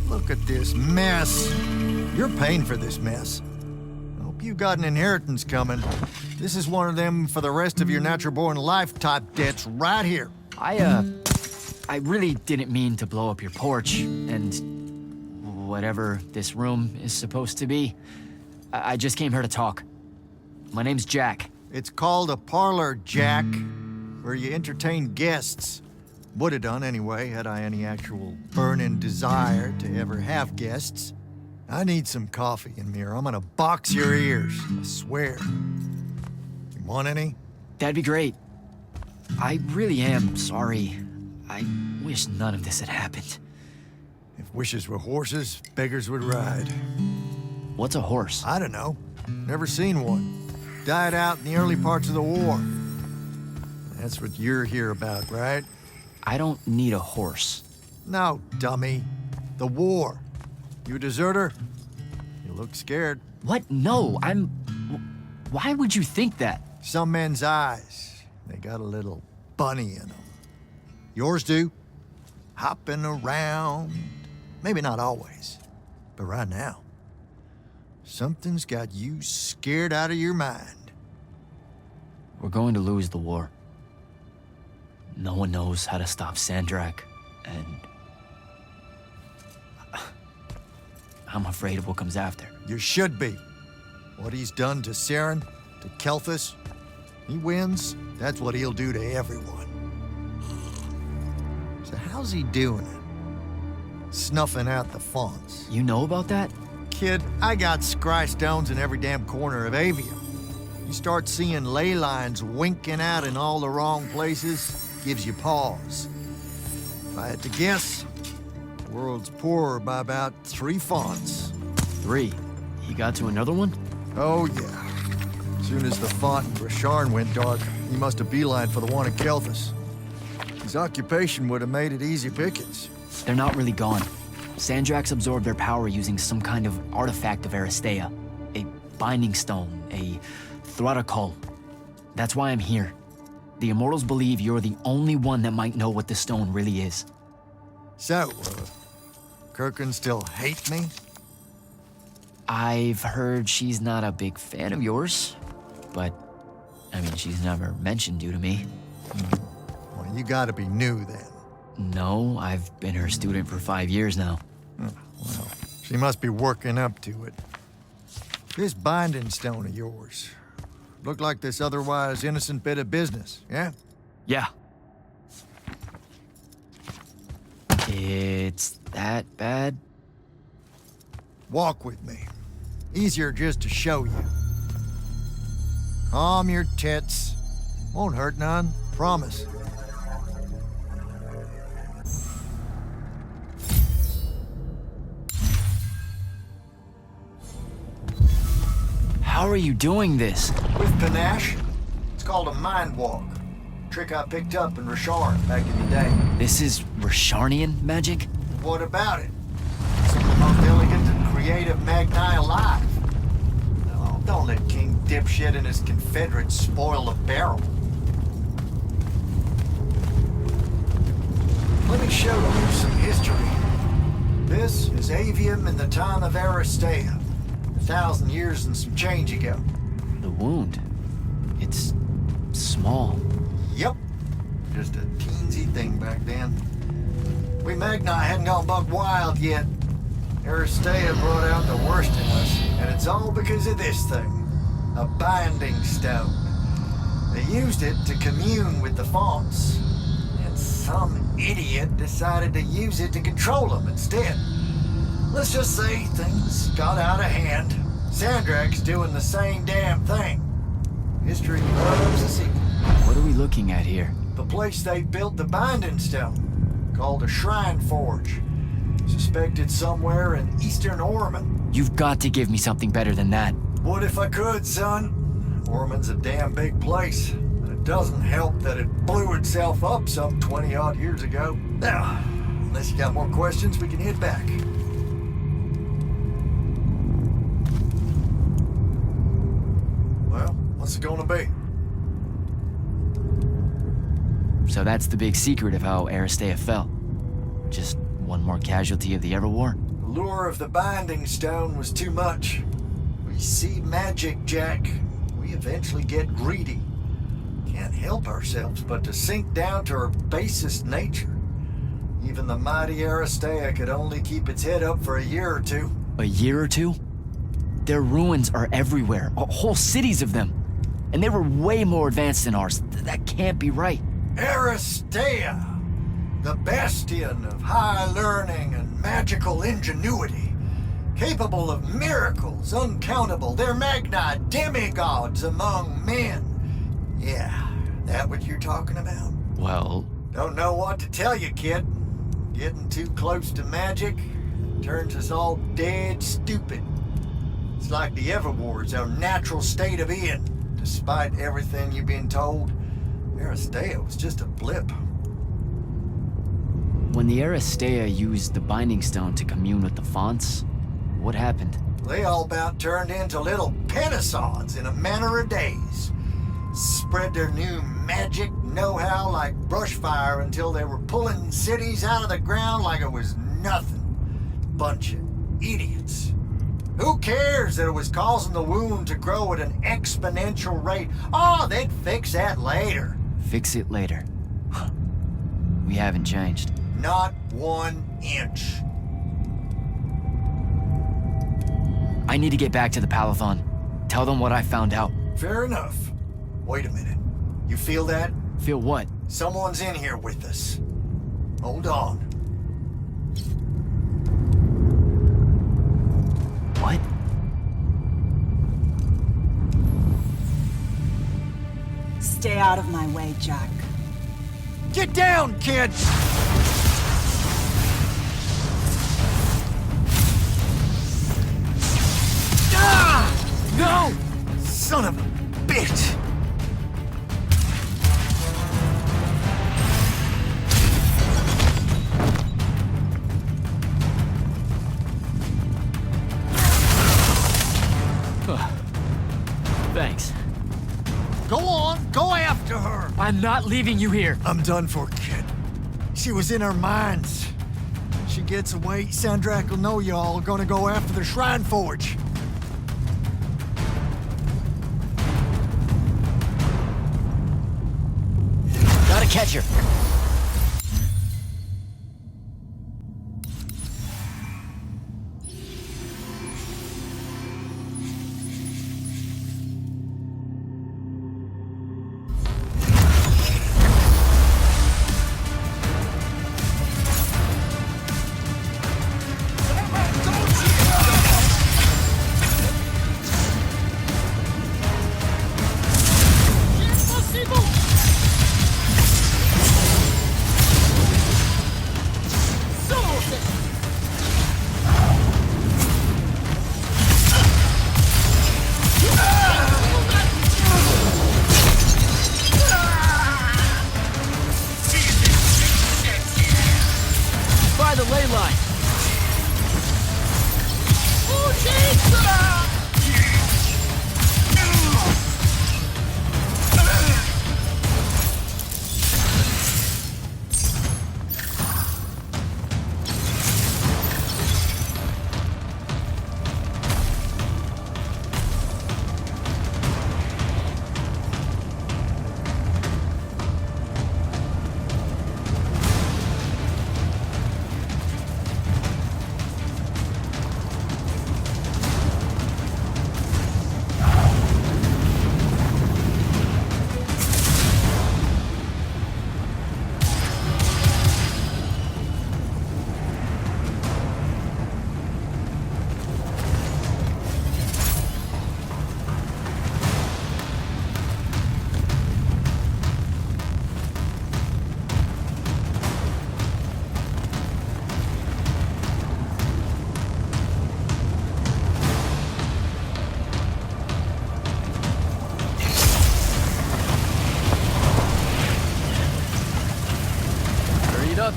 Look at this mess. You're paying for this mess. I hope you got an inheritance coming. This is one of them for the rest of your natural-born life type debts right here. I really didn't mean to blow up your porch and whatever this room is supposed to be. I just came here to talk. My name's Jack. It's called a parlor, Jack, where you entertain guests. Would have done anyway, had I any actual burning desire to ever have guests. I need some coffee in me or I'm gonna box your ears, I swear. You want any? That'd be great. I really am sorry. I wish none of this had happened. If wishes were horses, beggars would ride. What's a horse? I don't know. Never seen one. Died out in the early parts of the war. That's what you're here about, right? I don't need a horse. No, dummy. The war. You a deserter? You look scared. What? No, Why would you think that? Some men's eyes, they got a little bunny in them. Yours do. Hopping around. Maybe not always, but right now, something's got you scared out of your mind. We're going to lose the war. No one knows how to stop Sandrak, and I'm afraid of what comes after. You should be. What he's done to Saren, to Kelthus, he wins, that's what he'll do to everyone. So how's he doing it? Snuffing out the fonts. You know about that? Kid, I got scry stones in every damn corner of Aveum. You start seeing ley lines winking out in all the wrong places, gives you pause. If I had to guess, the world's poorer by about 3 fonts. 3? He got to another one? Oh, yeah. As soon as the font in Rasharn went dark, he must have beelined for the one in Kelthus. His occupation would have made it easy pickings. They're not really gone. Sandrak's absorbed their power using some kind of artifact of Aristea. A binding stone, a Throtakol. That's why I'm here. The Immortals believe you're the only one that might know what the stone really is. So, Kirkin still hate me? I've heard she's not a big fan of yours, but, I mean, she's never mentioned you to me. Well, you gotta be new then. No, I've been her student for 5 years now. Well, she must be working up to it. This binding stone of yours, look like this otherwise innocent bit of business, yeah? Yeah. It's that bad? Walk with me. Easier just to show you. Calm your tits. Won't hurt none, promise. How are you doing this? With panache, it's called a mind walk. Trick I picked up in Rasharn back in the day. This is Rasharnian magic? What about it? Some of the most elegant and creative Magni alive. Oh, don't let King Dipshit and his Confederates spoil the barrel. Let me show you some history. This is Aveum in the time of Aristea. 1,000 years and some change ago. The wound. It's small. Yep. Just a teensy thing back then. We Magni hadn't gone buck wild yet. Aristea brought out the worst in us, and it's all because of this thing. A binding stone. They used it to commune with the fonts. And some idiot decided to use it to control them instead. Let's just say things got out of hand. Sandrak's doing the same damn thing. History loves a sequel. What are we looking at here? The place they built the binding stone, called a shrine forge. Suspected somewhere in eastern Orman. You've got to give me something better than that. What if I could, son? Orman's a damn big place. And it doesn't help that it blew itself up some 20-odd years ago. Now, unless you got more questions, we can head back. Well, what's it gonna be? So that's the big secret of how Aristea fell. Just one more casualty of the Everwar? The lure of the binding stone was too much. We see magic, Jack. We eventually get greedy. Can't help ourselves but to sink down to our basest nature. Even the mighty Aristea could only keep its head up for a year or two. A year or two? Their ruins are everywhere, whole cities of them. And they were way more advanced than ours. That can't be right. Aristea, the bastion of high learning and magical ingenuity, capable of miracles uncountable. They're Magni demigods among men. Yeah, that what you're talking about? Well... Don't know what to tell you, kid. Getting too close to magic turns us all dead stupid. It's like the Everwar's our natural state of being. Despite everything you've been told, Aristea was just a blip. When the Aristea used the Binding Stone to commune with the fonts, what happened? They all about turned into little penisods in a matter of days. Spread their new magic know-how like brushfire until they were pulling cities out of the ground like it was nothing. Bunch of idiots. Who cares that it was causing the wound to grow at an exponential rate? Oh, they'd fix that later. Fix it later. We haven't changed. Not 1 inch. I need to get back to the Palathon. Tell them what I found out. Fair enough. Wait a minute. You feel that? Feel what? Someone's in here with us. Hold on. What? Stay out of my way, Jack. Get down, kid! Ah! No! Son of a bitch! Thanks. Go on, go after her! I'm not leaving you here. I'm done for, kid. She was in our minds. She gets away, Sandrak will know y'all are gonna go after the Shrine Forge. Gotta catch her.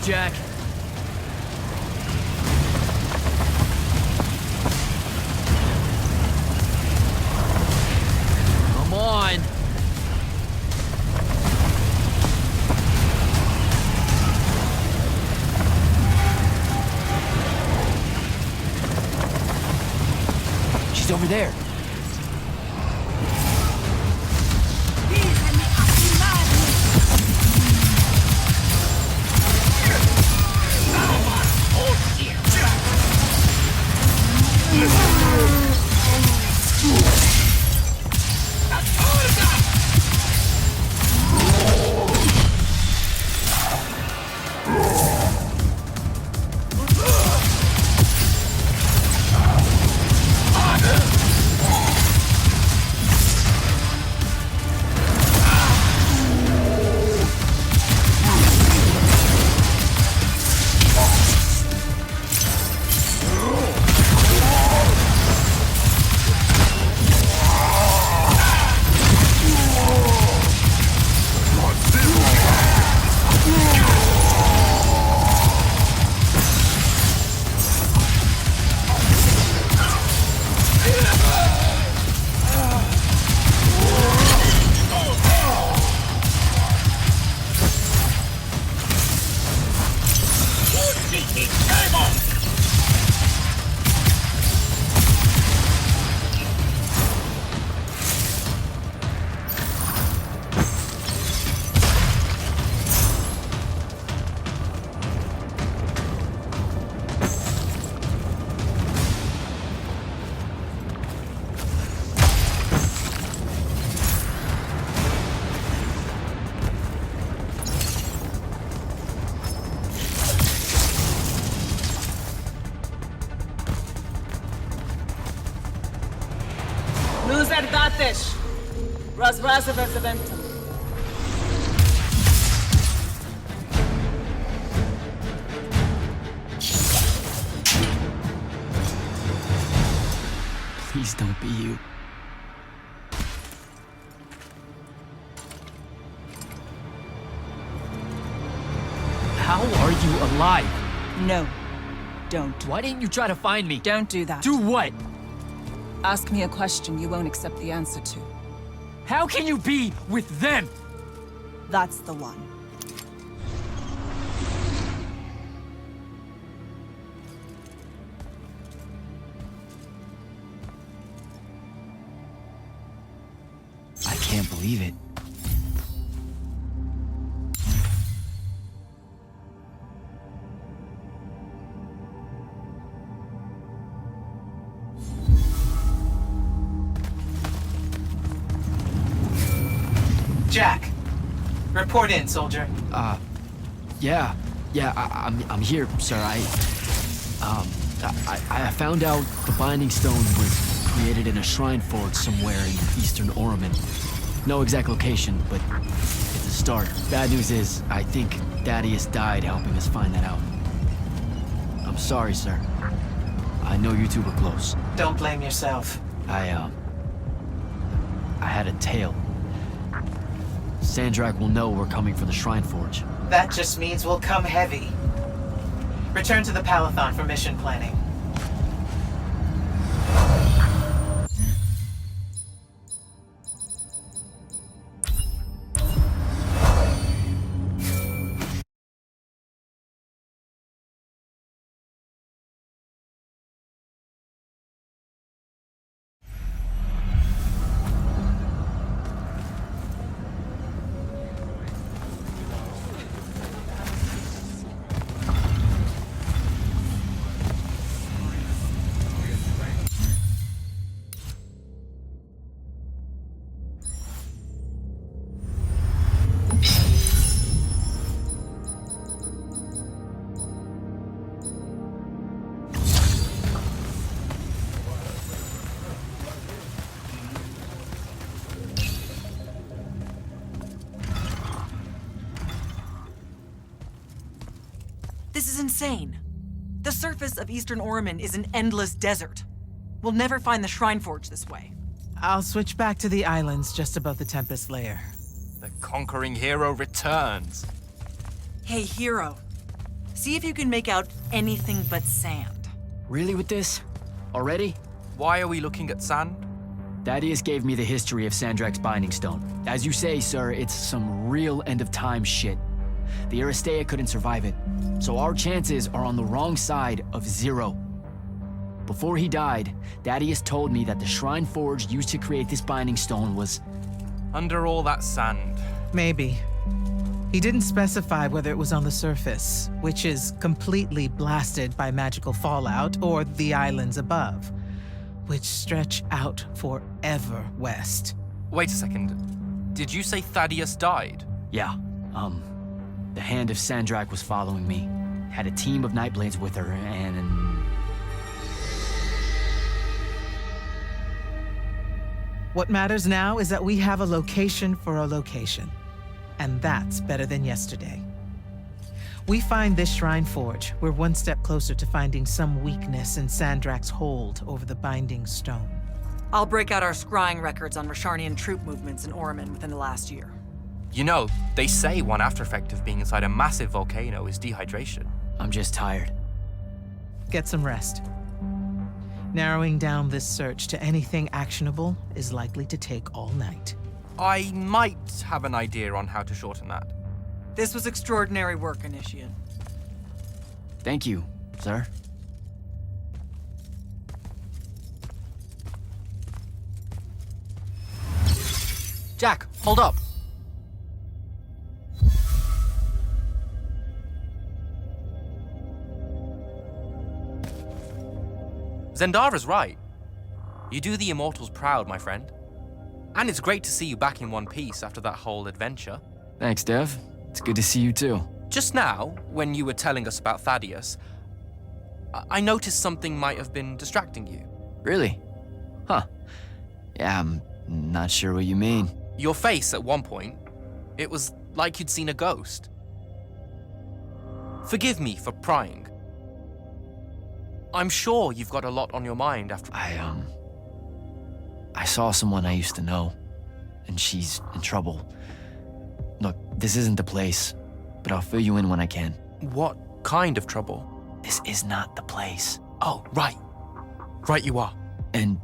Jack. Come on. She's over there. Luzerdatesh. Razrazavezaventum. Please don't be you. How are you alive? No, don't. Why didn't you try to find me? Don't do that. Do what? Ask me a question you won't accept the answer to. How can you be with them? That's the one. I can't believe it. Jack, report in, soldier. Yeah, I'm here, sir. I found out the Binding Stone was created in a shrine forge somewhere in eastern Oromon. No exact location, but it's a start. Bad news is, I think Thaddeus died helping us find that out. I'm sorry, sir. I know you two were close. Don't blame yourself. I had a tail. Sandrak will know we're coming for the Shrine Forge. That just means we'll come heavy. Return to the Palathon for mission planning. This is insane. The surface of Eastern Oromon is an endless desert. We'll never find the Shrine Forge this way. I'll switch back to the islands just above the Tempest Lair. The conquering hero returns. Hey, hero. See if you can make out anything but sand. Really with this? Already? Why are we looking at sand? Thaddeus gave me the history of Sandrak's Binding Stone. As you say, sir, it's some real end-of-time shit. The Aristea couldn't survive it, so our chances are on the wrong side of 0. Before he died, Thaddeus told me that the Shrine Forge used to create this Binding Stone was... under all that sand. Maybe. He didn't specify whether it was on the surface, which is completely blasted by magical fallout, or the islands above, which stretch out forever west. Wait a second. Did you say Thaddeus died? Yeah, the Hand of Sandrak was following me. Had a team of Nightblades with her, and... What matters now is that we have a location for a location. And that's better than yesterday. We find this Shrine Forge, we're one step closer to finding some weakness in Sandrak's hold over the Binding Stone. I'll break out our scrying records on Rasharnian troop movements in Orman within the last year. You know, they say one after effect of being inside a massive volcano is dehydration. I'm just tired. Get some rest. Narrowing down this search to anything actionable is likely to take all night. I might have an idea on how to shorten that. This was extraordinary work, Initiate. Thank you, sir. Jack, hold up. Zendara's right. You do the Immortals proud, my friend. And it's great to see you back in one piece after that whole adventure. Thanks, Dev. It's good to see you too. Just now, when you were telling us about Thaddeus, I noticed something might have been distracting you. Really? Huh. Yeah, I'm not sure what you mean. Your face at one point, it was like you'd seen a ghost. Forgive me for prying. I'm sure you've got a lot on your mind after... I saw someone I used to know, and she's in trouble. Look, this isn't the place, but I'll fill you in when I can. What kind of trouble? This is not the place. Oh, right. Right you are. And,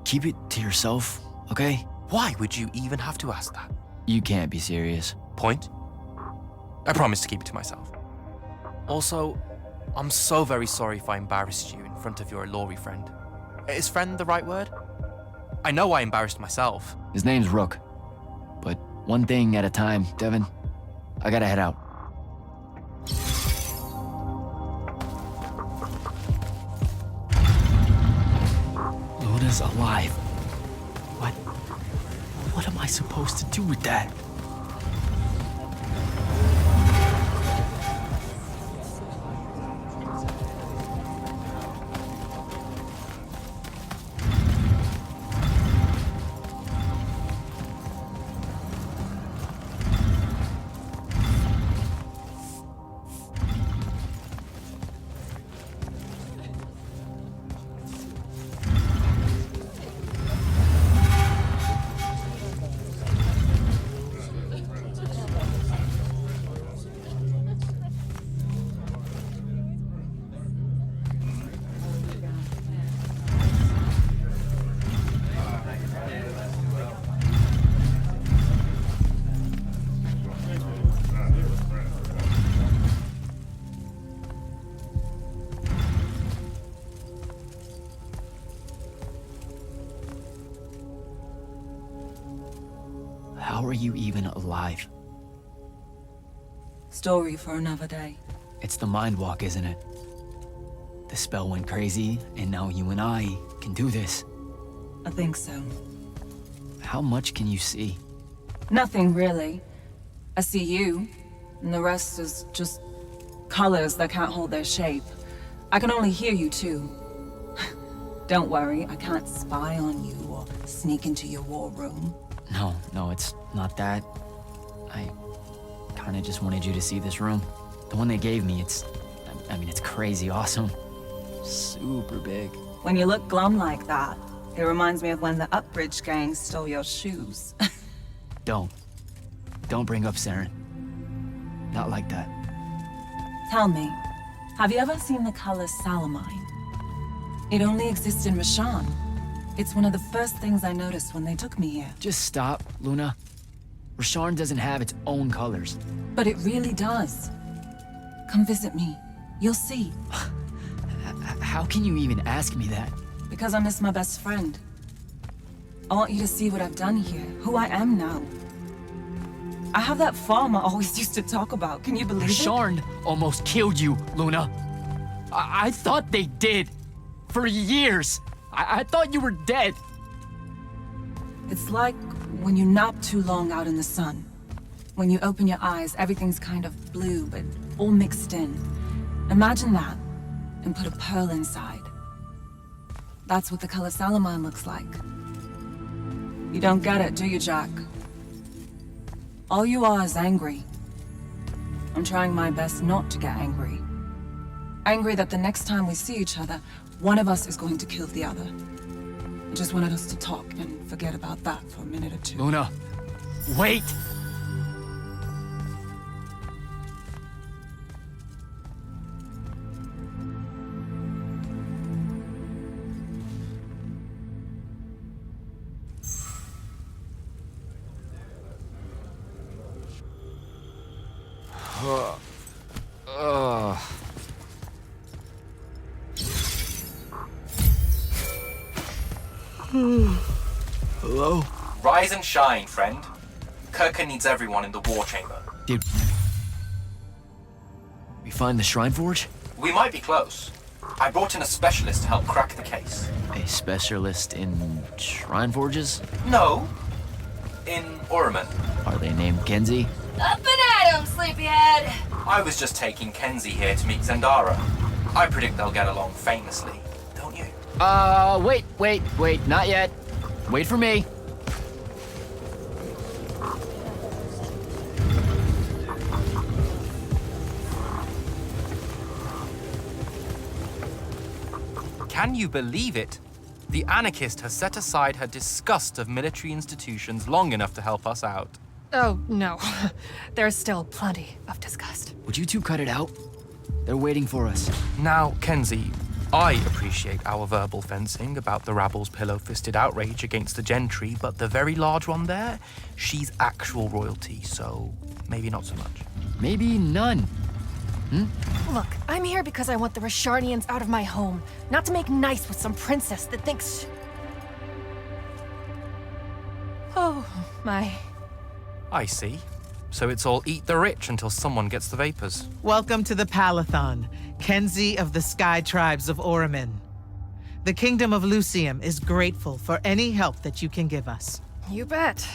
keep it to yourself, okay? Why would you even have to ask that? You can't be serious. Point? I promise to keep it to myself. Also, I'm so very sorry if I embarrassed you in front of your Lori friend. Is friend the right word? I know I embarrassed myself. His name's Rook. But one thing at a time, Devin. I gotta head out. Luna's alive. What am I supposed to do with that? How are you even alive? Story for another day. It's the Mind Walk, isn't it? The spell went crazy, and now you and I can do this. I think so. How much can you see? Nothing, really. I see you, and the rest is just colors that can't hold their shape. I can only hear you, too. Don't worry, I can't spy on you or sneak into your war room. No, it's not that. I kinda just wanted you to see this room. The one they gave me, it's crazy awesome. Super big. When you look glum like that, it reminds me of when the Upbridge gang stole your shoes. Don't bring up Saren. Not like that. Tell me, have you ever seen the color salamine? It only exists in Rashan. It's one of the first things I noticed when they took me here. Just stop, Luna. Rasharn doesn't have its own colors. But it really does. Come visit me. You'll see. How can you even ask me that? Because I miss my best friend. I want you to see what I've done here, who I am now. I have that farm I always used to talk about. Can you believe it? Rasharn almost killed you, Luna. I thought they did. For years. I thought you were dead. It's like when you nap too long out in the sun. When you open your eyes, everything's kind of blue, but all mixed in. Imagine that, and put a pearl inside. That's what the color salamine looks like. You don't get it, do you, Jack? All you are is angry. I'm trying my best not to get angry. Angry that the next time we see each other, one of us is going to kill the other. I just wanted us to talk and forget about that for a minute or two. Luna, wait! Hello? Rise and shine, friend. Kirka needs everyone in the war chamber. Did we find the Shrine Forge? We might be close. I brought in a specialist to help crack the case. A specialist in Shrine Forges? No. In Orman. Are they named Kenzie? Up and at 'em, sleepyhead! I was just taking Kenzie here to meet Zendara. I predict they'll get along famously, don't you? Wait, not yet. Wait for me. Can you believe it? The anarchist has set aside her disgust of military institutions long enough to help us out. Oh, no. There's still plenty of disgust. Would you two cut it out? They're waiting for us. Now, Kenzie, I appreciate our verbal fencing about the rabble's pillow-fisted outrage against the gentry, but the very large one there, she's actual royalty, so maybe not so much. Maybe none. Look, I'm here because I want the Rasharnians out of my home, not to make nice with some princess that thinks... Oh, my... I see. So it's all eat the rich until someone gets the vapors. Welcome to the Palathon, Kenzie of the Sky Tribes of Oramin. The Kingdom of Lucium is grateful for any help that you can give us. You bet.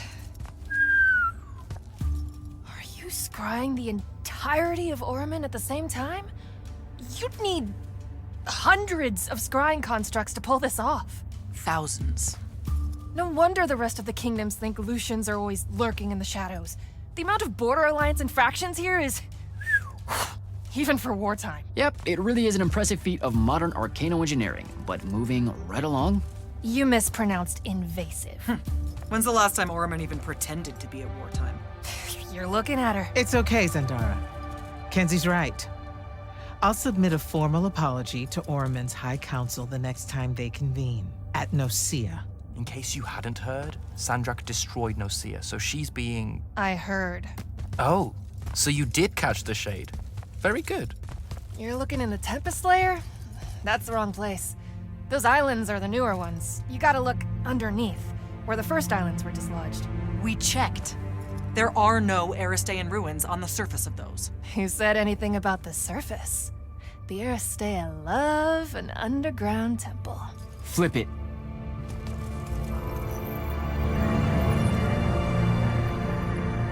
Are you scrying the entirety of Oramin at the same time? You'd need hundreds of scrying constructs to pull this off. Thousands. No wonder the rest of the kingdoms think Lucians are always lurking in the shadows. The amount of border alliance and fractions here is... even for wartime. Yep, it really is an impressive feat of modern arcano engineering, but moving right along. You mispronounced invasive. When's the last time Oramin even pretended to be at wartime? You're looking at her. It's okay, Zendara. Kenzie's right. I'll submit a formal apology to Oramin's High Council the next time they convene, at Nosea. In case you hadn't heard, Sandrak destroyed Nosea, so she's being... I heard. Oh, so you did catch the shade. Very good. You're looking in the Tempest Layer? That's the wrong place. Those islands are the newer ones. You gotta look underneath, where the first islands were dislodged. We checked. There are no Aristean ruins on the surface of those. Who said anything about the surface? The Aristea love an underground temple. Flip it.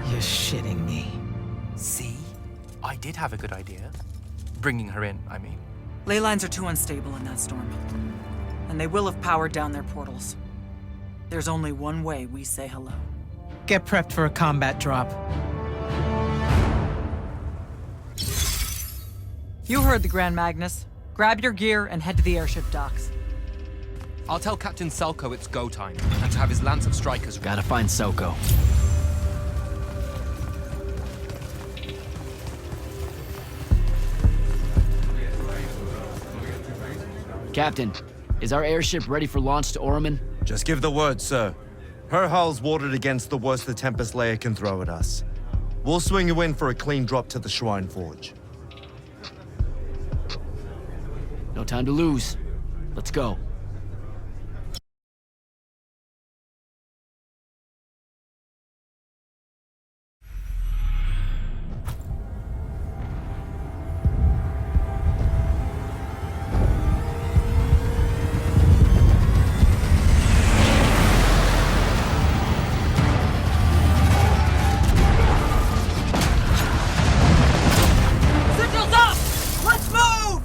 You're shitting me. See? I did have a good idea. Bringing her in, I mean. Ley lines are too unstable in that storm. And they will have powered down their portals. There's only one way we say hello. Get prepped for a combat drop. You heard the Grand Magnus. Grab your gear and head to the airship docks. I'll tell Captain Selko it's go time, and to have his lance of strikers... Gotta find Selko. Captain, is our airship ready for launch to Orman? Just give the word, sir. Her hull's warded against the worst the Tempest layer can throw at us. We'll swing you in for a clean drop to the Shrine Forge. No time to lose. Let's go. Signals up! Let's move!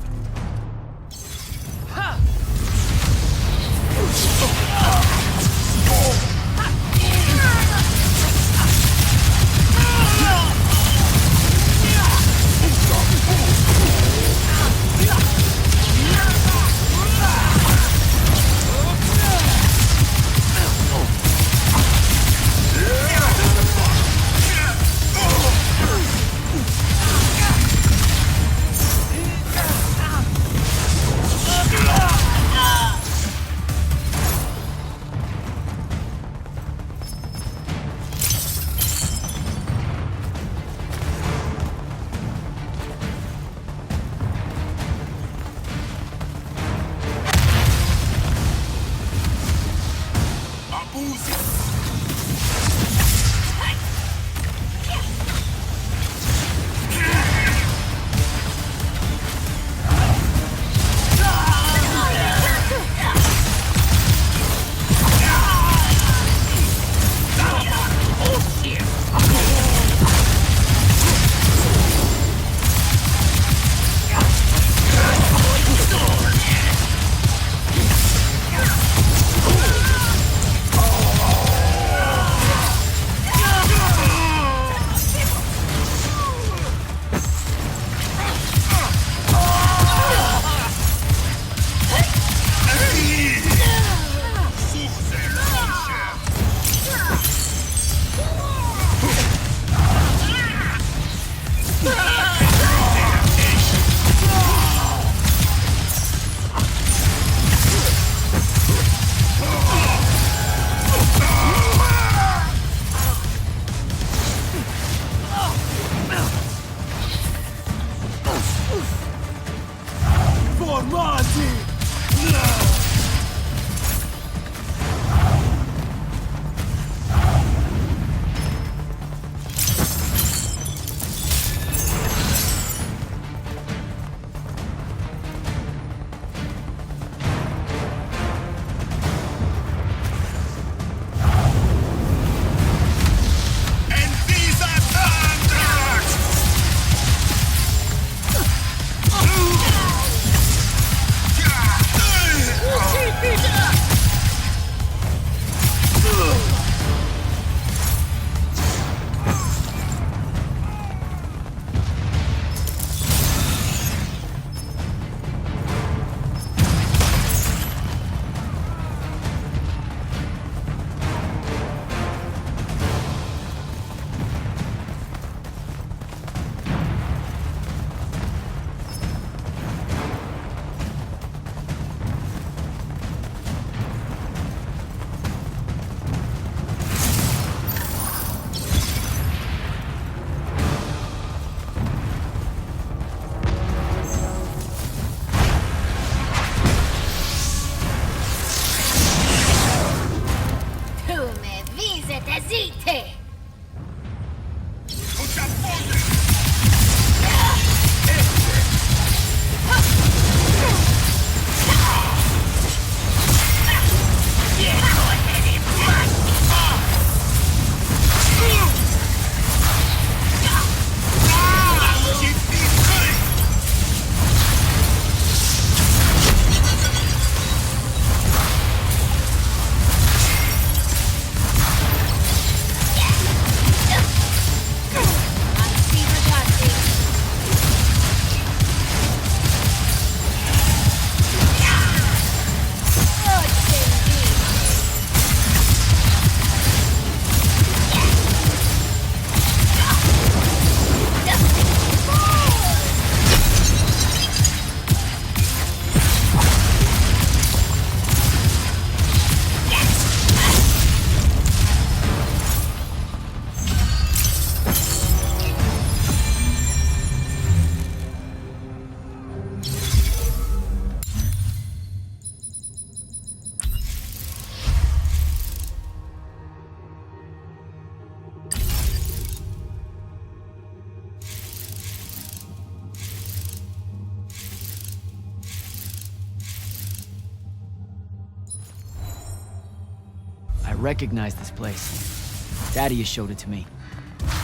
recognize this place. Daddy has showed it to me.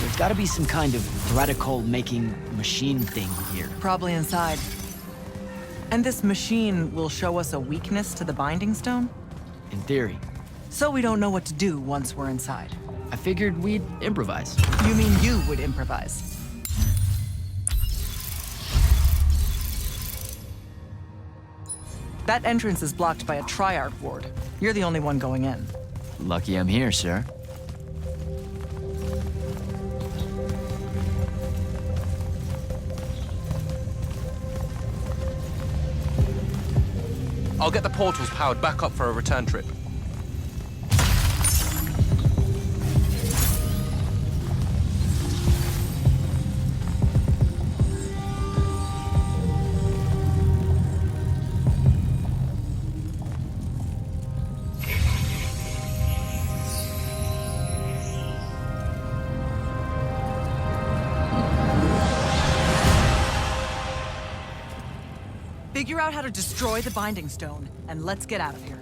There's gotta be some kind of radical-making machine thing here. Probably inside. And this machine will show us a weakness to the Binding Stone? In theory. So we don't know what to do once we're inside. I figured we'd improvise. You mean you would improvise? That entrance is blocked by a Triarch ward. You're the only one going in. Lucky I'm here, sir. I'll get the portals powered back up for a return trip. Figure out how to destroy the Binding Stone, and let's get out of here.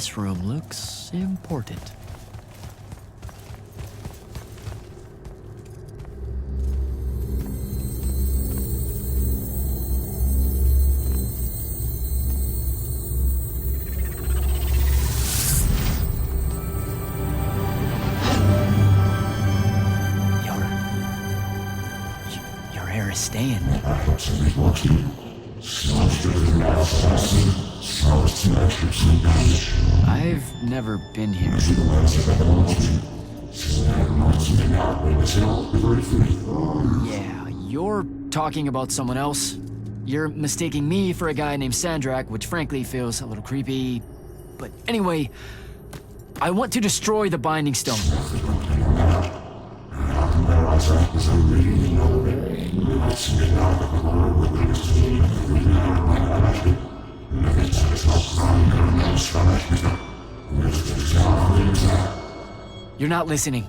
This room looks important. Your hair is staying. I've never been here. Yeah, you're talking about someone else. You're mistaking me for a guy named Sandrak, which frankly feels a little creepy. But anyway, I want to destroy the Binding Stone. You're not listening.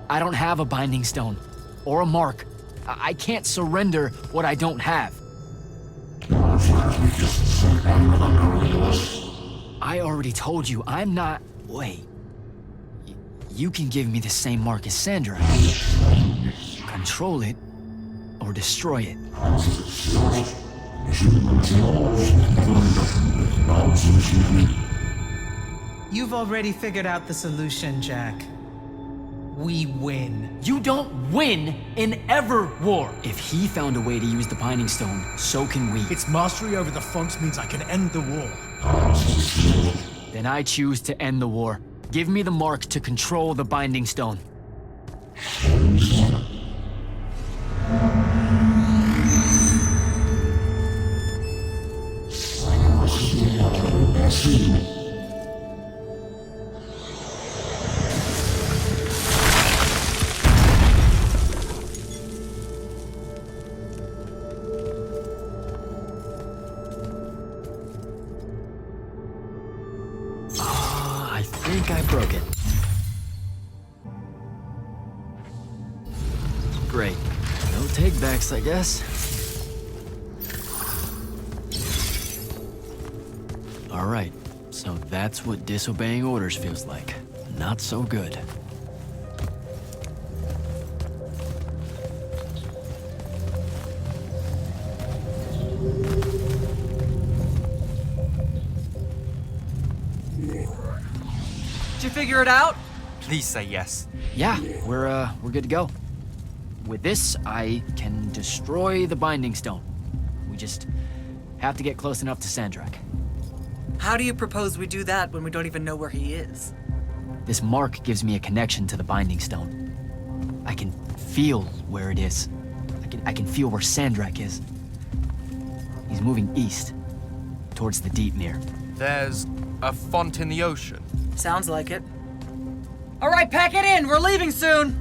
I don't have a Binding Stone. Or a mark. I can't surrender what I don't have. I already told you, I'm not... Wait. You can give me the same mark as Sandra. Control it, or destroy it. You've already figured out the solution, Jack. We win. You don't win in ever war. If he found a way to use the Binding Stone, so can we. Its mastery over the fonts means I can end the war. Then I choose to end the war. Give me the mark to control the Binding Stone. I think I broke it. Great. No take-backs, I guess. All right, so that's what disobeying orders feels like. Not so good. Did you figure it out? Please say yes. Yeah, we're good to go. With this, I can destroy the Binding Stone. We just have to get close enough to Sandrak. How do you propose we do that when we don't even know where he is? This mark gives me a connection to the Binding Stone. I can feel where it is. I can feel where Sandrak is. He's moving east, towards the deep mirror. There's a font in the ocean. Sounds like it. All right, pack it in. We're leaving soon.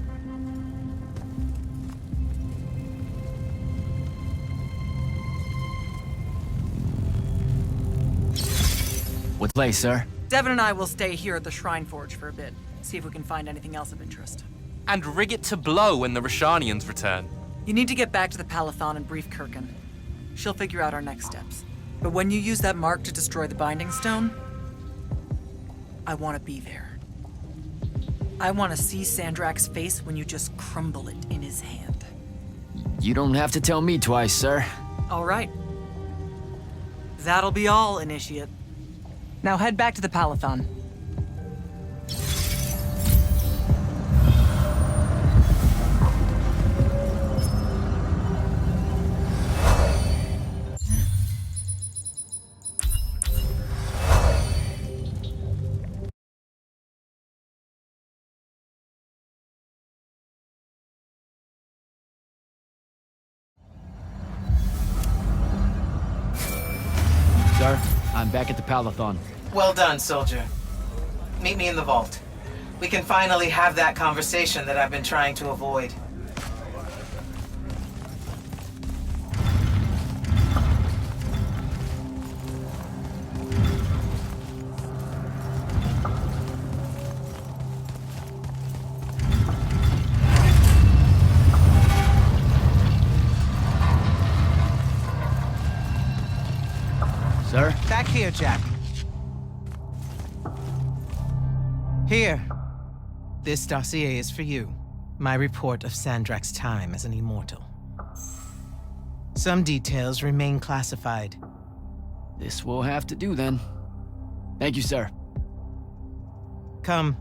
What place, sir? Devin and I will stay here at the Shrine Forge for a bit. See if we can find anything else of interest. And rig it to blow when the Rashanians return. You need to get back to the Palathon and brief Kirkin. She'll figure out our next steps. But when you use that mark to destroy the Binding Stone, I want to be there. I want to see Sandrak's face when you just crumble it in his hand. You don't have to tell me twice, sir. All right. That'll be all, Initiate. Now head back to the Palathon. Sir, I'm back at the Palathon. Well done, soldier. Meet me in the vault. We can finally have that conversation that I've been trying to avoid. Sir? Back here, Jack. Here. This dossier is for you. My report of Sandrak's time as an immortal. Some details remain classified. This will have to do then. Thank you, sir. Come.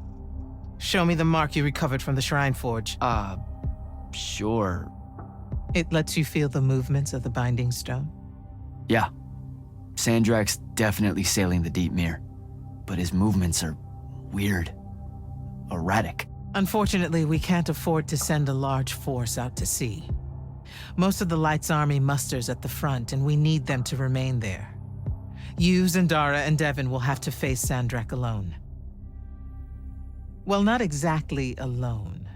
Show me the mark you recovered from the Shrine Forge. Sure. It lets you feel the movements of the Binding Stone? Yeah. Sandrak's definitely sailing the deep mirror, but his movements are weird. Erratic. Unfortunately, we can't afford to send a large force out to sea. Most of the Light's army musters at the front, and we need them to remain there. You, Zendara, and Devon will have to face Sandrak alone. Well, not exactly alone.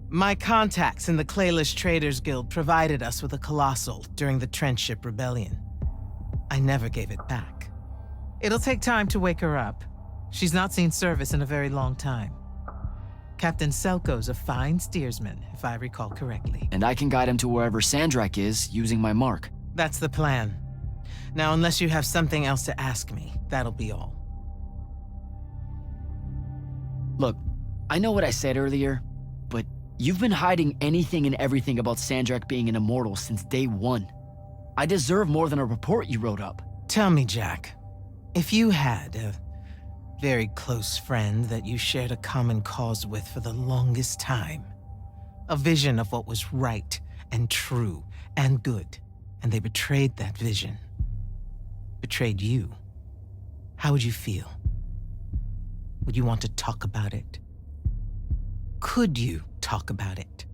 My contacts in the Clayless Traders Guild provided us with a Colossal during the Trenchship Rebellion. I never gave it back. It'll take time to wake her up. She's not seen service in a very long time. Captain Selko's a fine steersman, if I recall correctly. And I can guide him to wherever Sandrak is using my mark. That's the plan. Now, unless you have something else to ask me, that'll be all. Look, I know what I said earlier, but you've been hiding anything and everything about Sandrak being an immortal since day one. I deserve more than a report you wrote up. Tell me, Jack, if you had a very close friend that you shared a common cause with for the longest time, a vision of what was right and true and good, and they betrayed that vision, betrayed you, how would you feel? Would you want to talk about it? Could you talk about it?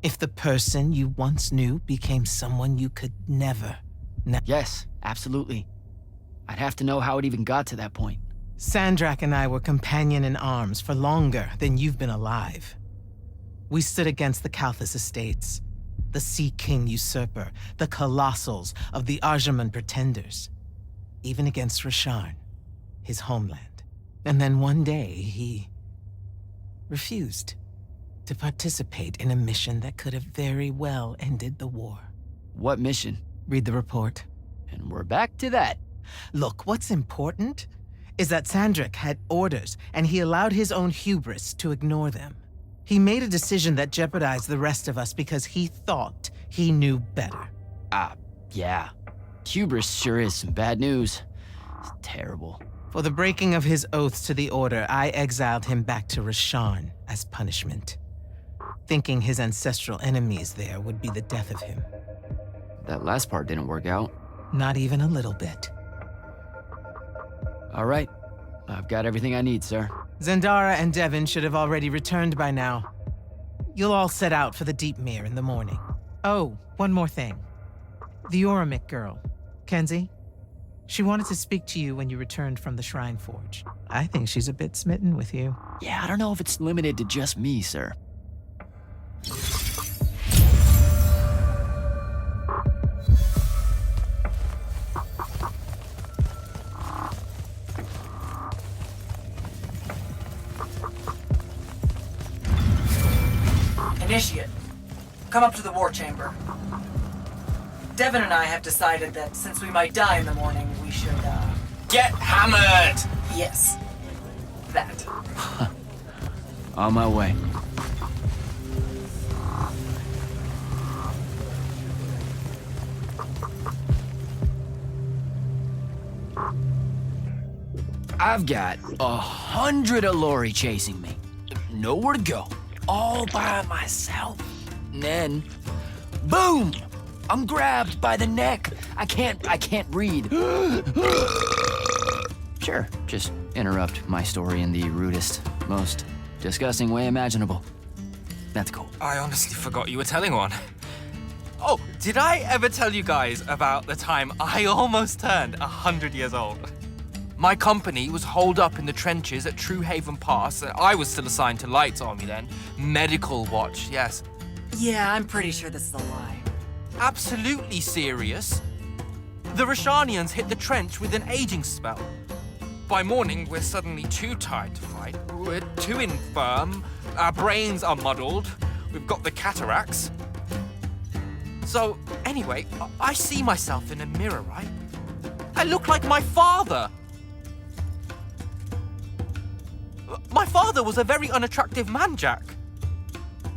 If the person you once knew became someone you could never... Yes, absolutely. I'd have to know how it even got to that point. Sandrak and I were companion in arms for longer than you've been alive. We stood against the Kalthus estates, the Sea King usurper, the Colossals of the Arjaman Pretenders, even against Rasharn, his homeland. And then one day, he refused to participate in a mission that could have very well ended the war. What mission? Read the report. And we're back to that. Look, what's important is that Sandrak had orders, and he allowed his own hubris to ignore them. He made a decision that jeopardized the rest of us because he thought he knew better. Yeah. Hubris sure is some bad news. It's terrible. For the breaking of his oaths to the Order, I exiled him back to Rasharn as punishment, thinking his ancestral enemies there would be the death of him. That last part didn't work out. Not even a little bit. All right. I've got everything I need, sir. Zendara and Devon should have already returned by now. You'll all set out for the Deep Mere in the morning. Oh, one more thing. The Oromik girl, Kenzie. She wanted to speak to you when you returned from the Shrine Forge. I think she's a bit smitten with you. Yeah, I don't know if it's limited to just me, sir. Initiate, come up to the war chamber. Devon and I have decided that since we might die in the morning, we should, Get hammered! Yes. That. On my way. I've got 100 Allori chasing me. Nowhere to go. All by myself. And then, boom! I'm grabbed by the neck. I can't breathe. Sure, just interrupt my story in the rudest, most disgusting way imaginable. That's cool. I honestly forgot you were telling one. Oh, did I ever tell you guys about the time I almost turned 100 years old? My company was holed up in the trenches at True Haven Pass, and I was still assigned to Light's army then. Medical watch, yes. Yeah, I'm pretty sure this is a lie. Absolutely serious. The Rashanians hit the trench with an aging spell. By morning, we're suddenly too tired to fight. We're too infirm. Our brains are muddled. We've got the cataracts. So, anyway, I see myself in a mirror, right? I look like my father. My father was a very unattractive man, Jack.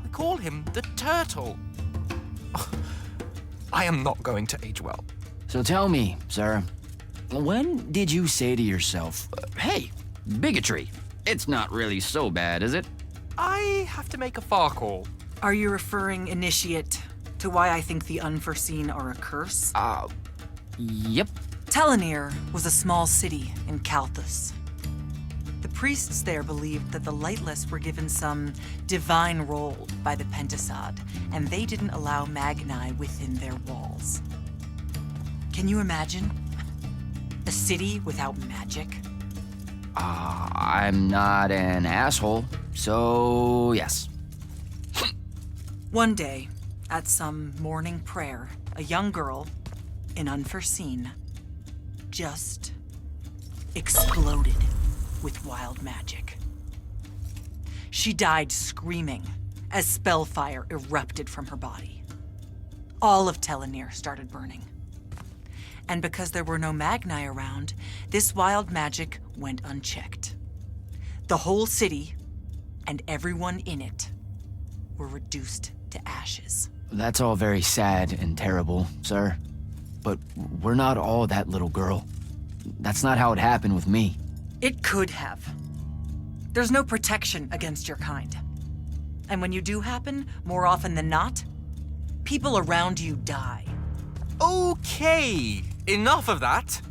We call him the Turtle. I am not going to age well. So tell me, sir, when did you say to yourself, hey, bigotry, it's not really so bad, is it? I have to make a far call. Are you referring, Initiate, to why I think the unforeseen are a curse? Yep. Telenir was a small city in Kalthus. The priests there believed that the Lightless were given some divine role by the Pentasod, and they didn't allow Magni within their walls. Can you imagine? A city without magic? I'm not an asshole, so yes. One day, at some morning prayer, a young girl, in Unforeseen, just exploded with wild magic. She died screaming as spellfire erupted from her body. All of Telenir started burning. And because there were no Magni around, this wild magic went unchecked. The whole city, and everyone in it, were reduced to ashes. That's all very sad and terrible, sir. But we're not all that little girl. That's not how it happened with me. It could have. There's no protection against your kind. And when you do happen, more often than not, people around you die. Okay, enough of that.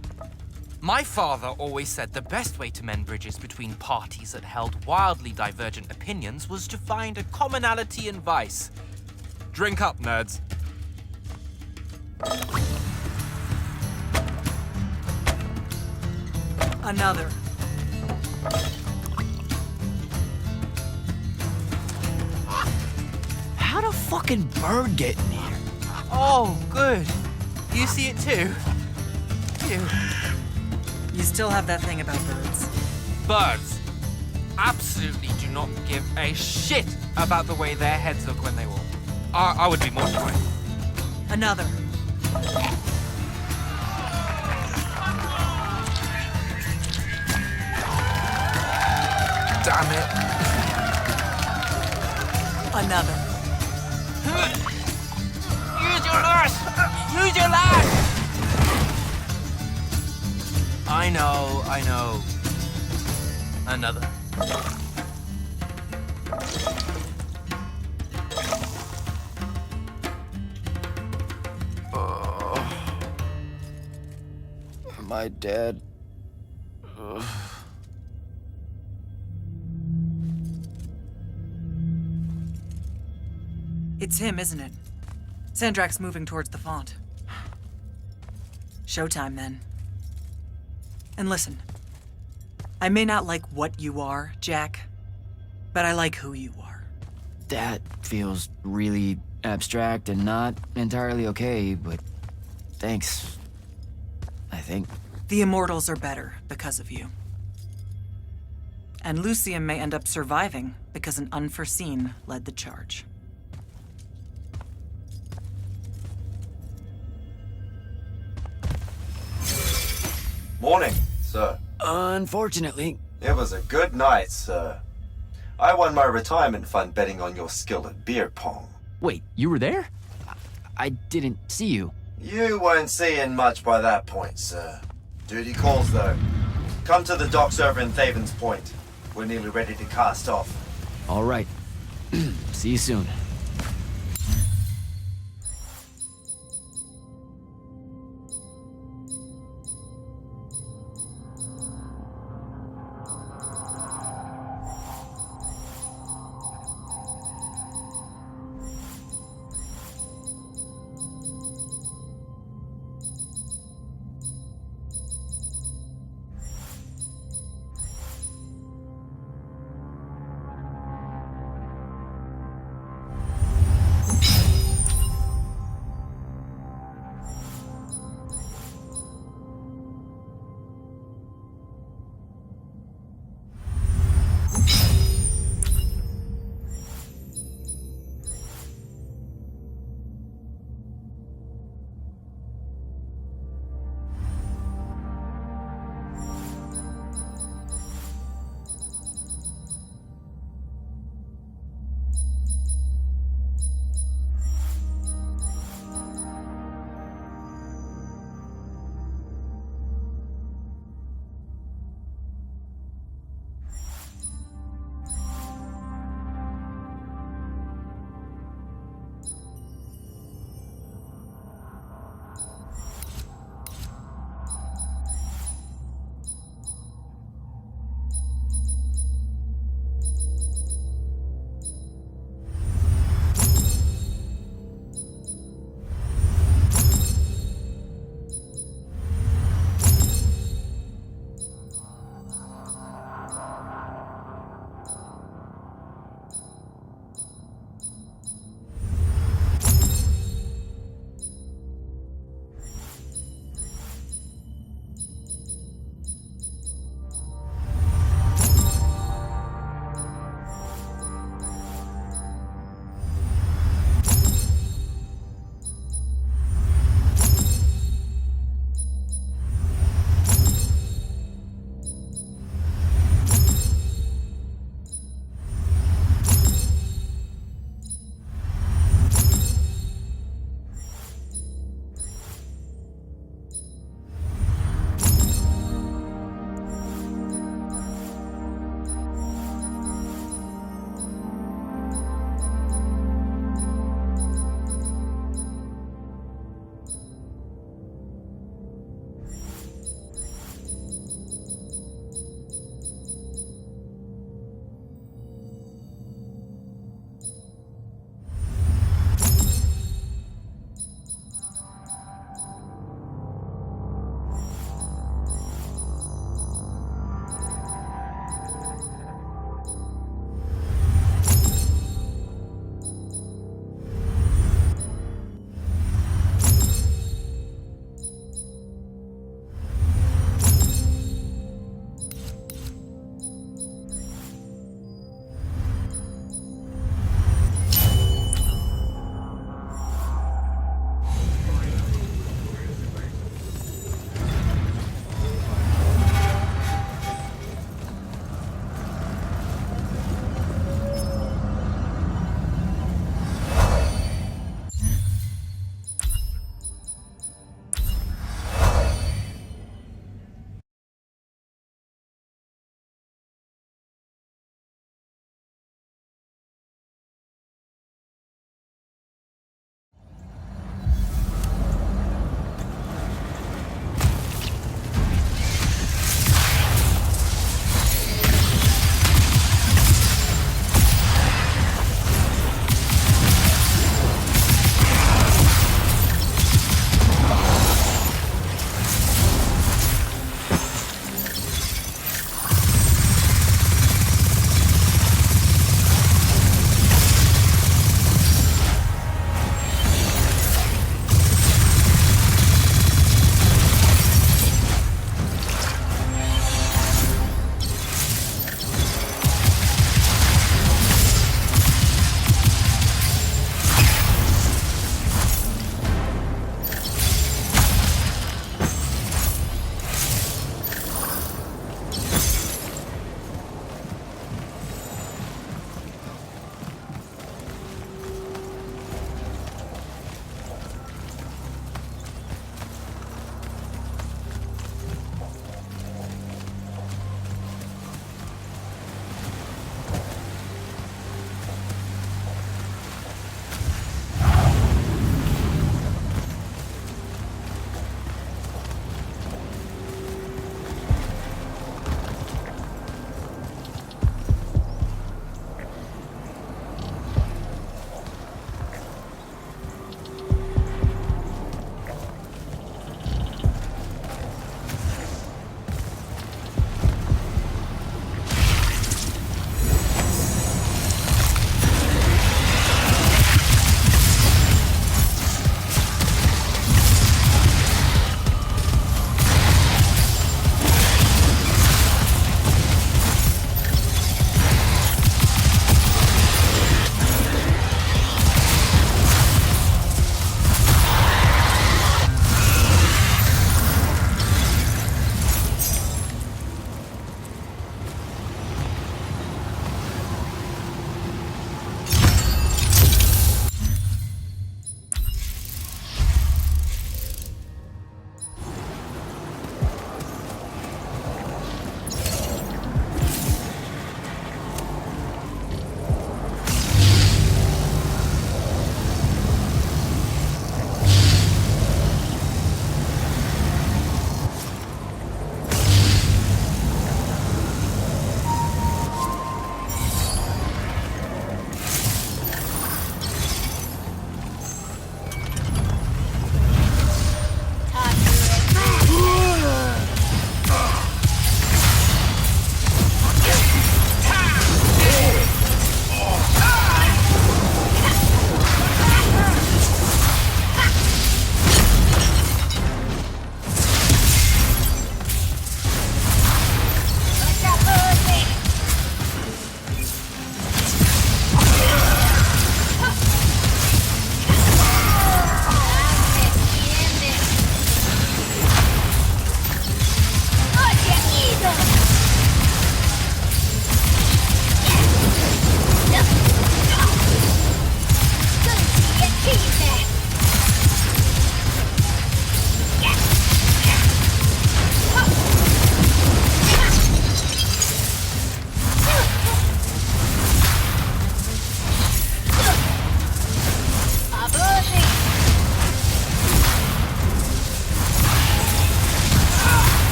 My father always said the best way to mend bridges between parties that held wildly divergent opinions was to find a commonality in vice. Drink up, nerds. Another. How'd a fucking bird get in here? Oh, good. You see it too? You still have that thing about birds. Birds absolutely do not give a shit about the way their heads look when they walk. I would be mortified. Another. Damn it. Another. Use your lash! Use your lash! I know. Another. Am I dead? It's him, isn't it? Sandrak's moving towards the font. Showtime, then. And listen, I may not like what you are, Jack, but I like who you are. That feels really abstract and not entirely okay, but thanks, I think. The Immortals are better because of you. And Lucium may end up surviving because an Unforeseen led the charge. Morning, sir. Unfortunately. It was a good night, sir. I won my retirement fund betting on your skill at beer pong. Wait, you were there? I didn't see you. You weren't seeing much by that point, sir. Duty calls, though. Come to the docks over in Thaven's Point. We're nearly ready to cast off. All right. See you soon.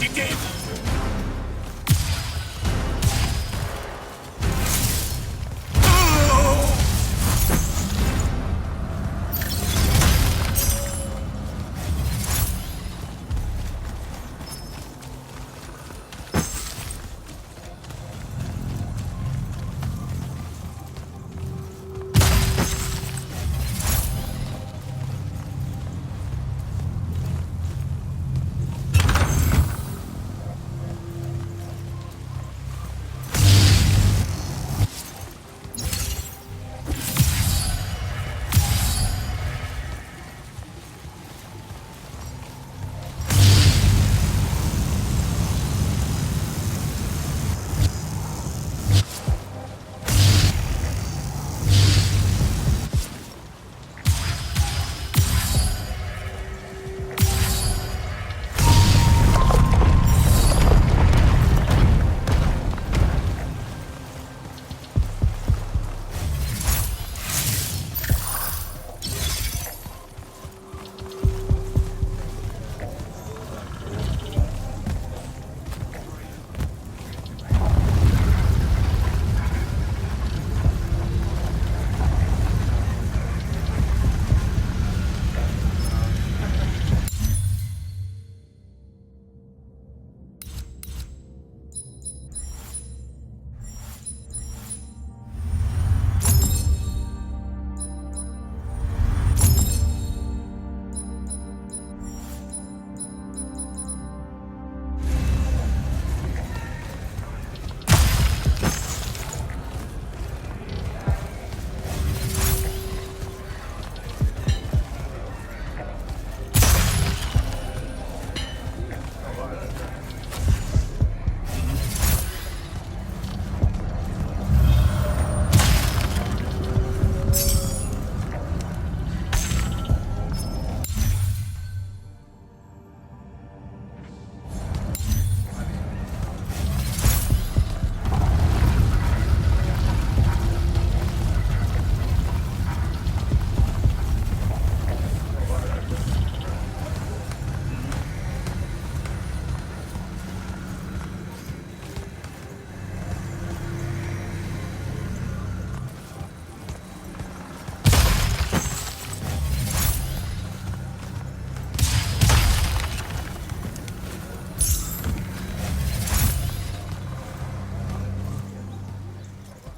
you did!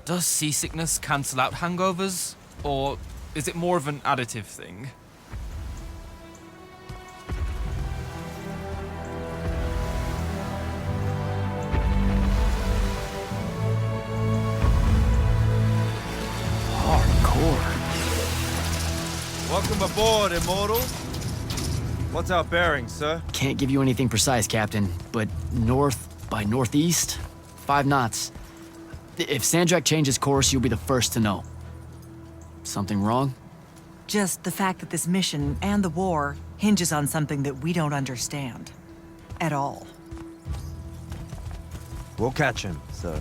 Does seasickness cancel out hangovers? Or is it more of an additive thing? Hardcore. Welcome aboard, Immortals. What's our bearing, sir? Can't give you anything precise, Captain, but north by northeast, 5 knots. If Sandrak changes course, you'll be the first to know. Something wrong? Just the fact that this mission and the war hinges on something that we don't understand. At all. We'll catch him, sir.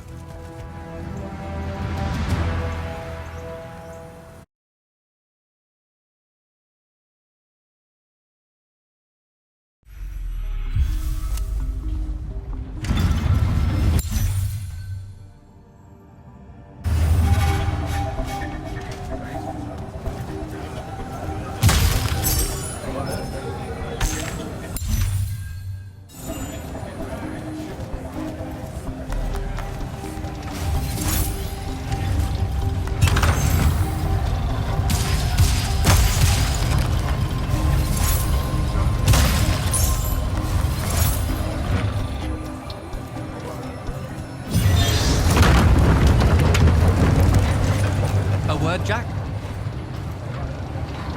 Jack?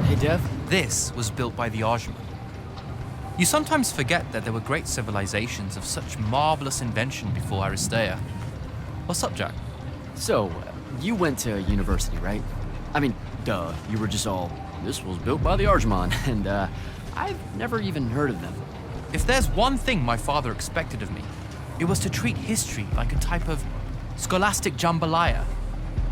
Hey, Dev? This was built by the Aveum. You sometimes forget that there were great civilizations of such marvelous invention before Aristea. What's up, Jack? So, you went to university, right? I mean, duh, you were just all, this was built by the Arjman, and I've never even heard of them. If there's one thing my father expected of me, it was to treat history like a type of scholastic jambalaya,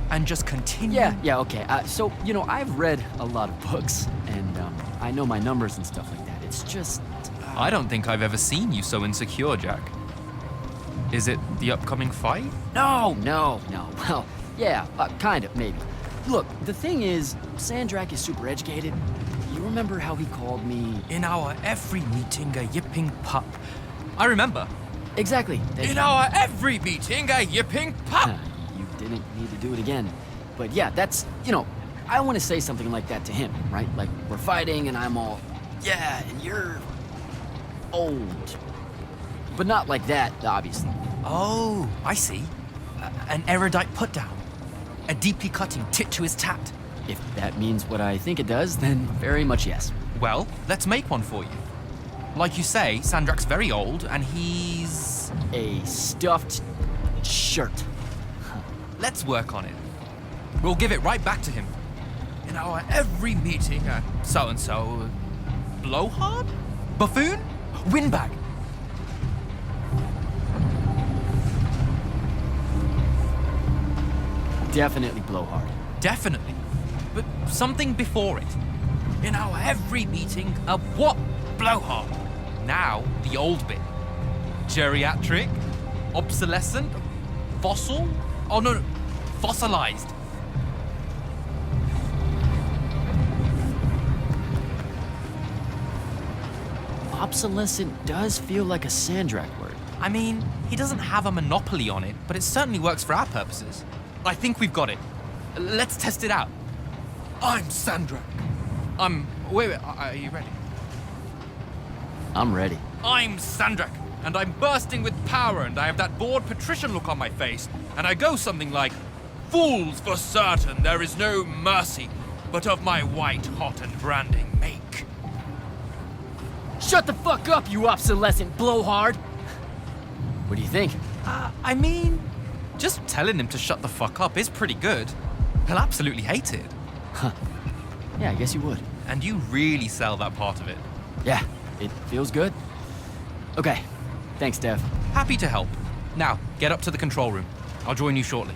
and just continue. Yeah, okay. So, you know, I've read a lot of books, and I know my numbers and stuff like that. It's just, I don't think I've ever seen you so insecure, Jack. Is it the upcoming fight? No. Well, yeah, kind of, maybe. Look, the thing is, Sandrak is super educated. You remember how he called me... In our every meeting, a yipping pup. I remember. Exactly. In our every meeting, a yipping pup! You didn't need to do it again. But yeah, that's, I want to say something like that to him, right? Like, we're fighting and I'm all, yeah, and you're old. But not like that, obviously. Oh, I see. An erudite put-down. A deeply cutting tit to his tat. If that means what I think it does, then very much yes. Well, let's make one for you. Like you say, Sandrak's very old, and he's... a stuffed shirt. Let's work on it. We'll give it right back to him. In our every meeting, so-and-so... Blowhard? Buffoon? Windbag? Definitely blowhard. Definitely. But something before it. In our every meeting, a what? Blowhard. Now, the old bit. Geriatric? Obsolescent? Fossil? Oh, no. Fossilized. Obsolescent does feel like a Sandrak word. I mean, he doesn't have a monopoly on it, but it certainly works for our purposes. I think we've got it. Let's test it out. I'm Sandrak. Wait, are you ready? I'm ready. I'm Sandrak, and I'm bursting with power, and I have that bored patrician look on my face, and I go something like, "Fools, for certain, there is no mercy, but of my white hot and branding make." Shut the fuck up, you obsolescent blowhard! What do you think? I mean, just telling him to shut the fuck up is pretty good. He'll absolutely hate it. Huh. Yeah, I guess you would. And you really sell that part of it. Yeah, it feels good. Okay, thanks, Dev. Happy to help. Now, get up to the control room. I'll join you shortly.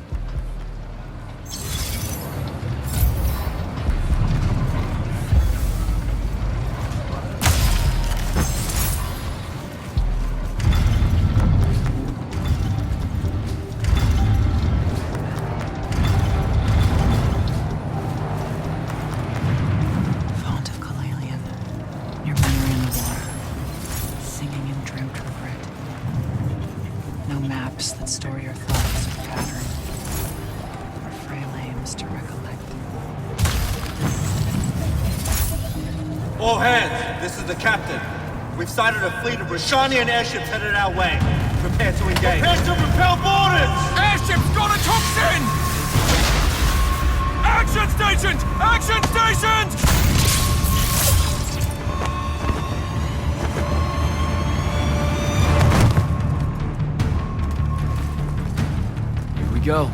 All hands, this is the captain. We've sighted a fleet of Rashanian airships headed our way. Prepare to engage. Prepare to repel boarders! Airships got a toxin! Action stations! Action stations! Here we go.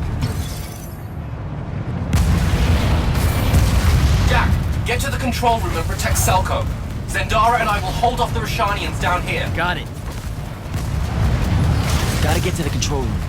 Jack, get to the control room and protect Selko. Zendara and I will hold off the Rashanians down here. Got it. Gotta get to the control room.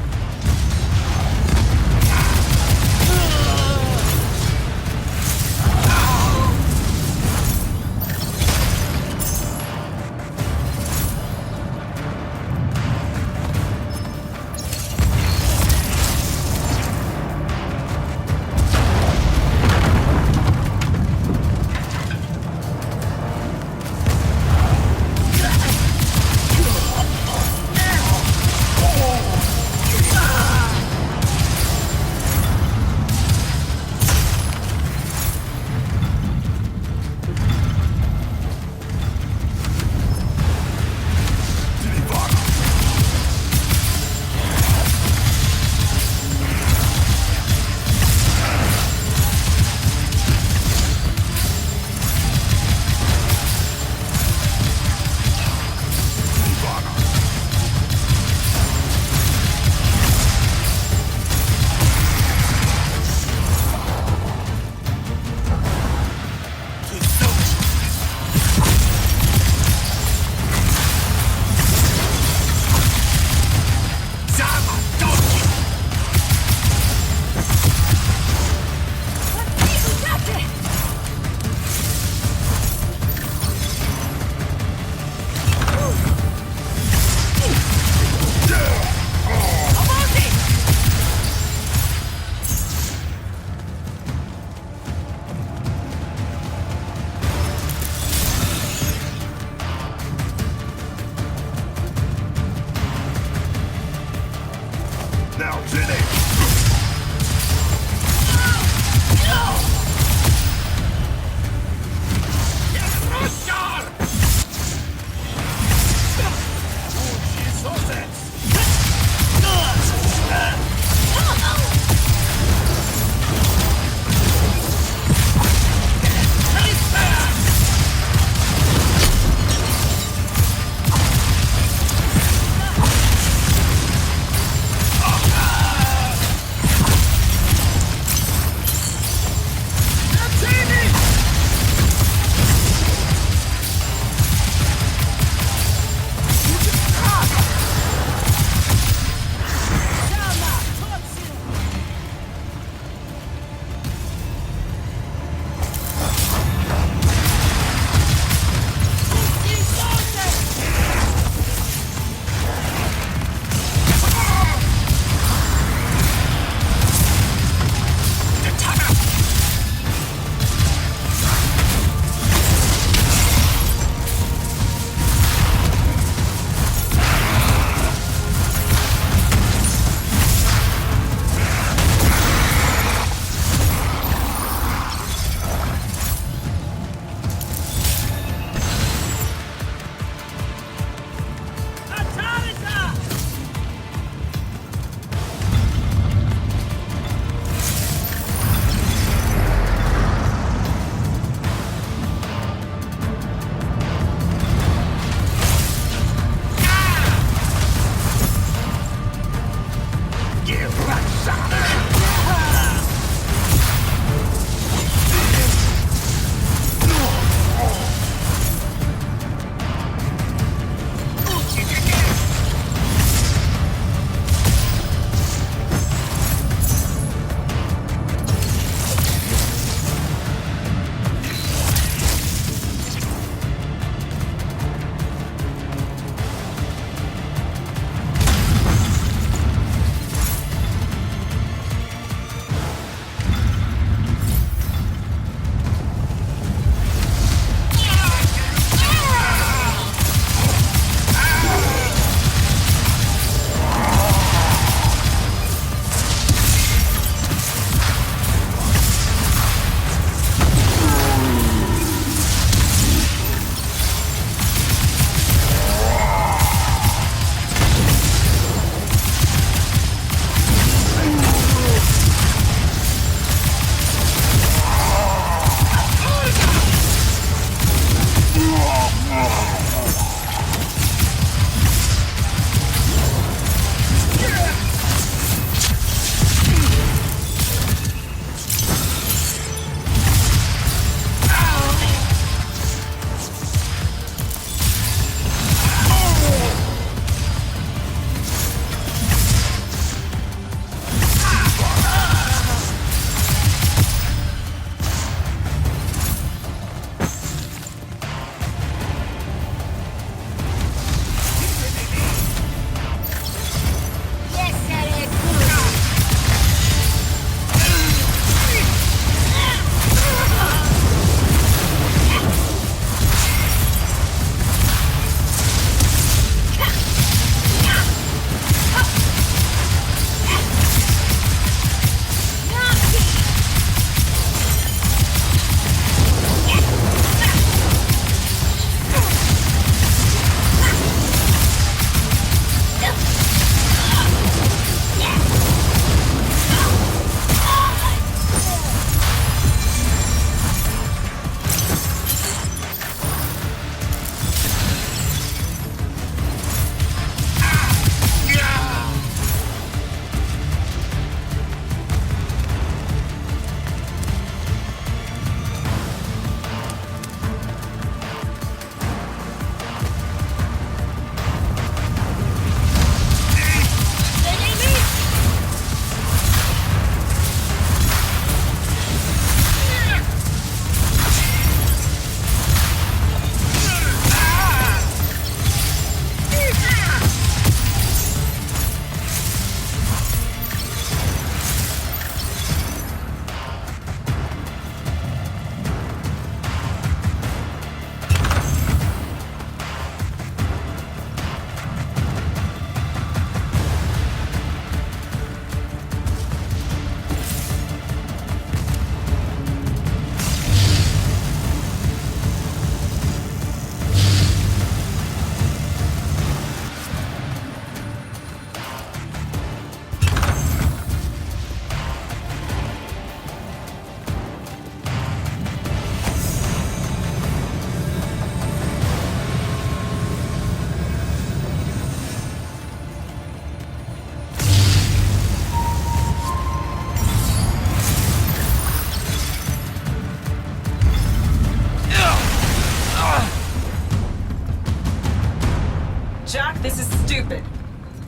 This is stupid.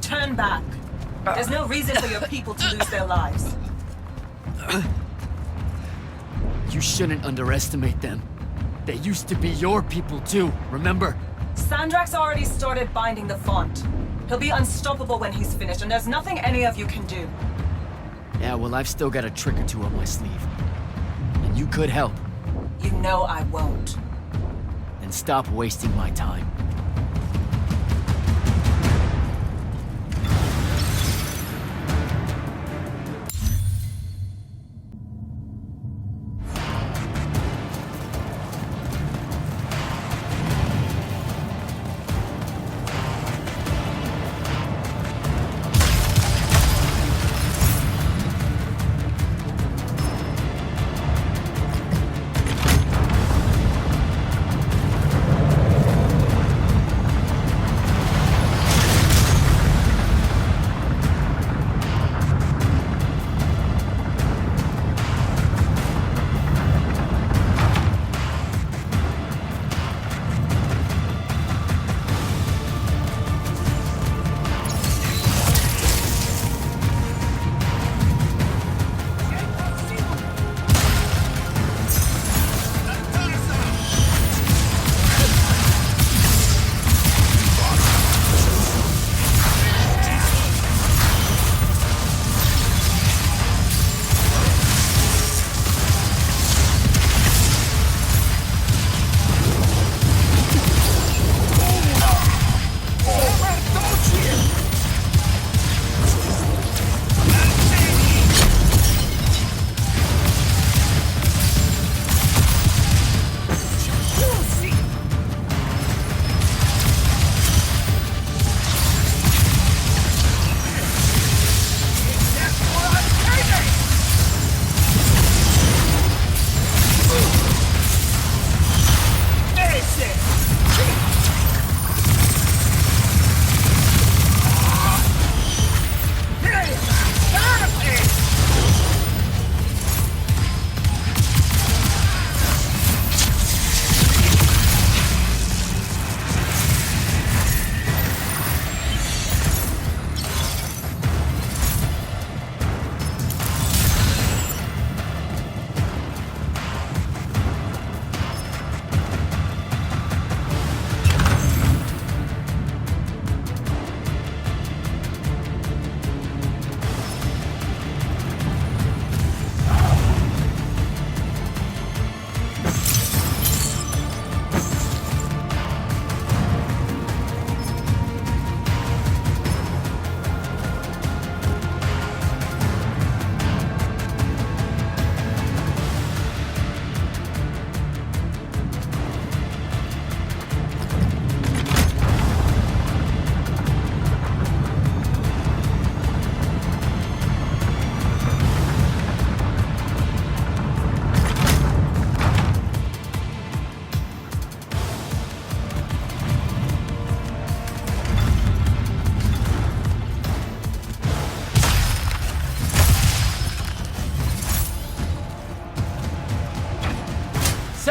Turn back. There's no reason for your people to lose their lives. You shouldn't underestimate them. They used to be your people too, remember? Sandrak's already started binding the font. He'll be unstoppable when he's finished, and there's nothing any of you can do. Yeah, well, I've still got a trick or two up my sleeve. And you could help. You know I won't. Then stop wasting my time.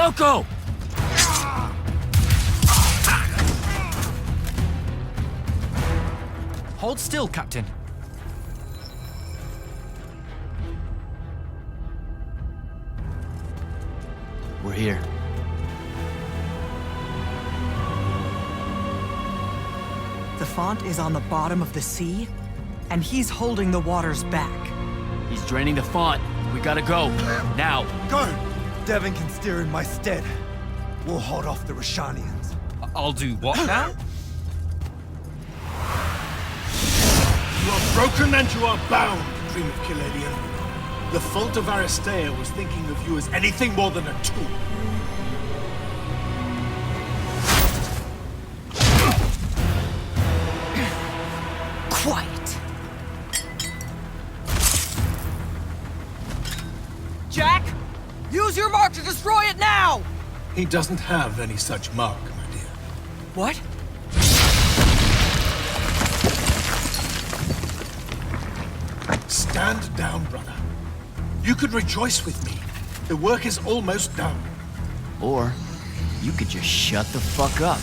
Selko! Hold still, Captain. We're here. The font is on the bottom of the sea, and he's holding the waters back. He's draining the font. We gotta go. Now. Go! Devin can steer in my stead. We'll hold off the Rashanians. I'll do what now? You are broken and you are bound, Dream of Kiladian. The fault of Aristea was thinking of you as anything more than a tool. Quiet. Jack! Use your mark to destroy it now! He doesn't have any such mark, my dear. What? Stand down, brother. You could rejoice with me. The work is almost done. Or you could just shut the fuck up.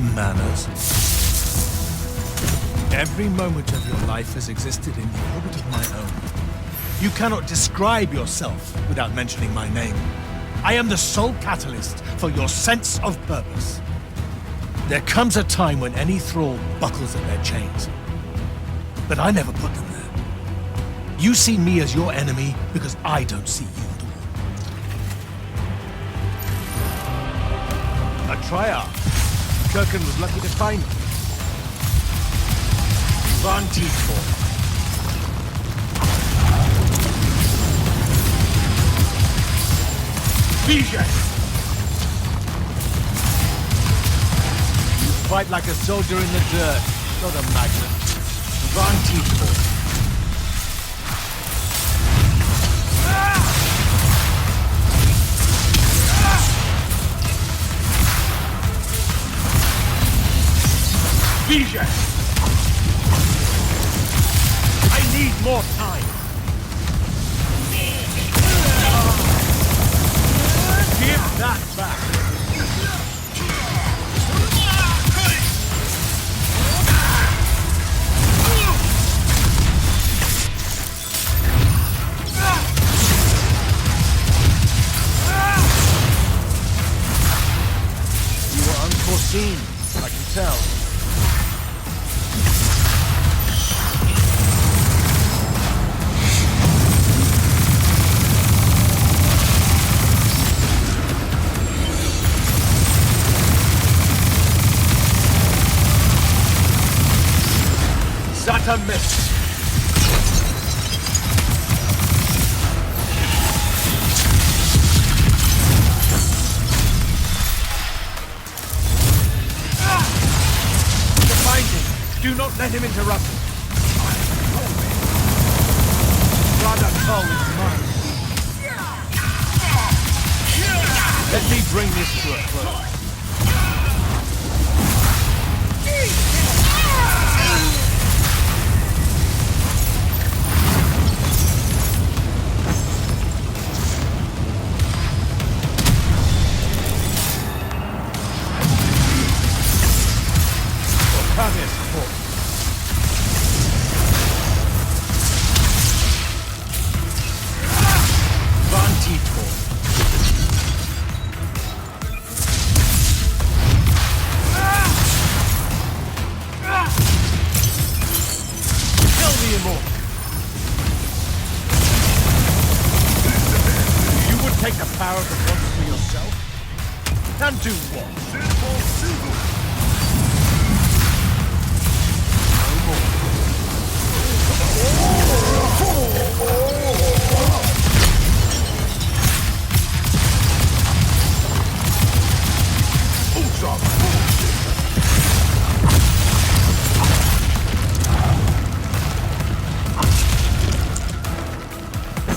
Manners. Every moment of your life has existed in the orbit of my own. You cannot describe yourself without mentioning my name. I am the sole catalyst for your sense of purpose. There comes a time when any thrall buckles at their chains. But I never put them there. You see me as your enemy because I don't see you at all. A triarch. Kirkin was lucky to find me. Van Tietfor. Vision! You fight like a soldier in the dirt, not a magnet. Van Tietfor. Vision! I need more time. Give that back. You were unforeseen, I can tell. Not a miss. The binding. Do not let him interrupt. Rather call is mine. Let me bring this to a close. Van Tietfor. Kill the Immortal. You would take the power of the gods for yourself? And do what?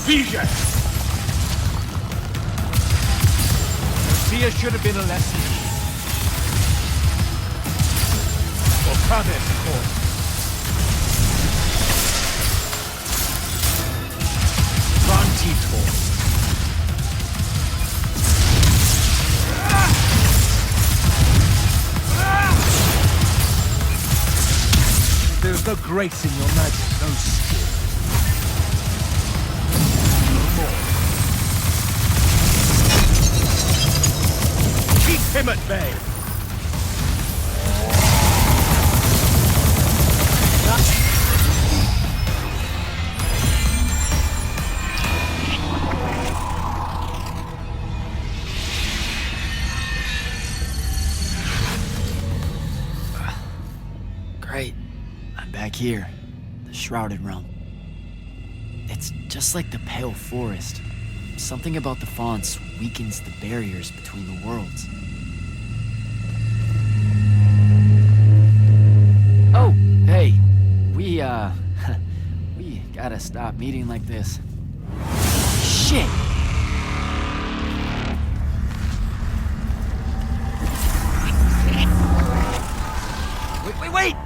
Vision! Lucia should have been a lesson. Or Kravis, of course. Van Tietfor. There's no grace in your magic, no skill. Keep him at bay! Great. I'm back here. The Shrouded Realm. It's just like the Pale Forest. Something about the fonts weakens the barriers between the worlds. Oh, hey. We gotta stop meeting like this. Shit! Wait!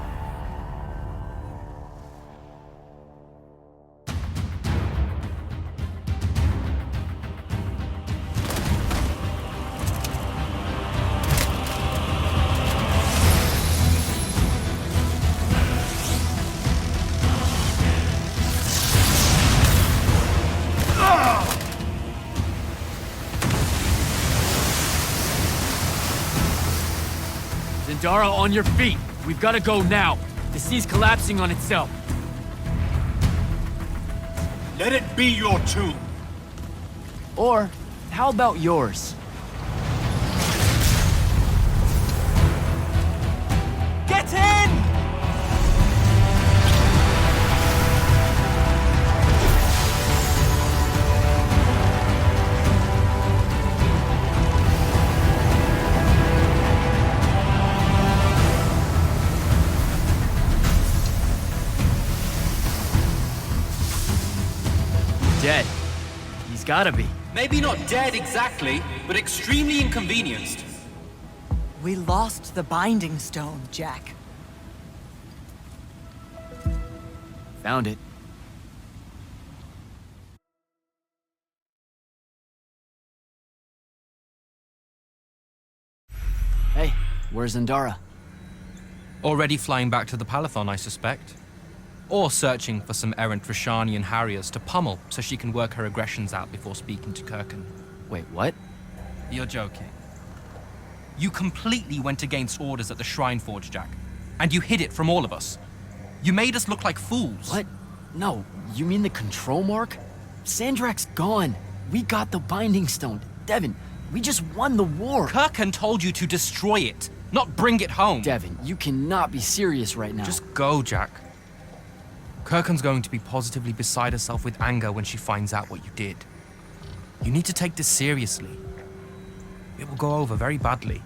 Zendara, on your feet! We've gotta go now! The sea's collapsing on itself! Let it be your tomb! Or, how about yours? Get in! Dead. He's gotta be. Maybe not dead exactly, but extremely inconvenienced. We lost the Binding Stone, Jack. Found it. Hey, where's Zendara? Already flying back to the Palathon, I suspect. Or searching for some errant Rashanian Harriers to pummel so she can work her aggressions out before speaking to Kirkan. Wait, what? You're joking. You completely went against orders at the Shrine Forge, Jack. And you hid it from all of us. You made us look like fools. What? No, you mean the control mark? Sandrak's gone. We got the Binding Stone. Devin, we just won the war. Kirkan told you to destroy it, not bring it home. Devin, you cannot be serious right now. Just go, Jack. Kirkan's going to be positively beside herself with anger when she finds out what you did. You need to take this seriously. It will go over very badly.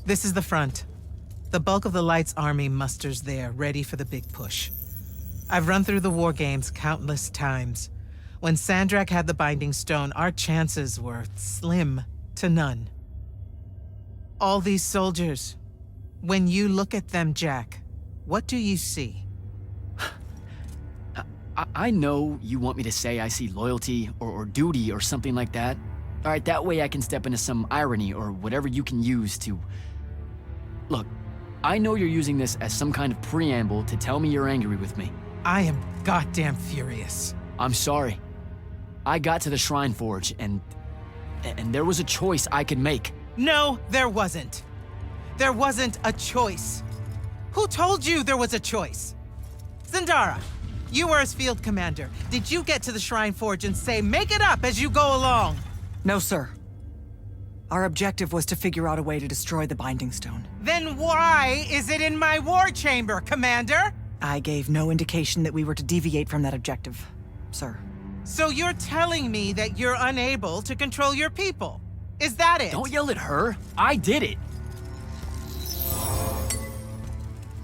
This is the front. The bulk of the Light's army musters there, ready for the big push. I've run through the war games countless times. When Sandrak had the Binding Stone, our chances were slim to none. All these soldiers, when you look at them, Jack, what do you see? I know you want me to say I see loyalty or duty or something like that. All right, that way I can step into some irony or whatever you can use to... Look, I know you're using this as some kind of preamble to tell me you're angry with me. I am goddamn furious. I'm sorry. I got to the Shrine Forge, and there was a choice I could make. No, there wasn't. There wasn't a choice. Who told you there was a choice? Zendara, you were as field commander. Did you get to the Shrine Forge and say, make it up as you go along? No, sir. Our objective was to figure out a way to destroy the Binding Stone. Then why is it in my war chamber, Commander? I gave no indication that we were to deviate from that objective, sir. So you're telling me that you're unable to control your people? Is that it? Don't yell at her. I did it.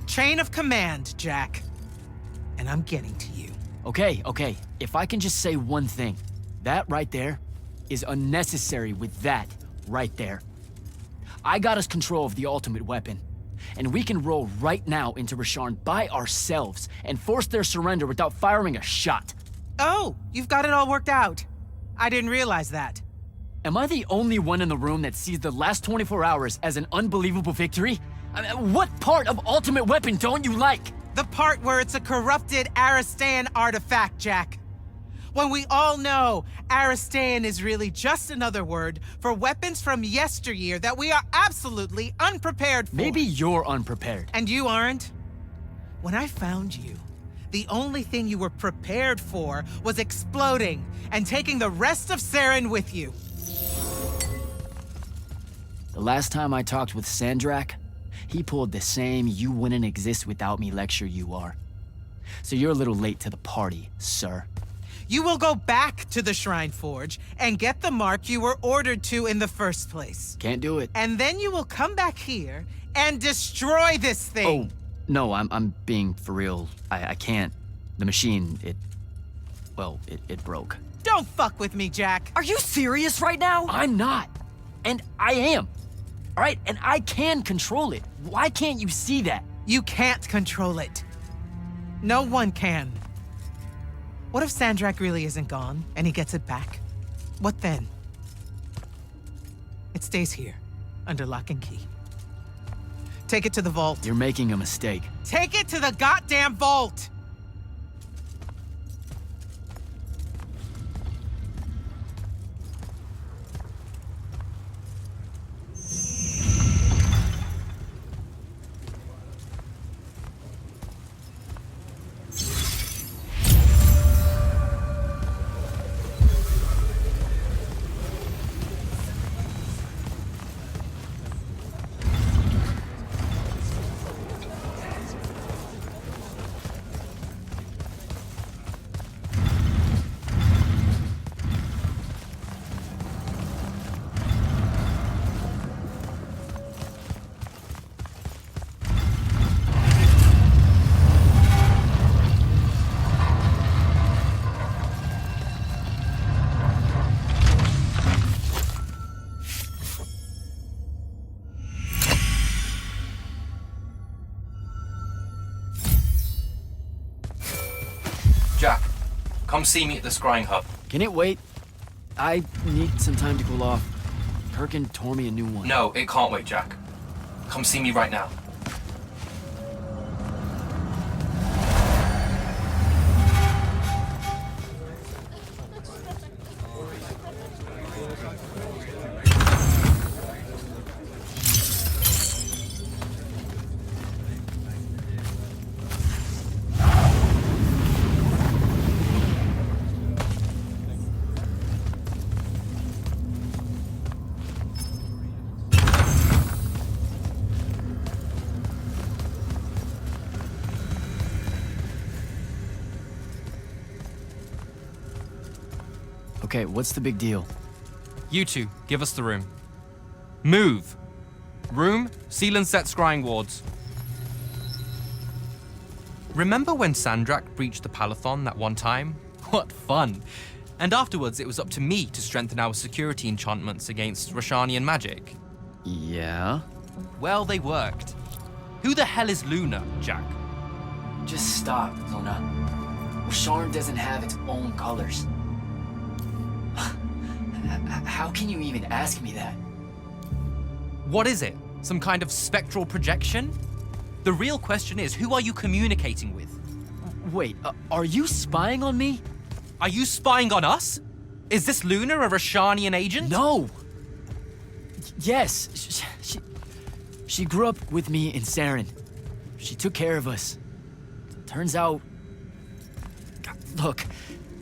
Chain of command, Jack. And I'm getting to you. Okay. If I can just say one thing. That right there is unnecessary with that right there. I got us control of the ultimate weapon. And we can roll right now into Rasharn by ourselves and force their surrender without firing a shot. Oh, you've got it all worked out. I didn't realize that. Am I the only one in the room that sees the last 24 hours as an unbelievable victory? I mean, what part of Ultimate Weapon don't you like? The part where it's a corrupted Aristean artifact, Jack. When we all know Aristean is really just another word for weapons from yesteryear that we are absolutely unprepared for. Maybe you're unprepared. And you aren't? When I found you, the only thing you were prepared for was exploding and taking the rest of Saren with you. The last time I talked with Sandrak, he pulled the same "you wouldn't exist without me" lecture you are. So you're a little late to the party, sir. You will go back to the Shrine Forge and get the mark you were ordered to in the first place. Can't do it. And then you will come back here and destroy this thing. Oh, no, I'm being for real. I can't. The machine, it broke. Don't fuck with me, Jack. Are you serious right now? I'm not. And I am. All right, and I can control it. Why can't you see that? You can't control it. No one can. What if Sandrak really isn't gone and he gets it back? What then? It stays here, under lock and key. Take it to the vault. You're making a mistake. Take it to the goddamn vault! Jack, come see me at the scrying hub. Can it wait? I need some time to cool off. Kirkin tore me a new one. No, it can't wait, Jack. Come see me right now. Okay, what's the big deal? You two, give us the room. Move! Room, seal and set scrying wards. Remember when Sandrak breached the Palathon that one time? What fun! And afterwards, it was up to me to strengthen our security enchantments against Rashanian magic. Yeah? Well, they worked. Who the hell is Luna, Jack? Just stop, Luna. Rasharn doesn't have its own colors. How can you even ask me that? What is it? Some kind of spectral projection? The real question is, who are you communicating with? Wait, are you spying on me? Are you spying on us? Is this Luna a Roshanian agent? No! Yes, she grew up with me in Saren. She took care of us. Turns out... Look,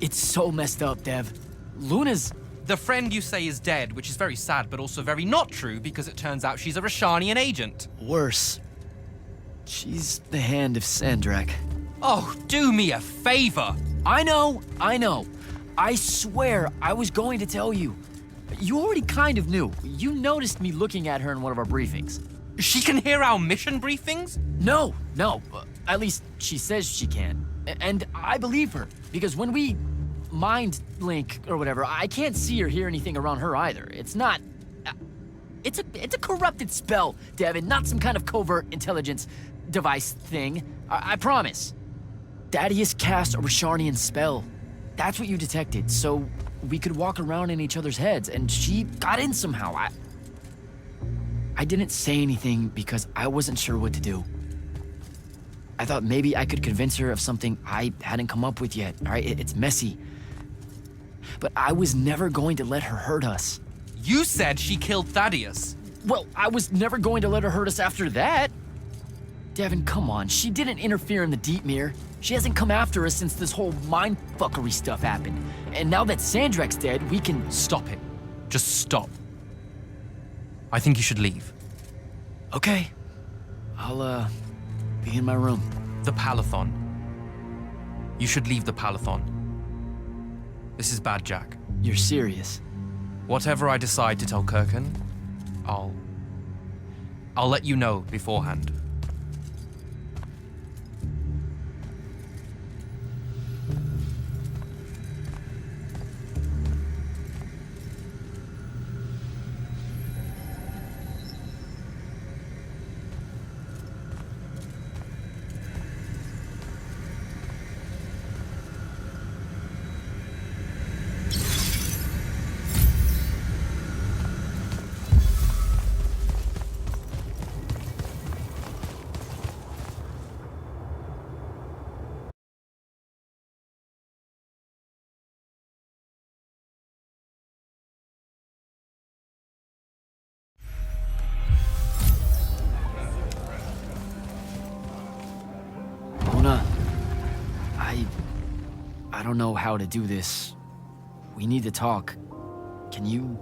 it's so messed up, Dev. Luna's... The friend you say is dead, which is very sad, but also very not true, because it turns out she's a Roshanian agent. Worse. She's the hand of Sandrak. Oh, do me a favor! I know. I swear I was going to tell you. You already kind of knew. You noticed me looking at her in one of our briefings. She can hear our mission briefings? No. At least she says she can. And I believe her, because when we mind link or whatever, I can't see or hear anything around her either. It's not... It's a corrupted spell, Devin, not some kind of covert intelligence device thing. I promise. Thaddeus cast a Risharnian spell. That's what you detected, so we could walk around in each other's heads, and she got in somehow. I didn't say anything because I wasn't sure what to do. I thought maybe I could convince her of something I hadn't come up with yet, all right? It's messy. But I was never going to let her hurt us. You said she killed Thaddeus. Well, I was never going to let her hurt us after that. Devin, come on. She didn't interfere in the Deep Mirror. She hasn't come after us since this whole mindfuckery stuff happened. And now that Sandrak's dead, we can... Stop it. Just stop. I think you should leave. Okay. I'll, be in my room. The Palathon. You should leave the Palathon. This is bad, Jack. You're serious? Whatever I decide to tell Kirkan, I'll let you know beforehand. I don't know how to do this. We need to talk. Can you,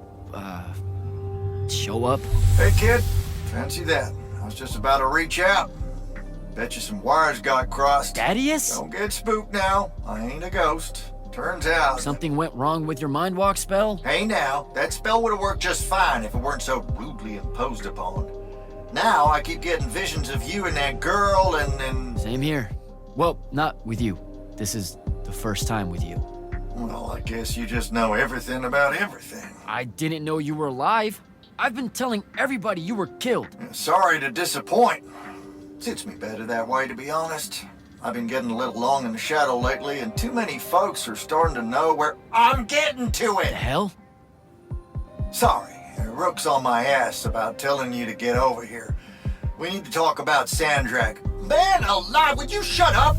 show up? Hey, kid. Fancy that. I was just about to reach out. Bet you some wires got crossed. Thaddeus? Don't get spooked now. I ain't a ghost. Turns out... Something went wrong with your mind walk spell? Hey now, that spell would have worked just fine if it weren't so rudely imposed upon. Now I keep getting visions of you and that girl and... Same here. Well, not with you. This is the first time with you. Well, I guess you just know everything about everything. I didn't know you were alive. I've been telling everybody you were killed. Sorry to disappoint. Suits me better that way, to be honest. I've been getting a little long in the shadow lately, and too many folks are starting to know where I'm getting to it. The hell? Sorry, Rook's on my ass about telling you to get over here. We need to talk about Sandrak. Man alive, would you shut up?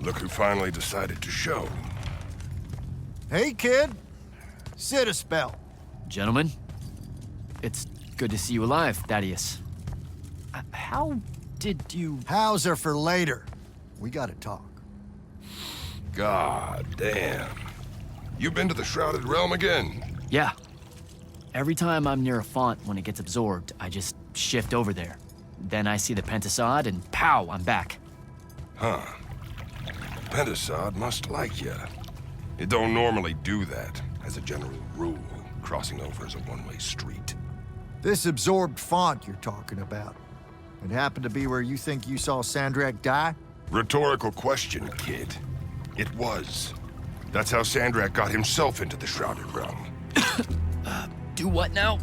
Look who finally decided to show. Hey, kid. Sit a spell. Gentlemen, it's good to see you alive, Thaddeus. How did you... Hows are for later. We gotta talk. God damn. You been to the Shrouded Realm again? Yeah. Every time I'm near a font when it gets absorbed, I just shift over there. Then I see the Pentasod and pow, I'm back. Huh. Pentasod must like ya. It don't normally do that, as a general rule. Crossing over is a one-way street. This absorbed font you're talking about. It happened to be where you think you saw Sandrak die? Rhetorical question, kid. It was. That's how Sandrak got himself into the Shrouded Realm. Do what now?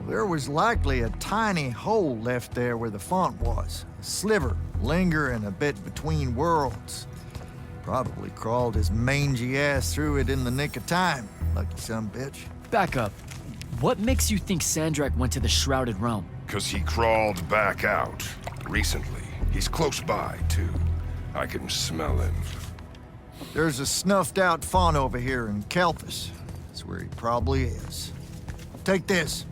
There was likely a tiny hole left there where the font was. A sliver, lingering a bit between worlds. Probably crawled his mangy ass through it in the nick of time. Lucky son bitch. Back up. What makes you think Sandrak went to the Shrouded Realm? 'Cause he crawled back out. Recently. He's close by, too. I can smell him. There's a snuffed out font over here in Kelthus. That's where he probably is. Take this.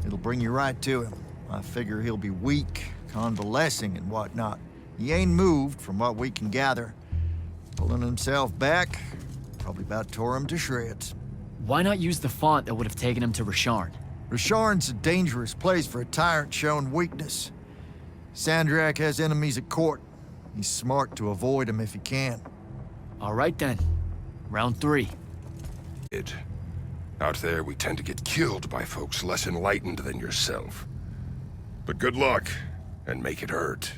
It'll bring you right to him. I figure he'll be weak, convalescing and whatnot. He ain't moved, from what we can gather. Pulling himself back, probably about tore him to shreds. Why not use the font that would have taken him to Rasharn? Rasharn's a dangerous place for a tyrant showing weakness. Sandrak has enemies at court. He's smart to avoid them if he can. All right then. Round 3. Out there, we tend to get killed by folks less enlightened than yourself. But good luck, and make it hurt.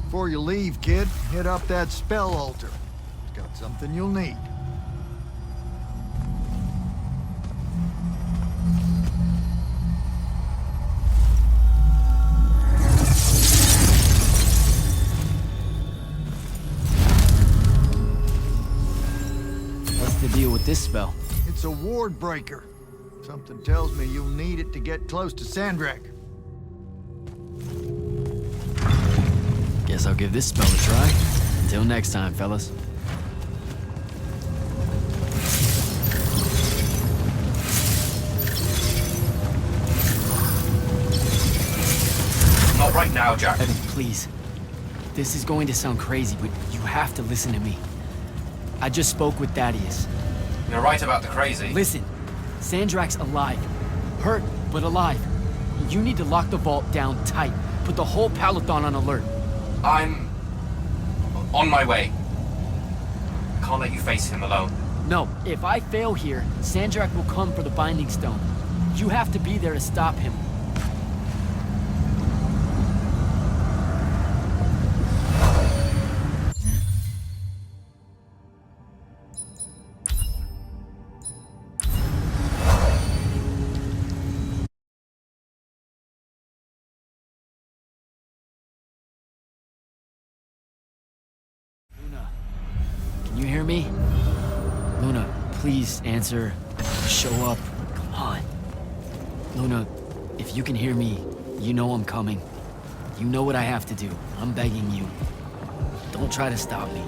Before you leave, kid, hit up that spell altar. It's got something you'll need. What's the deal with this spell? It's a ward breaker. Something tells me you'll need it to get close to Sandrak. Guess I'll give this spell a try. Until next time, fellas. Not right now, Jack. Evan, please. This is going to sound crazy, but you have to listen to me. I just spoke with Thaddeus. You're right about the crazy. Listen, Sandrak's alive. Hurt, but alive. You need to lock the vault down tight. Put the whole Peloton on alert. I'm... on my way. Can't let you face him alone. No, if I fail here, Sandrak will come for the Binding Stone. You have to be there to stop him. Can you hear me? Luna, please answer. Show up. Come on. Luna, if you can hear me, you know I'm coming. You know what I have to do. I'm begging you. Don't try to stop me.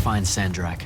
Find Sandrak.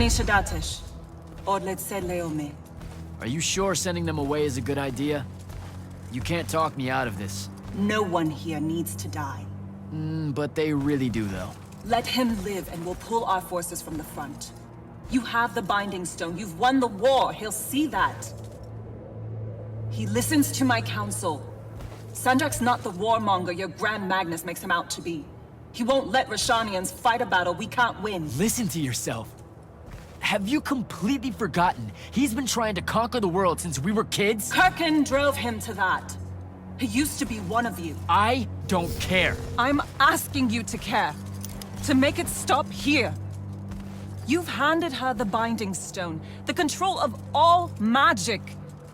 Shadatish. Odlet said Leome. Are you sure sending them away is a good idea? You can't talk me out of this. No one here needs to die. But they really do, though. Let him live and we'll pull our forces from the front. You have the Binding Stone. You've won the war. He'll see that. He listens to my counsel. Sandrak's not the warmonger your Grand Magnus makes him out to be. He won't let Rashanians fight a battle we can't win. Listen to yourself. Have you completely forgotten? He's been trying to conquer the world since we were kids? Kirkin drove him to that. He used to be one of you. I don't care. I'm asking you to care. To make it stop here. You've handed her the Binding Stone, the control of all magic.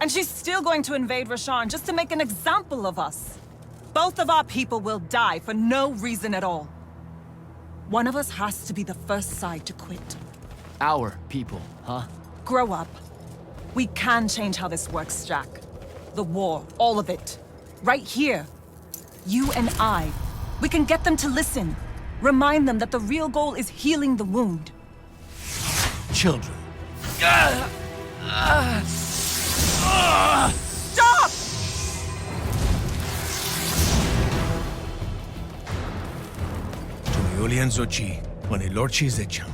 And she's still going to invade Rasharn just to make an example of us. Both of our people will die for no reason at all. One of us has to be the first side to quit. Our people, huh? Grow up. We can change how this works, Jack. The war, all of it. Right here. You and I. We can get them to listen. Remind them that the real goal is healing the wound. Children. Stop! Tumiulian Zochi, when Lorchi Zecham,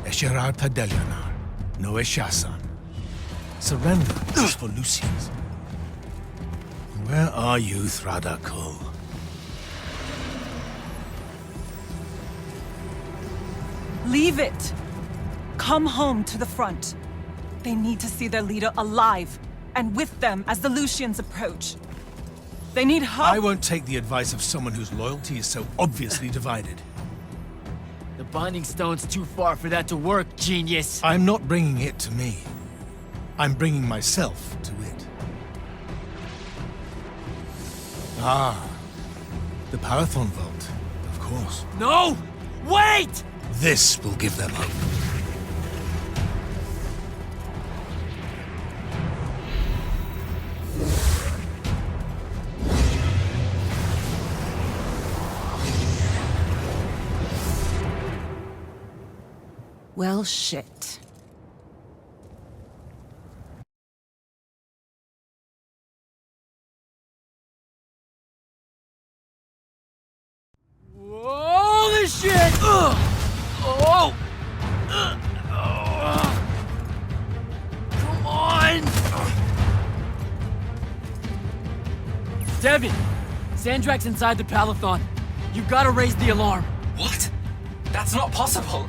Esherar Tadelianar, no Eshasan. Surrender is for Lucians. Where are you, Thradakul? Leave it! Come home to the front. They need to see their leader alive, and with them as the Lucians approach. They need help. I won't take the advice of someone whose loyalty is so obviously divided. The Binding Stone's too far for that to work, genius. I'm not bringing it to me. I'm bringing myself to it. Ah, the Parathon Vault, of course. No! Wait! This will give them hope. Well, shit. Holy shit! Ugh. Oh! Come on! Devin! Sandrak's inside the Palathon. You gotta raise the alarm. What? That's not possible.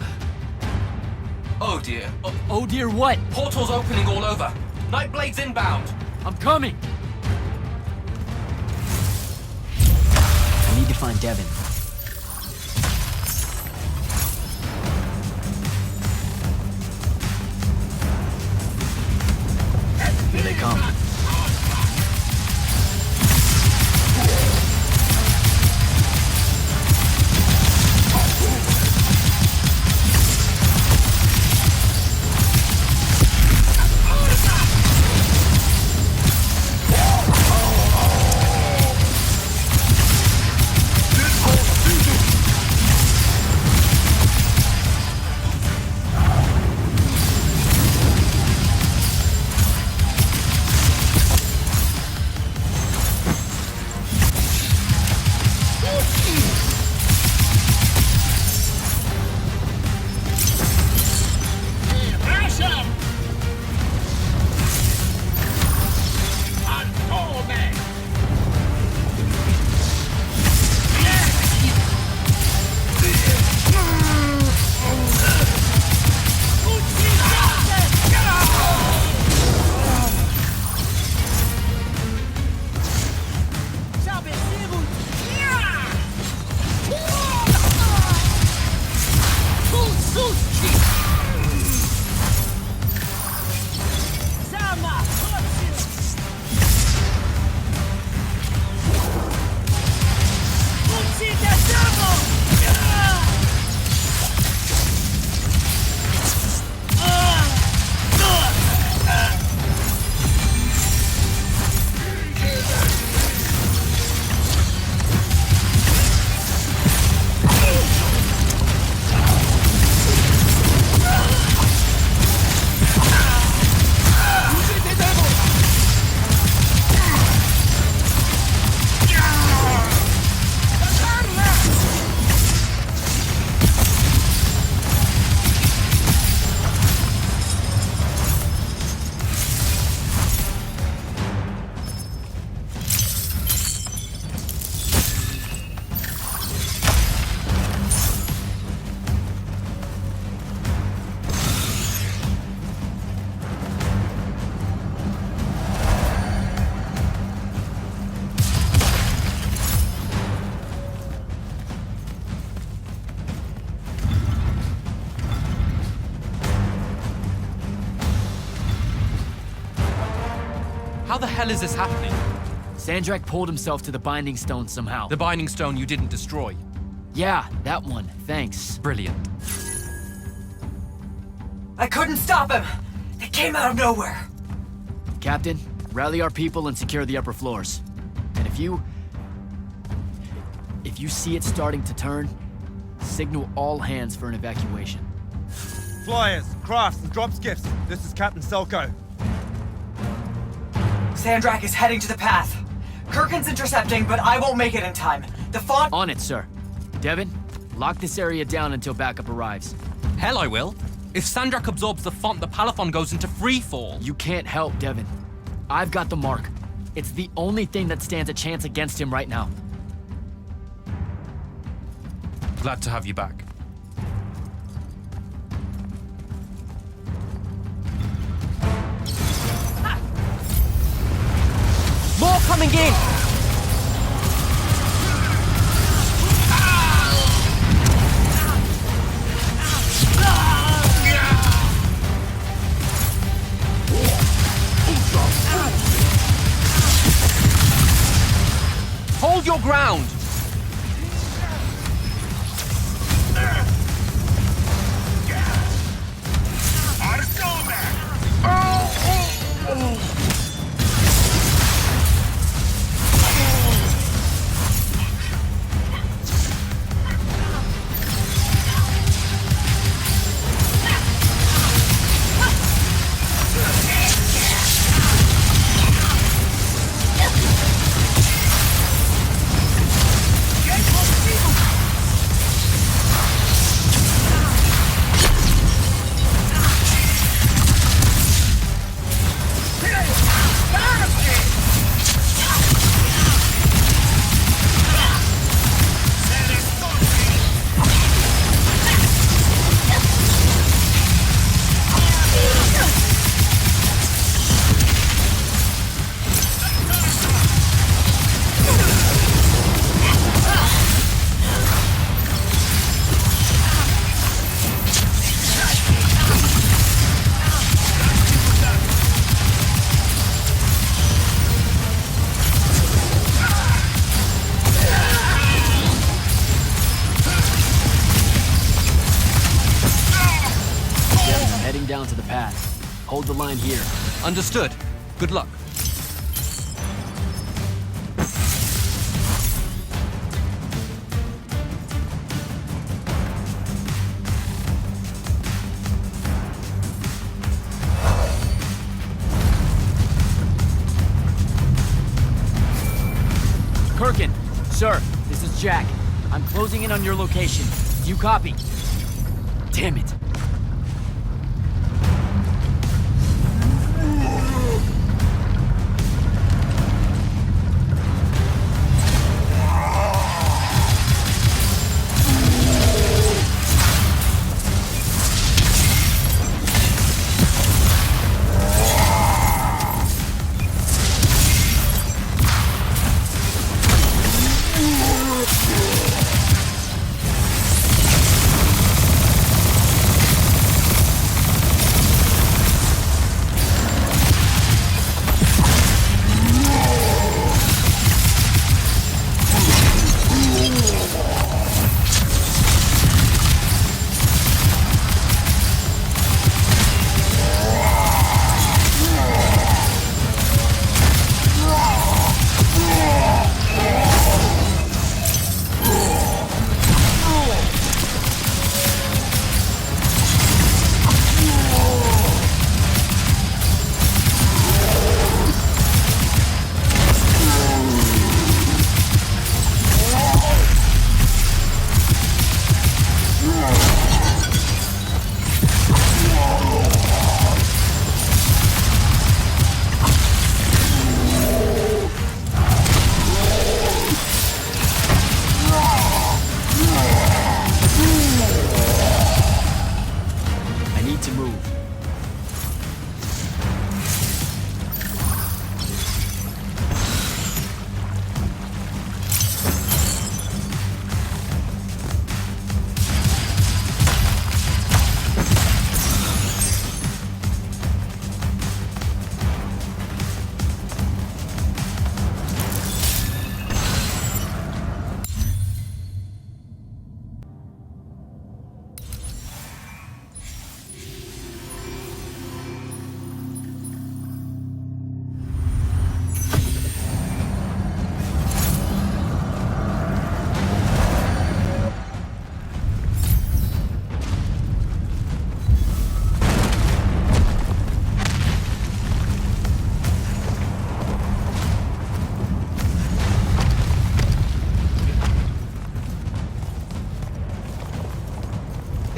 Oh dear. Oh dear what? Portals opening all over. Nightblade's inbound. I'm coming! I need to find Devin. Here they come. How the hell is this happening? Sandrak pulled himself to the Binding Stone somehow. The Binding Stone you didn't destroy? Yeah, that one. Thanks. Brilliant. I couldn't stop him! It came out of nowhere! Captain, rally our people and secure the upper floors. And if you see it starting to turn, signal all hands for an evacuation. Flyers, crafts, and drop skiffs. This is Captain Selko. Sandrak is heading to the path. Kirkin's intercepting, but I won't make it in time. The font— On it, sir. Devin, lock this area down until backup arrives. Hell I will. If Sandrak absorbs the font, the Palathon goes into free fall. You can't help, Devin. I've got the mark. It's the only thing that stands a chance against him right now. Glad to have you back. More coming in! Hold your ground! Down to the path. Hold the line here. Understood. Good luck. Kirkin, sir, this is Jack. I'm closing in on your location. Do you copy? Damn it.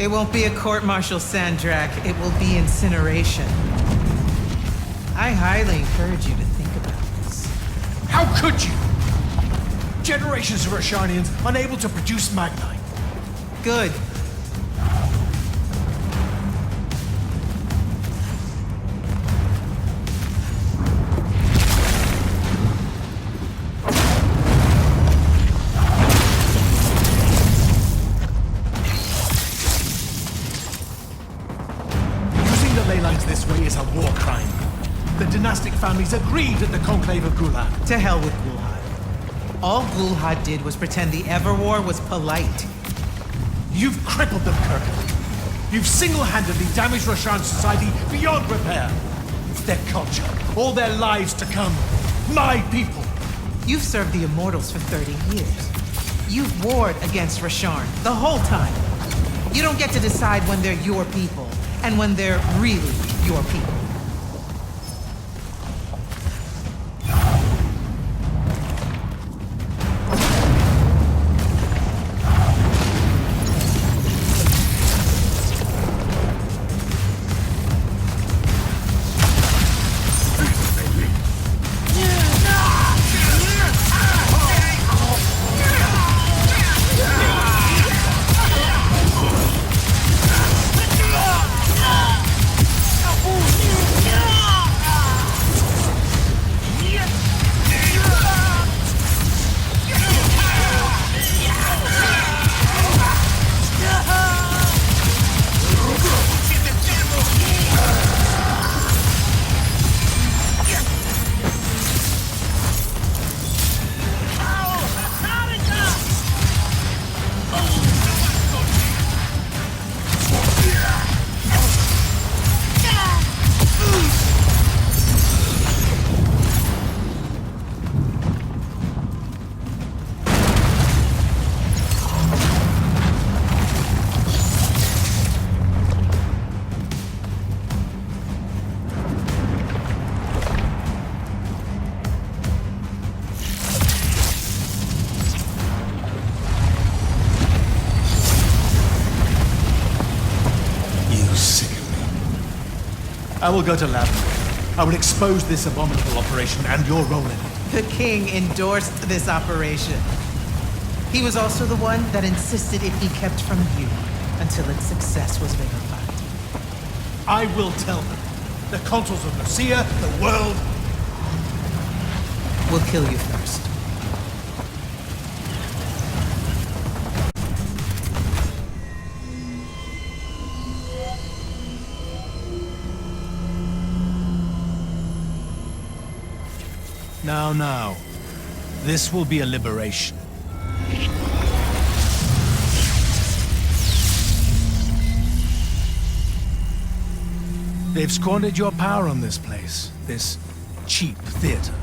It won't be a court-martial, Sandrak. It will be incineration. I highly encourage you to think about this. How could you? Generations of Roshanians unable to produce Magnite. Good. Using the ley lines this way is a war crime. The dynastic families agreed at the Conclave of Gulhad. To hell with Gulhad. All Gulhad did was pretend the Everwar was polite. You've crippled them, Kirk. You've single-handedly damaged Roshan's society beyond repair. Their culture, all their lives to come. My people. You've served the Immortals for 30 years. You've warred against Rasharn the whole time. You don't get to decide when they're your people and when they're really your people. I will go to Lavender. I will expose this abominable operation and your role in it. The king endorsed this operation. He was also the one that insisted it be kept from you until its success was verified. I will tell them. The consuls of Lucia, the world. We'll kill you first. Now. This will be a liberation. They've squandered your power on this place, this cheap theater.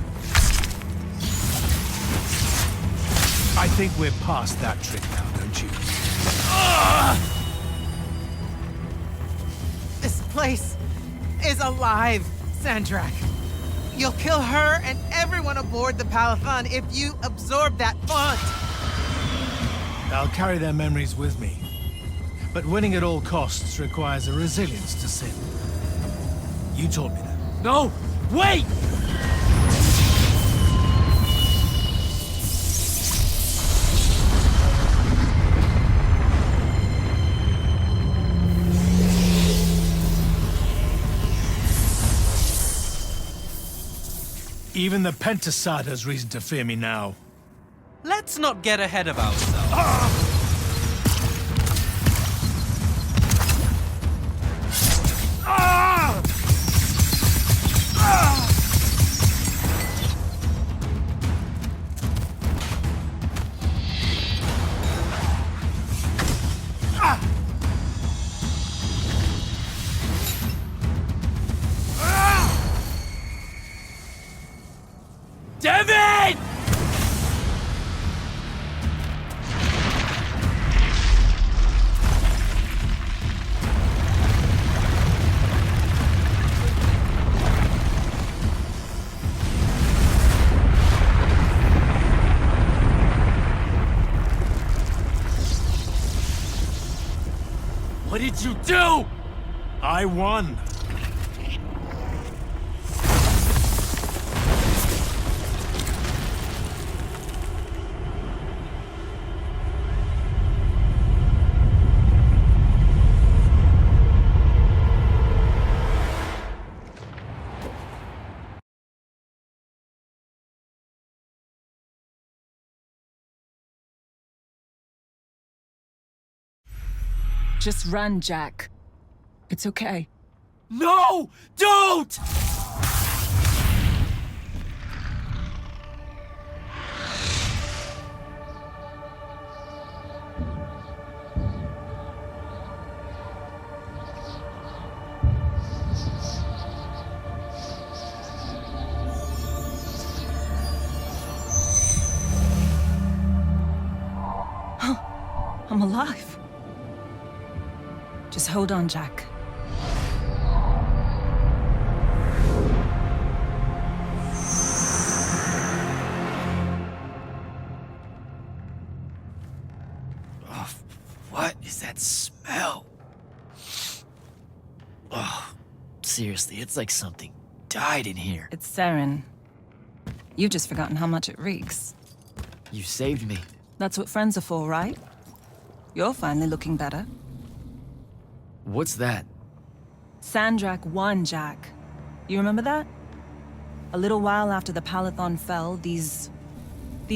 I think we're past that trick now, don't you? This place is alive, Sandrak. You'll kill her and everyone aboard the Palathon if you absorb that font. I'll carry their memories with me. But winning at all costs requires a resilience to sin. You taught me that. No! Wait! Even the Pentasad has reason to fear me now. Let's not get ahead of ourselves. Devin! What did you do? I won. Just run, Jack. It's okay. No! Don't! I'm alive. Just hold on, Jack. Oh, what is that smell? Oh, seriously, it's like something died in here. It's sarin. You've just forgotten how much it reeks. You saved me. That's what friends are for, right? You're finally looking better. What's that? Sandrak won, Jack. You remember that? A little while after the Palathon fell, these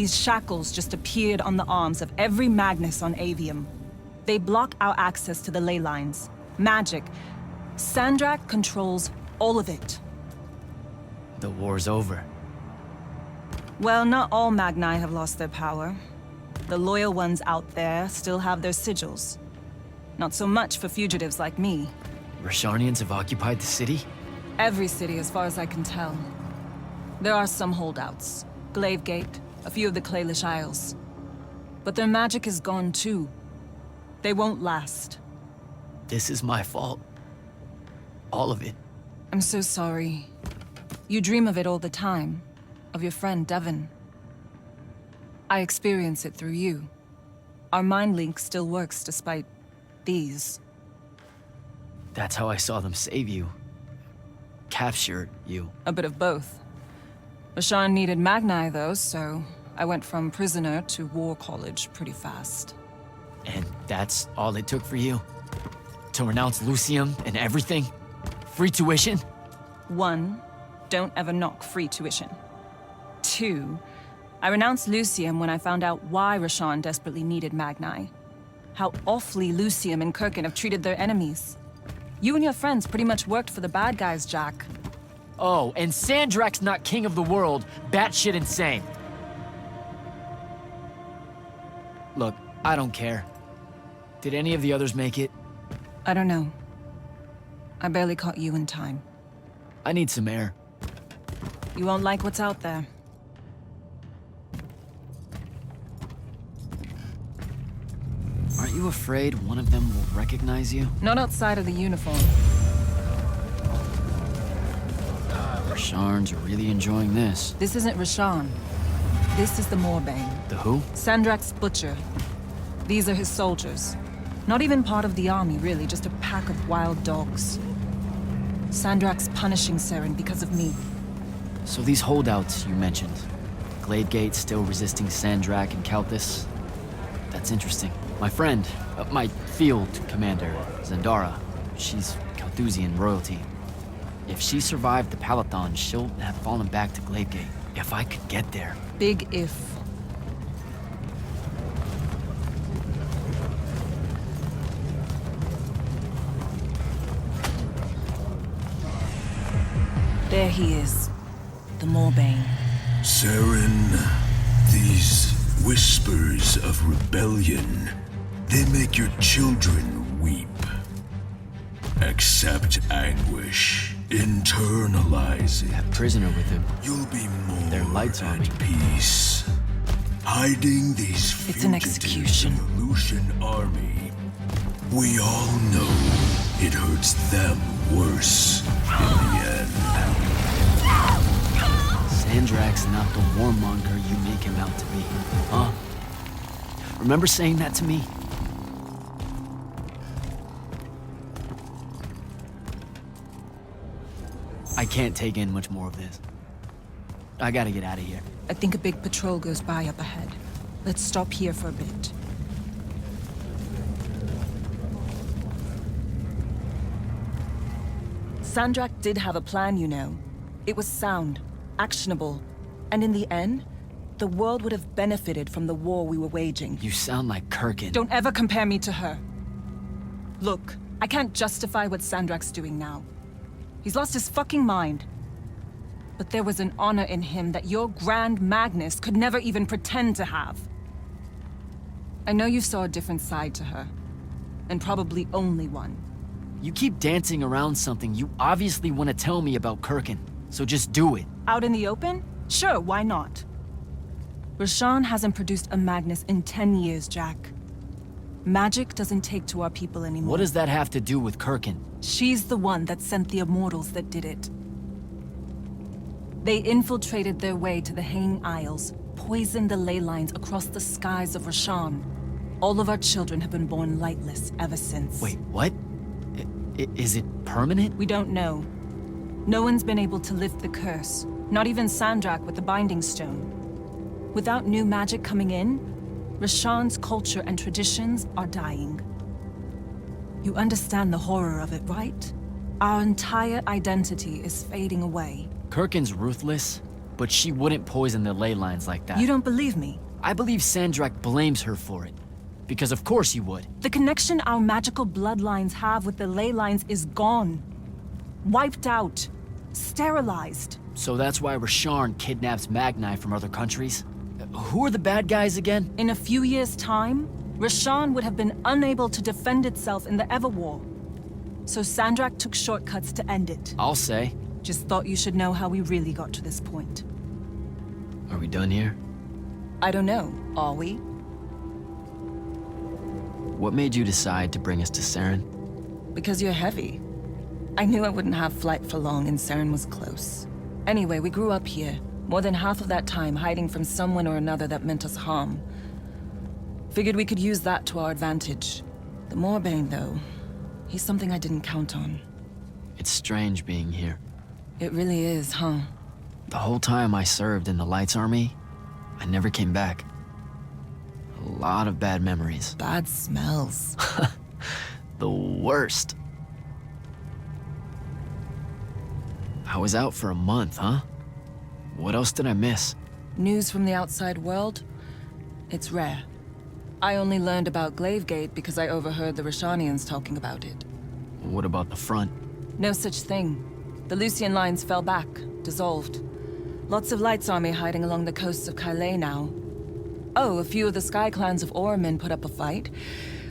shackles just appeared on the arms of every Magnus on Aveum. They block our access to the ley lines. Magic. Sandrak controls all of it. The war's over. Well, not all Magni have lost their power. The loyal ones out there still have their sigils. Not so much for fugitives like me. Rasharnians have occupied the city? Every city, as far as I can tell. There are some holdouts. Glavegate, a few of the Claylish Isles. But their magic is gone too. They won't last. This is my fault. All of it. I'm so sorry. You dream of it all the time. Of your friend, Devon. I experience it through you. Our mind link still works despite these. That's how I saw them save you. Capture you. A bit of both. Rasharn needed Magni, though, so I went from prisoner to war college pretty fast. And that's all it took for you? To renounce Lucium and everything? Free tuition? 1, don't ever knock free tuition. 2, I renounced Lucium when I found out why Rasharn desperately needed Magni. How awfully Lucium and Kirkin have treated their enemies. You and your friends pretty much worked for the bad guys, Jack. Oh, and Sandrak's not king of the world. Batshit insane. Look, I don't care. Did any of the others make it? I don't know. I barely caught you in time. I need some air. You won't like what's out there. Aren't you afraid one of them will recognize you? Not outside of the uniform. Rasharns are really enjoying this. This isn't Rasharn. This is the Moorbane. The who? Sandrak's butcher. These are his soldiers. Not even part of the army, really, just a pack of wild dogs. Sandrak's punishing Saren because of me. So these holdouts you mentioned, Gladegate still resisting Sandrak and Kalthus? That's interesting. My friend, my field commander, Zendara, she's Kalthusian royalty. If she survived the Palathon, she'll have fallen back to Gladegate. If I could get there. Big if. There he is. The Moorbane. Saren, these whispers of rebellion, they make your children weep. Accept anguish. Internalize it. That prisoner with him. You'll be more Their lights on at peace. Hiding these It's an execution. Lucian army. We all know it hurts them worse in the end. Sandrak's not the warmonger you make him out to be, huh? Remember saying that to me? I can't take in much more of this. I gotta get out of here. I think a big patrol goes by up ahead. Let's stop here for a bit. Sandrak did have a plan, you know. It was sound, actionable, and in the end, the world would have benefited from the war we were waging. You sound like Kirkin. Don't ever compare me to her. Look, I can't justify what Sandrak's doing now. He's lost his fucking mind. But there was an honor in him that your Grand Magnus could never even pretend to have. I know you saw a different side to her. And probably only one. You keep dancing around something. You obviously want to tell me about Kirkin. So just do it. Out in the open? Sure, why not? Rashawn hasn't produced a Magnus in 10 years, Jack. Magic doesn't take to our people anymore. What does that have to do with Kirkin? She's the one that sent the Immortals that did it. They infiltrated their way to the Hanging Isles, poisoned the ley lines across the skies of Rashawn. All of our children have been born lightless ever since. Wait, what? Is it permanent? We don't know. No one's been able to lift the curse, not even Sandrak with the Binding Stone. Without new magic coming in, Rashawn's culture and traditions are dying. You understand the horror of it, right? Our entire identity is fading away. Kirkin's ruthless, but she wouldn't poison the ley lines like that. You don't believe me? I believe Sandrak blames her for it. Because of course he would. The connection our magical bloodlines have with the ley lines is gone. Wiped out. Sterilized. So that's why Rasharn kidnaps Magni from other countries? Who are the bad guys again? In a few years' time, Rashawn would have been unable to defend itself in the Everwar. So Sandrak took shortcuts to end it. I'll say. Just thought you should know how we really got to this point. Are we done here? I don't know. Are we? What made you decide to bring us to Saren? Because you're heavy. I knew I wouldn't have flight for long and Saren was close. Anyway, we grew up here. More than half of that time hiding from someone or another that meant us harm. Figured we could use that to our advantage. The Moorbane, though, he's something I didn't count on. It's strange being here. It really is, huh? The whole time I served in the Lights Army, I never came back. A lot of bad memories. Bad smells. The worst. I was out for a month, huh? What else did I miss? News from the outside world? It's rare. I only learned about Glavegate because I overheard the Rashanians talking about it. What about the front? No such thing. The Lucian lines fell back, dissolved. Lots of Lights Army hiding along the coasts of Kylay now. Oh, a few of the Sky Clans of Orman put up a fight,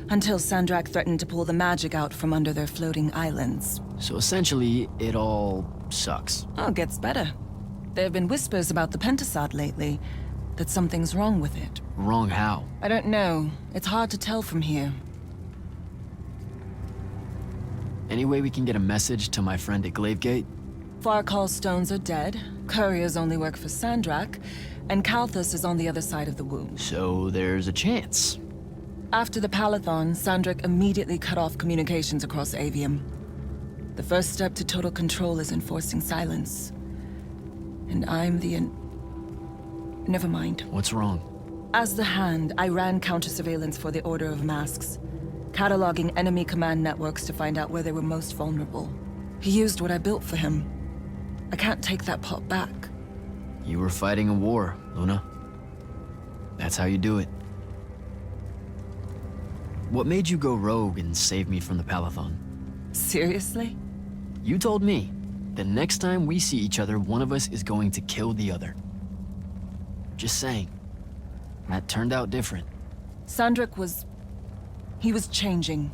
until Sandrak threatened to pull the magic out from under their floating islands. So essentially, it all sucks. Oh, it gets better. There have been whispers about the Pentasod lately, that something's wrong with it. Wrong how? I don't know. It's hard to tell from here. Any way we can get a message to my friend at Glavegate? Farcall stones are dead, couriers only work for Sandrak, and Kalthus is on the other side of the wound. So there's a chance. After the Palathon, Sandrak immediately cut off communications across Aveum. The first step to total control is enforcing silence. And I'm the Never mind. What's wrong? As the Hand, I ran counter-surveillance for the Order of Masks, cataloging enemy command networks to find out where they were most vulnerable. He used what I built for him. I can't take that pot back. You were fighting a war, Luna. That's how you do it. What made you go rogue and save me from the Palathon? Seriously? You told me. The next time we see each other, one of us is going to kill the other. Just saying. That turned out different. Sandrak was... he was changing.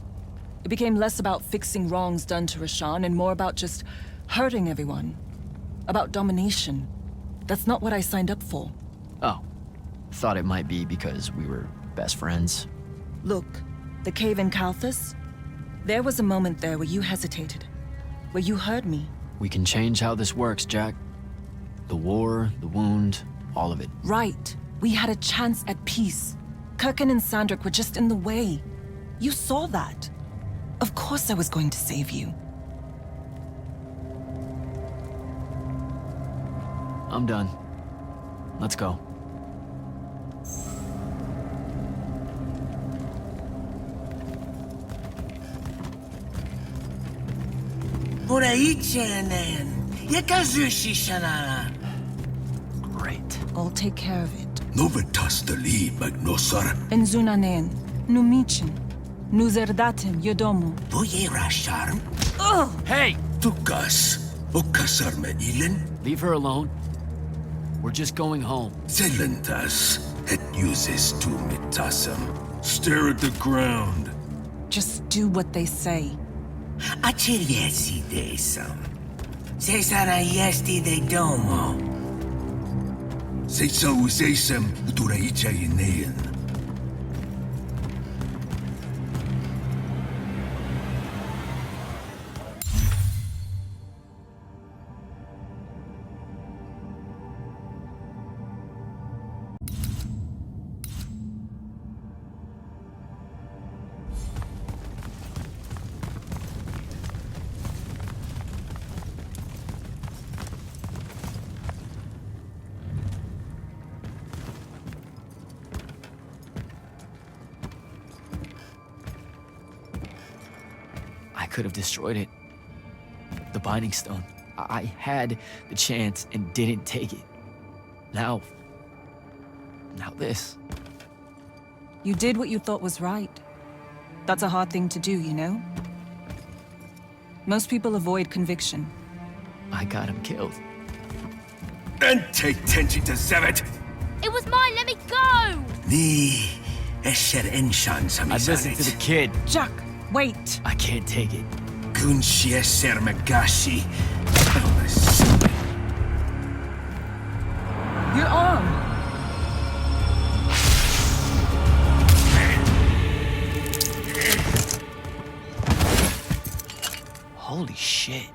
It became less about fixing wrongs done to Rashawn and more about just hurting everyone. About domination. That's not what I signed up for. Oh. Thought it might be because we were best friends. Look, the cave in Kalthus? There was a moment there where you hesitated. Where you heard me. We can change how this works, Jack. The war, the wound, all of it. Right. We had a chance at peace. Kirkin and Sandrak were just in the way. You saw that. Of course I was going to save you. I'm done. Let's go. Great. I'll take care of it. Novitas dali magnosar. Enzunanen, numichin, nuzerdatim yodomu. Boye rasharm. Hey! Tukas. Okasar me ilen. Leave her alone. We're just going home. Zelentas. Et uses tu mitasam. Stare at the ground. Just do what they say. Achiriesi desam. Cesara yesti de domo. Sesa usesam uturaicha inean. I could have destroyed it. The Binding Stone. I had the chance and didn't take it. Now this. You did what you thought was right. That's a hard thing to do, you know? Most people avoid conviction. I got him killed. And take tenchi to Zevet. It was mine, let me go! Ni esher enshan I listened to the kid. Jack, wait! I can't take it. Kunshi eser magashi. Your arm! Holy shit.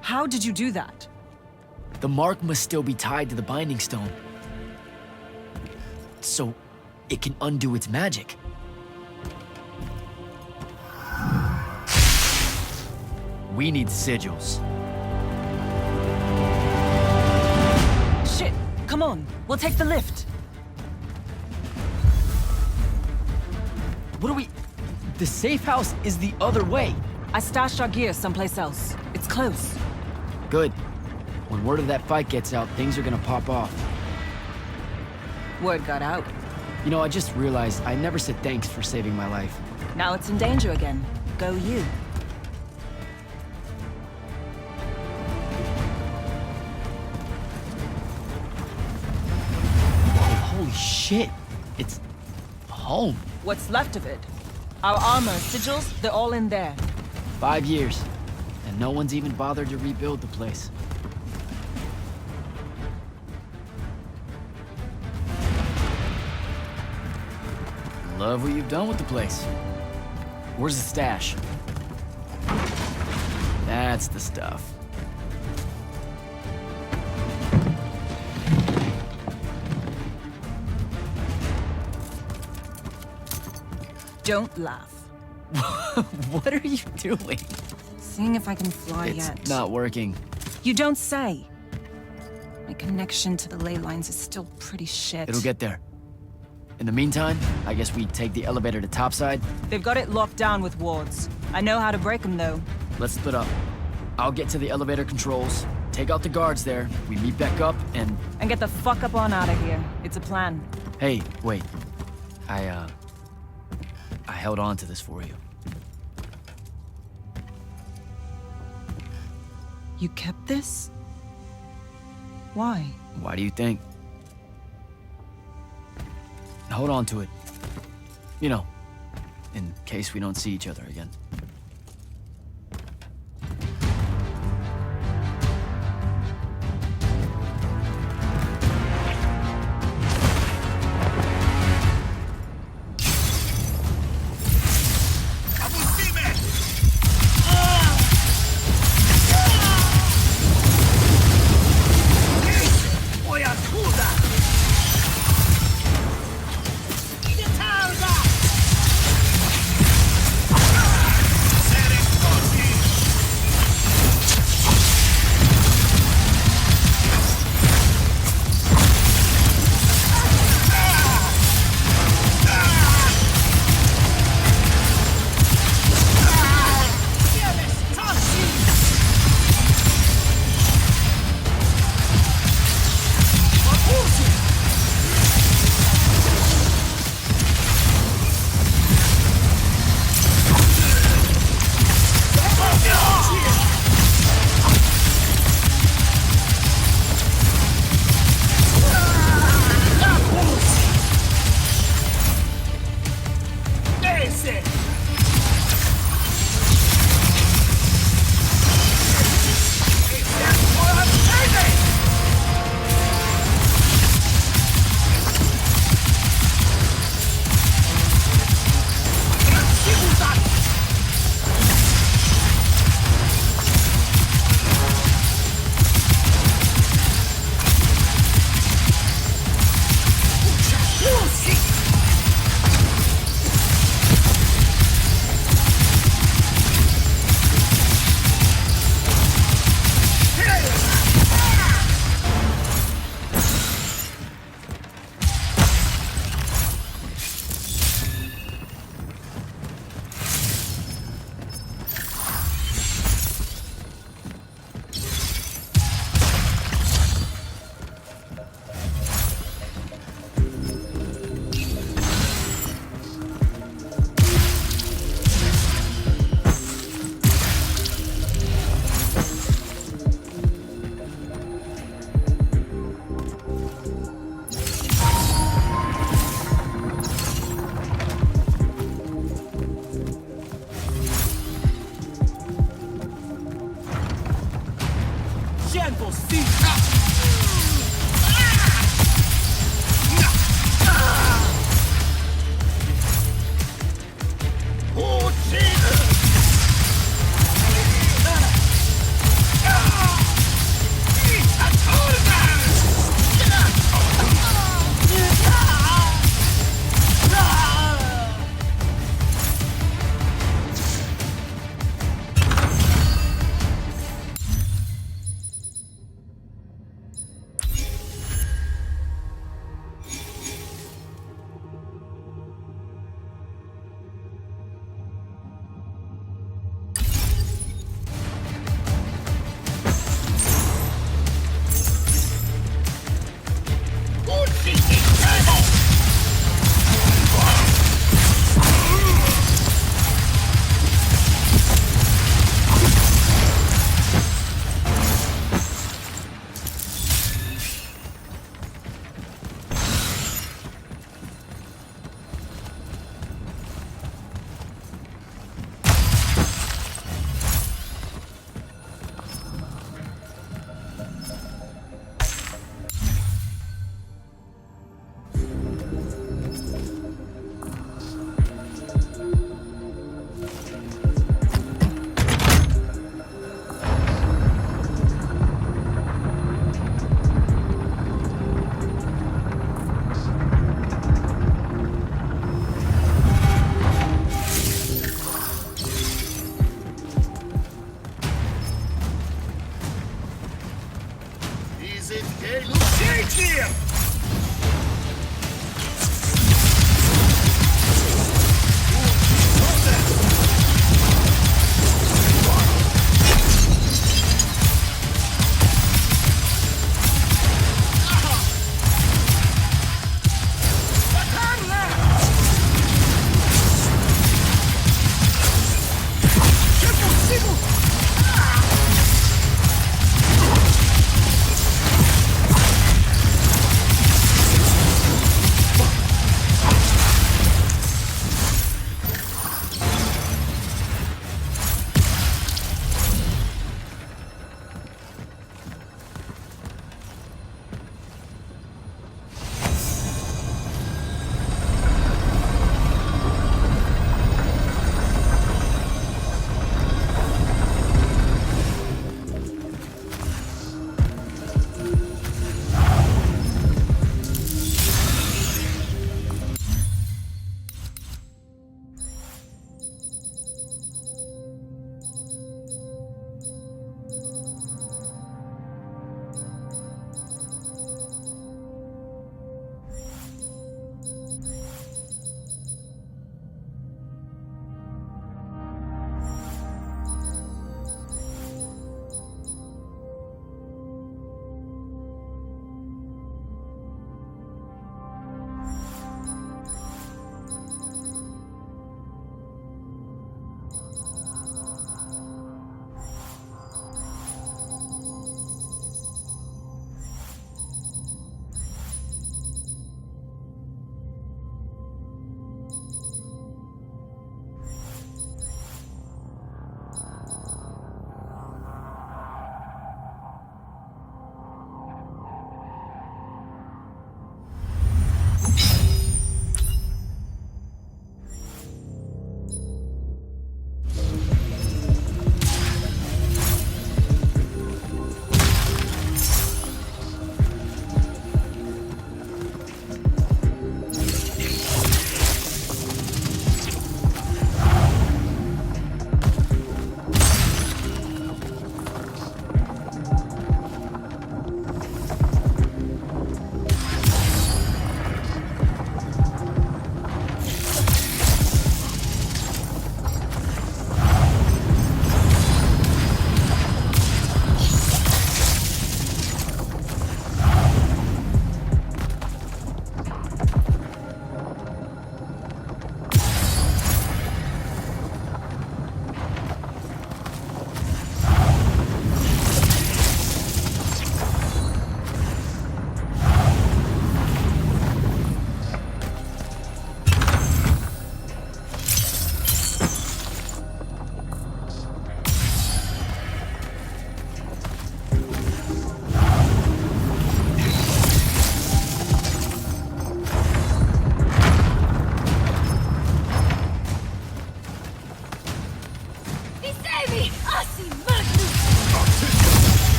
How did you do that? The mark must still be tied to the Binding Stone. So it can undo its magic. We need sigils. Shit! Come on, we'll take the lift. What are we... The safe house is the other way. I stashed our gear someplace else. It's close. Good. When word of that fight gets out, things are gonna pop off. Word got out. You know, I just realized I never said thanks for saving my life. Now it's in danger again. Go you. Holy shit. It's home. What's left of it? Our armor, sigils, they're all in there. 5 years. And no one's even bothered to rebuild the place. Love what you've done with the place. Where's the stash? That's the stuff. Don't laugh. What are you doing? Seeing if I can fly yet. It's not working. You don't say. My connection to the ley lines is still pretty shit. It'll get there. In the meantime, I guess we take the elevator to topside. They've got it locked down with wards. I know how to break them, though. Let's split up. I'll get to the elevator controls, take out the guards there, we meet back up, and... And get the fuck up on out of here. It's a plan. Hey, wait. I held on to this for you. You kept this? Why? Why do you think? Hold on to it. You know, in case we don't see each other again.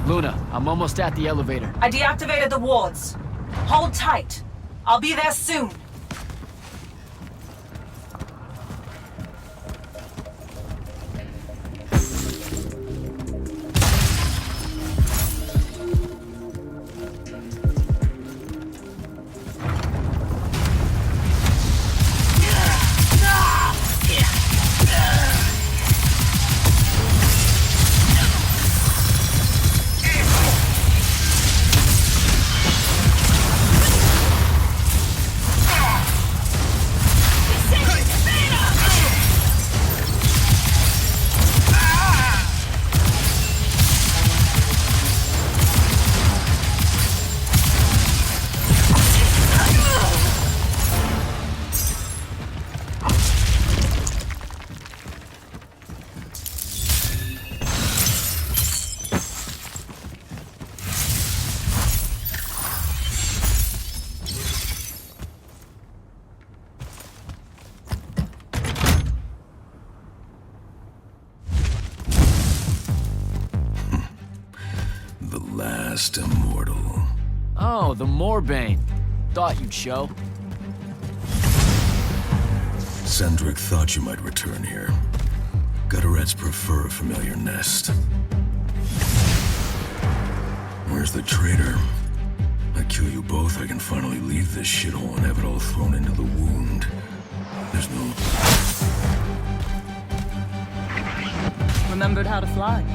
Luna, I'm almost at the elevator. I deactivated the wards. Hold tight. I'll be there soon. Last immortal. Oh, the Moorbane. Thought you'd show. Sendrick thought you might return here. Gutterets prefer a familiar nest. Where's the traitor? I kill you both, I can finally leave this shithole and have it all thrown into the wound. There's no... Remembered how to fly.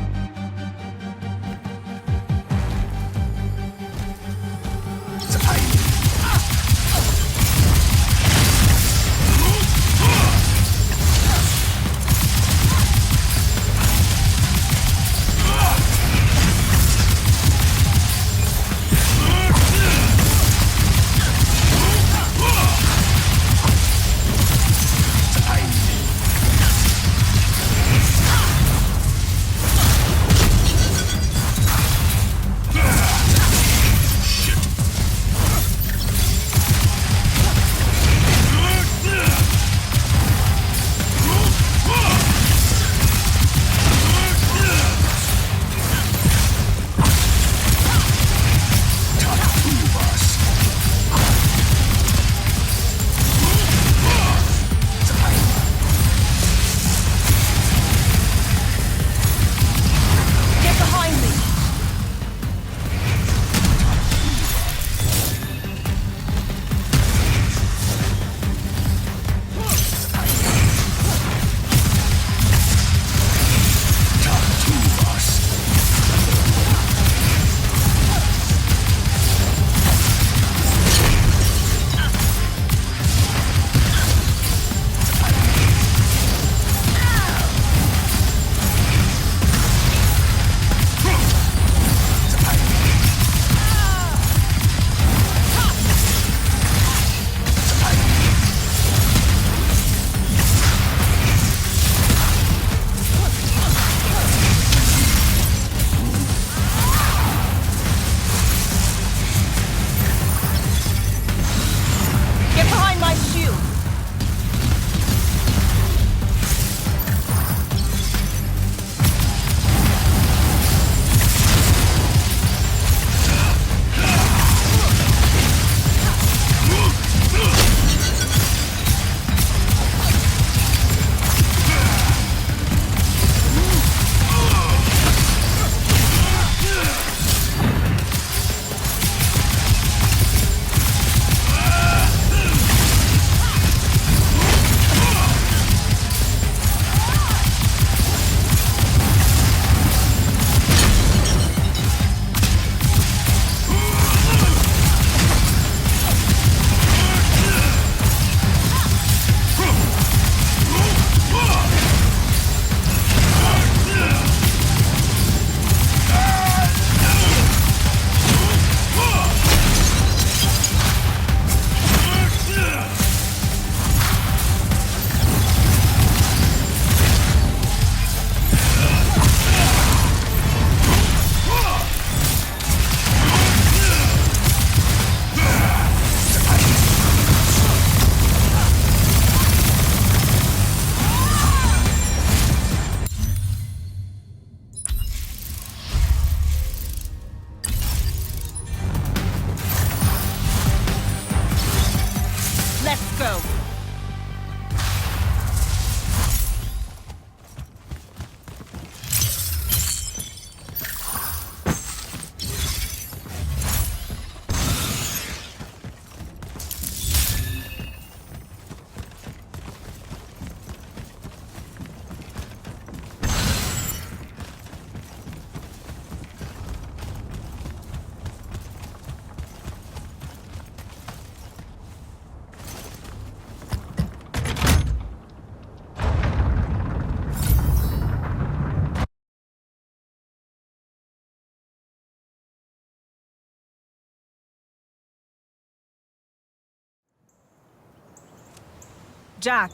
Jack,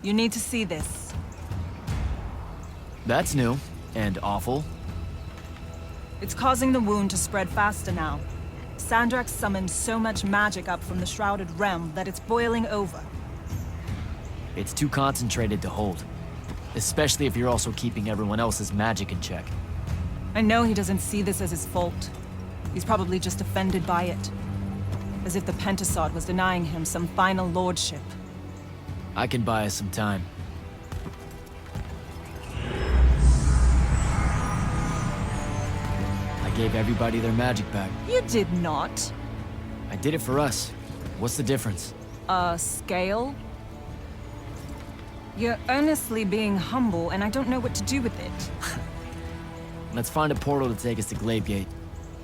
you need to see this. That's new and awful. It's causing the wound to spread faster now. Sandrak summoned so much magic up from the Shrouded Realm that it's boiling over. It's too concentrated to hold. Especially if you're also keeping everyone else's magic in check. I know he doesn't see this as his fault. He's probably just offended by it. As if the Pentasod was denying him some final lordship. I can buy us some time. I gave everybody their magic back. You did not. I did it for us. What's the difference? Scale? You're earnestly being humble, and I don't know what to do with it. Let's find a portal to take us to Glavegate.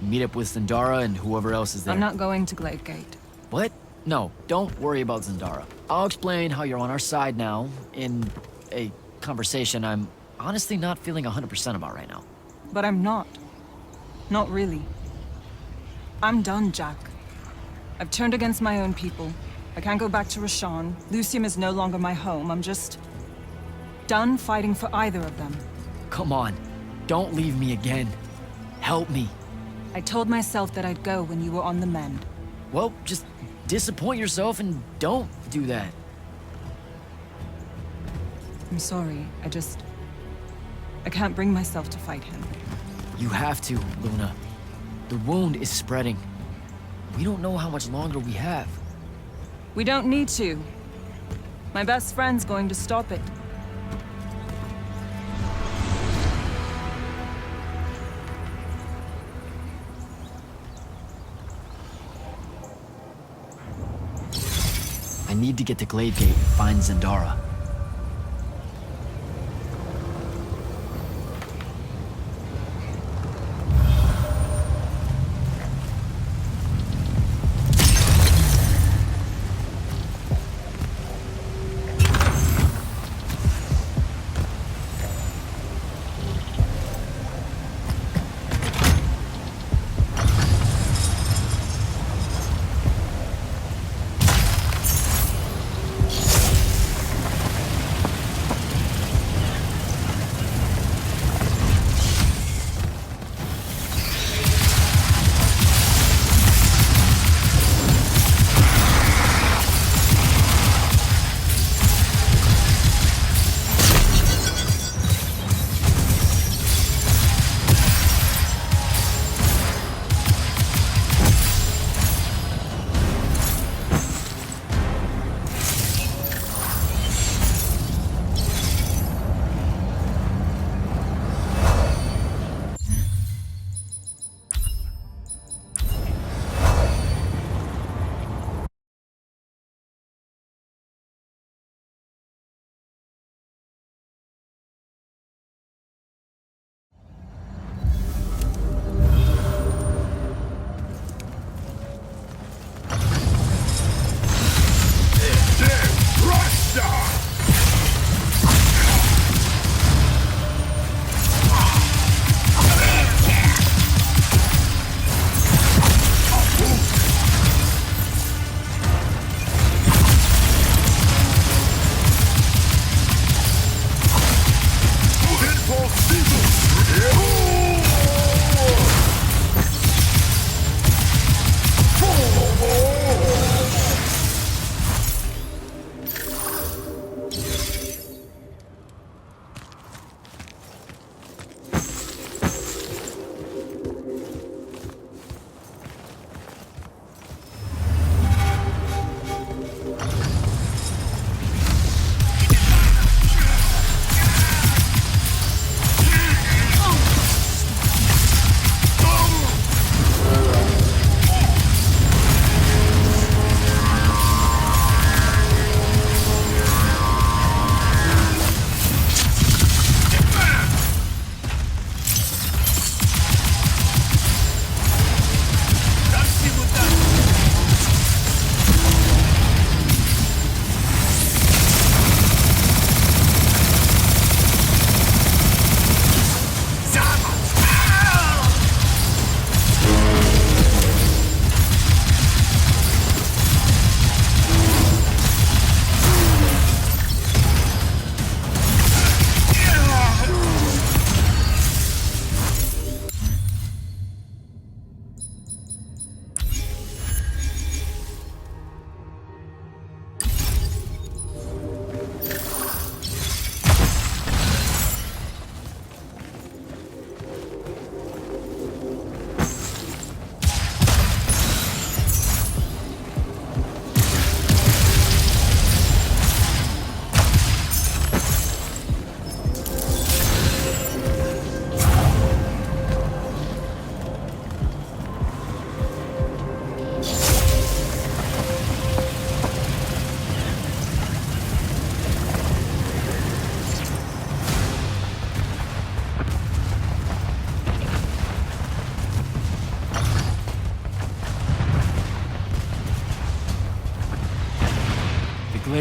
Meet up with Zendara and whoever else is there. I'm not going to Glavegate. What? No, don't worry about Zendara. I'll explain how you're on our side now in a conversation I'm honestly not feeling 100% about right now. But I'm not. Not really. I'm done, Jack. I've turned against my own people. I can't go back to Rashawn. Lucium is no longer my home. I'm just done fighting for either of them. Come on, don't leave me again. Help me. I told myself that I'd go when you were on the mend. Well, just disappoint yourself and don't do that. I'm sorry. I can't bring myself to fight him. You have to, Luna. The wound is spreading. We don't know how much longer we have. We don't need to. My best friend's going to stop it. I need to get to Glavegate and find Zendara.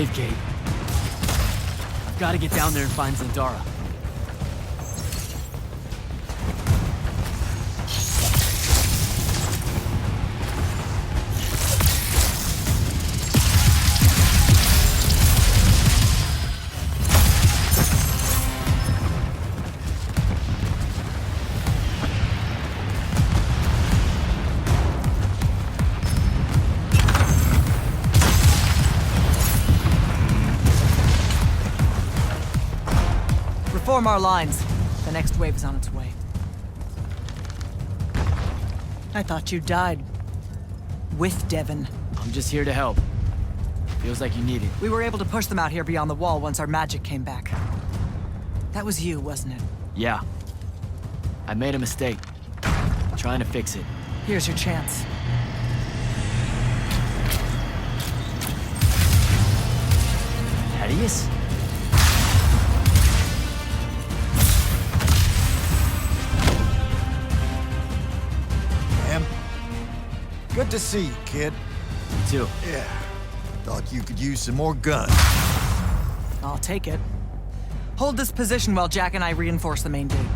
cave gate. I've got to get down there and find Zendara. Form our lines. The next wave is on its way. I thought you died. With Devon. I'm just here to help. Feels like you need it. We were able to push them out here beyond the wall once our magic came back. That was you, wasn't it? Yeah. I made a mistake. Trying to fix it. Here's your chance. Thaddeus? Good to see you, kid. You too. Yeah. Thought you could use some more guns. I'll take it. Hold this position while Jack and I reinforce the main gate.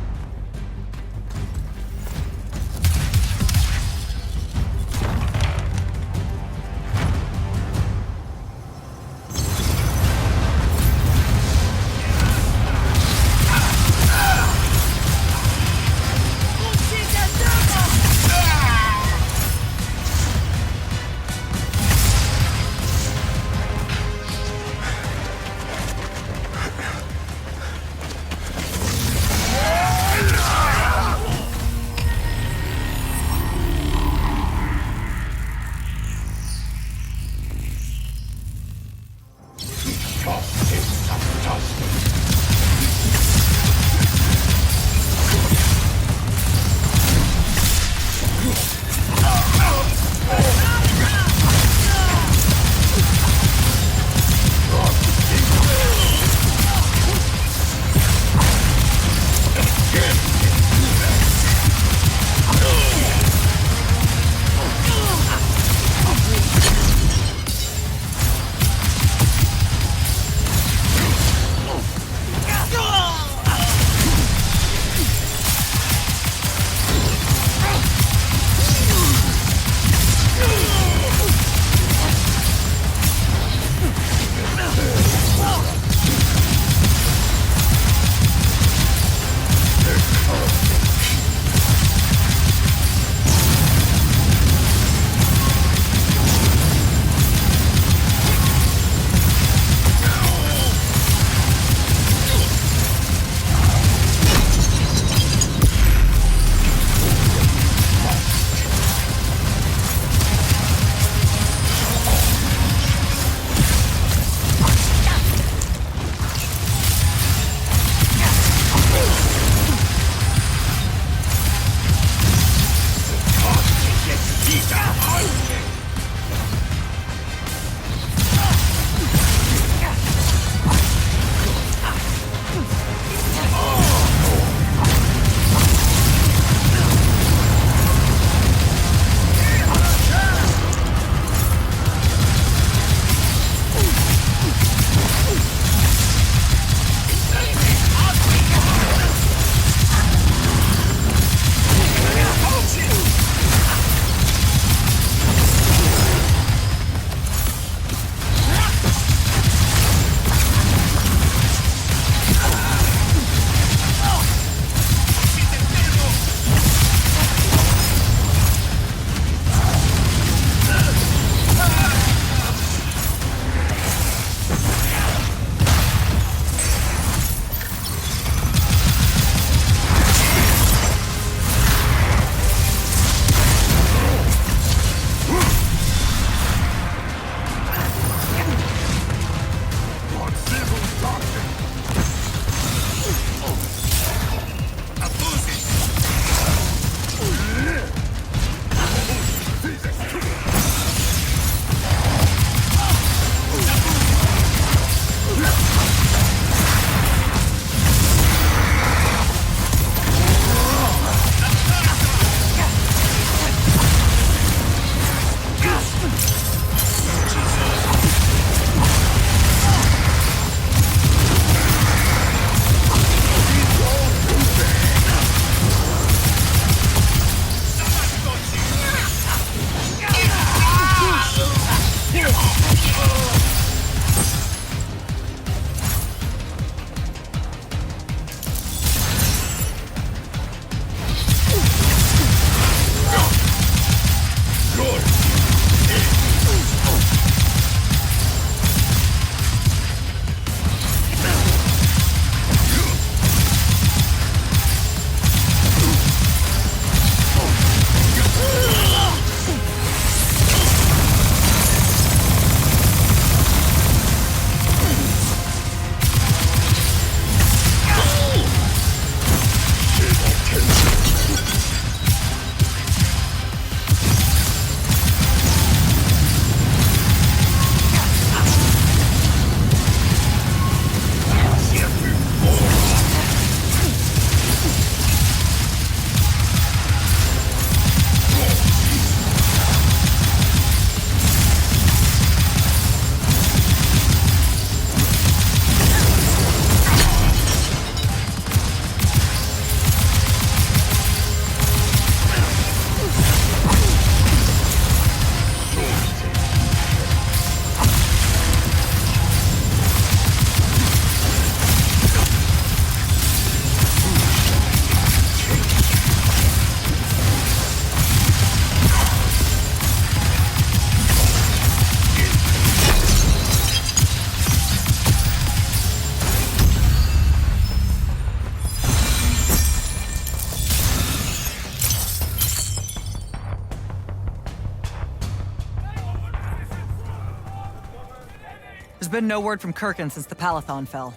been no word from Kirkin since the Palathon fell.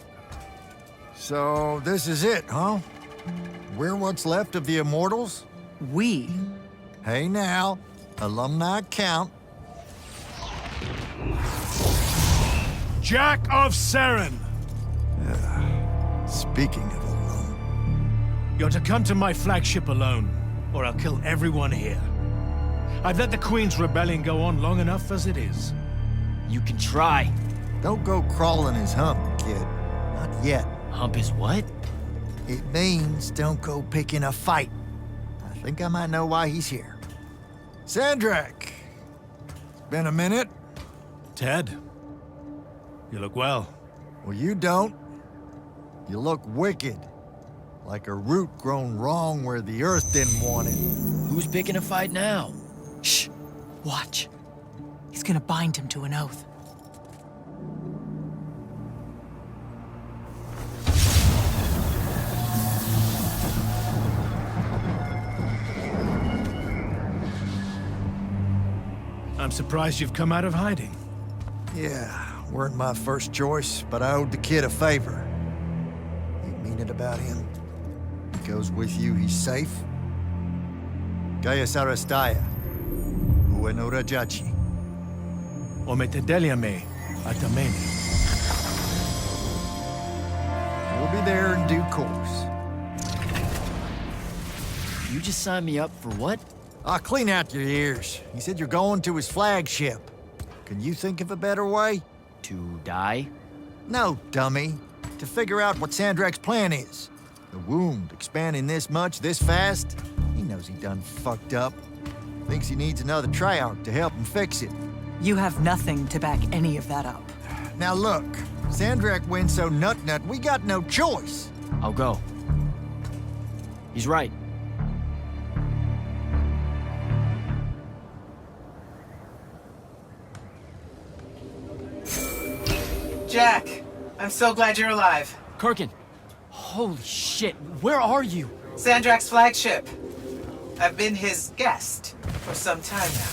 So, this is it, huh? We're what's left of the Immortals? We? Hey now, alumni count. Jack of Saren! Speaking of alone... You're to come to my flagship alone, or I'll kill everyone here. I've let the Queen's rebellion go on long enough as it is. You can try. Don't go crawling his hump, kid. Not yet. Hump his what? It means don't go picking a fight. I think I might know why he's here. Sandrak! It's been a minute. Ted, you look well. Well, you don't. You look wicked. Like a root grown wrong where the earth didn't want it. Who's picking a fight now? Shh. Watch. He's gonna bind him to an oath. I'm surprised you've come out of hiding. Yeah, weren't my first choice, but I owed the kid a favor. You mean it about him? He goes with you, he's safe? Gaius Arastaya, Ueno Rajachi. Ometedeliame, Atameni. We'll be there in due course. You just signed me up for what? Clean out your ears. He said you're going to his flagship. Can you think of a better way? To die? No, dummy. To figure out what Sandrak's plan is. The wound expanding this much, this fast? He knows he done fucked up. Thinks he needs another Triarch to help him fix it. You have nothing to back any of that up. Now look, Sandrak wins so nut-nut, we got no choice. I'll go. He's right. Jack, I'm so glad you're alive. Kirkin, holy shit, where are you? Sandrak's flagship. I've been his guest for some time now.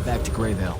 Back to Greyvale.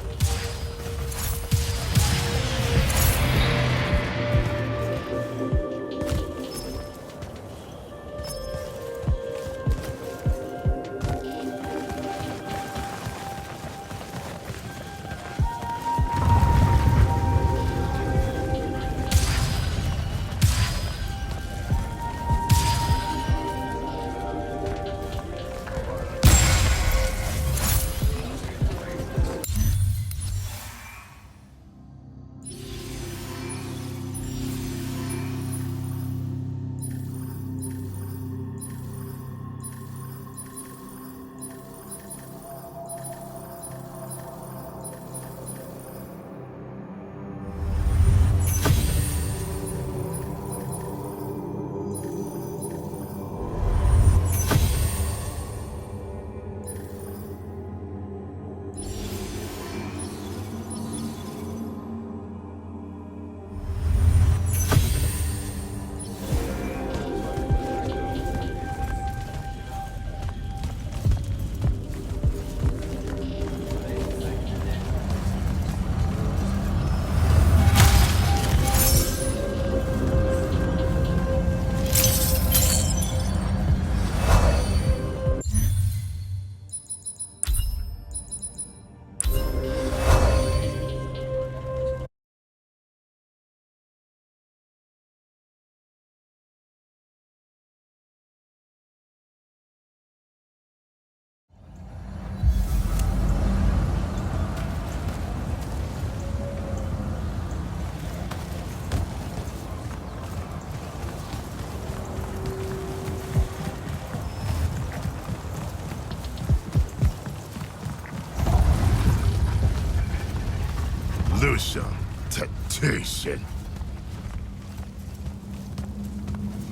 Lucia, Tatation.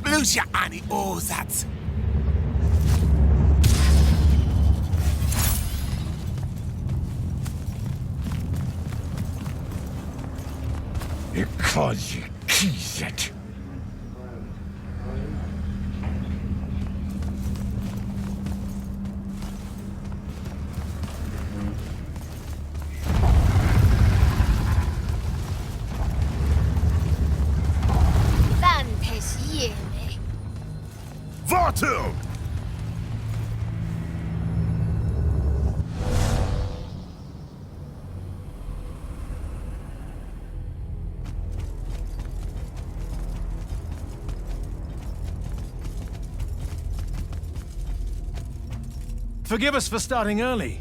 Lucia ani ozat. Because you keys it. cartoon! Forgive us for starting early.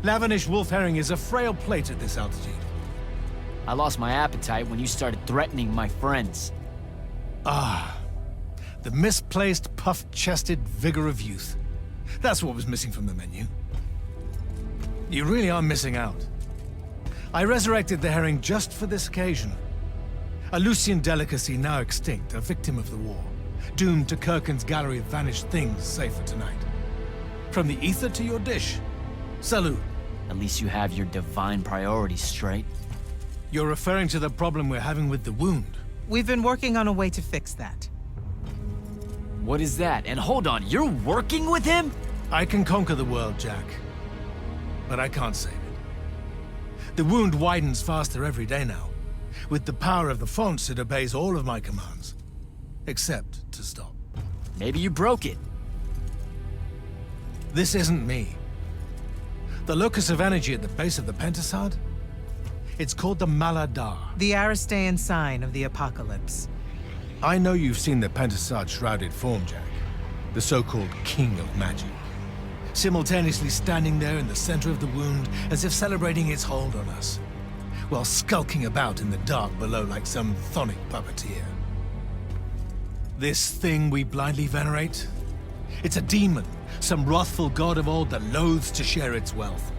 Lavenish wolf herring is a frail plate at this altitude. I lost my appetite when you started threatening my friends. Ah, the misplaced, puff-chested vigor of youth. That's what was missing from the menu. You really are missing out. I resurrected the herring just for this occasion. A Lucian delicacy now extinct, a victim of the war, doomed to Kirkin's gallery of vanished things, save for tonight. From the ether to your dish. Salute. At least you have your divine priorities straight. You're referring to the problem we're having with the wound. We've been working on a way to fix that. What is that? And hold on, you're working with him? I can conquer the world, Jack. But I can't save it. The wound widens faster every day now. With the power of the fonts, it obeys all of my commands. Except to stop. Maybe you broke it. This isn't me. The locus of energy at the base of the Pentasad? It's called the Maladar. The Aristean sign of the apocalypse. I know you've seen the Pentasad's shrouded form, Jack. The so-called King of Magic. Simultaneously standing there in the center of the wound as if celebrating its hold on us, while skulking about in the dark below like some chthonic puppeteer. This thing we blindly venerate? It's a demon, some wrathful god of old that loathes to share its wealth.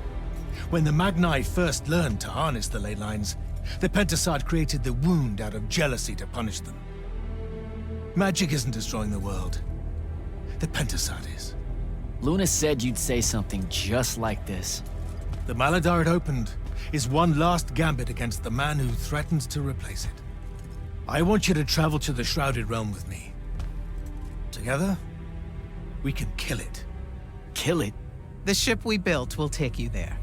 When the Magni first learned to harness the ley lines, the Pentasad created the wound out of jealousy to punish them. Magic isn't destroying the world. The Pentasad is. Luna said you'd say something just like this. The Maladar it opened is one last gambit against the man who threatens to replace it. I want you to travel to the Shrouded Realm with me. Together, we can kill it. Kill it? The ship we built will take you there.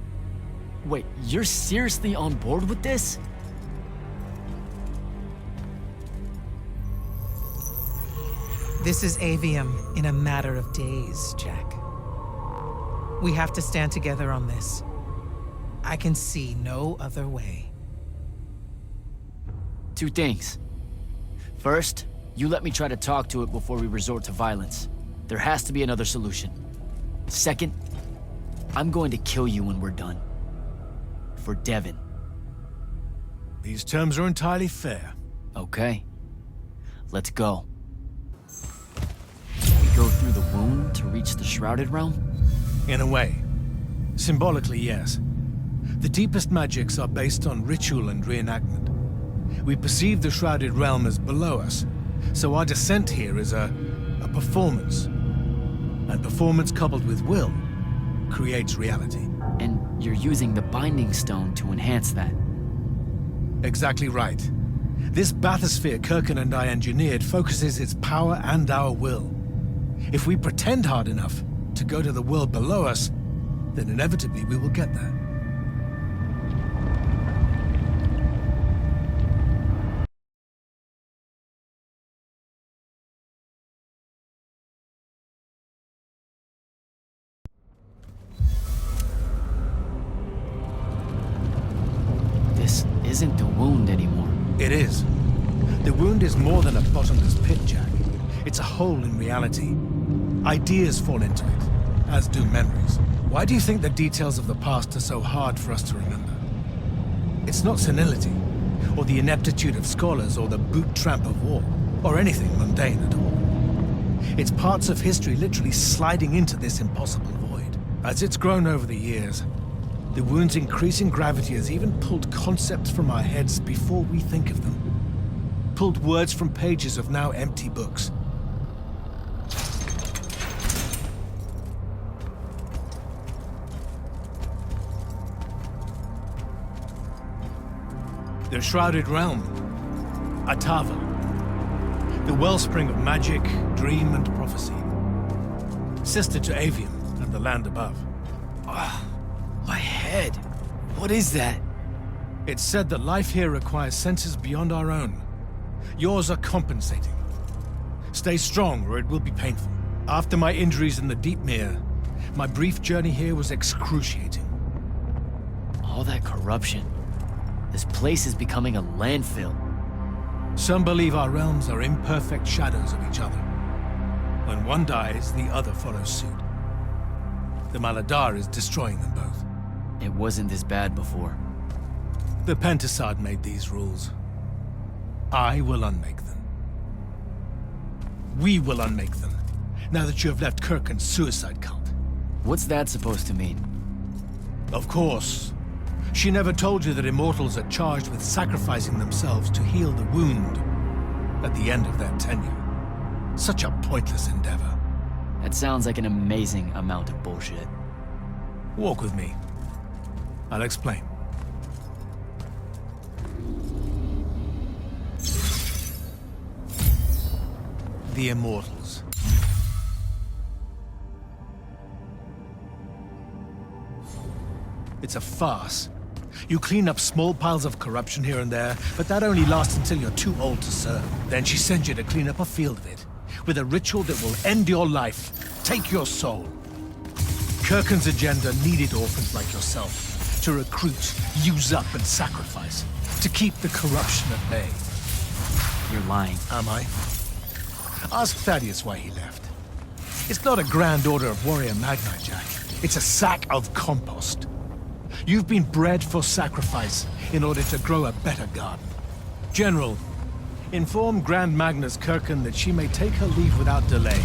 Wait, you're seriously on board with this? This is Aveum in a matter of days, Jack. We have to stand together on this. I can see no other way. Two things. First, you let me try to talk to it before we resort to violence. There has to be another solution. Second, I'm going to kill you when we're done. For Devon. These terms are entirely fair. Okay. Let's go. We go through the wound to reach the Shrouded Realm? In a way. Symbolically, yes. The deepest magics are based on ritual and reenactment. We perceive the Shrouded Realm as below us, so our descent here is a performance. And performance coupled with will creates reality. And you're using the Binding Stone to enhance that. Exactly right. This bathysphere Kirkin and I engineered focuses its power and our will. If we pretend hard enough to go to the world below us, then inevitably we will get there. This isn't the wound anymore. It is. The wound is more than a bottomless pit, Jack. It's a hole in reality. Ideas fall into it, as do memories. Why do you think the details of the past are so hard for us to remember? It's not senility, or the ineptitude of scholars, or the boot tramp of war, or anything mundane at all. It's parts of history literally sliding into this impossible void. As it's grown over the years, the wound's increasing gravity has even pulled concepts from our heads before we think of them. Pulled words from pages of now empty books. The Shrouded Realm. Atava. The wellspring of magic, dream, and prophecy. Sister to Aveum and the land above. My head. What is that? It's said that life here requires senses beyond our own. Yours are compensating. Stay strong or it will be painful. After my injuries in the Deep Mere, my brief journey here was excruciating. All that corruption. This place is becoming a landfill. Some believe our realms are imperfect shadows of each other. When one dies, the other follows suit. The Maladar is destroying them both. It wasn't this bad before. The Pentasad made these rules. I will unmake them. We will unmake them, now that you have left Kirkin's suicide cult. What's that supposed to mean? Of course. She never told you that Immortals are charged with sacrificing themselves to heal the wound at the end of their tenure. Such a pointless endeavor. That sounds like an amazing amount of bullshit. Walk with me. I'll explain. The Immortals. It's a farce. You clean up small piles of corruption here and there, but that only lasts until you're too old to serve. Then she sends you to clean up a field of it, with a ritual that will end your life, take your soul. Kirkin's agenda needed orphans like yourself to recruit, use up, and sacrifice, to keep the corruption at bay. You're lying. Am I? Ask Thaddeus why he left. It's not a grand order of warrior Magni, Jack. It's a sack of compost. You've been bred for sacrifice in order to grow a better garden. General, inform Grand Magnus Kirkin that she may take her leave without delay.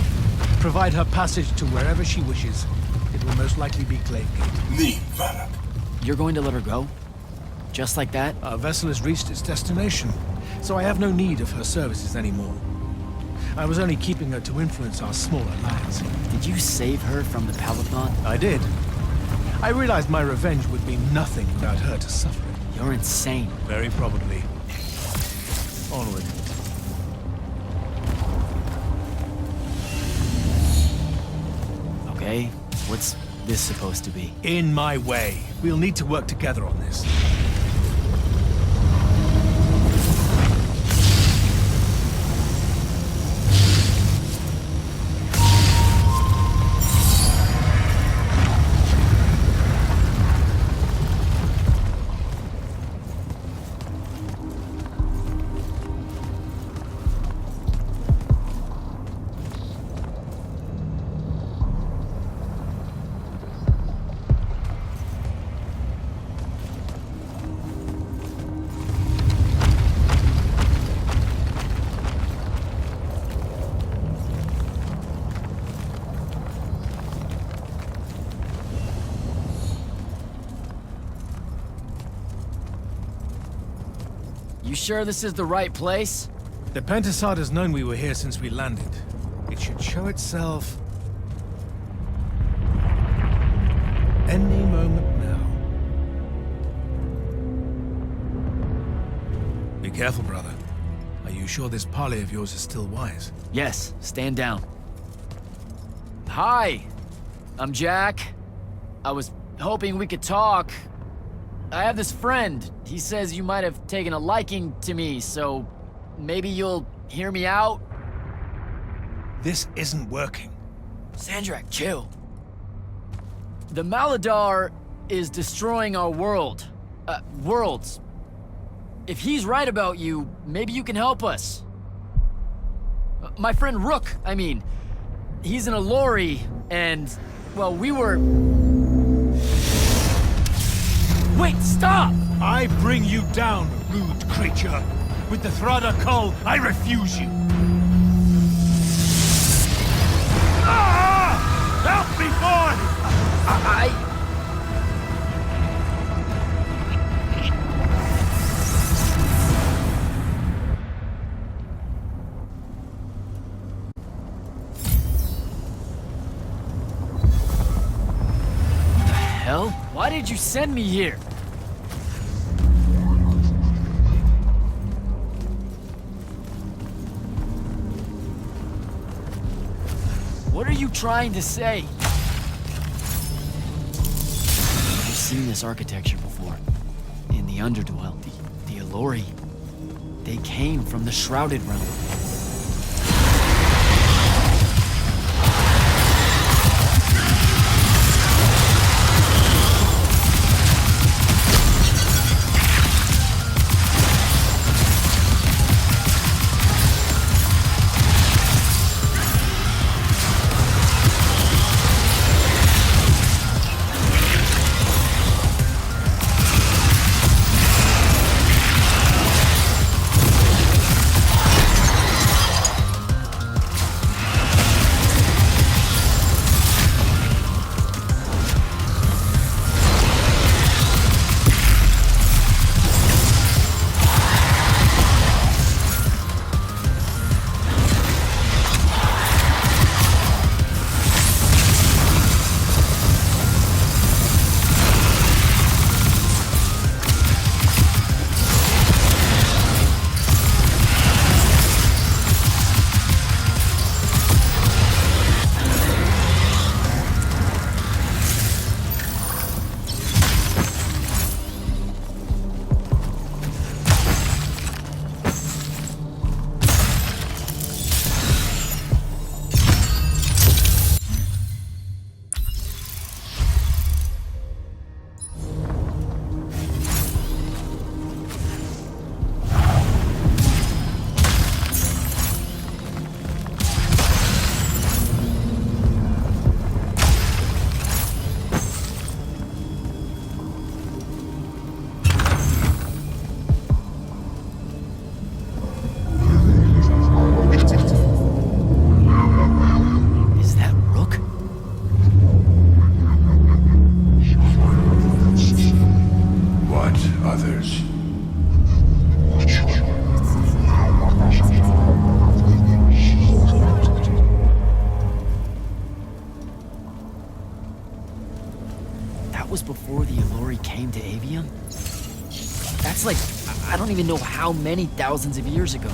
Provide her passage to wherever she wishes. It will most likely be Glavegate. Leave, Vanna. You're going to let her go? Just like that? Our vessel has reached its destination, so I have no need of her services anymore. I was only keeping her to influence our small alliance. Did you save her from the Palathon? I did. I realized my revenge would mean nothing without her to suffer it. You're insane. Very probably. Onward. Okay, what's this supposed to be? In my way. We'll need to work together on this. You sure this is the right place? The Pentasad has known we were here since we landed. It should show itself any moment now. Be careful, brother. Are you sure this parley of yours is still wise? Yes, stand down. Hi, I'm Jack. I was hoping we could talk. I have this friend. He says you might have taken a liking to me, so maybe you'll hear me out? This isn't working. Sandrak, chill. The Maladar is destroying our world. Worlds. If he's right about you, maybe you can help us. My friend Rook, I mean. He's an Allori, and, well, we were... Wait, stop! I bring you down, rude creature. With the Thrada Cull, I refuse you. Ah! Help me, boy! Hell? Why did you send me here? What are you trying to say? I've seen this architecture before. In the Underdwell, the Allori. They came from the Shrouded Realm. feels like I don't even know how many thousands of years ago.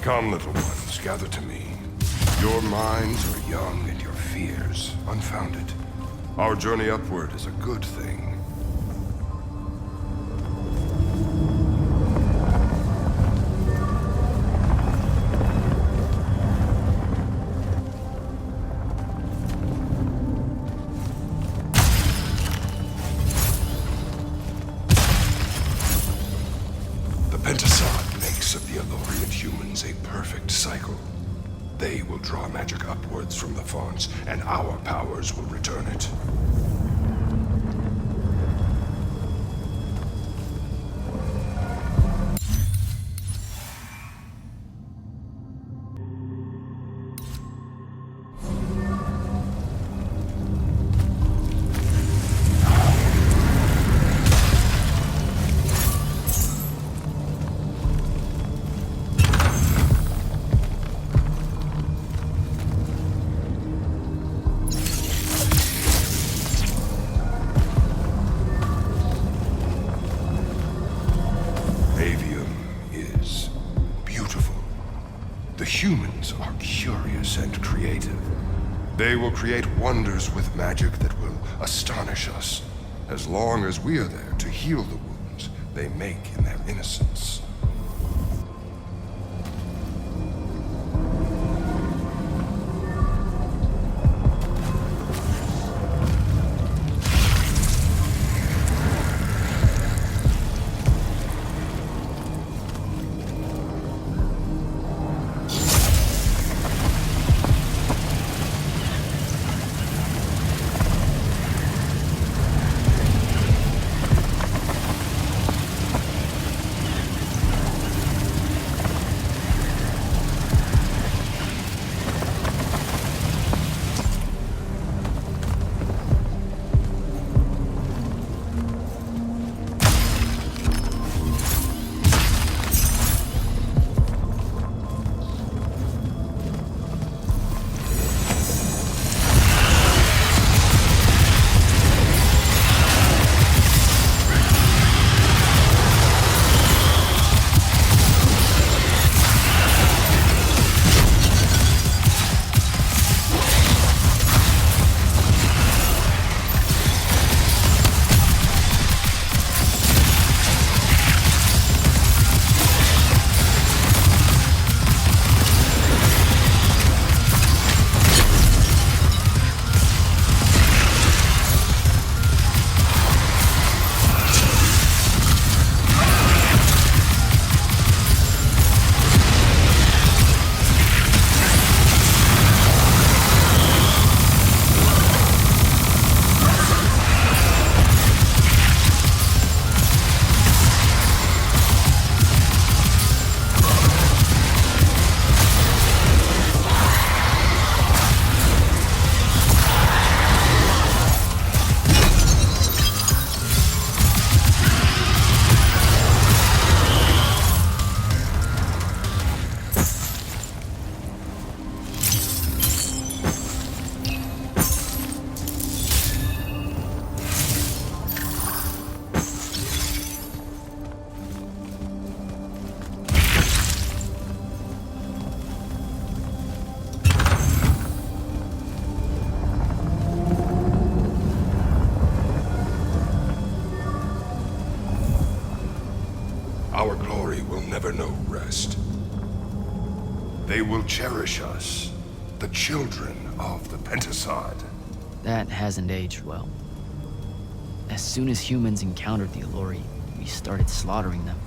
Come, little ones. Brothers, gather to me. Your minds are young and your fears unfounded. Our journey upward is a good thing. A perfect cycle. They will draw magic upwards from the fonts, and our powers will return it. Aveum is beautiful. The humans are curious and creative. They will create wonders with magic that will astonish us, as long as we are there to heal the wounds they make in their innocence. Our glory will never know rest. They will cherish us, the children of the Pentasod. That hasn't aged well. As soon as humans encountered the Alluri, we started slaughtering them.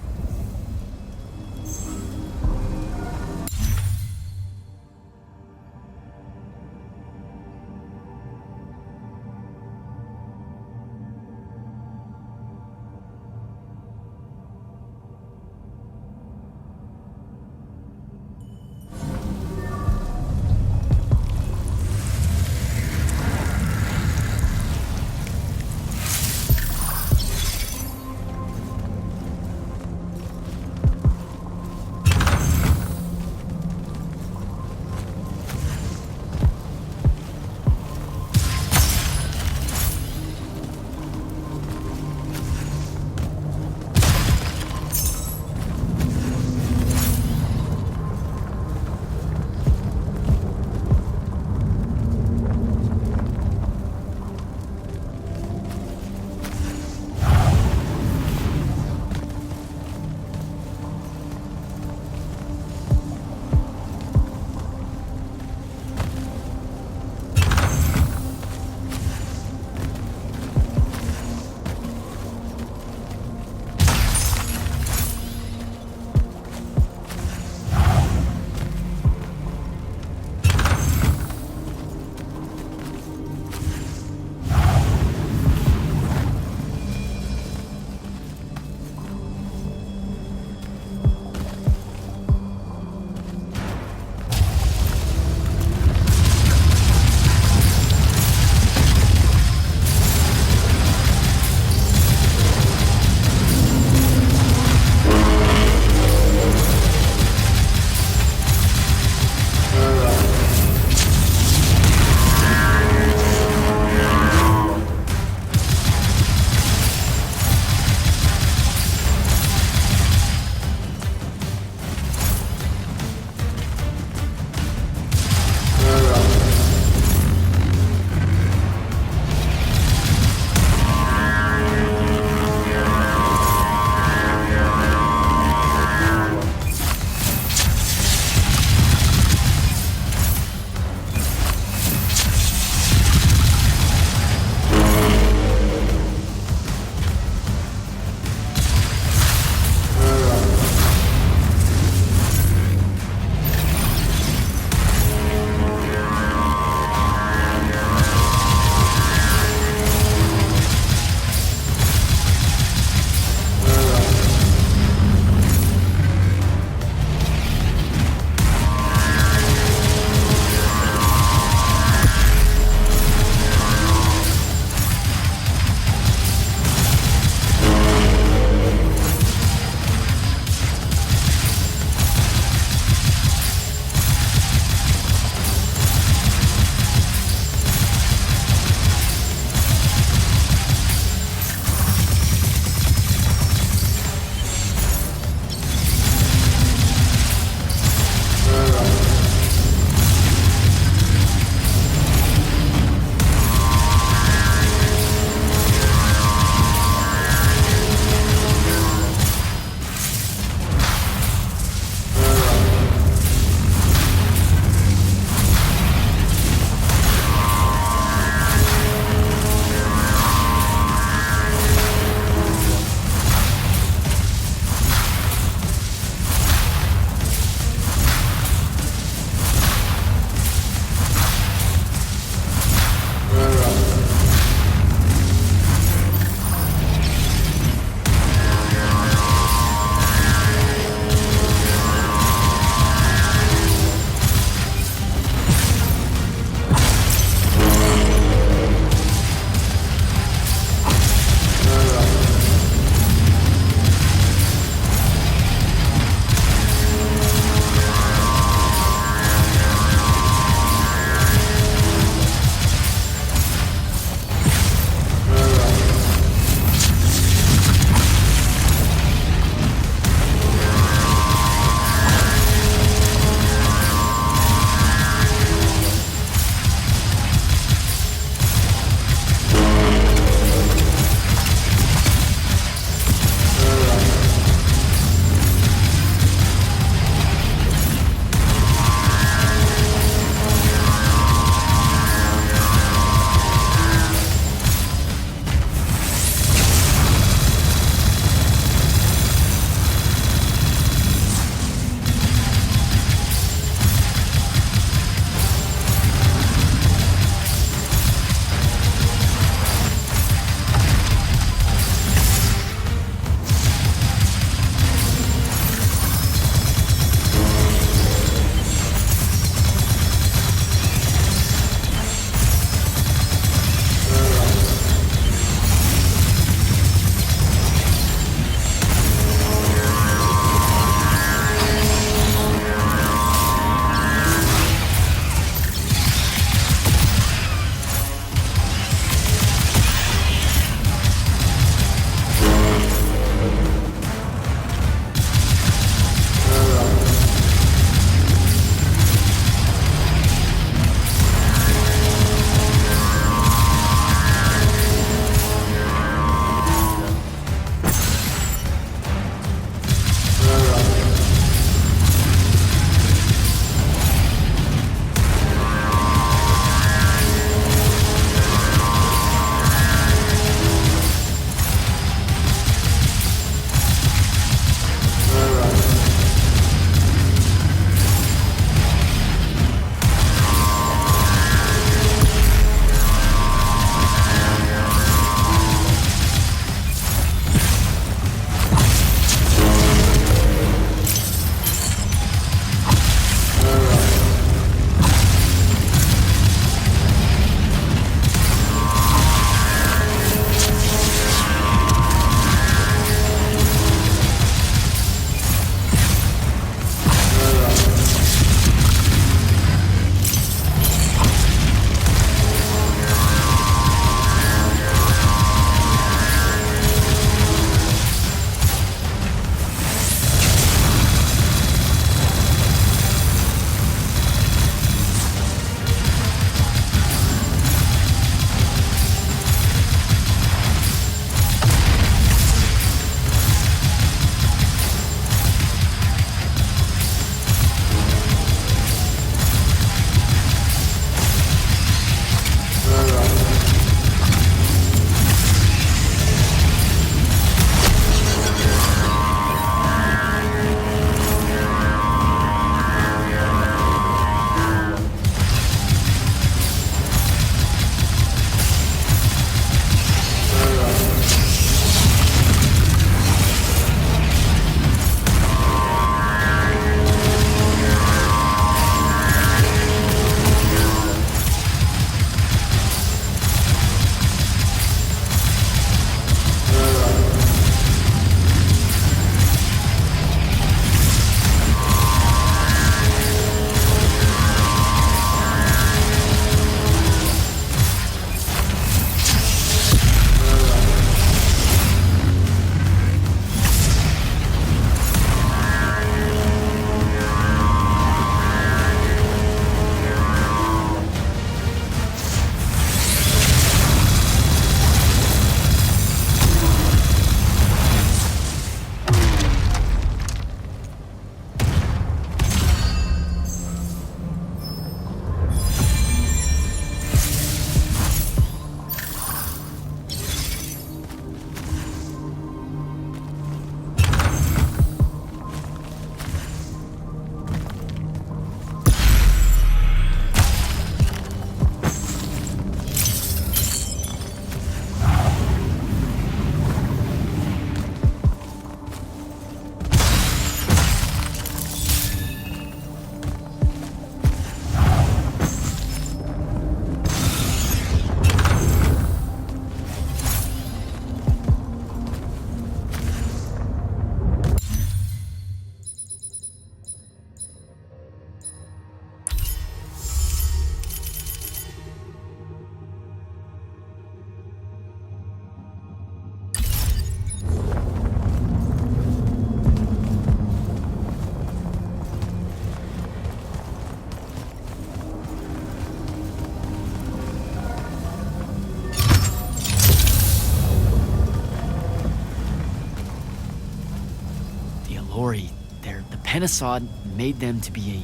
Pentasod made them to be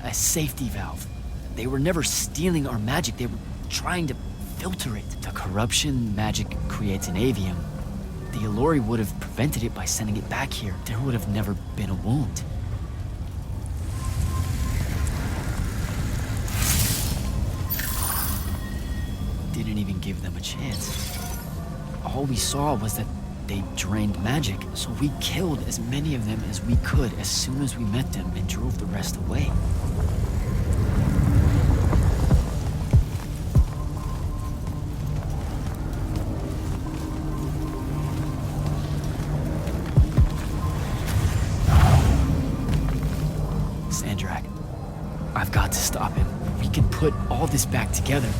a safety valve. They were never stealing our magic, they were trying to filter it. The corruption magic creates in Aveum, the Allori would have prevented it by sending it back here. There would have never been a wound. Didn't even give them a chance. All we saw was that they drained magic, so we killed as many of them as we could as soon as we met them and drove the rest away. Sandrak, I've got to stop him. We can put all this back together.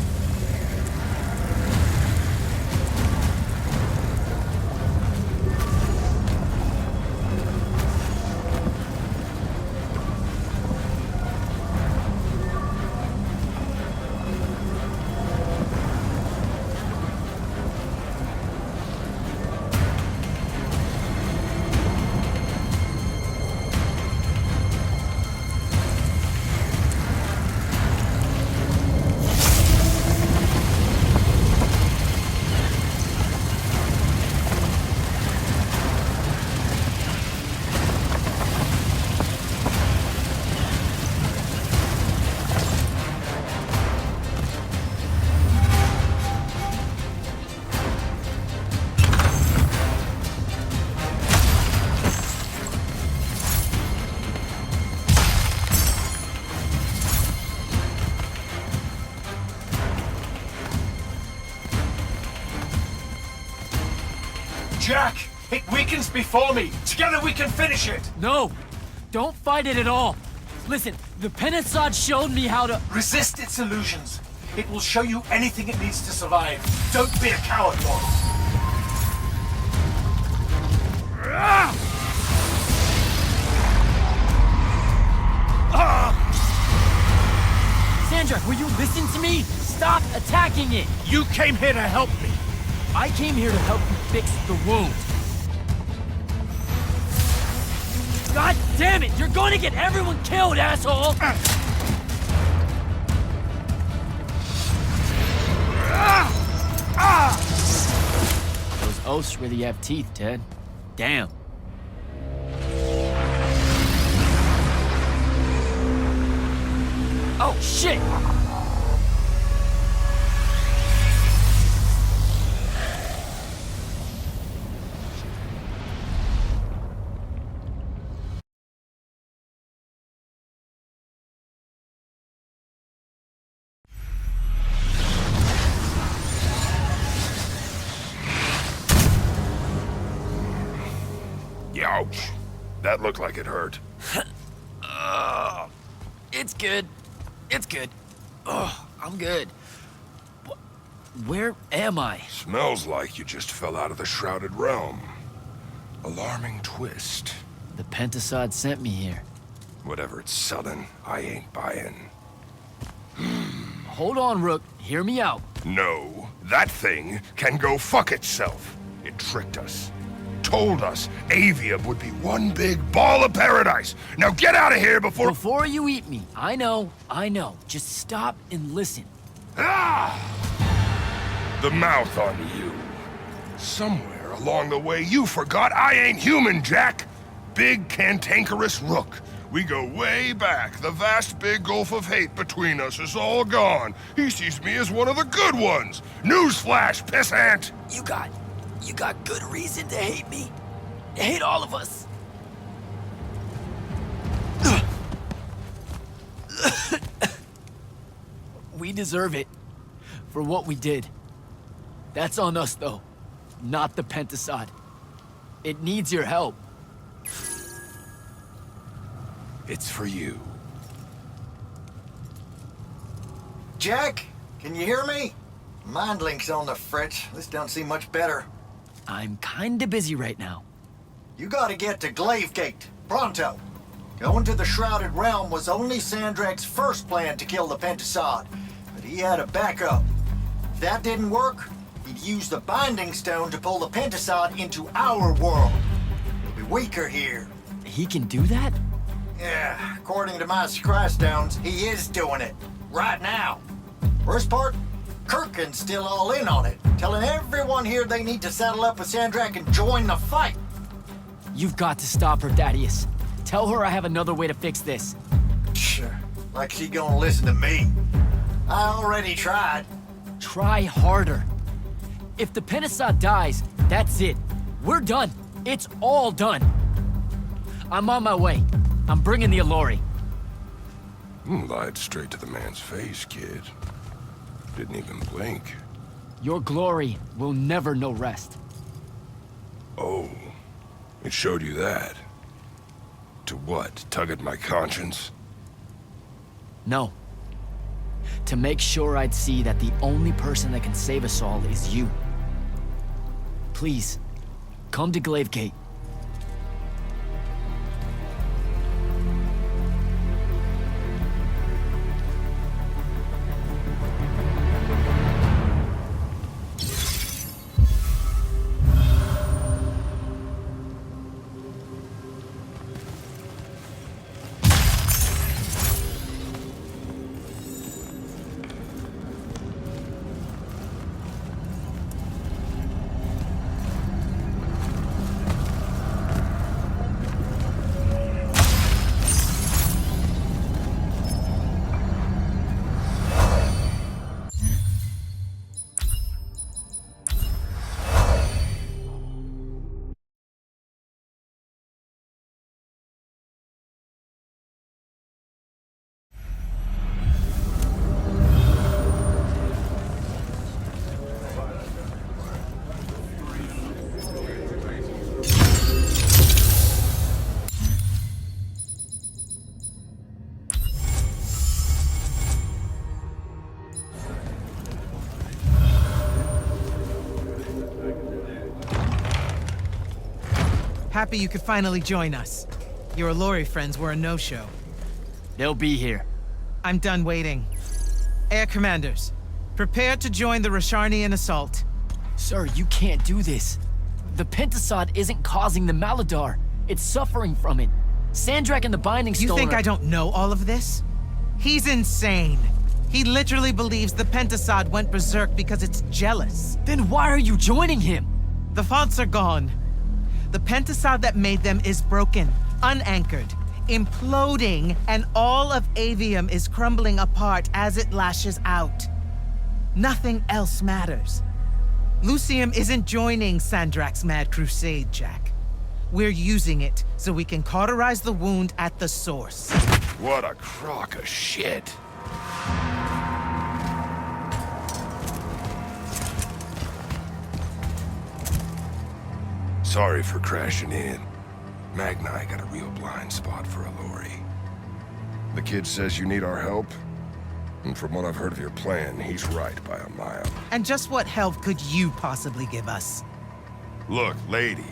Jack! It weakens before me! Together we can finish it! No! Don't fight it at all! Listen, the Pentasod showed me how to— Resist its illusions. It will show you anything it needs to survive. Don't be a coward, Lord. Sandra, will you listen to me? Stop attacking it! You came here to help me. I came here to help you fix the wound. God damn it! You're going to get everyone killed, asshole! Those oaths really have teeth, Ted. Damn. Oh, shit! Ouch. That looked like it hurt. It's good. It's good. Oh, I'm good. Where am I? Smells like you just fell out of the Shrouded Realm. Alarming twist. The Pentasod sent me here. Whatever it's selling, I ain't buying. Hold on, Rook. Hear me out. No, that thing can go fuck itself. It tricked us. Told us Aveum would be one big ball of paradise. Now get out of here before— Before you eat me. I know. Just stop and listen. Ah! The mouth on you. Somewhere along the way you forgot I ain't human, Jack. Big cantankerous Rook. We go way back. The vast big gulf of hate between us is all gone. He sees me as one of the good ones. Newsflash, pissant! You got good reason to hate me. Hate all of us. We deserve it for what we did. That's on us, though, not the Pentasod. It needs your help. It's for you. Jack, can you hear me? Mind link's on the fritz. This don't seem much better. I'm kinda busy right now. You gotta get to Glavegate, pronto. Going to the Shrouded Realm was only Sandrak's first plan to kill the Pentasod, but he had a backup. If that didn't work, he'd use the Binding Stone to pull the Pentasod into our world. He'll be weaker here. He can do that? Yeah, according to my Scrystones, he is doing it. Right now. Worst part? Kirkin's still all in on it, telling everyone here they need to saddle up with Sandrak and join the fight. You've got to stop her, Thaddeus. Tell her I have another way to fix this. Sure. Like she gonna listen to me. I already tried. Try harder. If the Pentasod dies, that's it. We're done. It's all done. I'm on my way. I'm bringing the Allori. Lied straight to the man's face, kid. Didn't even blink. Your glory will never know rest. Oh, it showed you that. To what? Tug at my conscience? No. To make sure I'd see that the only person that can save us all is you. Please, come to Glavegate. Happy you could finally join us. Your Allori friends were a no-show. They'll be here. I'm done waiting. Air Commanders, prepare to join the Rasharnian assault. Sir, you can't do this. The Pentasod isn't causing the Maladar. It's suffering from it. Sandrak and the Binding Stone You think I don't know all of this? He's insane. He literally believes the Pentasod went berserk because it's jealous. Then why are you joining him? The fonts are gone. The Pentasod that made them is broken, unanchored, imploding, and all of Aveum is crumbling apart as it lashes out. Nothing else matters. Lucium isn't joining Sandrak's mad crusade, Jack. We're using it so we can cauterize the wound at the source. What a crock of shit. Sorry for crashing in. Magnai got a real blind spot for Allori. The kid says you need our help, and from what I've heard of your plan, he's right by a mile. And just what help could you possibly give us? Look, lady,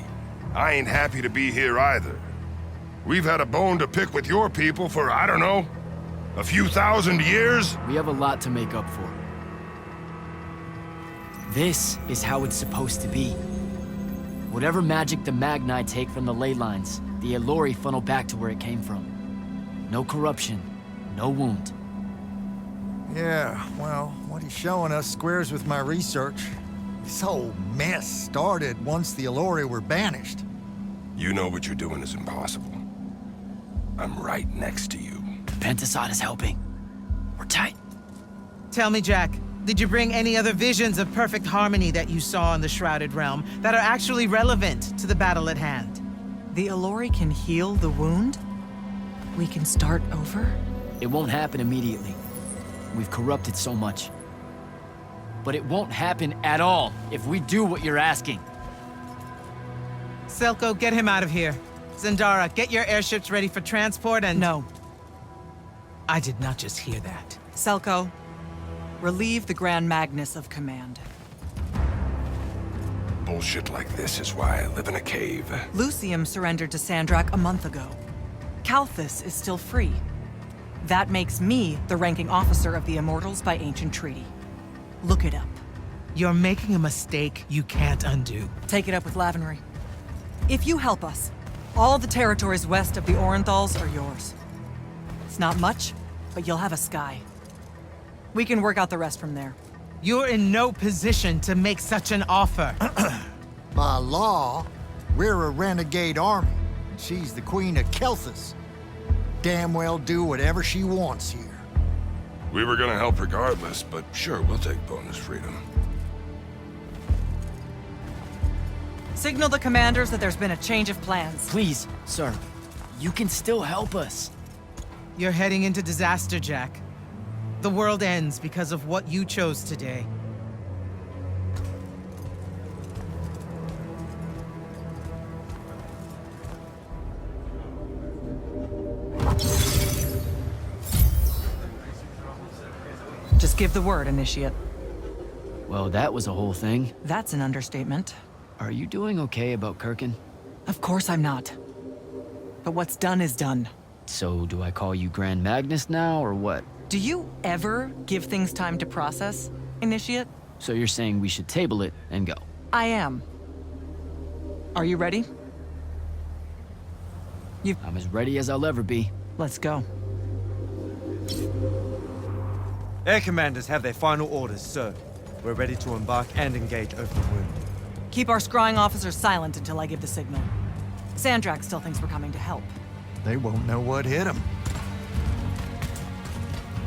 I ain't happy to be here either. We've had a bone to pick with your people for, I don't know, a few thousand years? We have a lot to make up for. This is how it's supposed to be. Whatever magic the Magnai take from the ley lines, the Allori funnel back to where it came from. No corruption, no wound. Yeah, well, what he's showing us squares with my research. This whole mess started once the Allori were banished. You know what you're doing is impossible. I'm right next to you. Pentasod is helping. We're tight. Tell me, Jack, did you bring any other visions of perfect harmony that you saw in the Shrouded Realm that are actually relevant to the battle at hand? The Allori can heal the wound? We can start over? It won't happen immediately. We've corrupted so much. But it won't happen at all if we do what you're asking. Selko, get him out of here. Zendara, get your airships ready for transport and— No. I did not just hear that. Selko, relieve the Grand Magnus of command. Bullshit like this is why I live in a cave. Lucium surrendered to Sandrak a month ago. Kalthus is still free. That makes me the ranking officer of the Immortals by ancient treaty. Look it up. You're making a mistake you can't undo. Take it up with Lavenry. If you help us, All the territories west of the Orenthals are yours. It's not much, but you'll have a sky. We can work out the rest from there. You're in no position to make such an offer. By law, we're a renegade army, and she's the Queen of Kelthus. Damn well do whatever she wants here. We were gonna help regardless, but sure, we'll take bonus freedom. Signal the commanders that there's been a change of plans. Please, sir. You can still help us. You're heading into disaster, Jack. The world ends because of what you chose today. Just give the word, Initiate. Well, that was a whole thing. That's an understatement. Are you doing okay about Kirkin? Of course I'm not. But what's done is done. So, do I call you Grand Magnus now, or what? Do you ever give things time to process, Initiate? So you're saying we should table it and go? I am. Are you ready? I'm as ready as I'll ever be. Let's go. Air commanders have their final orders, sir. We're ready to embark and engage over the wound. Keep our scrying officers silent until I give the signal. Sandrak still thinks we're coming to help. They won't know what hit them.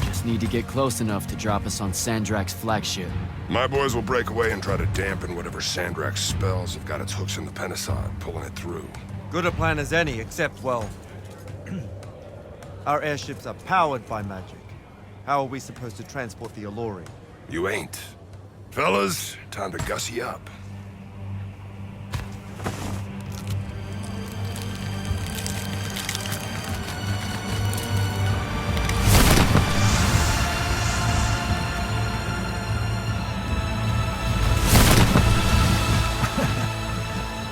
Just need to get close enough to drop us on Sandrak's flagship. My boys will break away and try to dampen whatever Sandrak's spells have got its hooks in the Pentasod, pulling it through. Good a plan as any, except, well... our airships are powered by magic. How are we supposed to transport the Alluri? You ain't. Fellas, time to gussy up.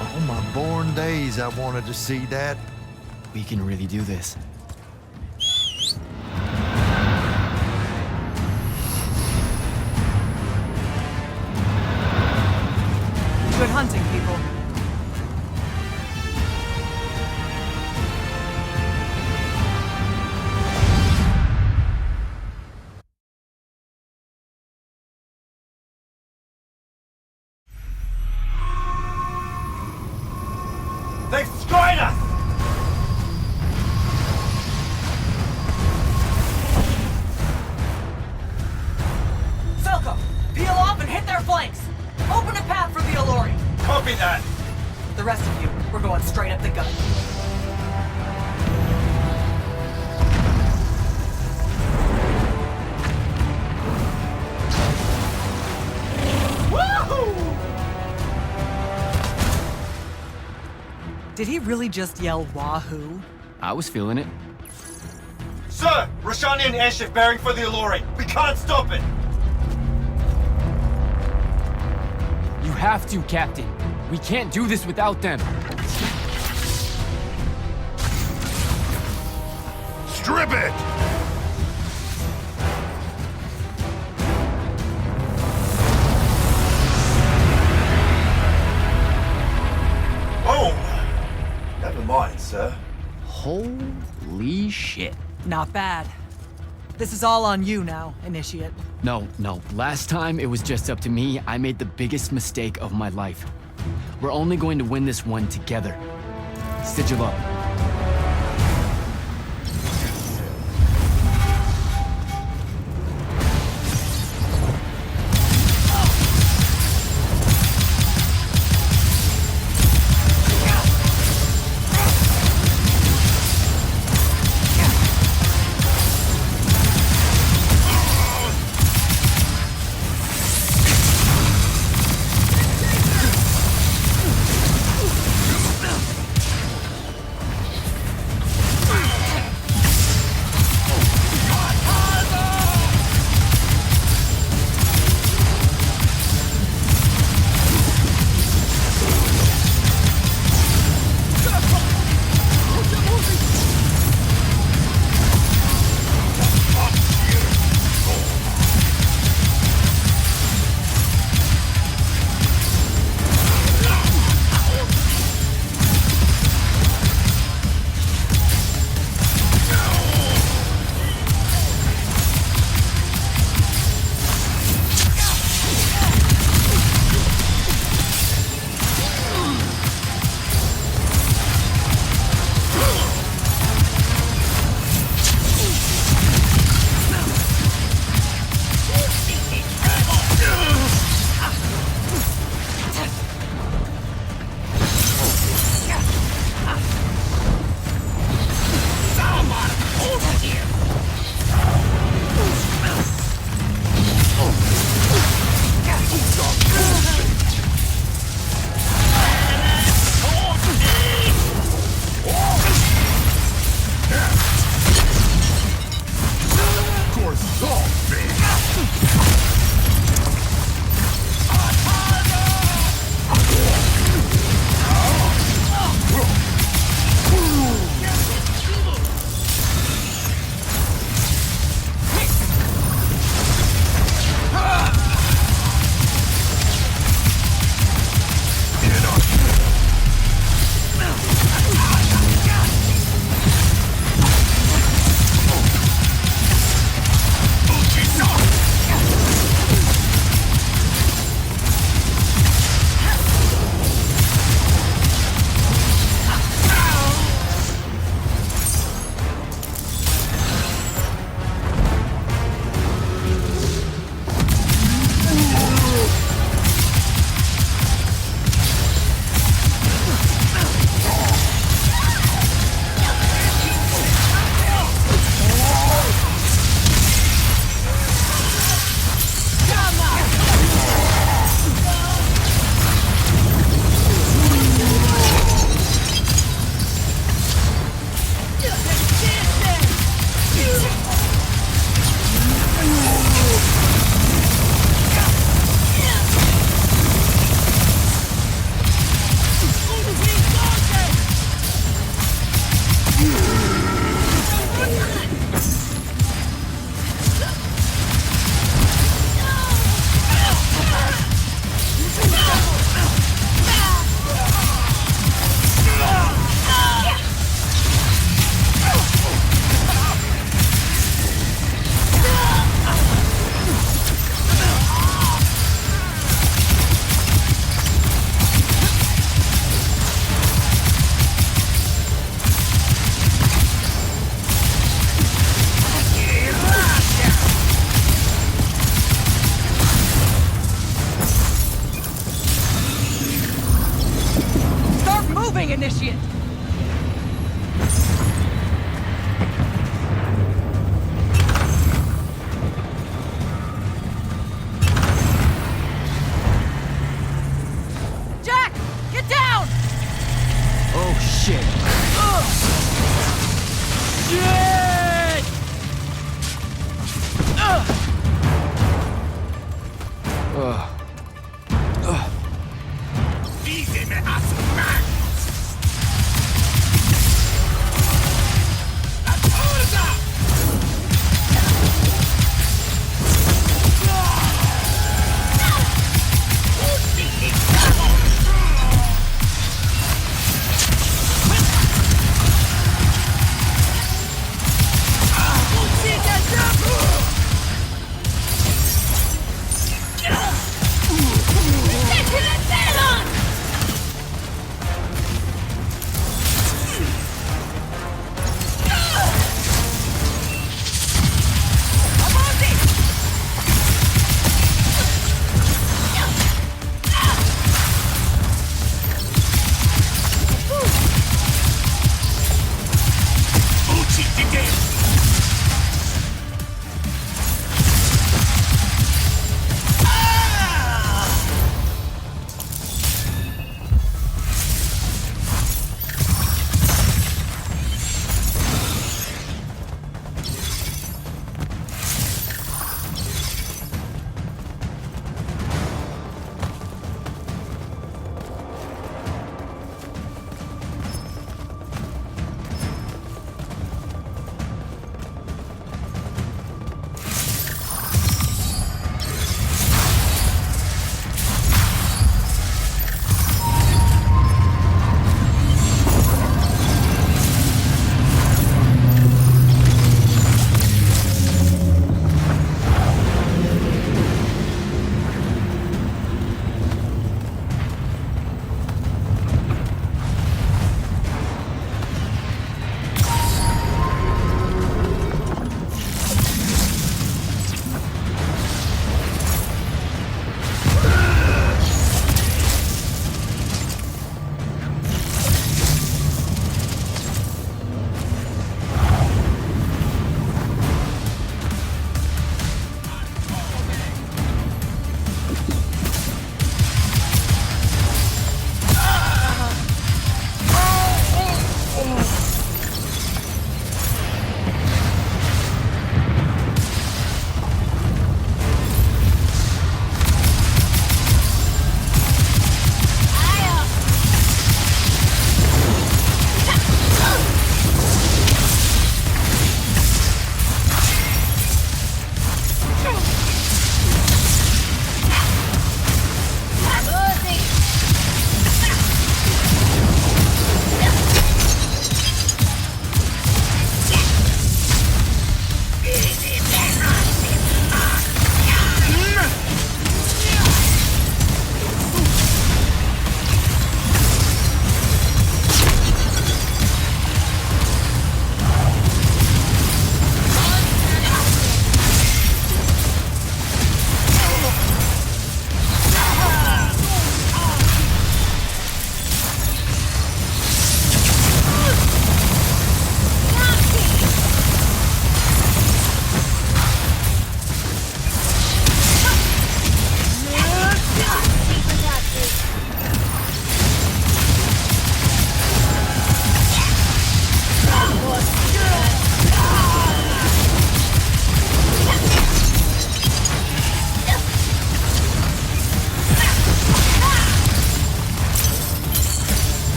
All my born days I wanted to see that. We can really do this. Good hunting, people. They've destroyed us! Falco, peel off and hit their flanks! Open a path for the Alluri! Copy that! The rest of you, we're going straight up the gun. Woohoo! Did he really just yell wahoo? I was feeling it. Sir! Roshanian airship bearing for the Alluri! We can't stop it! You have to, Captain. We can't do this without them. Strip it! Oh! Never mind, sir. Holy shit. Not bad. This is all on you now, Initiate. No. Last time it was just up to me. I made the biggest mistake of my life. We're only going to win this one together. Sigil up.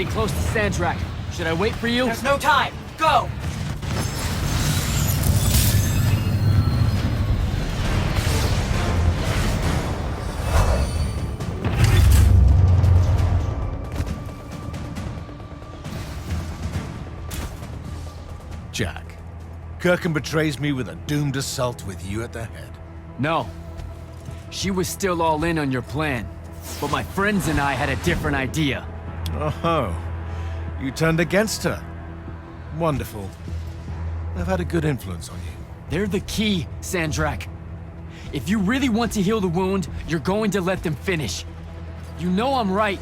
getting close to Sandrak. Should I wait for you? There's no time! Go! Jack, Kirkham betrays me with a doomed assault with you at the head. No. She was still all in on your plan. But my friends and I had a different idea. Oh, you turned against her. Wonderful. I've had a good influence on you. They're the key, Sandrak. If you really want to heal the wound, you're going to let them finish. You know I'm right.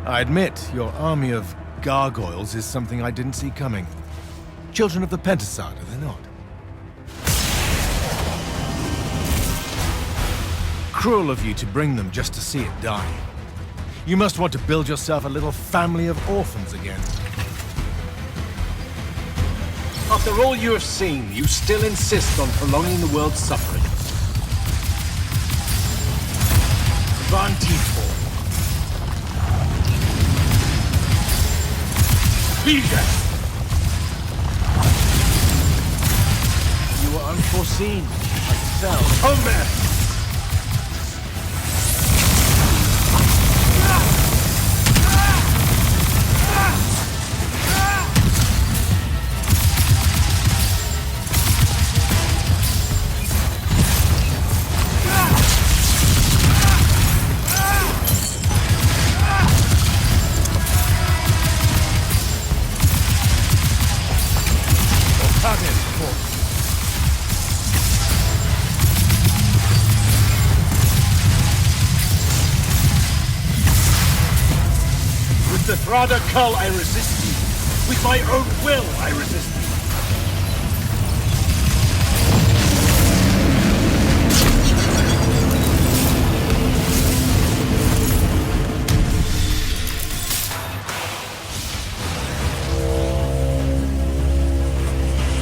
I admit, your army of gargoyles is something I didn't see coming. Children of the Pentasad, are they not? Cruel of you to bring them just to see it die. You must want to build yourself a little family of orphans again. After all you have seen, you still insist on prolonging the world's suffering. Van Tiefel. Bija! You were unforeseen, I can tell. Homer! With the Thrada Kull, I resist you. With my own will, I resist you.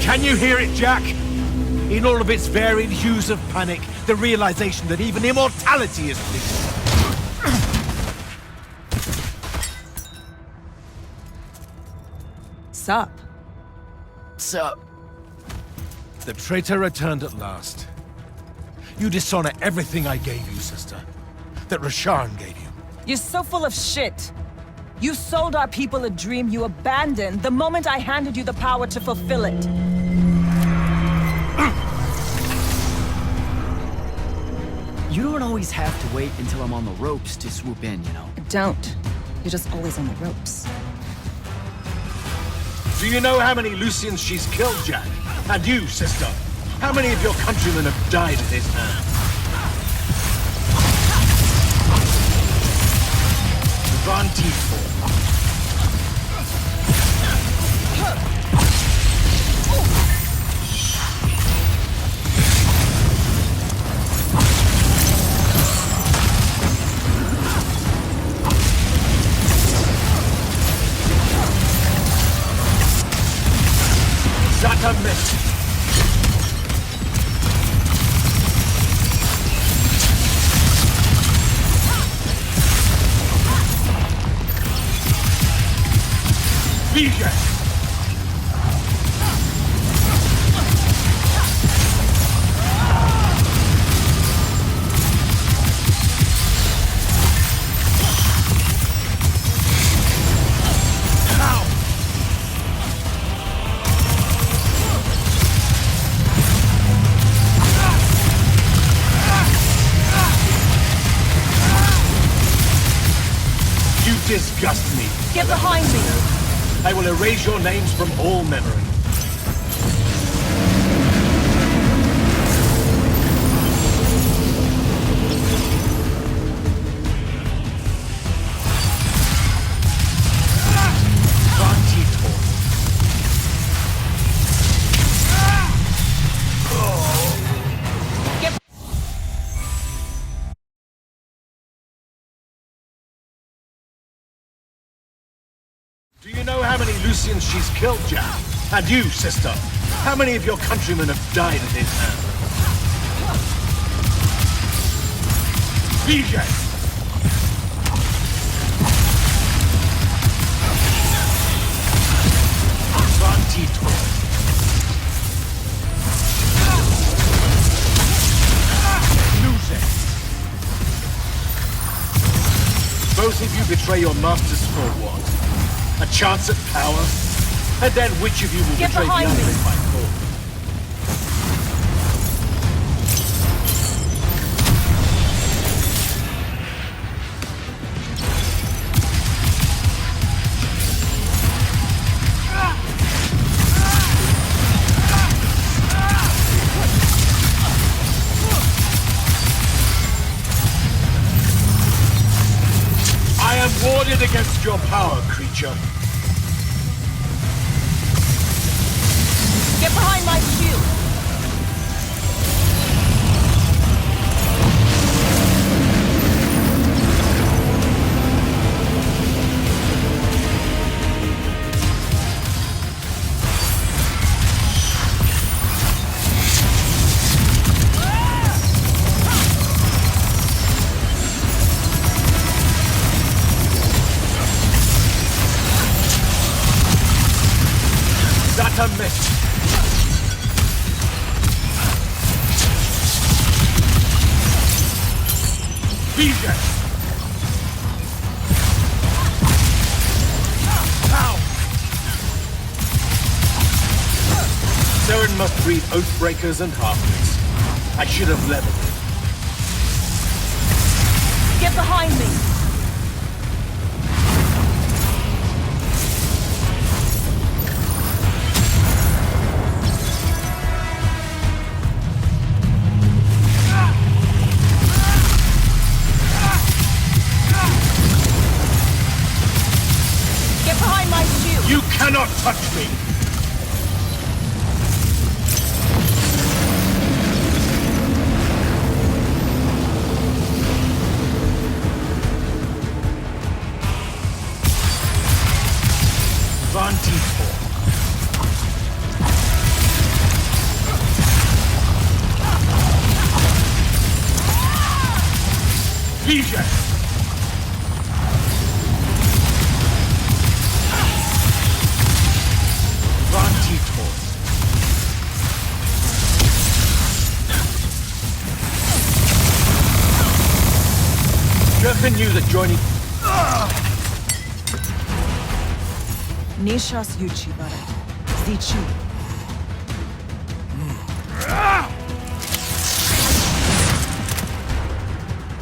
Can you hear it, Jack? In all of its varied hues of panic, the realization that even immortality is fleeting. Sup? Sup? The traitor returned at last. You dishonor everything I gave you, sister. That Rasharn gave you. You're so full of shit. You sold our people a dream you abandoned the moment I handed you the power to fulfill it. You don't always have to wait until I'm on the ropes to swoop in, you know? Don't. You're just always on the ropes. Do you know how many Lucians she's killed, Jack? And you, sister? How many of your countrymen have died at his hand? Van Tiefel. Zata missed. Bija! You disgust me. Get behind me! I will erase your names from all memory. Van Tiefel. Do you know how many Lucians she's killed, Jack? And you, sister? How many of your countrymen have died at his hand? Bija! Vantitor. Lose it. Both of you betray your masters for what? A chance at power? And then which of you will Get betray the behind other me. in my call? I am warded against your power, creature. Get behind my shield! That's a miss. Beat it! Ow! Saren must breed Oathbreakers and Halflings. I should have leveled it. Get behind me! Get behind my shield! You cannot touch me! Vantitor. Legion! Vantitor. Jurgen knew that joining... Nishas Yuchibara. Zichu.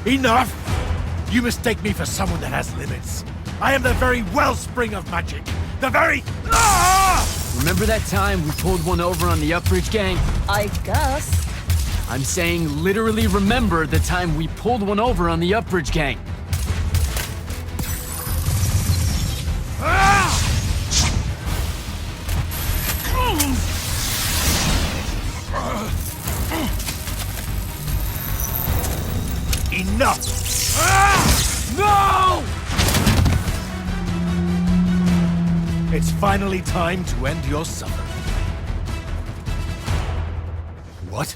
Enough! You mistake me for someone that has limits. I am the very wellspring of magic. The very... Remember that time we pulled one over on the Upbridge gang? I guess. I'm saying literally remember the time we pulled one over on the Upbridge gang. Enough! No! It's finally time to end your suffering. What?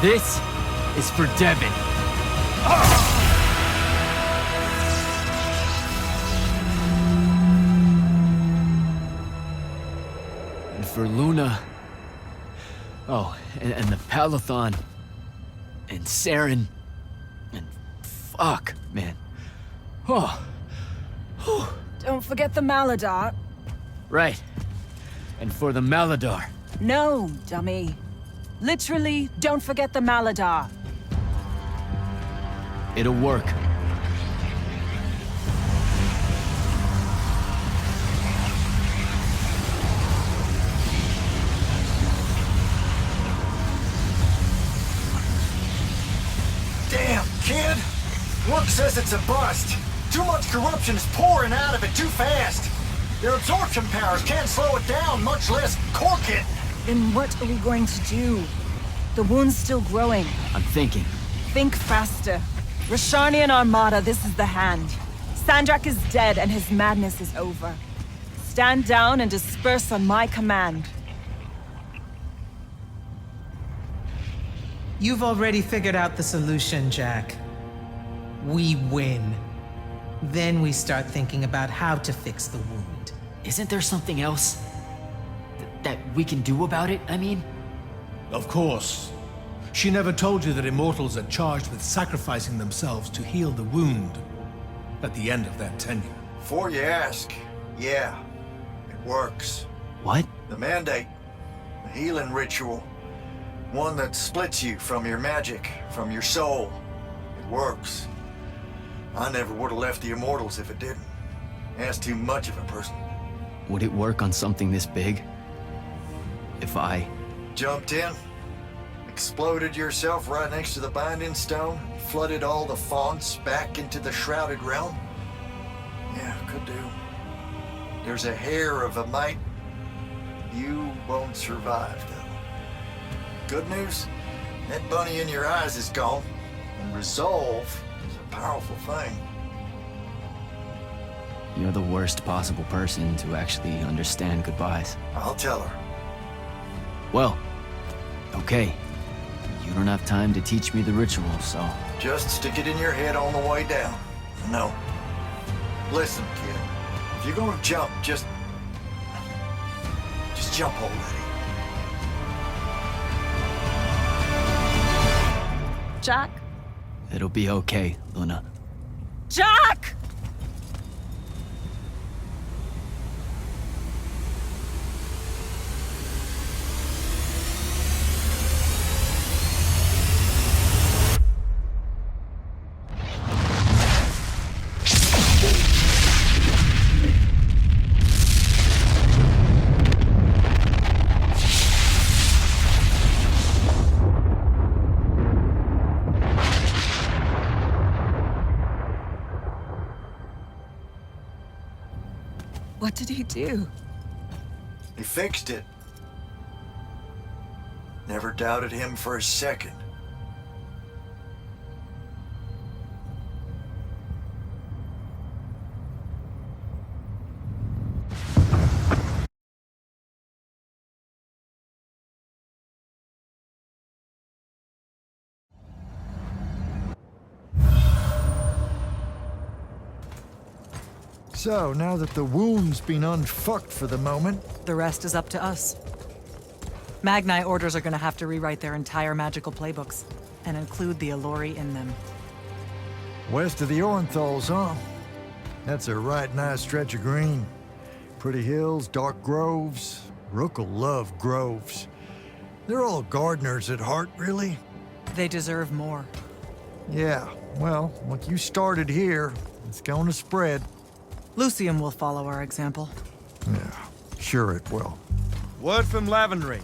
This is for Devin. And for Luna. Oh, and the Palathon. And Saren. And fuck, man. Oh. Don't forget the Maladar. Right. And for the Maladar. No, dummy. Literally, don't forget the Maladar. It'll work. Damn, kid! Work says it's a bust. Too much corruption is pouring out of it too fast. Their absorption powers can't slow it down, much less cork it. Then what are we going to do? The wound's still growing. I'm thinking. Think faster. Rosharnian Armada, this is the hand. Sandrak is dead and his madness is over. Stand down and disperse on my command. You've already figured out the solution, Jack. We win. Then we start thinking about how to fix the wound. Isn't there something else that we can do about it, I mean? Of course. She never told you that Immortals are charged with sacrificing themselves to heal the wound at the end of their tenure. Before you ask, yeah, it works. What? The Mandate. The healing ritual. One that splits you from your magic, from your soul. It works. I never would have left the Immortals if it didn't. That's too much of a person. Would it work on something this big? If I... Jumped in, exploded yourself right next to the Binding Stone, flooded all the fonts back into the Shrouded Realm? Yeah, could do. There's a hair of a mite. You won't survive, though. Good news? That bunny in your eyes is gone, and resolve is a powerful thing. You're the worst possible person to actually understand goodbyes. I'll tell her. Well, okay. You don't have time to teach me the ritual, so... Just stick it in your head on the way down. No. Listen, kid. If you're gonna jump, just jump already. Jack? It'll be okay, Luna. Jack! What did he do? He fixed it. Never doubted him for a second. So, now that the wound's been unfucked for the moment... The rest is up to us. Magni orders are gonna have to rewrite their entire magical playbooks, and include the Alluri in them. West of the Orenthals, huh? That's a right nice stretch of green. Pretty hills, dark groves. Rook'll love groves. They're all gardeners at heart, really. They deserve more. Yeah, well, what you started here, it's gonna spread. Lucium will follow our example. Yeah, sure it will. Word from Lavenry.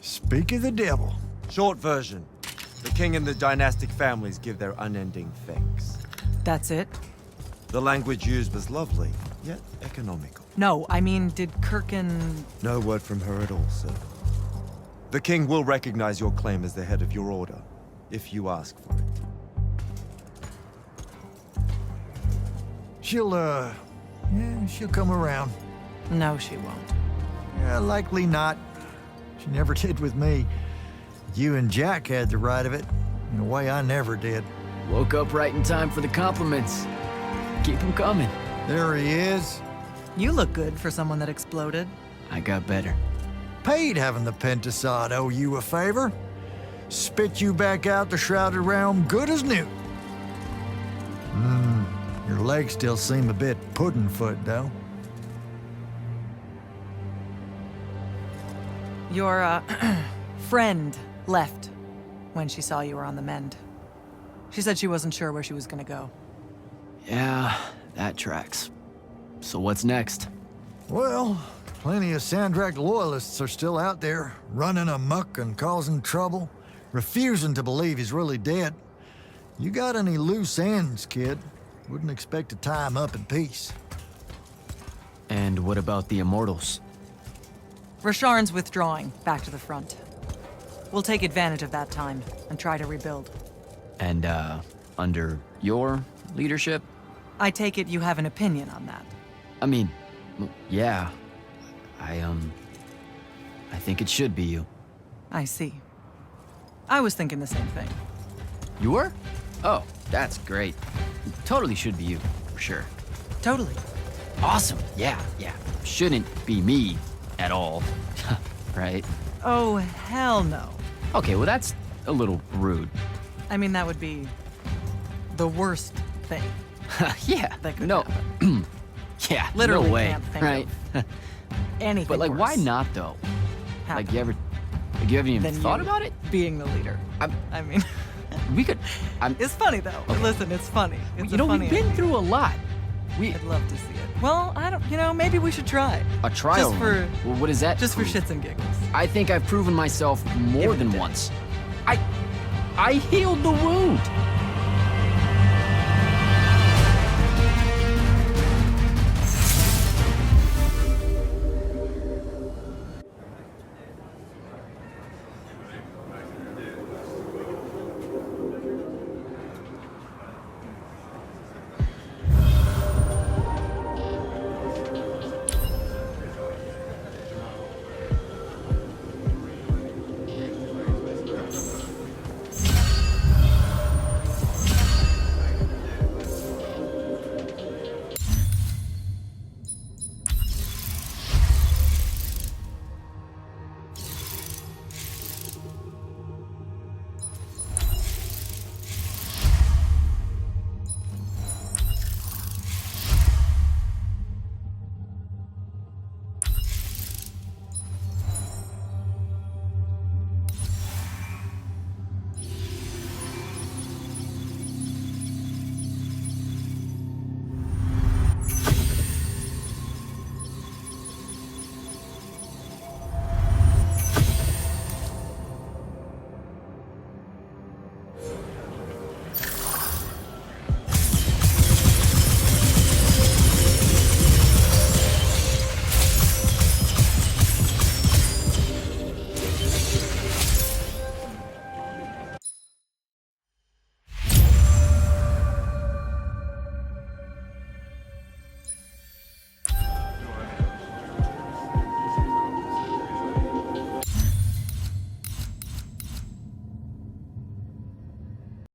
Speak of the devil. Short version. The king and the dynastic families give their unending thanks. That's it? The language used was lovely, yet economical. No, I mean, did Kirkin... No word from her at all, sir. The king will recognize your claim as the head of your order, if you ask for it. She'll come around. No, she won't. Yeah, likely not. She never did with me. You and Jack had the right of it, in a way I never did. Woke up right in time for the compliments. Keep them coming. There he is. You look good for someone that exploded. I got better. Paid having the Pentasod owe you a favor. Spit you back out the Shrouded Realm good as new. Your legs still seem a bit pudding-foot, though. Your, friend left when she saw you were on the mend. She said she wasn't sure where she was gonna go. Yeah, that tracks. So what's next? Well, plenty of Sandrak loyalists are still out there, running amok and causing trouble, refusing to believe he's really dead. You got any loose ends, kid? Wouldn't expect to tie him up in peace. And what about the Immortals? Rasharn's withdrawing back to the front. We'll take advantage of that time and try to rebuild. And, under your leadership? I take it you have an opinion on that. I mean, yeah. I think it should be you. I see. I was thinking the same thing. You were? Oh, that's great. Totally should be you, for sure. Totally. Awesome, yeah. Shouldn't be me at all, right? Oh, hell no. Okay, well that's a little rude. I mean, that would be the worst thing. Yeah, that could no. happen. Yeah, Literally no way, can't think right? of anything But like, worse why not though? happen Like, you haven't even than thought you about it? Being the leader. I mean, we could. It's funny though. Okay. Listen, it's funny. It's You know, funny we've been idea. through a lot. I'd love to see it. Well, I don't. You know, maybe we should try. A trial. Just for. Well, what is that? Just prove? for shits and giggles. I think I've proven myself more than once. I healed the wound.